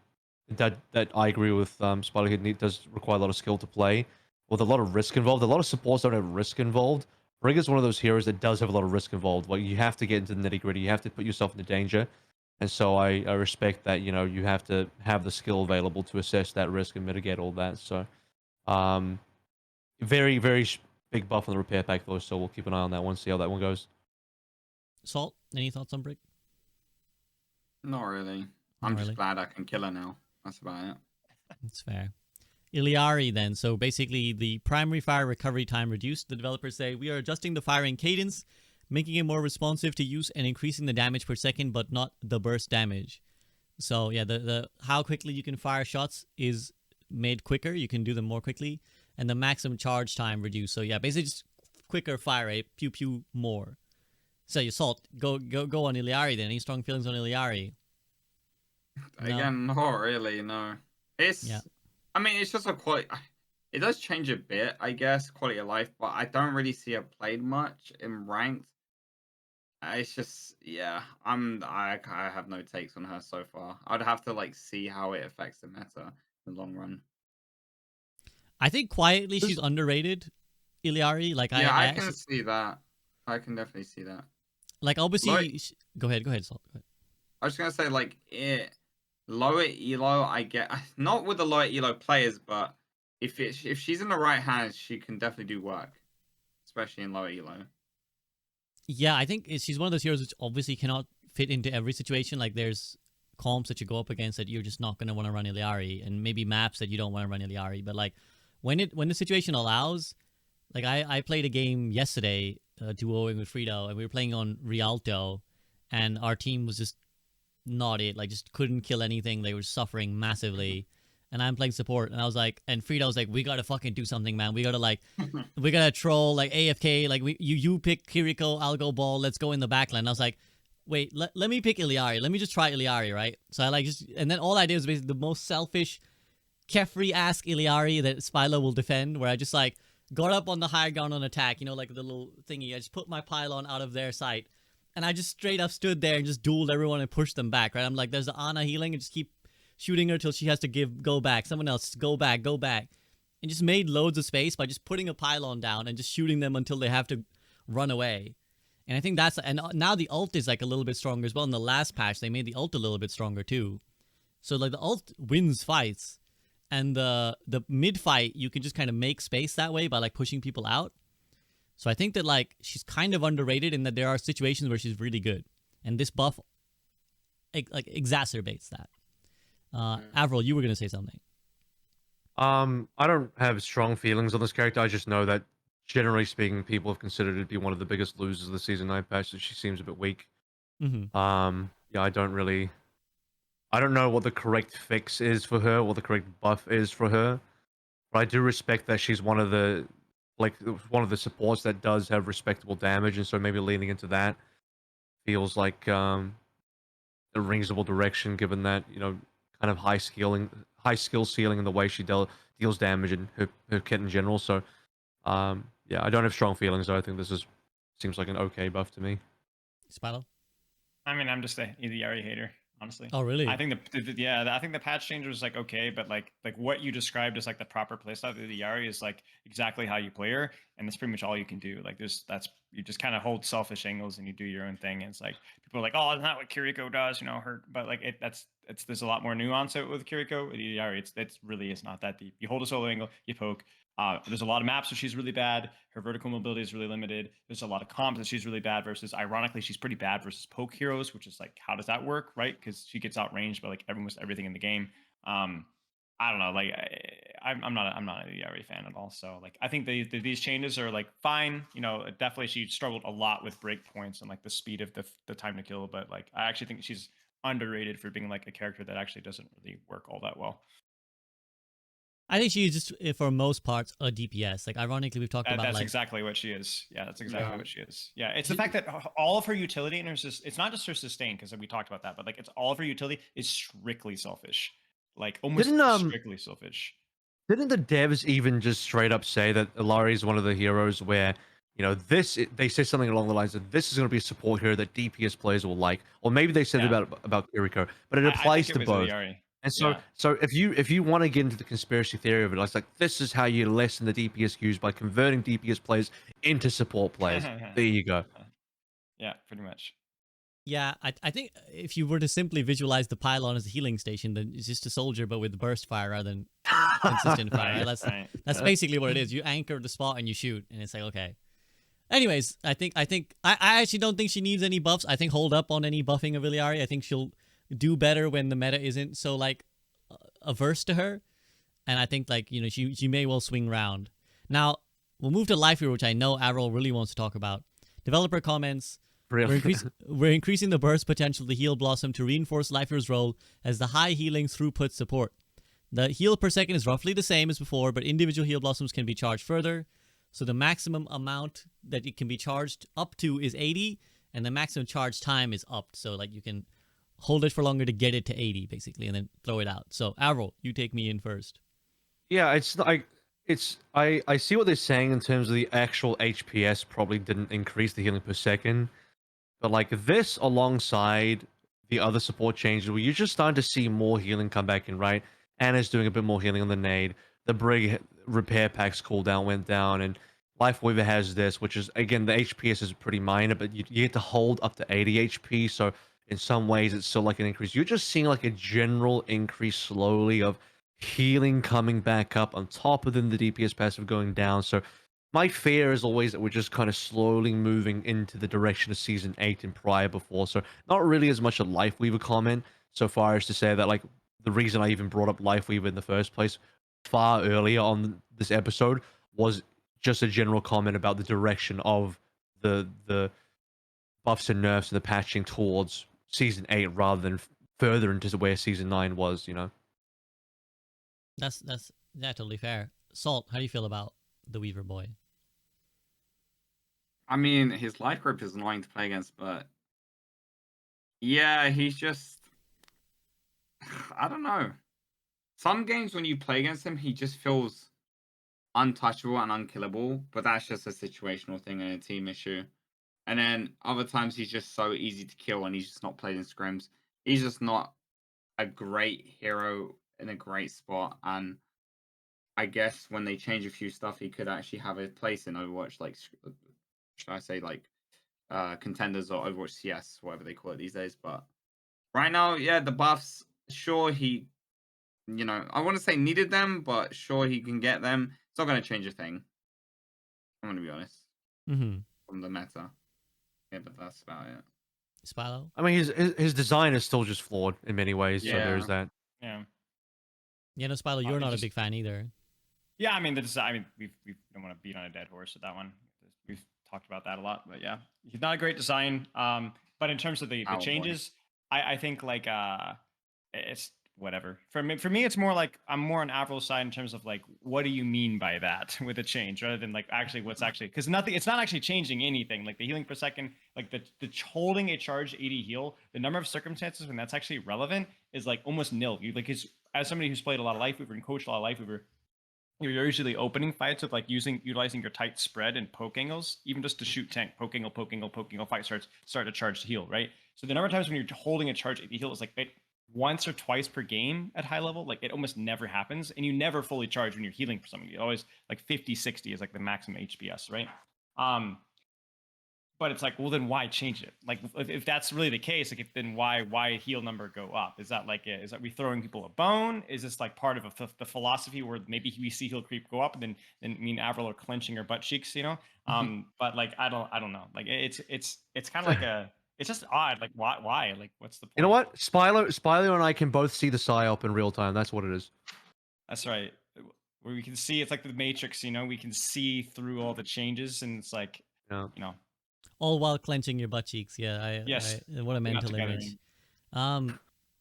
that I agree with. Spilo, it does require a lot of skill to play, with a lot of risk involved. A lot of supports don't have risk involved. Brig is one of those heroes that does have a lot of risk involved. Like, you have to get into the nitty gritty. You have to put yourself into danger. And so I respect that, you know, you have to have the skill available to assess that risk and mitigate all that. So, very, very big buff on the repair pack, though. So we'll keep an eye on that one, see how that one goes. Salt, any thoughts on Brig? Not really. I'm just glad I can kill her now. That's about it. That's fair. Iliari then. So basically the primary fire recovery time reduced. The developers say we are adjusting the firing cadence, making it more responsive to use and increasing the damage per second, but not the burst damage. So yeah, the how quickly you can fire shots is made quicker. You can do them more quickly, and the maximum charge time reduced. So yeah, basically just quicker fire rate, pew pew more. So you Salt, go on Iliari then. Any strong feelings on Iliari? Again, not really, no. It's, I mean, it's just a quality. It does change a bit, I guess, quality of life, but I don't really see it played much in ranked. It's just, yeah, I have no takes on her so far. I'd have to like see how it affects the meta in the long run. I think quietly she's underrated, Iliari. Like I can see that. I can definitely see that. Like obviously, go ahead, Salt. Go ahead. I was gonna say like lower elo, I get not with the lower elo players, but if she's in the right hands, she can definitely do work, especially in lower elo. Yeah, I think she's one of those heroes which obviously cannot fit into every situation. Like there's comps that you go up against that you're just not gonna want to run Iliari, and maybe maps that you don't want to run Iliari. But like when the situation allows, like I played a game yesterday, duoing with Frito, and we were playing on Rialto, and our team was just not it. Like just couldn't kill anything. They were suffering massively. And I'm playing support, and I was like, and Frida was like, we gotta fucking do something, man. We gotta like, we gotta troll like AFK. Like you pick Kiriko, I'll go ball. Let's go in the backline. I was like, wait, let me pick Iliari. Let me just try Iliari, right? So I like and then all I did was basically the most selfish, Kefri-esque Iliari that Spilo will defend, where I just like got up on the high ground on attack, you know, like the little thingy. I just put my pylon out of their sight, and I just straight up stood there and just dueled everyone and pushed them back, right? I'm like, there's the Ana healing, and just keep shooting her till she has to go back. Someone else, go back. And just made loads of space by just putting a pylon down and just shooting them until they have to run away. And I think that's, and now the ult is like a little bit stronger as well. In the last patch, they made the ult a little bit stronger too. So like the ult wins fights, and the mid fight, you can just kind of make space that way by like pushing people out. So I think that like she's kind of underrated in that there are situations where she's really good. And this buff like exacerbates that. AVRL, you were going to say something. I don't have strong feelings on this character. I just know that, generally speaking, people have considered it to be one of the biggest losers of the Season 9 patch, that she seems a bit weak. Mm-hmm. Yeah, I don't know what the correct fix is for her, what the correct buff is for her, but I do respect that she's one of the supports that does have respectable damage, and so maybe leaning into that feels like a reasonable direction, given that, you know, kind of high skill ceiling in the way she deals damage and her kit in general. So yeah, I don't have strong feelings, though. I think this seems like an okay buff to me. Spilo? I mean, I'm just a Iliari hater, honestly. Oh, really? I think I think the patch change was like okay, but like what you described as like the proper playstyle of Iliari is like exactly how you play her, and that's pretty much all you can do. Like you just kind of hold selfish angles and you do your own thing. And it's like people are like, oh, it's not what Kiriko does, you know, her, but like that's there's a lot more nuance with Kiriko. With EDR, it's really is not that deep. You hold a solo angle, you poke. There's a lot of maps where she's really bad. Her vertical mobility is really limited. There's a lot of comps that she's really bad versus. Ironically, she's pretty bad versus poke heroes, which is like, how does that work, right? Because she gets outranged by like almost everything in the game. I don't know. Like, I'm not an EDRA fan at all. So like, I think these changes are like fine. You know, definitely she struggled a lot with breakpoints and like the speed of the time to kill. But like, I actually think she's underrated for being like a character that actually doesn't really work all that well. I think she's just, for most parts, a DPS. Like, ironically, we've talked about that's like exactly what she is. Yeah, that's exactly what she is. Yeah, it's the fact that all of her utility and it's not just her sustain, because we talked about that, but like it's all of her utility is strictly selfish, like almost strictly selfish. Didn't the devs even just straight up say that Illari is one of the heroes where, you know, they say something along the lines of this is going to be a support hero that DPS players will like, or maybe they said about Kiriko, but it applies to both. And so, if you want to get into the conspiracy theory of it, it's like this is how you lessen the DPS queues by converting DPS players into support players. There you go. Yeah, pretty much. Yeah, I think if you were to simply visualize the pylon as a healing station, then it's just a soldier but with burst fire rather than consistent fire. Right? That's basically what it is. You anchor the spot and you shoot, and it's like, okay. Anyways, I actually don't think she needs any buffs. I think hold up on any buffing of Illari. I think she'll do better when the meta isn't so like averse to her, and I think like, you know, she may well swing round. Now we'll move to Life Hero, which I know AVRL really wants to talk about. Developer comments. We're increasing the burst potential of the Heal Blossom to reinforce Life Hero's role as the high healing throughput support. The heal per second is roughly the same as before, but individual Heal Blossoms can be charged further. So the maximum amount that it can be charged up to is 80, and the maximum charge time is upped. So like you can hold it for longer to get it to 80, basically, and then throw it out. So AVRL, you take me in first. Yeah, it's like I see what they're saying in terms of the actual HPS probably didn't increase the healing per second. But like this alongside the other support changes, where you're just starting to see more healing come back in, right? Anna's doing a bit more healing on the nade. The Brig repair pack's cooldown went down, and Life Weaver has this, which is, again, the HPS is pretty minor, but you get to hold up to 80 HP, so in some ways it's still like an increase. You're just seeing like a general increase slowly of healing coming back up on top of then the DPS passive going down. So my fear is always that we're just kind of slowly moving into the direction of Season 8 and prior before. So not really as much a Life Weaver comment so far as to say that like the reason I even brought up Life Weaver in the first place far earlier on this episode was just a general comment about the direction of the buffs and nerfs and the patching towards Season 8 rather than further into where Season 9 was, you know? That's totally fair. Salt, how do you feel about the Weaver boy? I mean, his life grip is annoying to play against, but yeah, he's just, I don't know. Some games when you play against him, he just feels untouchable and unkillable, but that's just a situational thing and a team issue. And then other times he's just so easy to kill and he's just not played in scrims. He's just not a great hero in a great spot. And I guess when they change a few stuff, he could actually have a place in Overwatch, like, should I say, like, contenders or Overwatch CS, whatever they call it these days. But right now, yeah, the buffs, sure, he, you know, I want to say needed them, but sure, he can get them. It's not going to change a thing. I'm going to be honest. From the meta. Yeah, but that's about it. Spilo? I mean, his design is still just flawed in many ways, so there's that. Yeah. Yeah, no, Spilo, you're not a big fan either. Yeah, I mean, the design, I mean, we don't want to beat on a dead horse with that one. We've talked about that a lot, but yeah, he's not a great design. But in terms of the changes, I think like it's whatever. For me, it's more like I'm more on AVRL's side in terms of like, what do you mean by that with a change, rather than like actually what's actually, because it's not actually changing anything. Like the healing per second, like the holding a charged 80 heal, the number of circumstances when that's actually relevant is like almost nil. You like, as somebody who's played a lot of Life Weaver and coached a lot of Life Weaver, you're usually opening fights with like utilizing your tight spread and poke angles, even just to shoot tank, poke angle, fight start to charge to heal, right? So the number of times when you're holding a charge 80 heal is like once or twice per game at high level. Like it almost never happens, and you never fully charge when you're healing for something. You always like 50, 60 is like the maximum HPS, right? But it's like, well, then why change it? Like, if that's really the case, like, then why heal number go up? Is that like, is that we throwing people a bone? Is this like part of the philosophy where maybe we see heal creep go up, and then me and Avril are clenching our butt cheeks, you know? But like, I don't know. Like, it's kind of like it's just odd. Like, why? Like, what's the point? You know what? Spilo and I can both see the psyop in real time. That's what it is. That's right. Where we can see, it's like the Matrix, you know, we can see through all the changes, and it's like, Yeah. you know. All while clenching your butt cheeks. Yeah, Yes. what a mental image.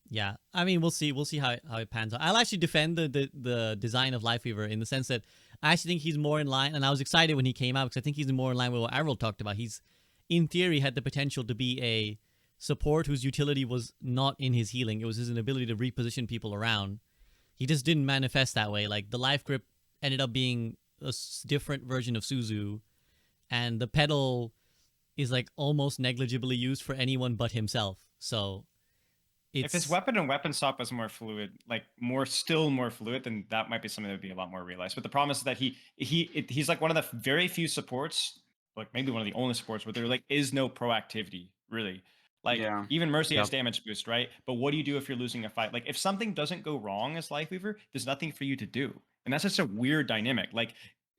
Yeah. I mean, we'll see how it pans out. I'll actually defend the design of Lifeweaver in the sense that I actually think he's more in line, and I was excited when he came out because I think he's more in line with what Avril talked about. He's, in theory, had the potential to be a support whose utility was not in his healing. It was his ability to reposition people around. He just didn't manifest that way. Like, the life grip ended up being a different version of Suzu, and the pedal is like almost negligibly used for anyone but himself. So if his weapon and weapon swap was more fluid, like still more fluid, then that might be something that would be a lot more realized. But the problem is that he's like one of the very few supports, like maybe one of the only supports where there like is no proactivity really. Like, even Mercy has damage boost, right? But what do you do if you're losing a fight? Like, if something doesn't go wrong as Lifeweaver, there's nothing for you to do. And that's just a weird dynamic. Like,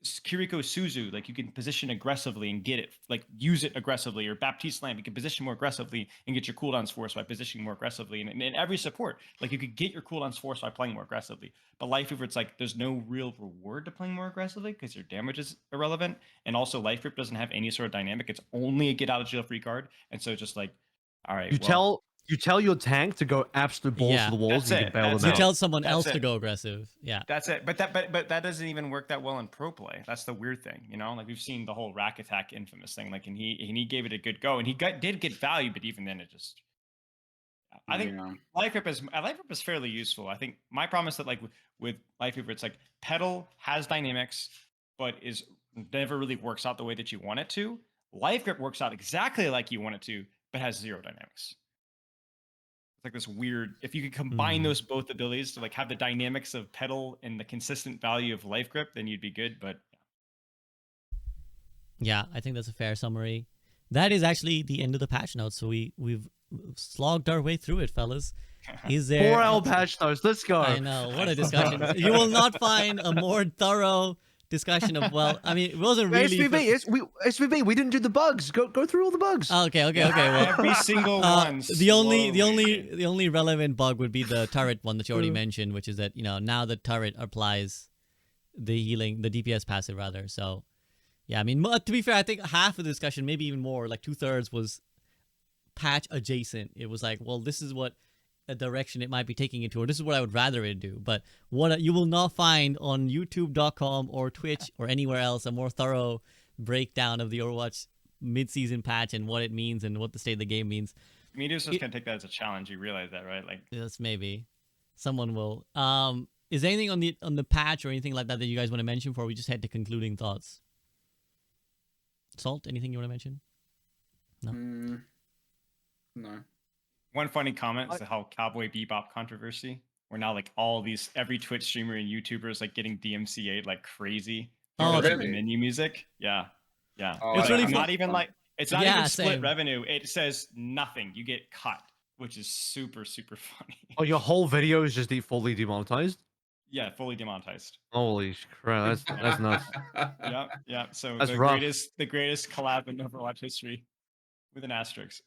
Kiriko Suzu, like, you can position aggressively and get it, like, use it aggressively. Or Baptiste Lamp, you can position more aggressively and get your cooldowns forced by positioning more aggressively. And in every support, like, you could get your cooldowns forced by playing more aggressively. But Lifeweaver, it's like, there's no real reward to playing more aggressively because your damage is irrelevant. And also, Life Grip doesn't have any sort of dynamic. It's only a get out of jail free card. And so it's just like, all right, you tell your tank to go absolute balls to the walls, and you can bail them You out. tell someone else to go aggressive. Yeah, that's it. But that doesn't even work that well in pro play. That's the weird thing, you know. Like, we've seen the whole rack attack infamous thing. Like, and he gave it a good go, and he did get value, but even then, it just. I think Life Grip is fairly useful. I think my problem is that, like, with Life Grip, it's like pedal has dynamics, but is never really works out the way that you want it to. Life Grip works out exactly like you want it to, but has zero dynamics. It's like this weird, if you could combine those both abilities to like have the dynamics of pedal and the consistent value of Life Grip, then you'd be good. But yeah, I think that's a fair summary. That is actually the end of the patch notes. So we've slogged our way through it, fellas. Is there 4L patch notes? Let's go. I know, what a discussion. You will not find a more thorough discussion of, well, I mean, it wasn't really SVB, we didn't do the bugs. Go through all the bugs. Okay. Well, every single one. The only relevant bug would be the turret one that you already mentioned, which is that, you know, now the turret applies the healing, the DPS passive rather. So yeah, I mean, to be fair, I think half of the discussion, maybe even more, like 2/3 was patch adjacent. It was like, well, this is what a direction it might be taking it to, or this is what I would rather it do. But what you will not find on youtube.com or Twitch or anywhere else a more thorough breakdown of the Overwatch mid-season patch and what it means and what the state of the game means. Media's just gonna take that as a challenge. You realize that, right? Like, yes, maybe someone will. Is there anything on the patch or anything like that that you guys want to mention before we just head to concluding thoughts? Salt, anything you want to mention? No. No. One funny comment is the whole Cowboy Bebop controversy, where now like every Twitch streamer and YouTuber is like getting DMCA'd like crazy. Oh, really? Menu music, yeah. Oh, it's really not even like it's not even split same. revenue. It says nothing. You get cut, which is super funny. Oh, your whole video is just fully demonetized? Yeah, fully demonetized. Holy crap, that's nuts. Yeah. So that's the rough. greatest collab in Overwatch history, with an asterisk.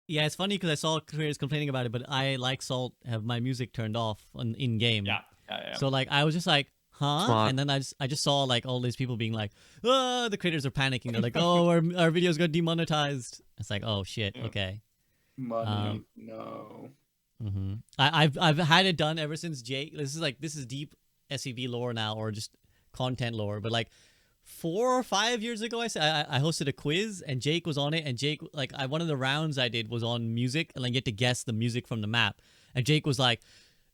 Yeah, it's funny because I saw creators complaining about it, but I, like Salt, have my music turned off in game. Yeah. So like I was just like, huh? Smart. And then I just saw like all these people being like, oh, the creators are panicking. They're like, oh, our videos got demonetized. It's like, oh shit, okay. Money, no. I've had it done ever since Jake. This is deep SEV lore now, or just content lore. But like 4 or 5 years ago, I hosted a quiz and Jake was on it. And Jake, like, one of the rounds I did was on music, and I get to guess the music from the map. And Jake was like,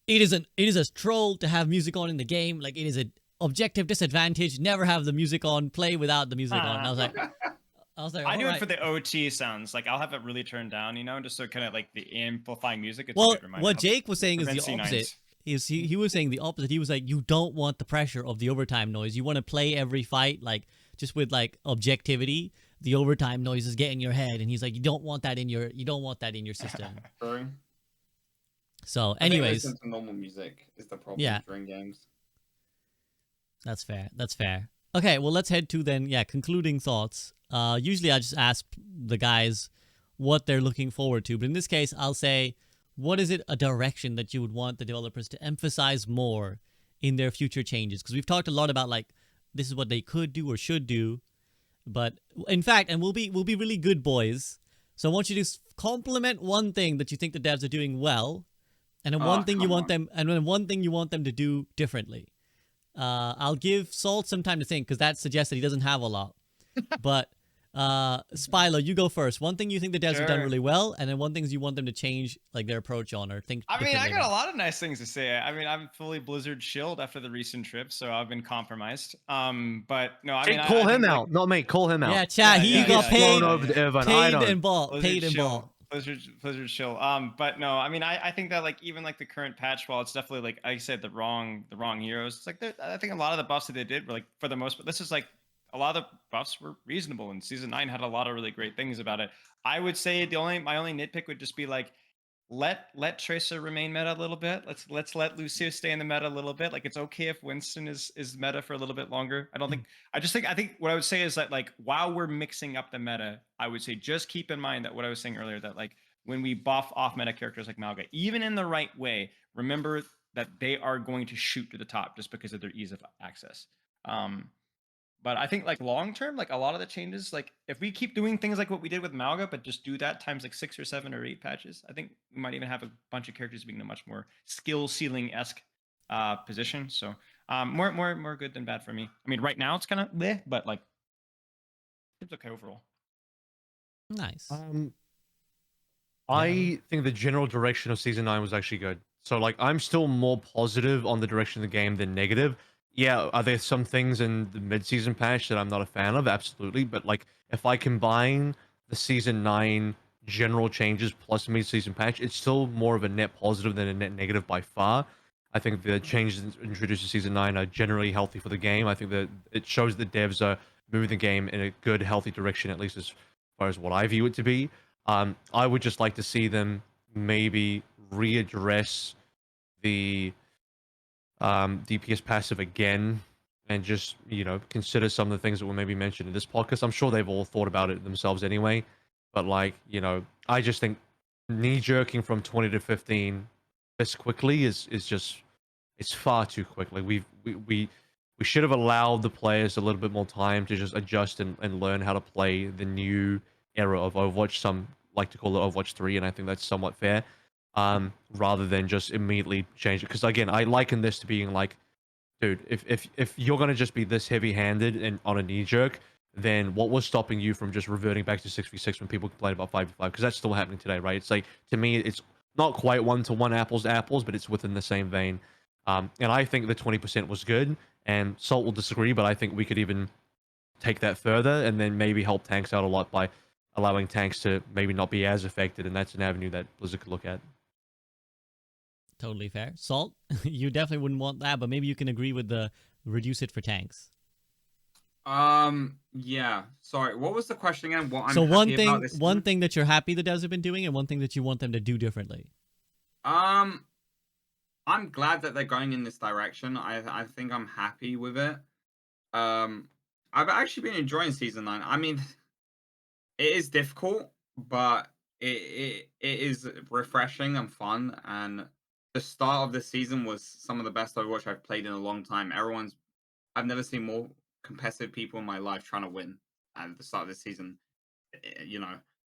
it is a troll to have music on in the game. Like, it is an objective disadvantage. Never have the music on. Play without the music on. And I was like, I do it for the OT sounds. Like, I'll have it really turned down, you know, just so kind of like the amplifying music. It's well, what Jake was saying is the C9s. opposite. He was saying the opposite. He was like, you don't want the pressure of the overtime noise. You want to play every fight like just with like objectivity. the overtime noises get in your head, and he's like, you don't want that in your system. True. So, I think anyways, listening to normal music is the problem Yeah. during games. that's fair. That's fair. Okay, well, let's head to then, concluding thoughts. Usually I just ask the guys what they're looking forward to, but in this case, I'll say, what is it a direction that you would want the developers to emphasize more in their future changes? Because we've talked a lot about like this is what they could do or should do, but in fact, and we'll be really good boys. So I want you to compliment one thing that you think the devs are doing well, and then one thing you want them, and then one thing you want them to do differently. I'll give Salt some time to think because that suggests that he doesn't have a lot. But Spilo, you go first. One thing you think the devs have done Sure. really well, and then one things you want them to change like their approach on or think. I mean, I differently got a about. lot of nice things to say. I mean, I'm fully Blizzard shilled after the recent trip, so I've been compromised. But no, I mean, I call him think, out, not me. Call him out. Yeah, chat. Yeah, he yeah, got yeah, paid, Thrown over to everyone. I paid don't. and ball, Blizzard paid and chill. ball. Blizzard chill. But no, I mean, I think that like even like the current patch, while it's definitely like I said the wrong heroes. It's like I think a lot of the buffs that they did were like for the most part. This is like a lot of the buffs were reasonable, and Season 9 had a lot of really great things about it. I would say my only nitpick would just be like let Tracer remain meta a little bit. Let's let Lucio stay in the meta a little bit. Like it's okay if Winston is meta for a little bit longer. I think what I would say is that like while we're mixing up the meta, I would say just keep in mind that what I was saying earlier, that like when we buff off meta characters like Malga, even in the right way, remember that they are going to shoot to the top just because of their ease of access. But I think like long term, like a lot of the changes, like if we keep doing things like what we did with Malga, but just do that times like 6 or 7 or 8 patches, I think we might even have a bunch of characters being in a much more skill ceiling-esque position. So more good than bad for me. I mean, right now it's kind of bleh, but like it's okay overall. Nice. I think the general direction of Season 9 was actually good. So, like, I'm still more positive on the direction of the game than negative. Yeah, are there some things in the mid-season patch that I'm not a fan of? Absolutely. But, like, if I combine the Season 9 general changes plus mid-season patch, it's still more of a net positive than a net negative by far. I think the changes introduced in Season 9 are generally healthy for the game. I think that it shows that devs are moving the game in a good, healthy direction, at least as far as what I view it to be. I would just like to see them maybe readdress the DPS passive again and just, consider some of the things that were maybe mentioned in this podcast. I'm sure they've all thought about it themselves anyway, but like, I just think knee-jerking from 20 to 15 this quickly is just, it's far too quick. Like we should have allowed the players a little bit more time to just adjust and learn how to play the new era of Overwatch. Some like to call it Overwatch 3, and I think that's somewhat fair. Rather than just immediately change it. Because again, I liken this to being like, dude, if you're gonna just be this heavy-handed and on a knee jerk, then what was stopping you from just reverting back to 6v6 when people complain about 5v5? Because that's still happening today, right? It's like, to me, it's not quite one-to-one apples to apples, but it's within the same vein. And I think the 20% was good, and Salt will disagree, but I think we could even take that further and then maybe help tanks out a lot by allowing tanks to maybe not be as affected, and that's an avenue that Blizzard could look at. Totally fair. Salt, you definitely wouldn't want that, but maybe you can agree with the reduce it for tanks. Yeah. Sorry, what was the question again? What I'm So happy about this one season? thing that you're happy the devs have been doing, and one thing that you want them to do differently. I'm glad that they're going in this direction. I think I'm happy with it. I've actually been enjoying Season 9. I mean, it is difficult, but it is refreshing and fun. And the start of the season was some of the best Overwatch I've played in a long time. I've never seen more competitive people in my life trying to win at the start of this season.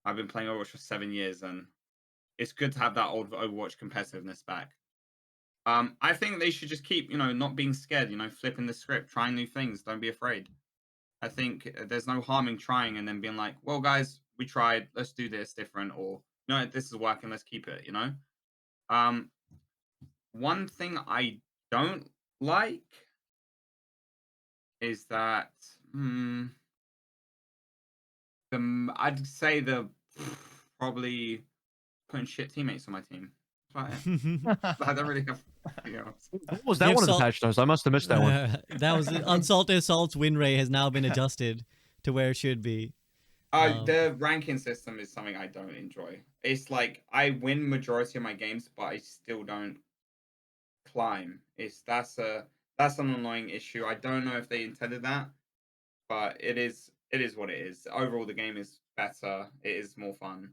I've been playing Overwatch for 7 years, and it's good to have that old Overwatch competitiveness back. I think they should just keep, not being scared, flipping the script, trying new things. Don't be afraid. I think there's no harm in trying and then being like, well, guys, we tried. Let's do this different. Or, no, this is working. Let's keep it, One thing I don't like is that I'd say probably putting shit teammates on my team. I don't really have. What was that Give one of the Salt- patch notes? I must have missed that one. That was UnsaltedSalt's win rate has now been adjusted to where it should be. The ranking system is something I don't enjoy. It's like I win majority of my games, but I still don't climb. That's an annoying issue. I don't know if they intended that, but it is what it is. Overall, the game is better. It is more fun.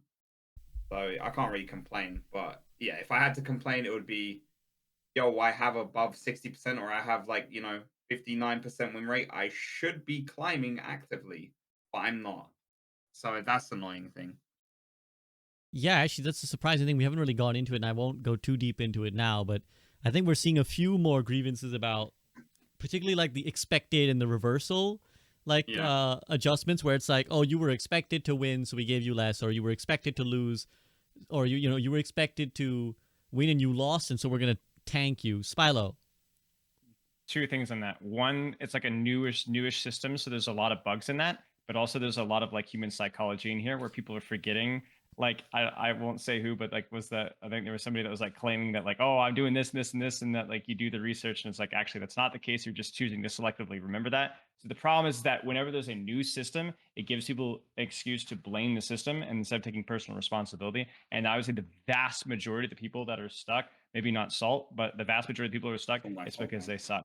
So I can't really complain. But yeah, if I had to complain, it would be, yo, I have above 60% or I have 59% win rate. I should be climbing actively, but I'm not. So that's the annoying thing. Yeah, actually, that's a surprising thing. We haven't really gone into it, and I won't go too deep into it now, but I think we're seeing a few more grievances about particularly like the expected and the reversal adjustments where it's like, oh, you were expected to win, so we gave you less, or you were expected to lose, or you were expected to win and you lost, and so we're going to tank you. Spilo. Two things on that. One, it's like a newish system, so there's a lot of bugs in that, but also there's a lot of like human psychology in here where people are forgetting. Like I won't say who, but like I think there was somebody that was like claiming that like, oh, I'm doing this, this, and this, and that like you do the research and it's like actually that's not the case. You're just choosing to selectively remember that. So the problem is that whenever there's a new system, it gives people an excuse to blame the system and instead of taking personal responsibility. And I would say the vast majority of the people that are stuck, maybe not Salt, but the vast majority of people who are stuck, it's because they suck.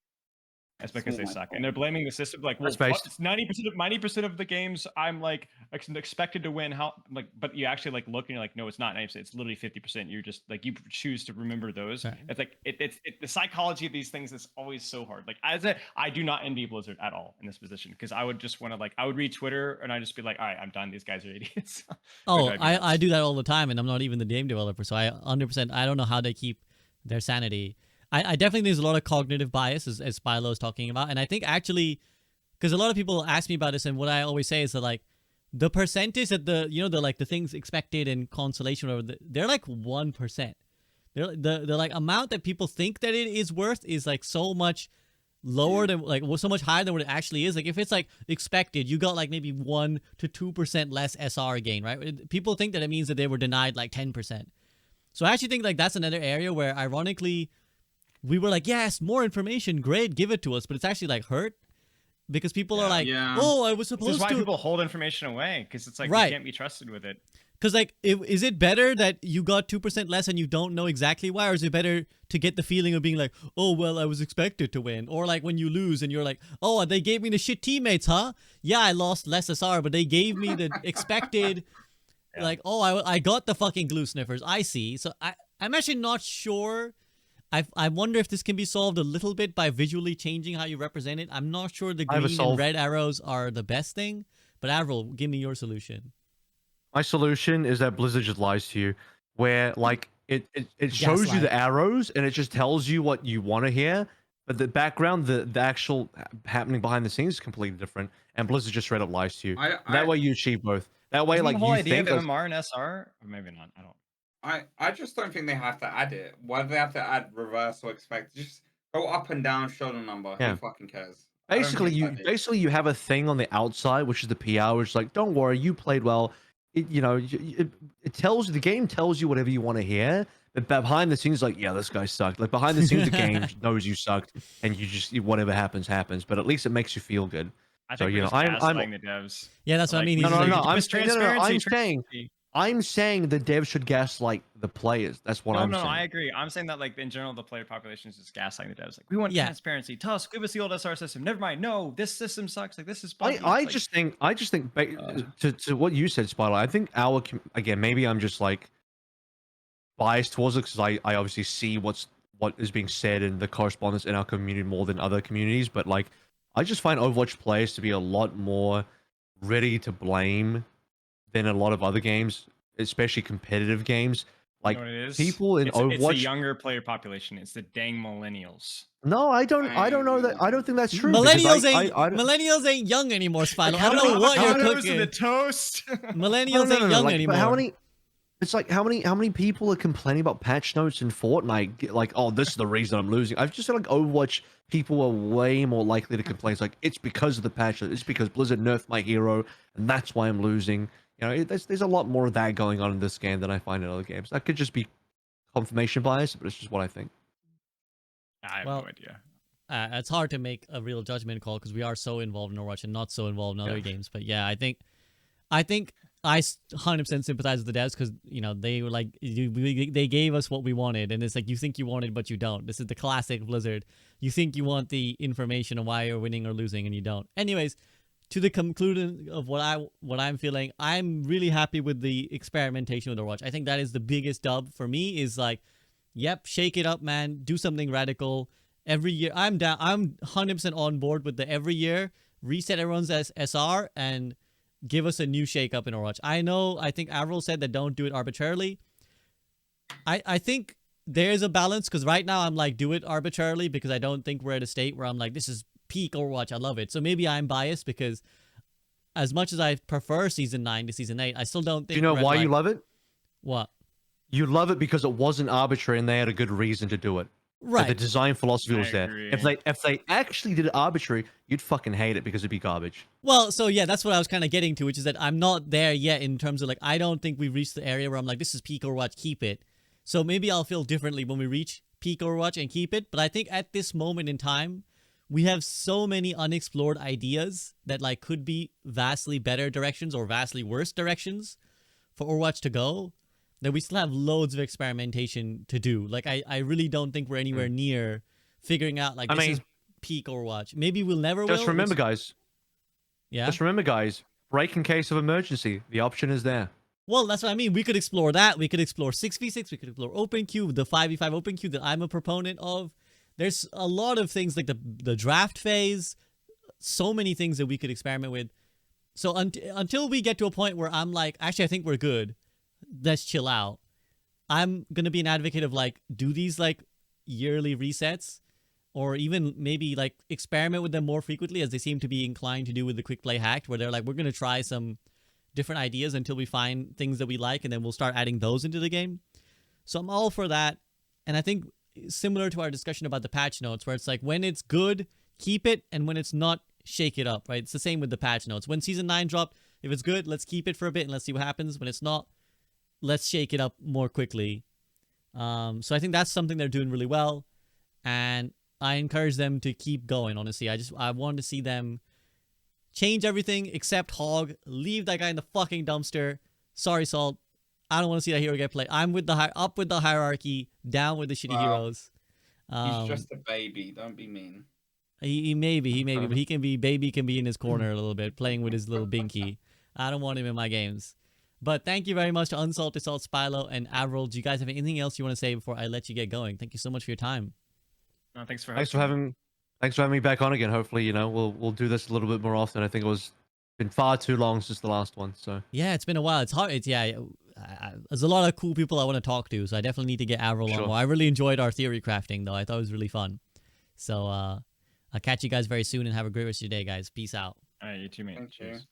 That's because they suck, and they're blaming the system. Like, well, 90% of the games I'm like expected to win. How but you actually like look and you're like, no, it's not 90%. It's literally 50%. You're just like you choose to remember those. Right. It's like it's the psychology of these things is always so hard. Like I do not envy Blizzard at all in this position because I would just want to I would read Twitter and I just be like, all right, I'm done. These guys are idiots. I do that all the time, and I'm not even the game developer, so I 100% I don't know how they keep their sanity. I definitely think there's a lot of cognitive bias, as Spilo is talking about. And I think actually, because a lot of people ask me about this, and what I always say is that, like, the percentage that the things expected and consolation, or they're like 1%. The like amount that people think that it is worth is like so much lower than so much higher than what it actually is. Like if it's like expected, you got like maybe 1 to 2% less SR gain, right? People think that it means that they were denied like 10%. So I actually think like that's another area where ironically, we were like, yes, more information, great, give it to us. But it's actually like hurt because people are like, oh, I was supposed to. This is why people hold information away because it's like you can't be trusted with it. Because like, is it better that you got 2% less and you don't know exactly why? Or is it better to get the feeling of being like, oh, well, I was expected to win? Or like when you lose and you're like, oh, they gave me the shit teammates, huh? Yeah, I lost less SR, but they gave me the expected, like, oh, I got the fucking glue sniffers. I see. So I'm actually not sure. I wonder if this can be solved a little bit by visually changing how you represent it. I'm not sure the green and red arrows are the best thing, but Avril, give me your solution. My solution is that Blizzard just lies to you, where like it shows you the arrows and it just tells you what you want to hear, but the background, the actual happening behind the scenes is completely different, and Blizzard just straight up lies to you. That way you achieve both. That way, like the whole you idea think of MMR and SR, or maybe not. I don't. I just don't think they have to add it. Whether they have to add reverse or expect, just go up and down, show the number. Yeah. Who fucking cares? Basically, you have a thing on the outside, which is the PR, which is like, don't worry, you played well. It tells you, the game tells you whatever you want to hear, but behind the scenes, like, yeah, this guy sucked. Like behind the scenes, the game knows you sucked, and you just whatever happens, happens. But at least it makes you feel good. I think I'm the devs. Yeah, that's what I mean. I'm saying the devs should gaslight the players. That's what I'm saying. No, I agree. I'm saying that like in general, the player population is just gaslighting the devs. Like we want transparency. Tell us, give us the old SR system. Never mind. No, this system sucks. Like this is. I just think to what you said, Spilo. I think again, maybe I'm just like biased towards it because I obviously see what is being said in the correspondence in our community more than other communities. But like, I just find Overwatch players to be a lot more ready to blame than a lot of other games, especially competitive games. Like people in Overwatch, it's a younger player population. It's the dang millennials. No, I don't know that. I don't think that's true. Millennials ain't young anymore, Spilo. I don't know what you're cooking. The toast. Millennials ain't young anymore. It's like how many people are complaining about patch notes in Fortnite? Like, oh, this is the reason I'm losing. I've just said like Overwatch people are way more likely to complain. It's like it's because of the patch. It's because Blizzard nerfed my hero, and that's why I'm losing. You know, there's a lot more of that going on in this game than I find in other games. That could just be confirmation bias, but it's just what I think. I have no idea. It's hard to make a real judgment call because we are so involved in Overwatch and not so involved in other games. But yeah, I think I think I 100% sympathize with the devs because, you know, they were like, they gave us what we wanted. And it's like, you think you want it, but you don't. This is the classic Blizzard. You think you want the information of why you're winning or losing, and you don't. Anyways, to the conclusion of what I'm feeling, I'm really happy with the experimentation with Overwatch. I think that is the biggest dub for me, is like, yep, shake it up, man. Do something radical. Every year, I'm down. I'm 100% on board with the every year reset everyone's SR and give us a new shake up in Overwatch. I think AVRL said that don't do it arbitrarily. I think there's a balance, because right now I'm like, do it arbitrarily, because I don't think we're at a state where I'm like, this is peak Overwatch. I love it. So maybe I'm biased, because as much as I prefer Season 9 to Season 8, I still don't think... Do you know why you love it? What? You love it because it wasn't arbitrary and they had a good reason to do it. Right. The design philosophy was there. agree. If they actually did it arbitrary, you'd fucking hate it because it'd be garbage. Well, so yeah, that's what I was kind of getting to, which is that I'm not there yet in terms of like, I don't think we've reached the area where I'm like, this is peak Overwatch, keep it. So maybe I'll feel differently when we reach peak Overwatch and keep it. But I think at this moment in time, we have so many unexplored ideas that like could be vastly better directions or vastly worse directions for Overwatch to go, that we still have loads of experimentation to do. Like, I really don't think we're anywhere near figuring out, like, this is peak Overwatch. Maybe we'll never Just remember, guys. Yeah? Just remember, guys. Break in case of emergency. The option is there. Well, that's what I mean. We could explore that. We could explore 6v6. We could explore open queue, the 5v5 open queue that I'm a proponent of. There's a lot of things like the draft phase. So many things that we could experiment with. So until we get to a point where I'm like, actually, I think we're good, let's chill out. I'm going to be an advocate of like, do these like yearly resets, or even maybe like experiment with them more frequently, as they seem to be inclined to do with the quick play hacked, where they're like, we're going to try some different ideas until we find things that we like, and then we'll start adding those into the game. So I'm all for that. And I think similar to our discussion about the patch notes, where it's like, when it's good, keep it, and when it's not, shake it up, right? It's the same with the patch notes. When Season 9 dropped, if it's good, let's keep it for a bit and let's see what happens. When it's not, let's shake it up more quickly. So I think that's something they're doing really well, and I encourage them to keep going, honestly. I want to see them change everything except Hog. Leave that guy in the fucking dumpster. Sorry, Salt. I don't want to see that hero get played. I'm with the up with the hierarchy, down with the shitty heroes. He's just a baby. Don't be mean. He may be, but he can be, baby can be in his corner a little bit, playing with his little binky. I don't want him in my games. But thank you very much to UnsaltedSalt, Spilo, and AVRL. Do you guys have anything else you want to say before I let you get going? Thank you so much for your time. No, thanks for having me back on again. Hopefully, you know, we'll do this a little bit more often. I think it's been far too long since the last one. So yeah, it's been a while. It's hard. There's a lot of cool people I want to talk to, so I definitely need to get AVRL on more. I really enjoyed our theory crafting, though. I thought it was really fun. So I'll catch you guys very soon, and have a great rest of your day, guys. Peace out. All right, you too, mate. Thank you. Cheers.